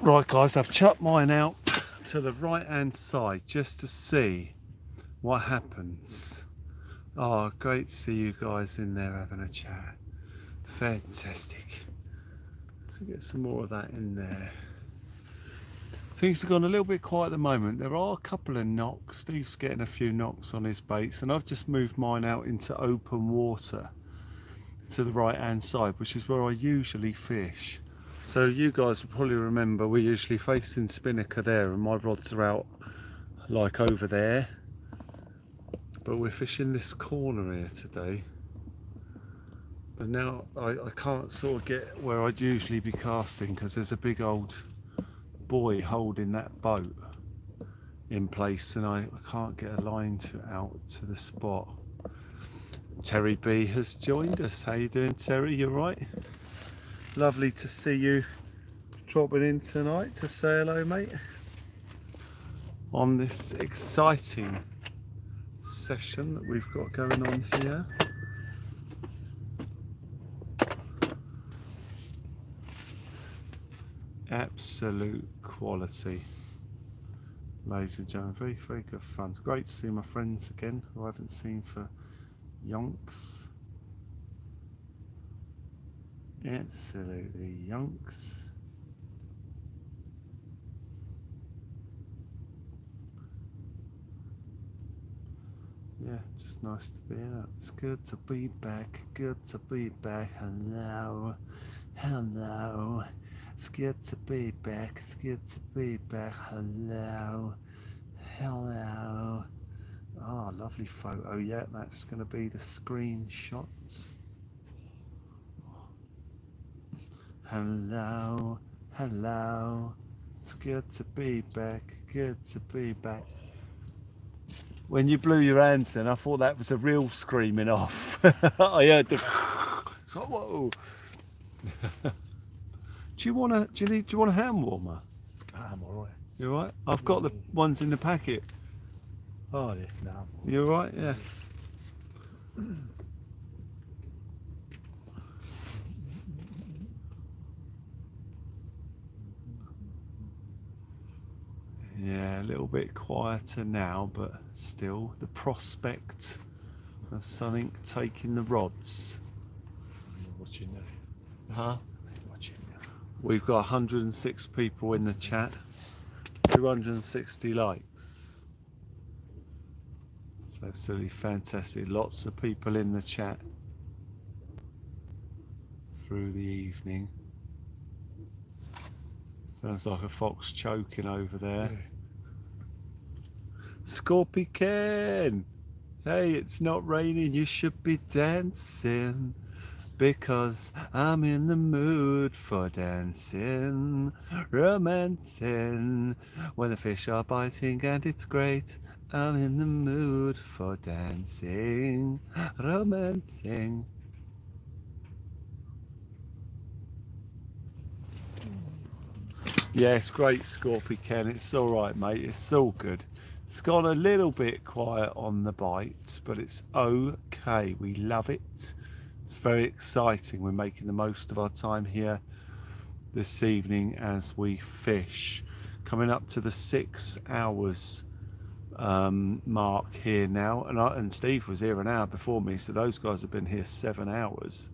Right guys, I've chucked mine out to the right hand side just to see what happens. Oh, great to see you guys in there having a chat. Fantastic. Let's get some more of that in there. Things have gone a little bit quiet at the moment. There are a couple of knocks. Steve's getting a few knocks on his baits, and I've just moved mine out into open water to the right hand side, which is where I usually fish. So you guys will probably remember we're usually facing Spinnaker there, and my rods are out like over there. But we're fishing this corner here today. But now I can't sort of get where I'd usually be casting because there's a big old buoy holding that boat in place, and I can't get a line out to the spot. Terry B has joined us. How you doing, Terry? You right? Lovely to see you dropping in tonight to say hello, mate, on this exciting session that we've got going on here. Absolute quality, ladies and gentlemen. Very, very good fun. It's great to see my friends again who I haven't seen for yonks. Absolutely yonks. Yeah, just nice to be out. It's good to be back. Good to be back. Hello. Hello. It's good to be back. It's good to be back. Hello. Hello. Oh, lovely photo. Yeah, that's going to be the screenshot. Hello. Hello. It's good to be back. Good to be back. When you blew your hands then, I thought that was a real screaming off. I heard the so, whoa. Do you want a hand warmer? I'm alright. You alright? I've got the ones in the packet. Oh, yeah, no, I'm all right. You alright? Yeah. Yeah, a little bit quieter now, but still the prospect of something taking the rods. What's your name? Huh? What's your name? We've got 106 people in the chat, 260 likes. It's absolutely fantastic. Lots of people in the chat through the evening. Sounds like a fox choking over there. Yeah. Scorpy Ken! Hey, it's not raining, you should be dancing. Because I'm in the mood for dancing, romancing. When the fish are biting and it's great, I'm in the mood for dancing, romancing. Yeah, it's great, Scorpy Ken. It's all right, mate. It's all good. It's gone a little bit quiet on the bites, but it's okay. We love it. It's very exciting. We're making the most of our time here this evening as we fish. Coming up to the 6 hours mark here now. And Steve was here an hour before me, so those guys have been here 7 hours.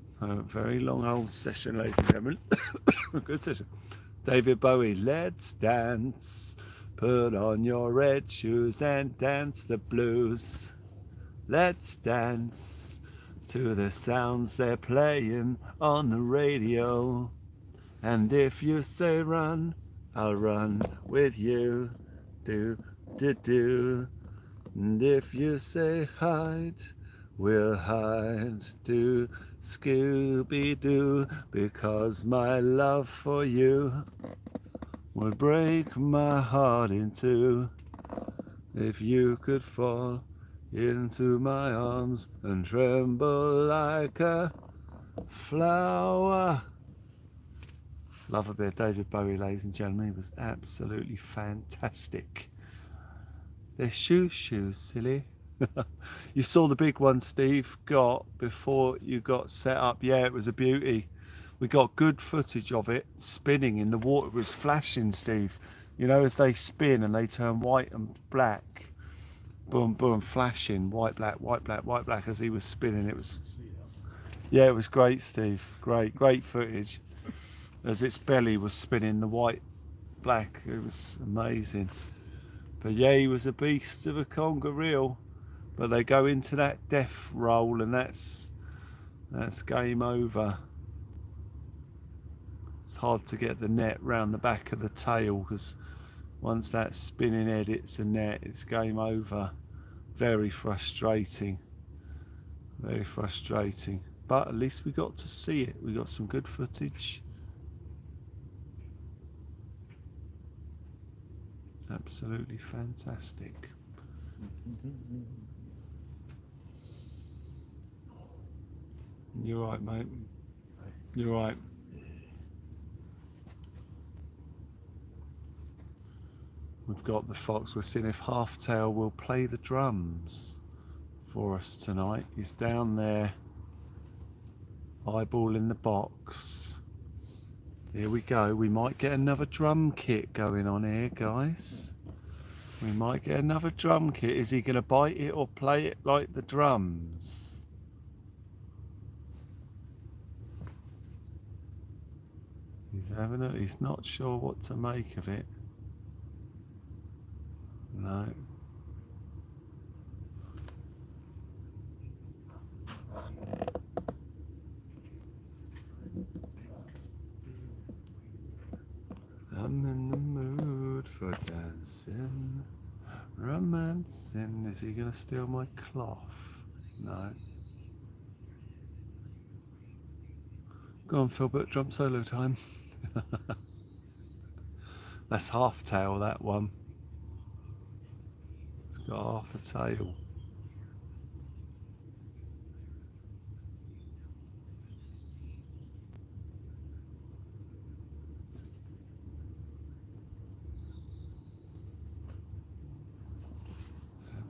So a very long old session, ladies and gentlemen. Good session. David Bowie, let's dance. Put on your red shoes and dance the blues. Let's dance to the sounds they're playing on the radio. And if you say run, I'll run with you. Do, do, do. And if you say hide, we'll hide. Do, Scooby-Doo. Because my love for you would break my heart in two. If you could fall into my arms and tremble like a flower. Love a bit of David Bowie, ladies and gentlemen. He was absolutely fantastic. They're shoes, silly. You saw the big one Steve got before you got set up. Yeah, it was a beauty. We got good footage of it spinning in the water. It was flashing, Steve. You know, as they spin and they turn white and black. Boom, boom, flashing, white, black, white, black, white, black as he was spinning. It was, yeah, it was great, Steve. Great footage. As its belly was spinning the white, black. It was amazing. But yeah, he was a beast of a conger reel. But they go into that death roll and that's game over. It's hard to get the net round the back of the tail because once that spinning head hits the net, it's game over. Very frustrating. Very frustrating. But at least we got to see it. We got some good footage. Absolutely fantastic. You're right, mate. You're right. We've got the fox. We're seeing if Halftail will play the drums for us tonight. He's down there eyeballing the box. Here we go. We might get another drum kit going on here, guys. We might get another drum kit. Is he going to bite it or play it like the drums? He's not sure what to make of it. No. I'm in the mood for dancing, romancing. Is he gonna steal my cloth? No. Go on, Philbert, drum solo time. That's Halftail, that one. It's got half a tail.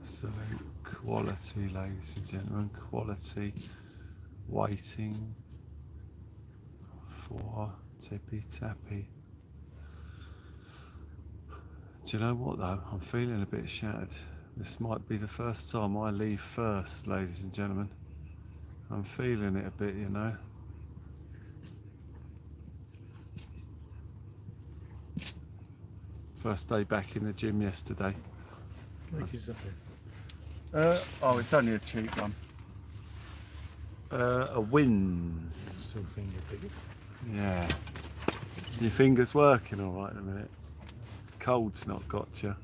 Absolute quality, ladies and gentlemen, quality. Waiting for Tippy Tappy. Do you know what though? I'm feeling a bit shattered. This might be the first time I leave first, ladies and gentlemen. I'm feeling it a bit, you know. First day back in the gym yesterday. Oh, it's only a cheap one. A Wins. Still finger big. Yeah. Your finger's working all right in a minute. Cold's not got you.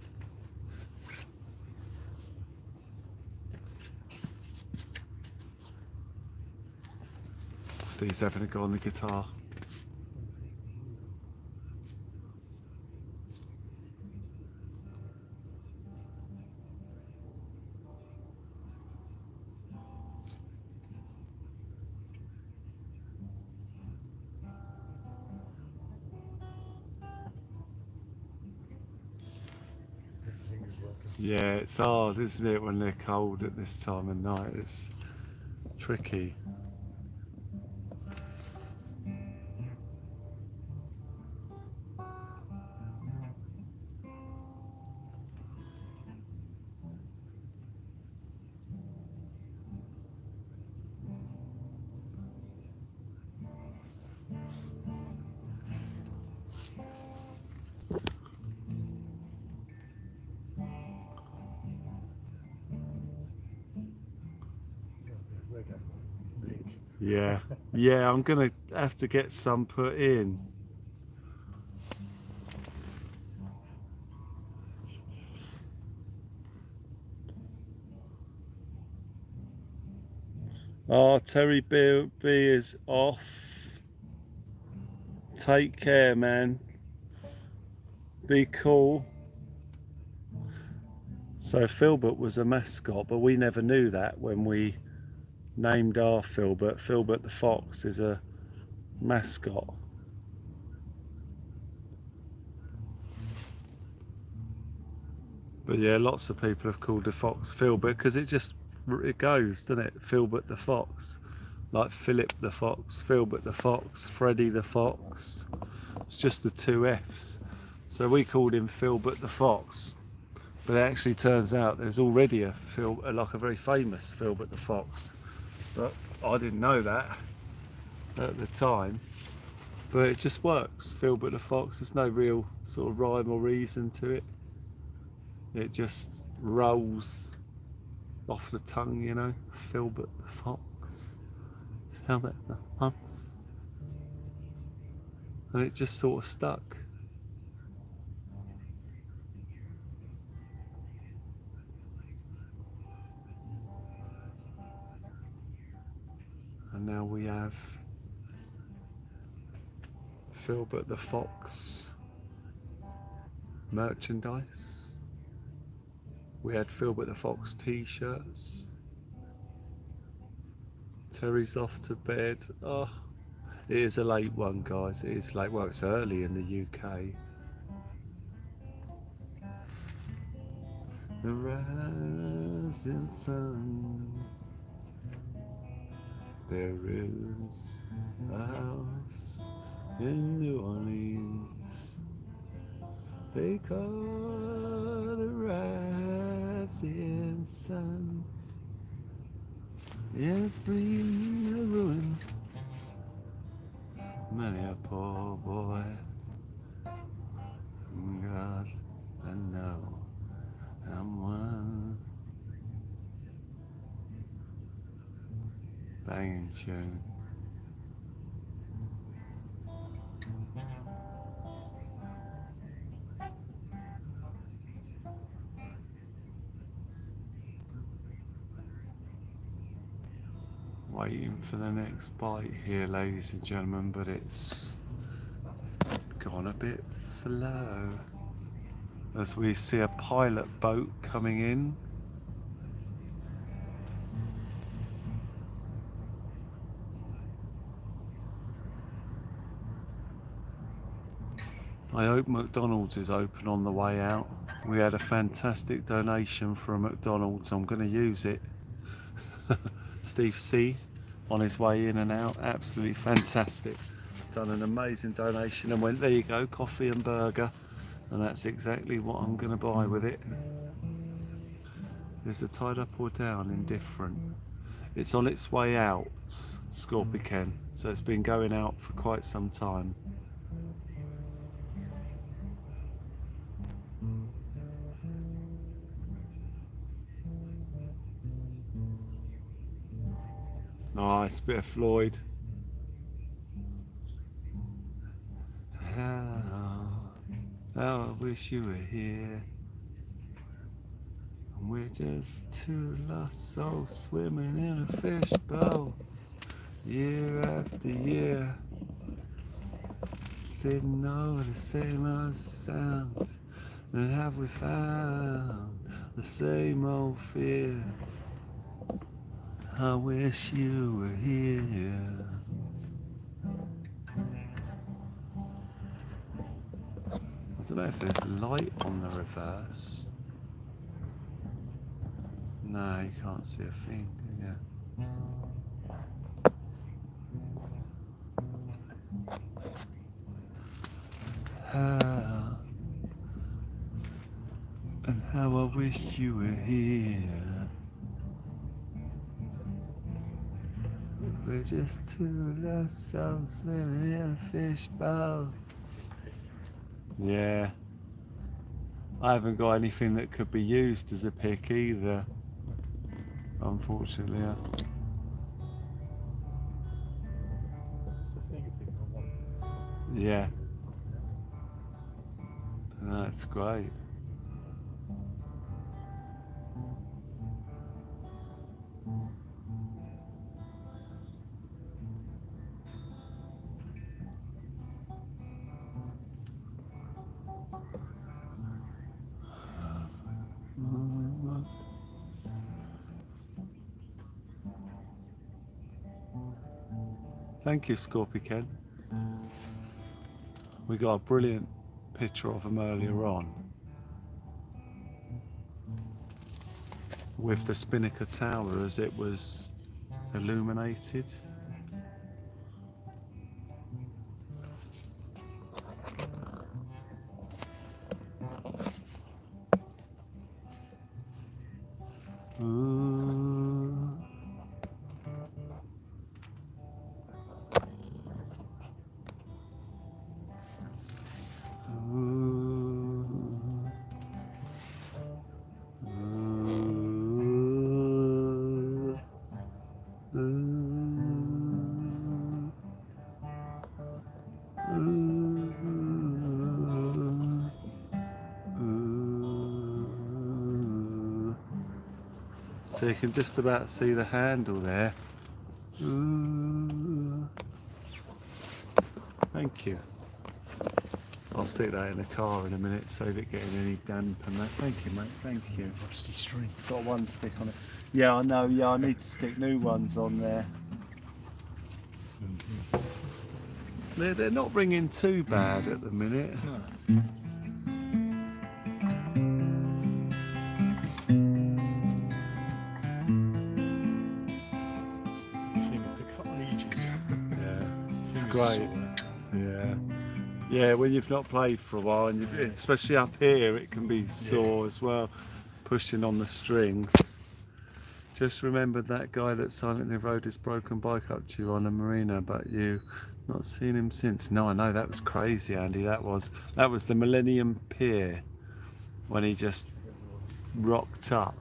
Steve's having a go on the guitar. Yeah, it's hard, isn't it, when they're cold at this time of night? It's tricky. Yeah, I'm gonna have to get some put in. Oh, Terry B is off. Take care, man. Be cool. So Filbert was a mascot, but we never knew that when we named our Filbert. Filbert the Fox is a mascot. But yeah, lots of people have called the fox Filbert because it goes, doesn't it? Filbert the Fox. like Philip the Fox, Philbert the Fox, Freddie the Fox. It's just the two F's. So we called him Philbert the Fox. But it actually turns out there's already a like a very famous Philbert the Fox. But I didn't know that at the time. But it just works, Philbert the Fox. There's no real sort of rhyme or reason to it. It just rolls off the tongue, you know. Philbert the Fox. Philbert the Fox. And it just sort of stuck. And now we have Philbert the Fox merchandise. We had Philbert the Fox t-shirts. Terry's off to bed. Oh, it is a late one, guys. It is late. Well, it's early in the UK. The rising sun. There is a house in New Orleans they call the rising sun. It's bringing a ruin. Many a poor boy. God, I know I'm one. Banging tune. Waiting for the next bite here, ladies and gentlemen, but it's gone a bit slow as we see a pilot boat coming in. I hope McDonald's is open on the way out. We had a fantastic donation from McDonald's. I'm going to use it. Steve C on his way in and out. Absolutely fantastic. Done an amazing donation and went, there you go, coffee and burger. And that's exactly what I'm going to buy with it. Is it tied up or down? Indifferent. It's on its way out, Scorpican. So it's been going out for quite some time. Nice bit of Floyd. How I wish you were here. We're just two lost souls swimming in a fishbowl, year after year, sitting over the same old sounds. And have we found the same old fear? I wish you were here. I don't know if there's light on the reverse. No, you can't see a thing, can you? How and how I wish you were here. We're just two lost souls swimming in a fishbowl. Yeah. I haven't got anything that could be used as a pick either. Unfortunately. It's a fingertip I want. Yeah. That's great. Thank you, Scorpican. We got a brilliant picture of him earlier on with the Spinnaker Tower as it was illuminated. You can just about see the handle there. Ooh. Thank you. I'll stick that in the car in a minute, save it getting any damp and that. Thank you, mate. Thank you. Rusty string. It's got one stick on it. Yeah, I know. Yeah, I need to stick new ones on there. They're not ringing too bad at the minute. No. I think it'll pick up ages. Yeah, it's Fingers great. sore. Yeah. Yeah, when you've not played for a while, and especially up here, it can be sore as well, pushing on the strings. Just remembered that guy that silently rode his broken bike up to you on the marina, but you not seen him since. No, I know, that was crazy, Andy. That was the Millennium Pier when he just rocked up.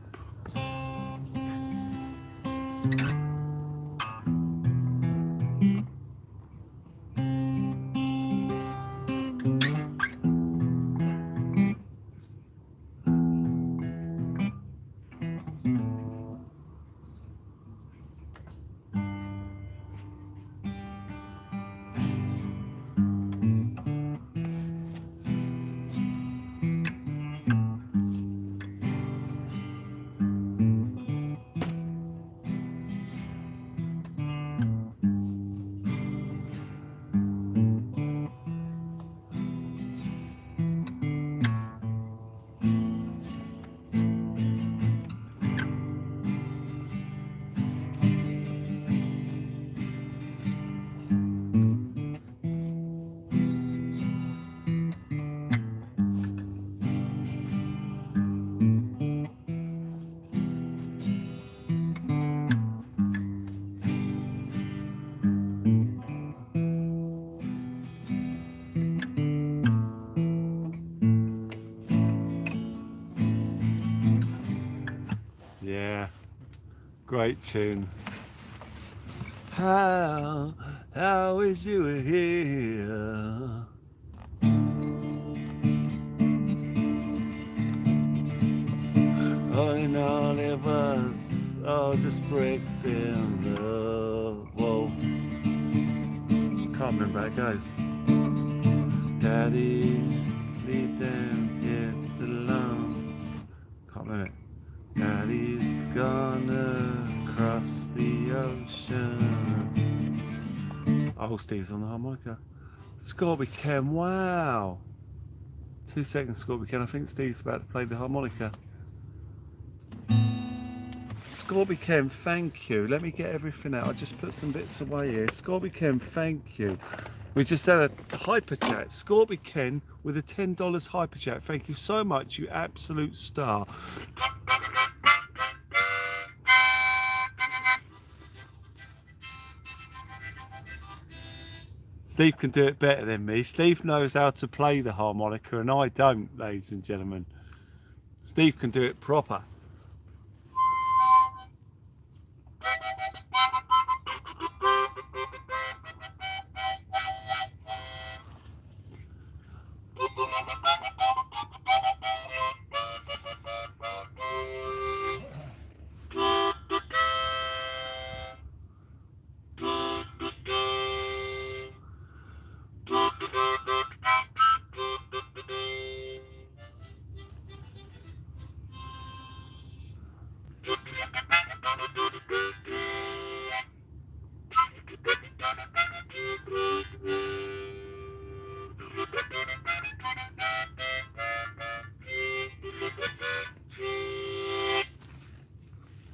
Yeah, great tune. How is you here? All in all it was, all just bricks in the wall. Can't remember how it goes. Daddy, leave them kids alone. Can't remember it. Daddy's gonna cross the ocean. Oh, Steve's on the harmonica. Scorby Ken, wow. 2 seconds, Scorby Ken. I think Steve's about to play the harmonica. Scorby Ken, thank you. Let me get everything out. I just put some bits away here. Scorby Ken, thank you. We just had a hyper chat. Scorby Ken with a $10 hyper chat. Thank you so much, you absolute star. Steve can do it better than me. Steve knows how to play the harmonica and I don't, ladies and gentlemen. Steve can do it proper.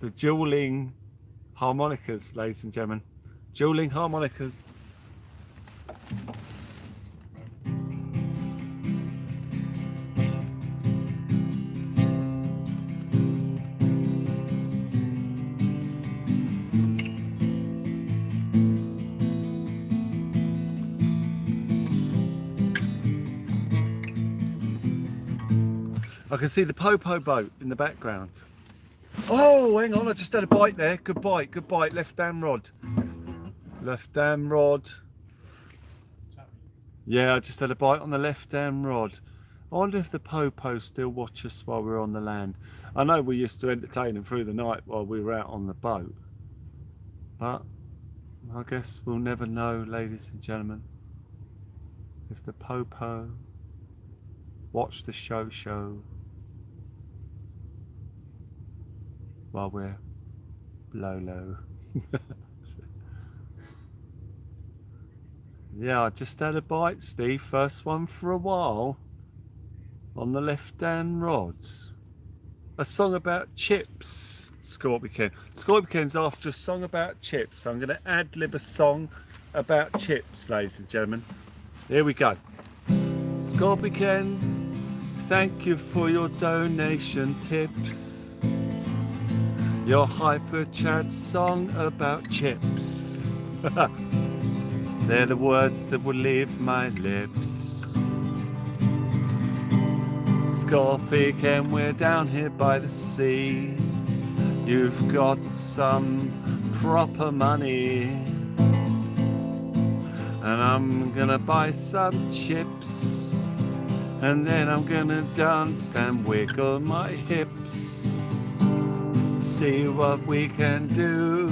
The dueling harmonicas, ladies and gentlemen. Dueling harmonicas. I can see the Popo boat in the background. Oh, hang on, I just had a bite there. Good bite, good bite. Left damn rod. Left damn rod. Yeah, I just had a bite on the left damn rod. I wonder if the Popos still watch us while we're on the land. I know we used to entertain them through the night while we were out on the boat, but I guess we'll never know, ladies and gentlemen, if the Popo watch the show while we're low. Yeah, I just had a bite, Steve. First one for a while. On the left-hand rods. A song about chips, Scorpion. Scorpion's after a song about chips. So I'm going to ad-lib a song about chips, ladies and gentlemen. Here we go. Scorpion, thank you for your donation tips. Your hyper chat song about chips. They're the words that will leave my lips. Scorpion, we're down here by the sea. You've got some proper money, and I'm gonna buy some chips, and then I'm gonna dance and wiggle my hips. See what we can do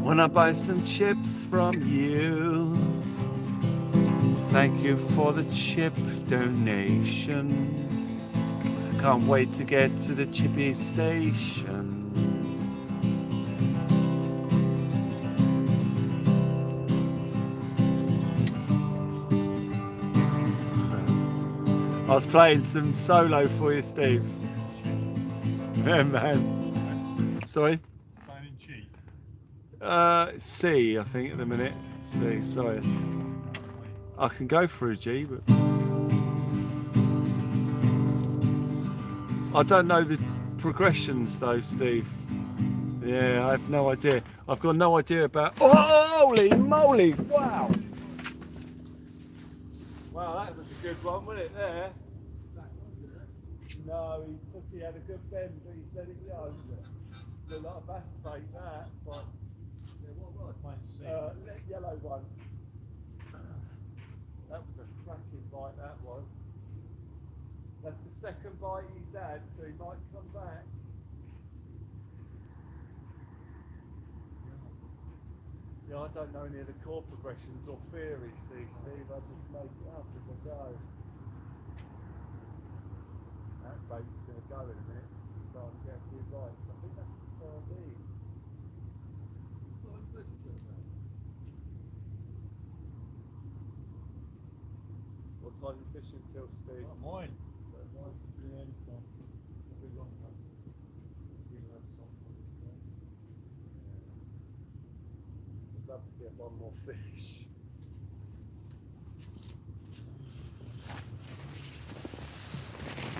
when I buy some chips from you. Thank you for the chip donation. Can't wait to get to the chippy station. I was playing some solo for you, Steve. Yeah, man. Sorry? Playing in G. C, I think, at the minute. C, sorry. I can go for a G, but I don't know the progressions though, Steve. Yeah, I have no idea. I've got no idea about. Oh, holy moly! Wow! Wow, that was a good one, wasn't it? There. No, he had a good bend, but he said it was. Looked like a bass bait, that. But yellow one. That was a cracking bite, that was. That's the second bite he's had, so he might come back. Yeah, I don't know any of the chord progressions or theories, see, Steve. I just make it up as I go. That bait's going to go in a minute. We're starting to get a few bites. I think that's the sardine. What time are you fishing till, Steve? Not mine. I'd love to get one more fish.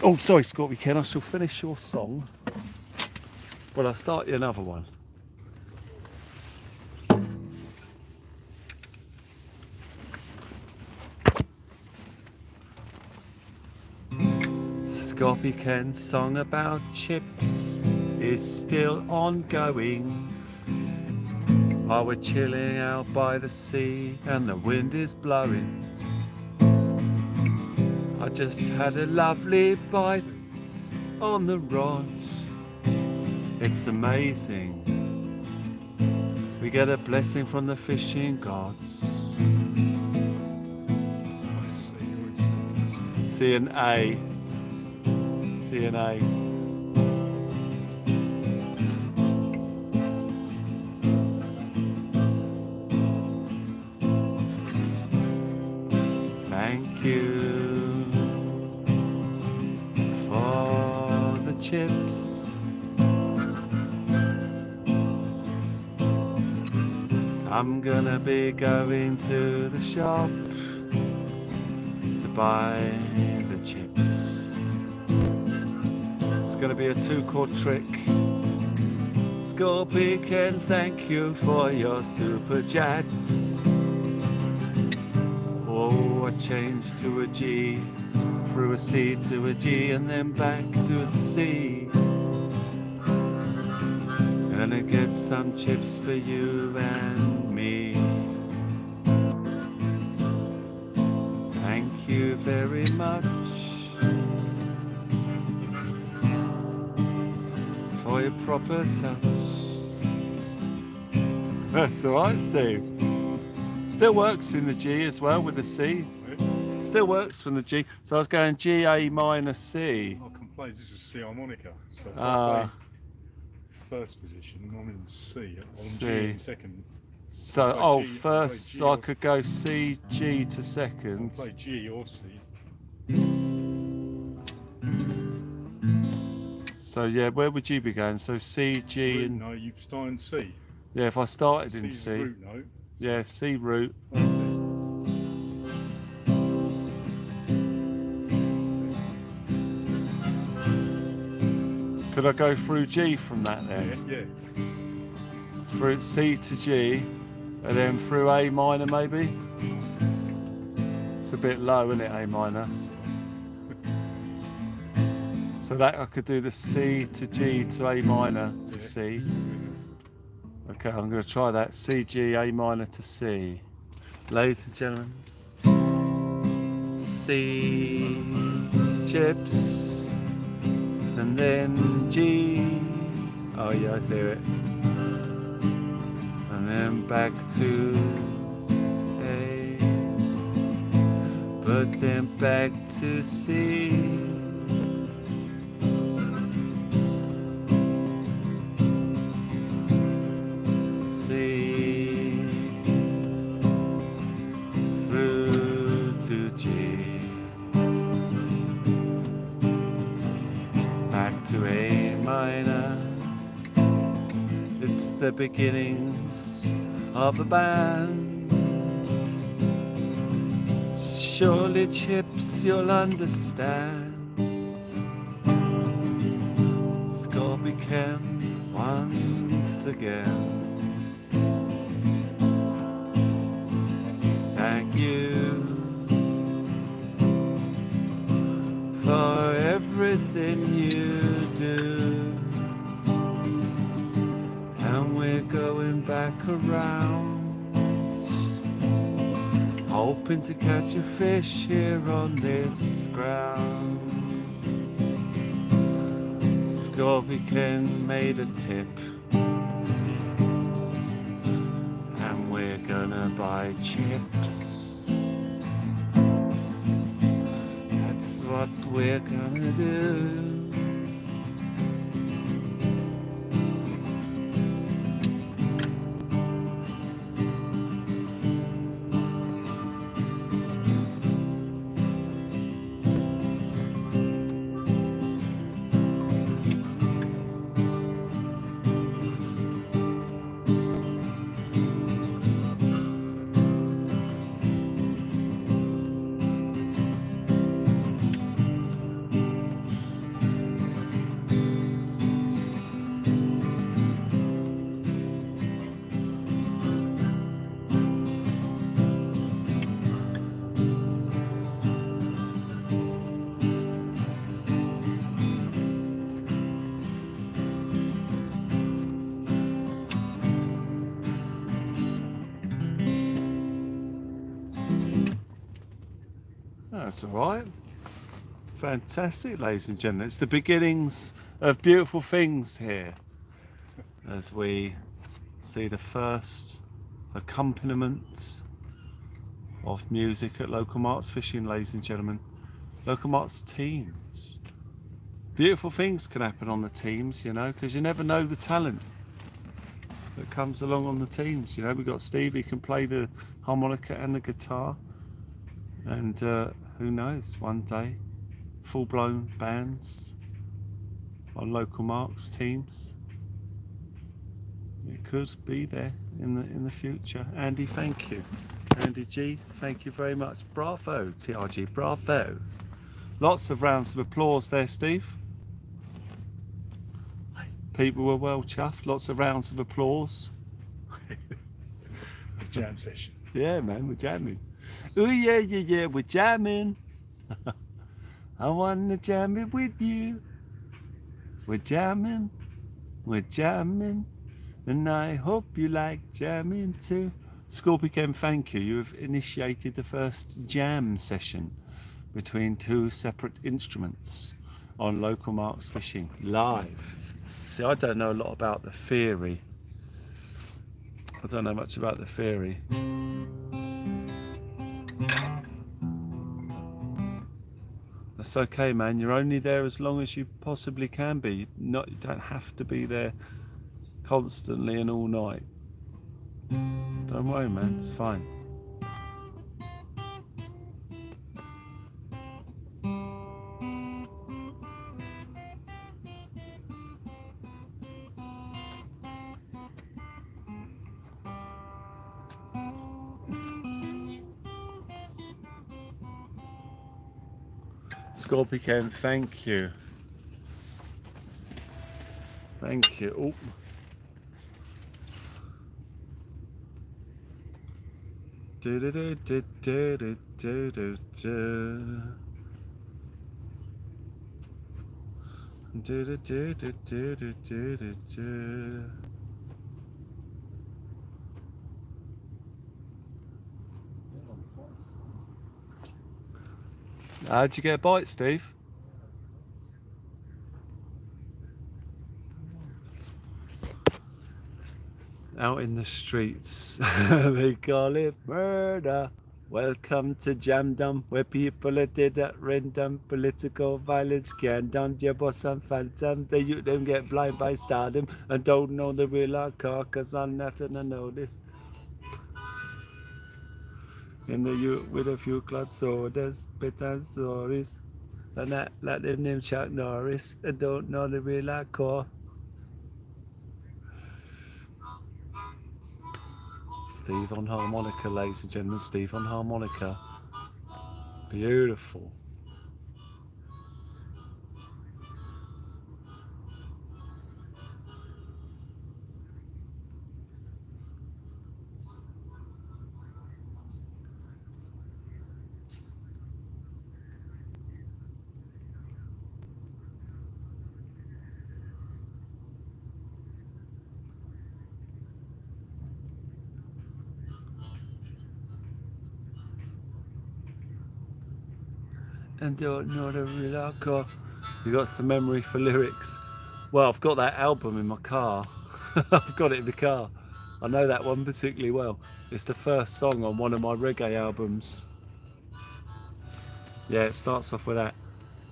Oh, sorry, Scorpy Ken. I shall finish your song. Well, I'll start you another one. Scorpy Ken's song about chips is still ongoing. While we're chilling out by the sea and the wind is blowing. I just had a lovely bite on the rod. It's amazing. We get a blessing from the fishing gods. C and A. C and A. Thank you for the chips. I'm gonna be going to the shop to buy the chips. It's gonna be a 2-chord trick. Scorpion, thank you for your super chats. Oh, I changed to a G, through a C to a G, and then back to a C. Gonna get some chips for you and me. Thank you very much proper touch. That's alright, Steve. Still works in the G as well with the C. Still works from the G. So I was going G, A minor, C. I can play, this is C harmonica. So if I Ah. play first position, I'm in C. I'm C. G in second. So, play oh, G, I'll first play G so I or- could go C, G to I'll second. play G or C. So yeah, where would you be going? So C, G, Root and note, you start in C. yeah, if I started in C's C, the root note. yeah, C root. That's it. Could I go through G from that then? Yeah. Through C to G, and then through A minor maybe? It's a bit low, isn't it, A minor? So that I could do the C to G to A minor to C. Okay, I'm going to try that. C, G, A minor to C. Ladies and gentlemen, C chips, and then G. Oh yeah, I hear it. And then back to A, but then back to C. C through to G, back to A minor. It's the beginnings of a band. Surely, Chips, you'll understand. Scorpion once again. Thank you for everything you do. And we're going back around, hoping to catch a fish here on this ground. Scorpion made a tip, and we're gonna buy chips. That's what we're gonna do. That's all right. Fantastic, ladies and gentlemen. It's the beginnings of beautiful things here as we see the first accompaniment of music at Local Marks Fishing, ladies and gentlemen. Local Marks teams. Beautiful things can happen on the teams, you know, because you never know the talent that comes along on the teams. You know, we've got Steve, he can play the harmonica and the guitar. And who knows, one day, full-blown bands on Local Marks teams. It could be there in the future. Andy, thank you. Andy G, thank you very much. Bravo, TRG, bravo. Lots of rounds of applause there, Steve. People were well chuffed. Lots of rounds of applause. Jam session. Yeah, man, we're jamming. Oh yeah, yeah, yeah, we're jamming. I wanna jam it with you. We're jamming, and I hope you like jamming too. Scorpion, thank you. You have initiated the first jam session between two separate instruments. on Local Marks Fishing live. See, I don't know a lot about the theory. I don't know much about the theory. That's okay, man. You're only there as long as you possibly can be. You don't have to be there constantly and all night. Don't worry, man. It's fine. Scorpion, thank you. Thank you. Oh. Do do do do do do do do do. Do do do do do do do do do. How'd you get a bite, Steve? Out in the streets, they call it murder. Welcome to Jamdom, where people are dead at random. Political violence can down your boss and phantom. The youth them get blind by stardom and don't know the real hardcore, cause I'm not and I know this. In the youth with a few club sodas, bitter stories. And that like them name Chuck Norris. I don't know the real hardcore. Steve on harmonica, ladies and gentlemen. Steve on harmonica. Beautiful. And don't know the real hardcore. You got some memory for lyrics. Well, I've got that album in my car. I've got it in the car. I know that one particularly well. It's the first song on one of my reggae albums. Yeah, it starts off with that.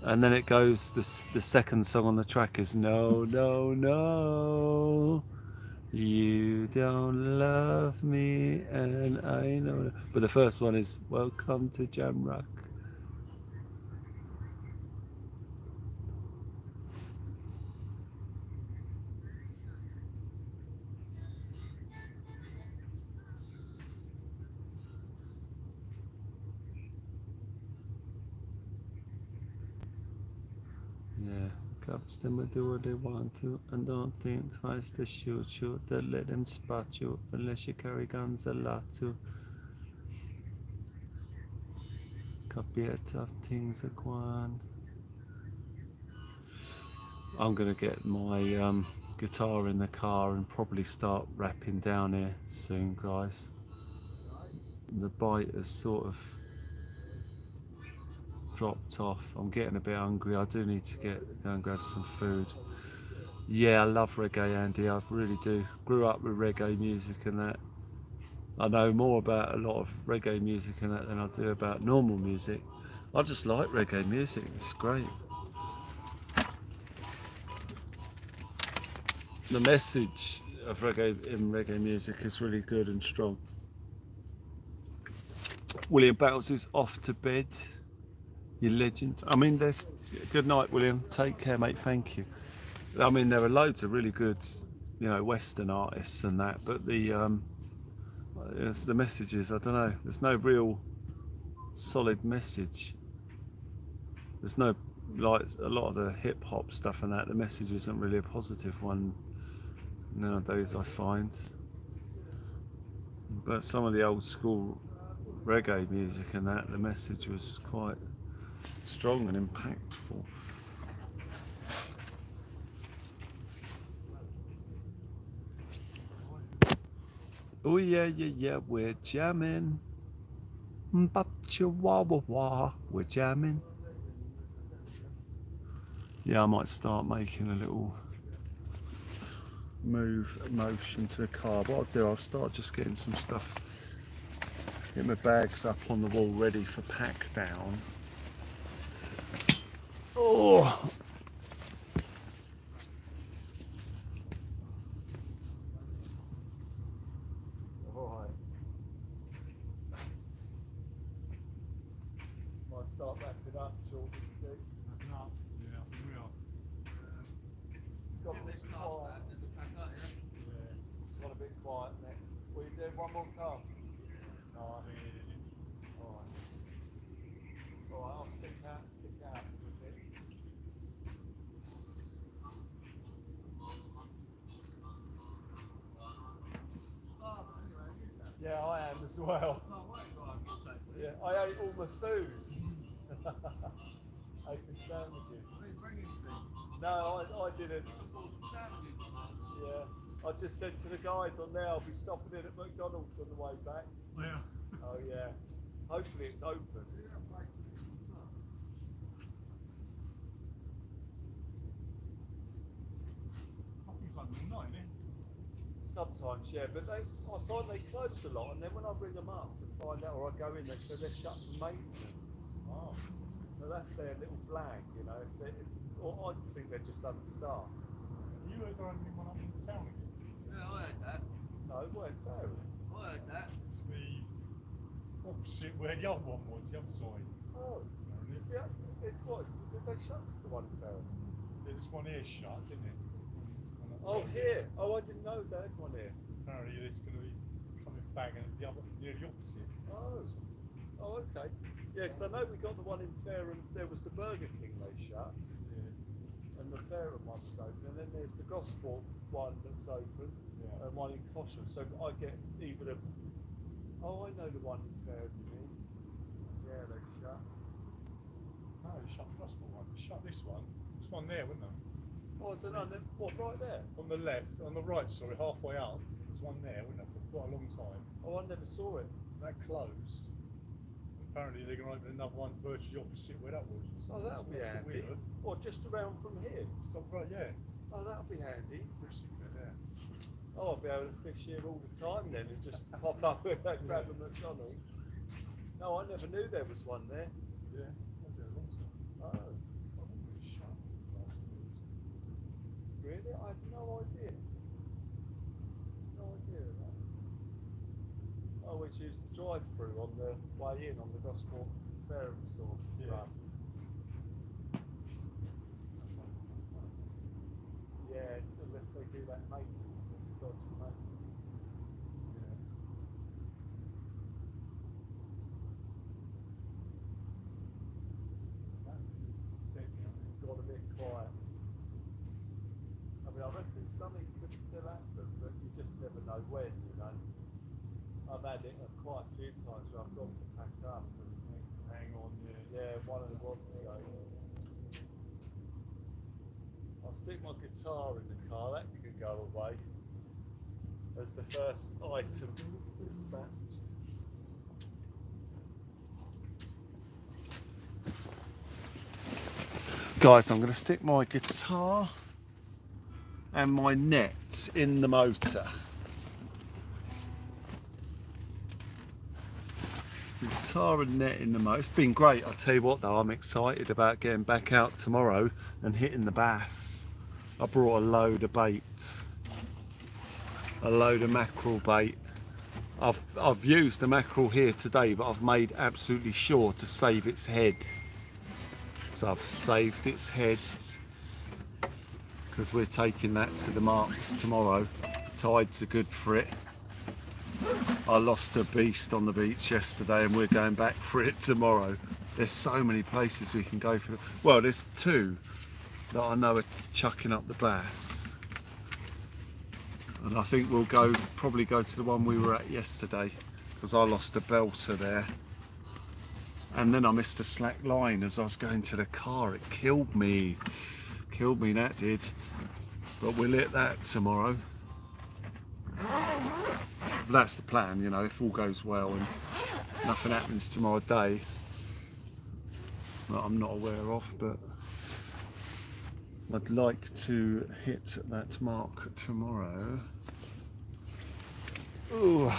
And then it goes, the second song on the track is No, No, No. You don't love me and I know. But the first one is Welcome to Jamrock. Yeah, cops them will do what they want to and don't think twice to shoot you. Don't let them spot you unless you carry guns a lot too. Copy a tough things are gone. I'm gonna get my guitar in the car and probably start rapping down here soon, guys. The bite has sort of dropped off. I'm getting a bit hungry. I do need to go and grab some food. Yeah, I love reggae, Andy. I really do. Grew up with reggae music and that. I know more about a lot of reggae music and that than I do about normal music. I just like reggae music. It's great. The message of reggae music is really good and strong. William Battles is off to bed. You legend. I mean, there's good night, William. Take care, mate. Thank you. I mean, there are loads of really good, Western artists and that, but the messages. I don't know. There's no real solid message. There's no, like a lot of the hip hop stuff and that. The message isn't really a positive one nowadays, I find. But some of the old school reggae music and that, the message was quite strong and impactful. Oh yeah, yeah, yeah, we're jamming. Bop chihuahua, we're jamming. Yeah, I might start making a little motion to the car. What I'll do, I'll start just getting some stuff, get my bags up on the wall ready for pack down. Oh! Alright. Might start wrapping up shortly, Steve. Yeah, I think we are. It's got a bit quiet. Got a bit quiet next. Will you do one more cast? No, I mean, Alright. Alright, I'll stick out for a bit. Yeah, I am as well. Yeah, I ate all my food. I ate the sandwiches. No, I didn't. Yeah, I just said to the guys on there, I'll be stopping in at McDonald's on the way back. yeah. Oh yeah. Hopefully it's open. Coffee's like midnight, isn't it? Sometimes, yeah, but I find they close a lot, and then when I ring them up to find out, or I go in, they say they're shut for maintenance. Oh. So that's their little flag, you know. Or I think they're just understaffed. You heard there only one up in town again? Yeah, I heard that. No, it weren't fair. I heard that. It's the opposite where the other one was, the other side. Oh, it's what? Did they shut the one in Fareham? This one here shut, isn't it? Oh, here. Oh, I didn't know they had one here. Apparently it's going to be coming back and the other, near the opposite. Oh. Oh, okay. Yeah, because I know we got the one in Fareham. There was the Burger King they shut, Yeah. and the Fareham one was open, and then there's the Gosport one that's open, Yeah. and one in Conger. So I get either the. Oh, I know the one in Fareham. You mean? Yeah, they shut. No, they shut the Gosport one. They shut this one. There's one there, wasn't there? Oh, I don't know. What, right there? On the left, on the right, sorry, halfway up. There's one there, wasn't there, for quite a long time. Oh, I never saw it. That closed. Apparently they're going to open another one virtually opposite where that was. Oh, that'll be That's handy. weird. Or just around from here. Just up right, yeah. Oh, that'll be handy. Pretty sick of it, yeah. Oh, I'll be able to fish here all the time then and just pop up and grab a McDonald's. No, I never knew there was one there. Yeah, was there a long time? Oh, I think it was shut last Thursday. really? I had no idea. No idea of that. I always used to drive through on the way in on the Gosport Fareham sort of run. Yeah, unless they do that maintenance, dodgy maintenance. Yeah. It's got a bit quiet. I mean, I reckon something could still happen, but you just never know when, you know. I've had it quite a few times where I've got to pack up and Hang on, yeah, one of the rods goes. I'll stick my guitar in the car, that could go away as the first item dispatched. Guys, I'm going to stick my guitar and my net in the motor. Guitar and net in the motor. It's been great. I'll tell you what though, I'm excited about getting back out tomorrow and hitting the bass. I brought a load of baits. A load of mackerel bait. I've used the mackerel here today, but I've made absolutely sure to save its head. So I've saved its head because we're taking that to the marks tomorrow. The tides are good for it. I lost a beast on the beach yesterday and we're going back for it tomorrow. There's so many places we can go for. Well, there's two that I know are chucking up the bass. And I think we'll probably go to the one we were at yesterday because I lost a belter there. And then I missed a slack line as I was going to the car. It killed me. Killed me, that did. But we'll hit that tomorrow. That's the plan, you know, if all goes well and nothing happens tomorrow day that I'm not aware of, but I'd like to hit that mark tomorrow. Ooh.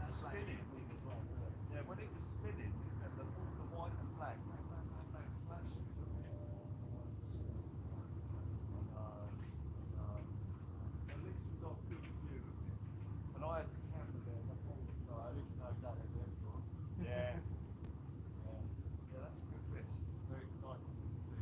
Spinning. Yeah, when it was spinning, and all the white and black, flashing. At least we got a good view of it. And I had the camera there the whole time. At least you know exactly what it's for. Yeah. Yeah, that's a good fish. Very exciting to see.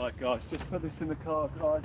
Right guys, just put this in the car, guys.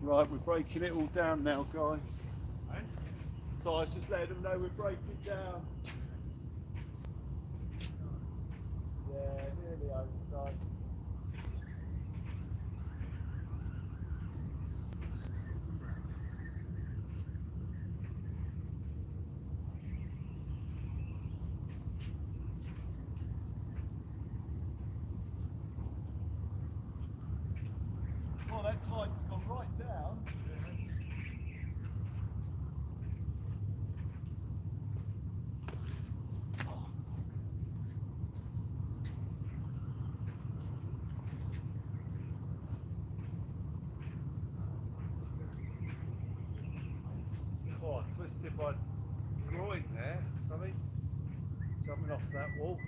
Right, we're breaking it all down now, guys. So I was just letting them know we're breaking it down. Yeah, nearly overside. Well, that tide's gone right down. Oh, I twisted my groin there, something. Jumping off that wall.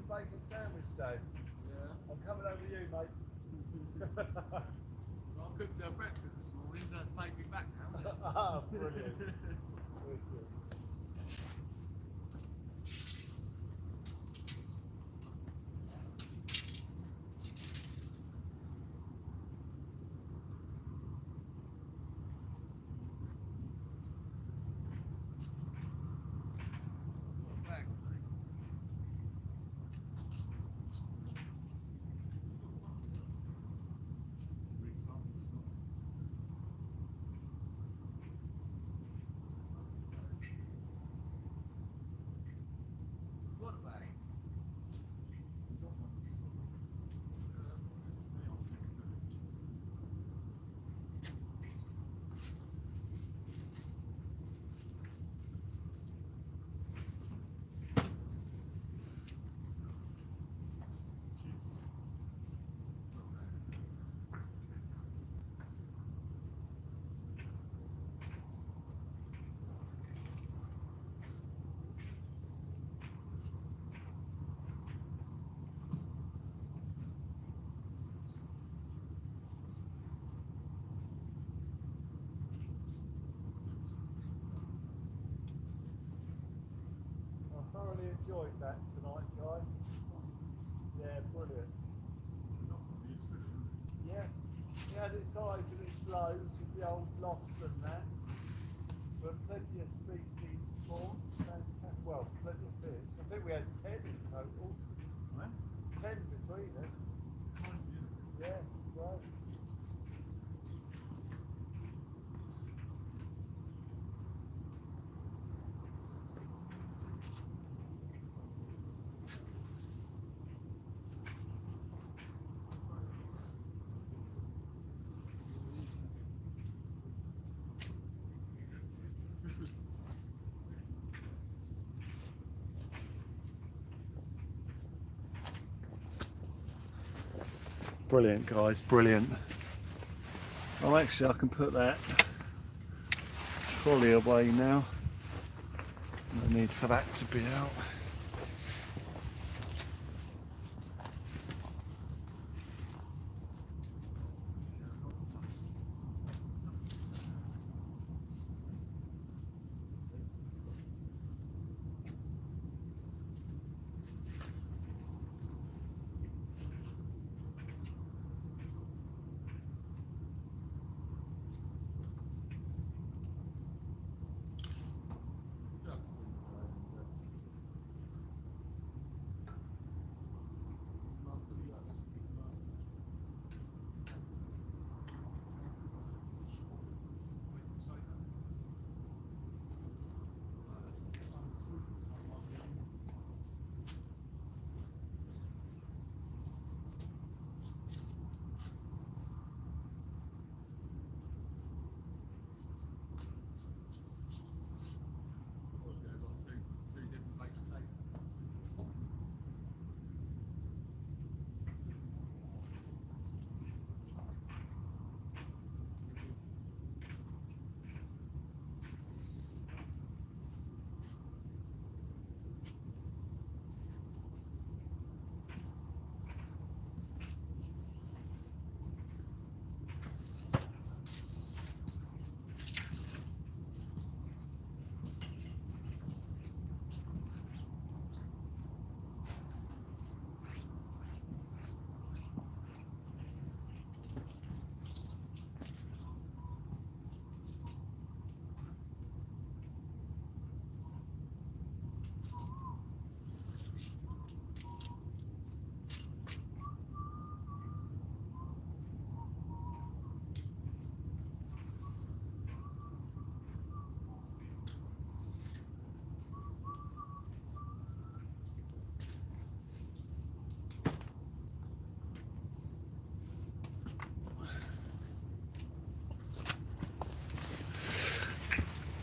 bacon sandwich, Dave. Yeah. I'm coming over you, mate. I cooked her breakfast this morning, so it's paid me back now. Ah, brilliant. Wicked. Back, what a bag. I thoroughly enjoyed that tonight, guys. Yeah, brilliant. Yeah, it had its highs and its lows with the old loss and that, but plenty of species spawned. Fantastic. Well, plenty of fish. I think we had 10 in total. 10 between us. Yeah, great. Brilliant, guys, brilliant. Oh, actually, I can put that trolley away now. No need for that to be out.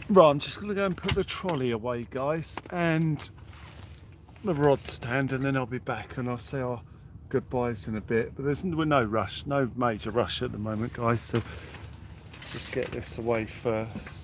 Right, I'm just going to go and put the trolley away, guys, and the rod stand, and then I'll be back and I'll say our goodbyes in a bit. But we're no rush, no major rush at the moment, guys, so just get this away first.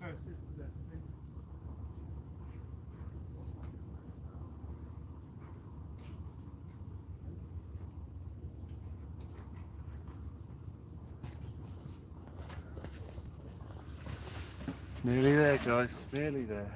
Pair of scissors there, Steve. Nearly there, guys. Nearly there.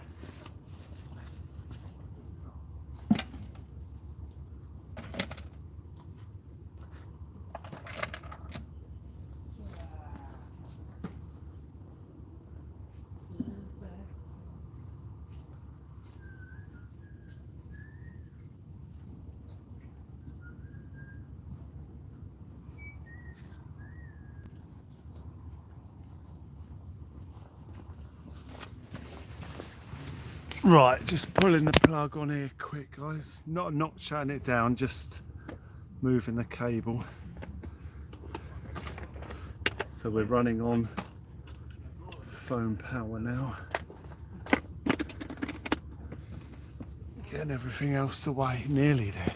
Right, just pulling the plug on here quick, guys. Not shutting it down, just moving the cable. So we're running on phone power now. Getting everything else away, nearly there.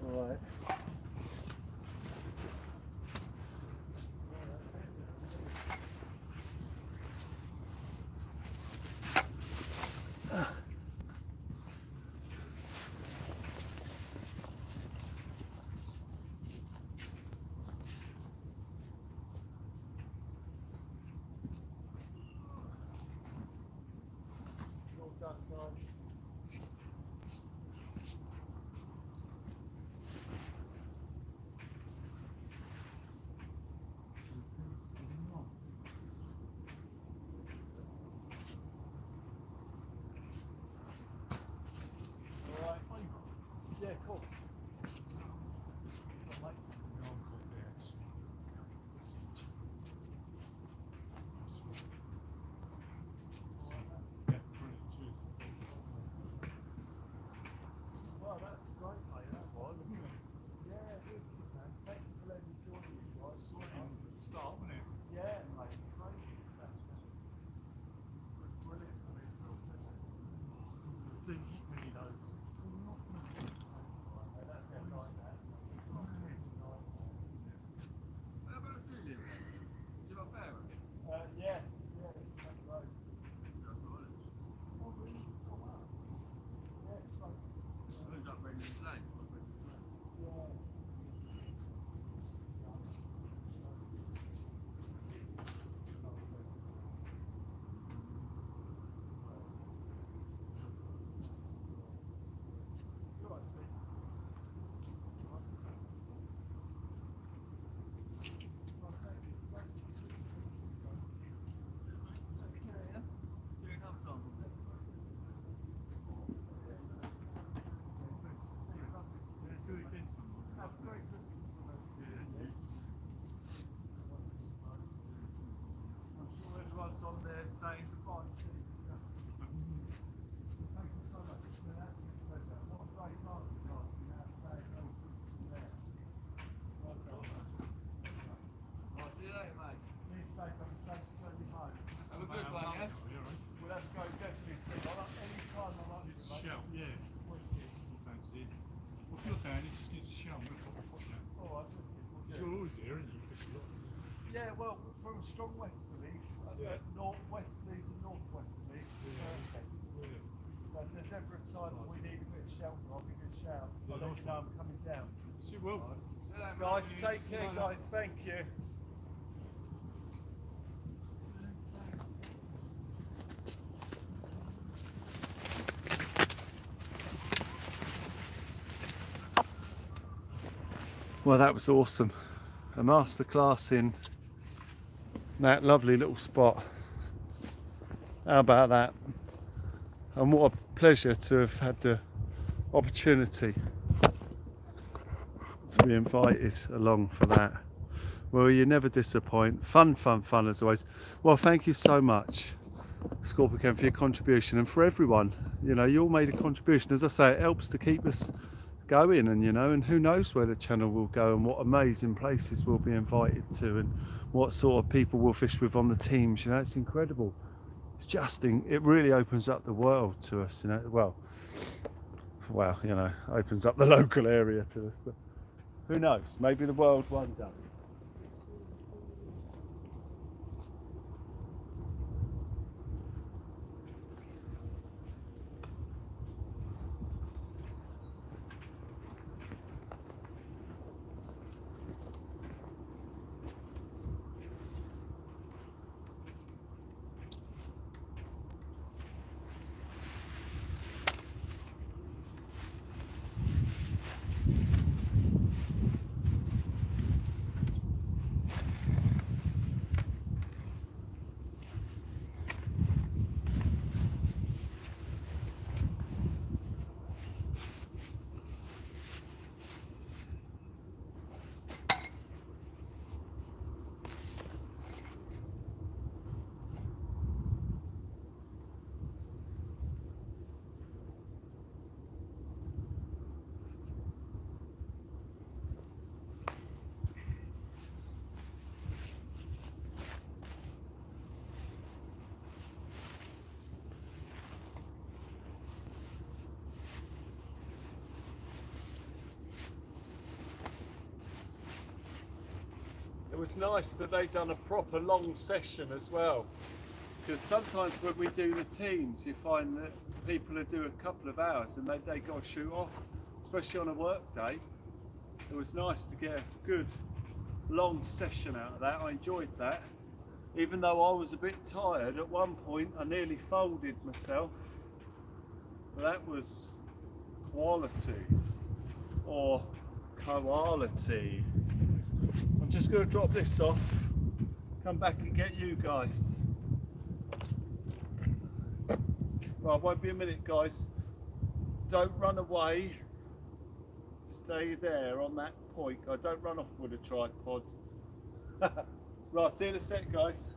Right. Well done, guys. Alright, yeah, of course. Well, mate, No, I've got there. Yeah, brilliant. Cheers. well, that's great, mate, that was. Yeah, good, man. Thank you for letting me join you guys. Start, wasn't it? Yeah, mate, crazy. Fantastic. Brilliant. I mean, real pleasure. Didn't hit many loads. That's their like that. How about a ceiling? You got power? Yeah, it's on the road. That's all right. Oh, really? Oh, wow. Yeah, it's like, Who's up bringing the slaves? yeah. You're right, Steve. See you another time. Yeah, do it again sometime. Have a great Christmas. Yeah, I'm sure everyone's on there saying goodbye to Steve. Thank you so much. It's been an absolute pleasure. What a great masterclass in how to play golf. Yeah. Well done. I'll see you later, mate. Be safe, have a safe journey home. Have a good one, yeah? We'll have to go definitely, Steve. Any time I like Just to, mate. shout, yeah. Wicked. Well, thanks, Steve. Well, if you're down, you just give us a shout. We'll pop a podcast. All right, wicked. We'll do. You're always here, aren't you? Fish a lot. Yeah, well, from strong westerlies, northwesterlies and northwesterlies, perfect. Yeah. So if there's ever a time that we need a bit of shelter, I'll give you a shout. Yeah, I'll let nice you know I'm coming down. See, well, See you later, mate. Guys, take care, guys. Thank you. Well, that was awesome. A masterclass in that lovely little spot. How about that? And what a pleasure to have had the opportunity to be invited along for that. Well, you never disappoint. Fun as always. Well, thank you so much, Scorpion, for your contribution, and for everyone. You know, you all made a contribution. As I say, it helps to keep us going, and you know, and who knows where the channel will go and what amazing places we'll be invited to and what sort of people we'll fish with on the teams. You know, it's incredible. It's just it really opens up the world to us, you know. Well, you know, opens up the local area to us, but who knows, maybe the world one day. It was nice that they'd done a proper long session as well, because sometimes when we do the teams you find that people do a couple of hours and they got to shoot off, especially on a work day. It was nice to get a good long session out of that. I enjoyed that, even though I was a bit tired. At one point I nearly folded myself. That was quality or quality. I'm just going to drop this off, come back and get you guys. Well, it won't be a minute, guys. Don't run away. Stay there on that point. Don't run off with a tripod. Right, see you in a sec, guys.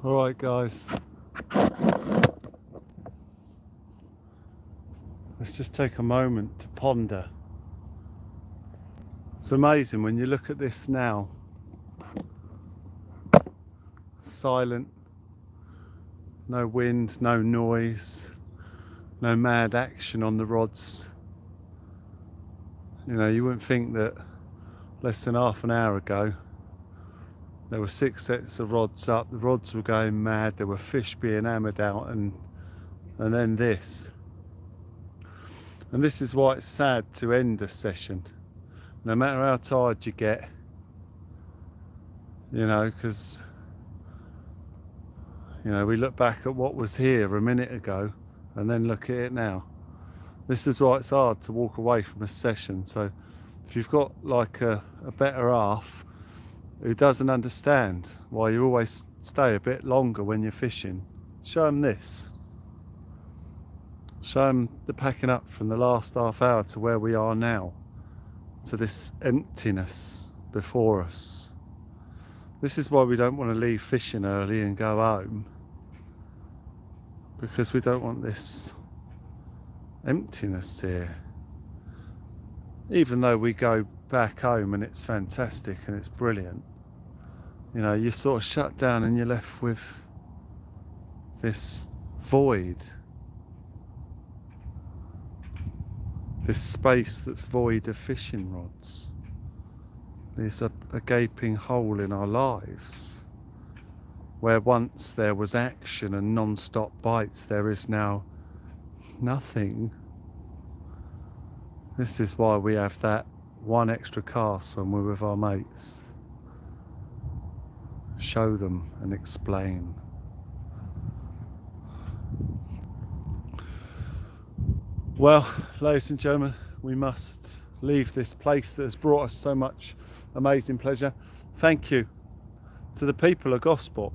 Alright guys, let's just take a moment to ponder. It's amazing when you look at this now. Silent, no wind, no noise, no mad action on the rods. You know, you wouldn't think that less than half an hour ago there were 6 sets of rods up, the rods were going mad, there were fish being hammered out, and then this. And this is why it's sad to end a session, no matter how tired you get, you know, because, you know, we look back at what was here a minute ago and then look at it now. This is why it's hard to walk away from a session. So if you've got like a better half who doesn't understand why you always stay a bit longer when you're fishing, show them this. Show them the packing up from the last half hour to where we are now, to this emptiness before us. This is why we don't want to leave fishing early and go home, because we don't want this emptiness here. Even though we go back home and it's fantastic and it's brilliant, you know, you sort of shut down and you're left with this void, this space that's void of fishing rods. There's a gaping hole in our lives. Where once there was action and non-stop bites, there is now nothing. This is why we have that one extra cast when we're with our mates. Show them and explain. Well, ladies and gentlemen, we must leave this place that has brought us so much amazing pleasure. Thank you to the people of Gosport.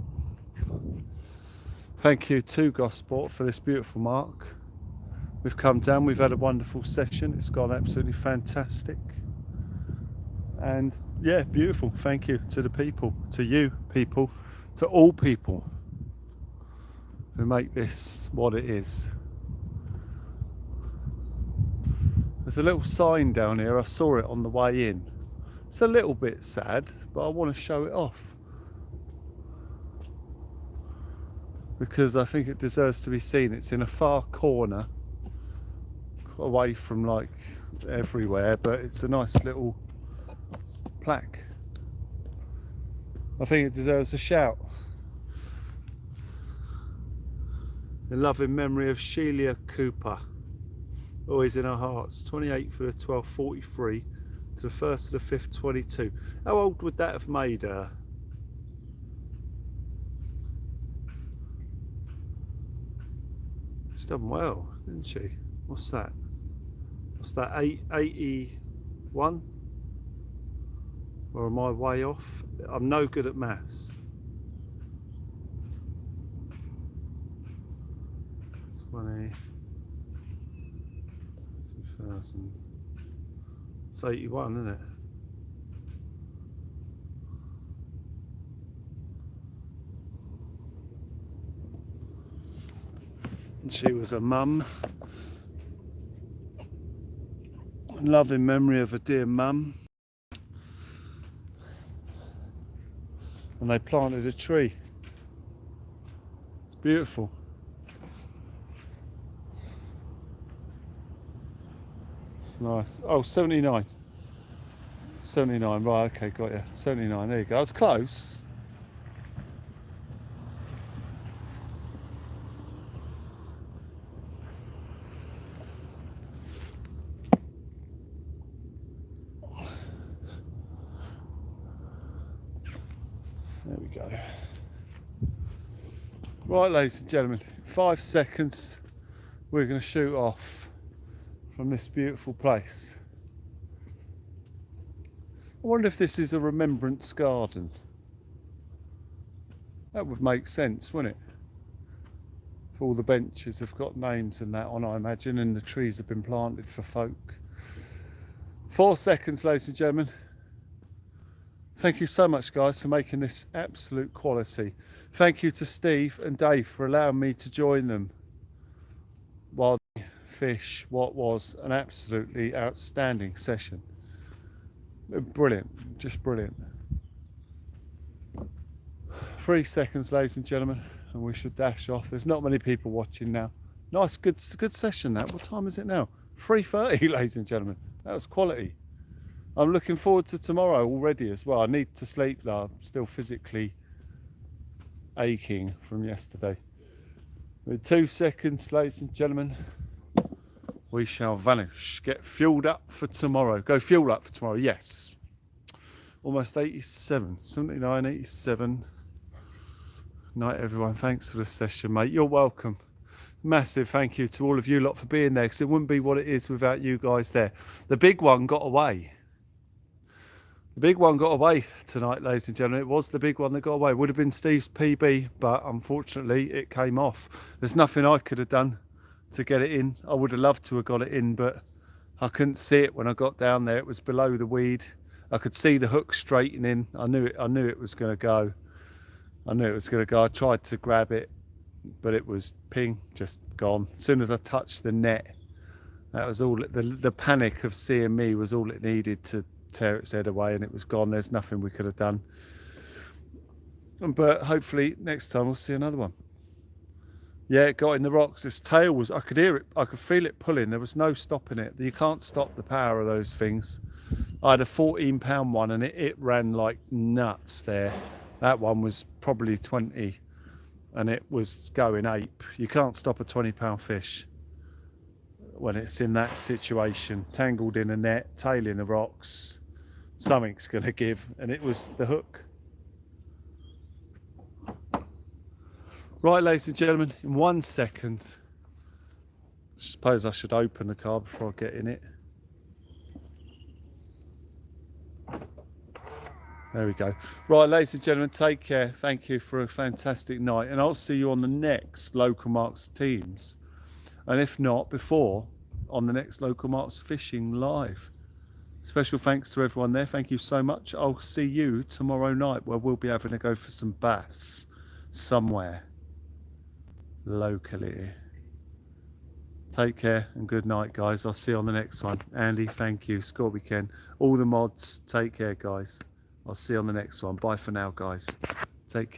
Thank you to Gosport for this beautiful mark. We've come down, we've had a wonderful session, it's gone absolutely fantastic. And yeah, beautiful. Thank you to the people, to you people, to all people who make this what it is. There's a little sign down here, I saw it on the way in. It's a little bit sad, but I want to show it off, because I think it deserves to be seen. It's in a far corner, away from like everywhere, but it's a nice little plaque. I think it deserves a shout. In loving memory of Sheila Cooper, always in our hearts, 28th of the 12th 43 to the 1st of the 5th 22. How old would that have made her? She's done well, didn't she? What's that? What's that, 81? Or am I way off? I'm no good at maths. 20, 2000. It's 81, isn't it? And she was a mum. Loving memory of a dear mum. And they planted a tree. It's beautiful. It's nice. Oh, 79. 79, right, okay, got you. 79, there you go. I was close. There we go. Right, ladies and gentlemen, 5 seconds we're going to shoot off from this beautiful place. I wonder if this is a remembrance garden. That would make sense, wouldn't it? If all the benches have got names and that on, I imagine, and the trees have been planted for folk. 4 seconds, ladies and gentlemen. Thank you so much, guys, for making this absolute quality. Thank you to Steve and Dave for allowing me to join them while they fish what was an absolutely outstanding session. Brilliant, just brilliant. 3 seconds, ladies and gentlemen, and we should dash off. There's not many people watching now. Nice, good session that. What time is it now? 3:30, ladies and gentlemen. That was quality. I'm looking forward to tomorrow already as well. I need to sleep though. I'm still physically aching from yesterday. With 2 seconds, ladies and gentlemen, we shall vanish. Get fueled up for tomorrow. Go fuel up for tomorrow, yes. Almost 87, 79, 87. Night, everyone. Thanks for the session, mate. You're welcome. Massive thank you to all of you lot for being there, because it wouldn't be what it is without you guys there. The big one got away. The big one got away tonight, ladies and gentlemen. It was the big one that got away. It would have been Steve's PB, but unfortunately it came off. There's nothing I could have done to get it in. I would have loved to have got it in, but I couldn't see it when I got down there. It was below the weed. I could see the hook straightening. I knew it was going to go. I knew it was going to go. I tried to grab it, but it was ping, just gone. As soon as I touched the net, that was all. The panic of seeing me was all it needed to tear its head away, and it was gone. There's nothing we could have done. But hopefully next time we'll see another one. Yeah, it got in the rocks. Its tail was, I could hear it, I could feel it pulling. There was no stopping it. You can't stop the power of those things. I had a 14-pound one, and it ran like nuts there. That one was probably 20, and it was going ape. You can't stop a 20-pound fish when it's in that situation, tangled in a net, tail in the rocks. Something's going to give, and it was the hook. Right, ladies and gentlemen, in 1 second, I suppose I should open the car before I get in it. There we go. Right, ladies and gentlemen, take care. Thank you for a fantastic night, and I'll see you on the next Local Marks Teams, and if not before, on the next Local Marks Fishing Live. Special thanks to everyone there. Thank you so much. I'll see you tomorrow night, where we'll be having to go for some bass somewhere locally. Take care and good night, guys. I'll see you on the next one. Andy, thank you. Scorby Ken, all the mods, take care, guys. I'll see you on the next one. Bye for now, guys. Take care.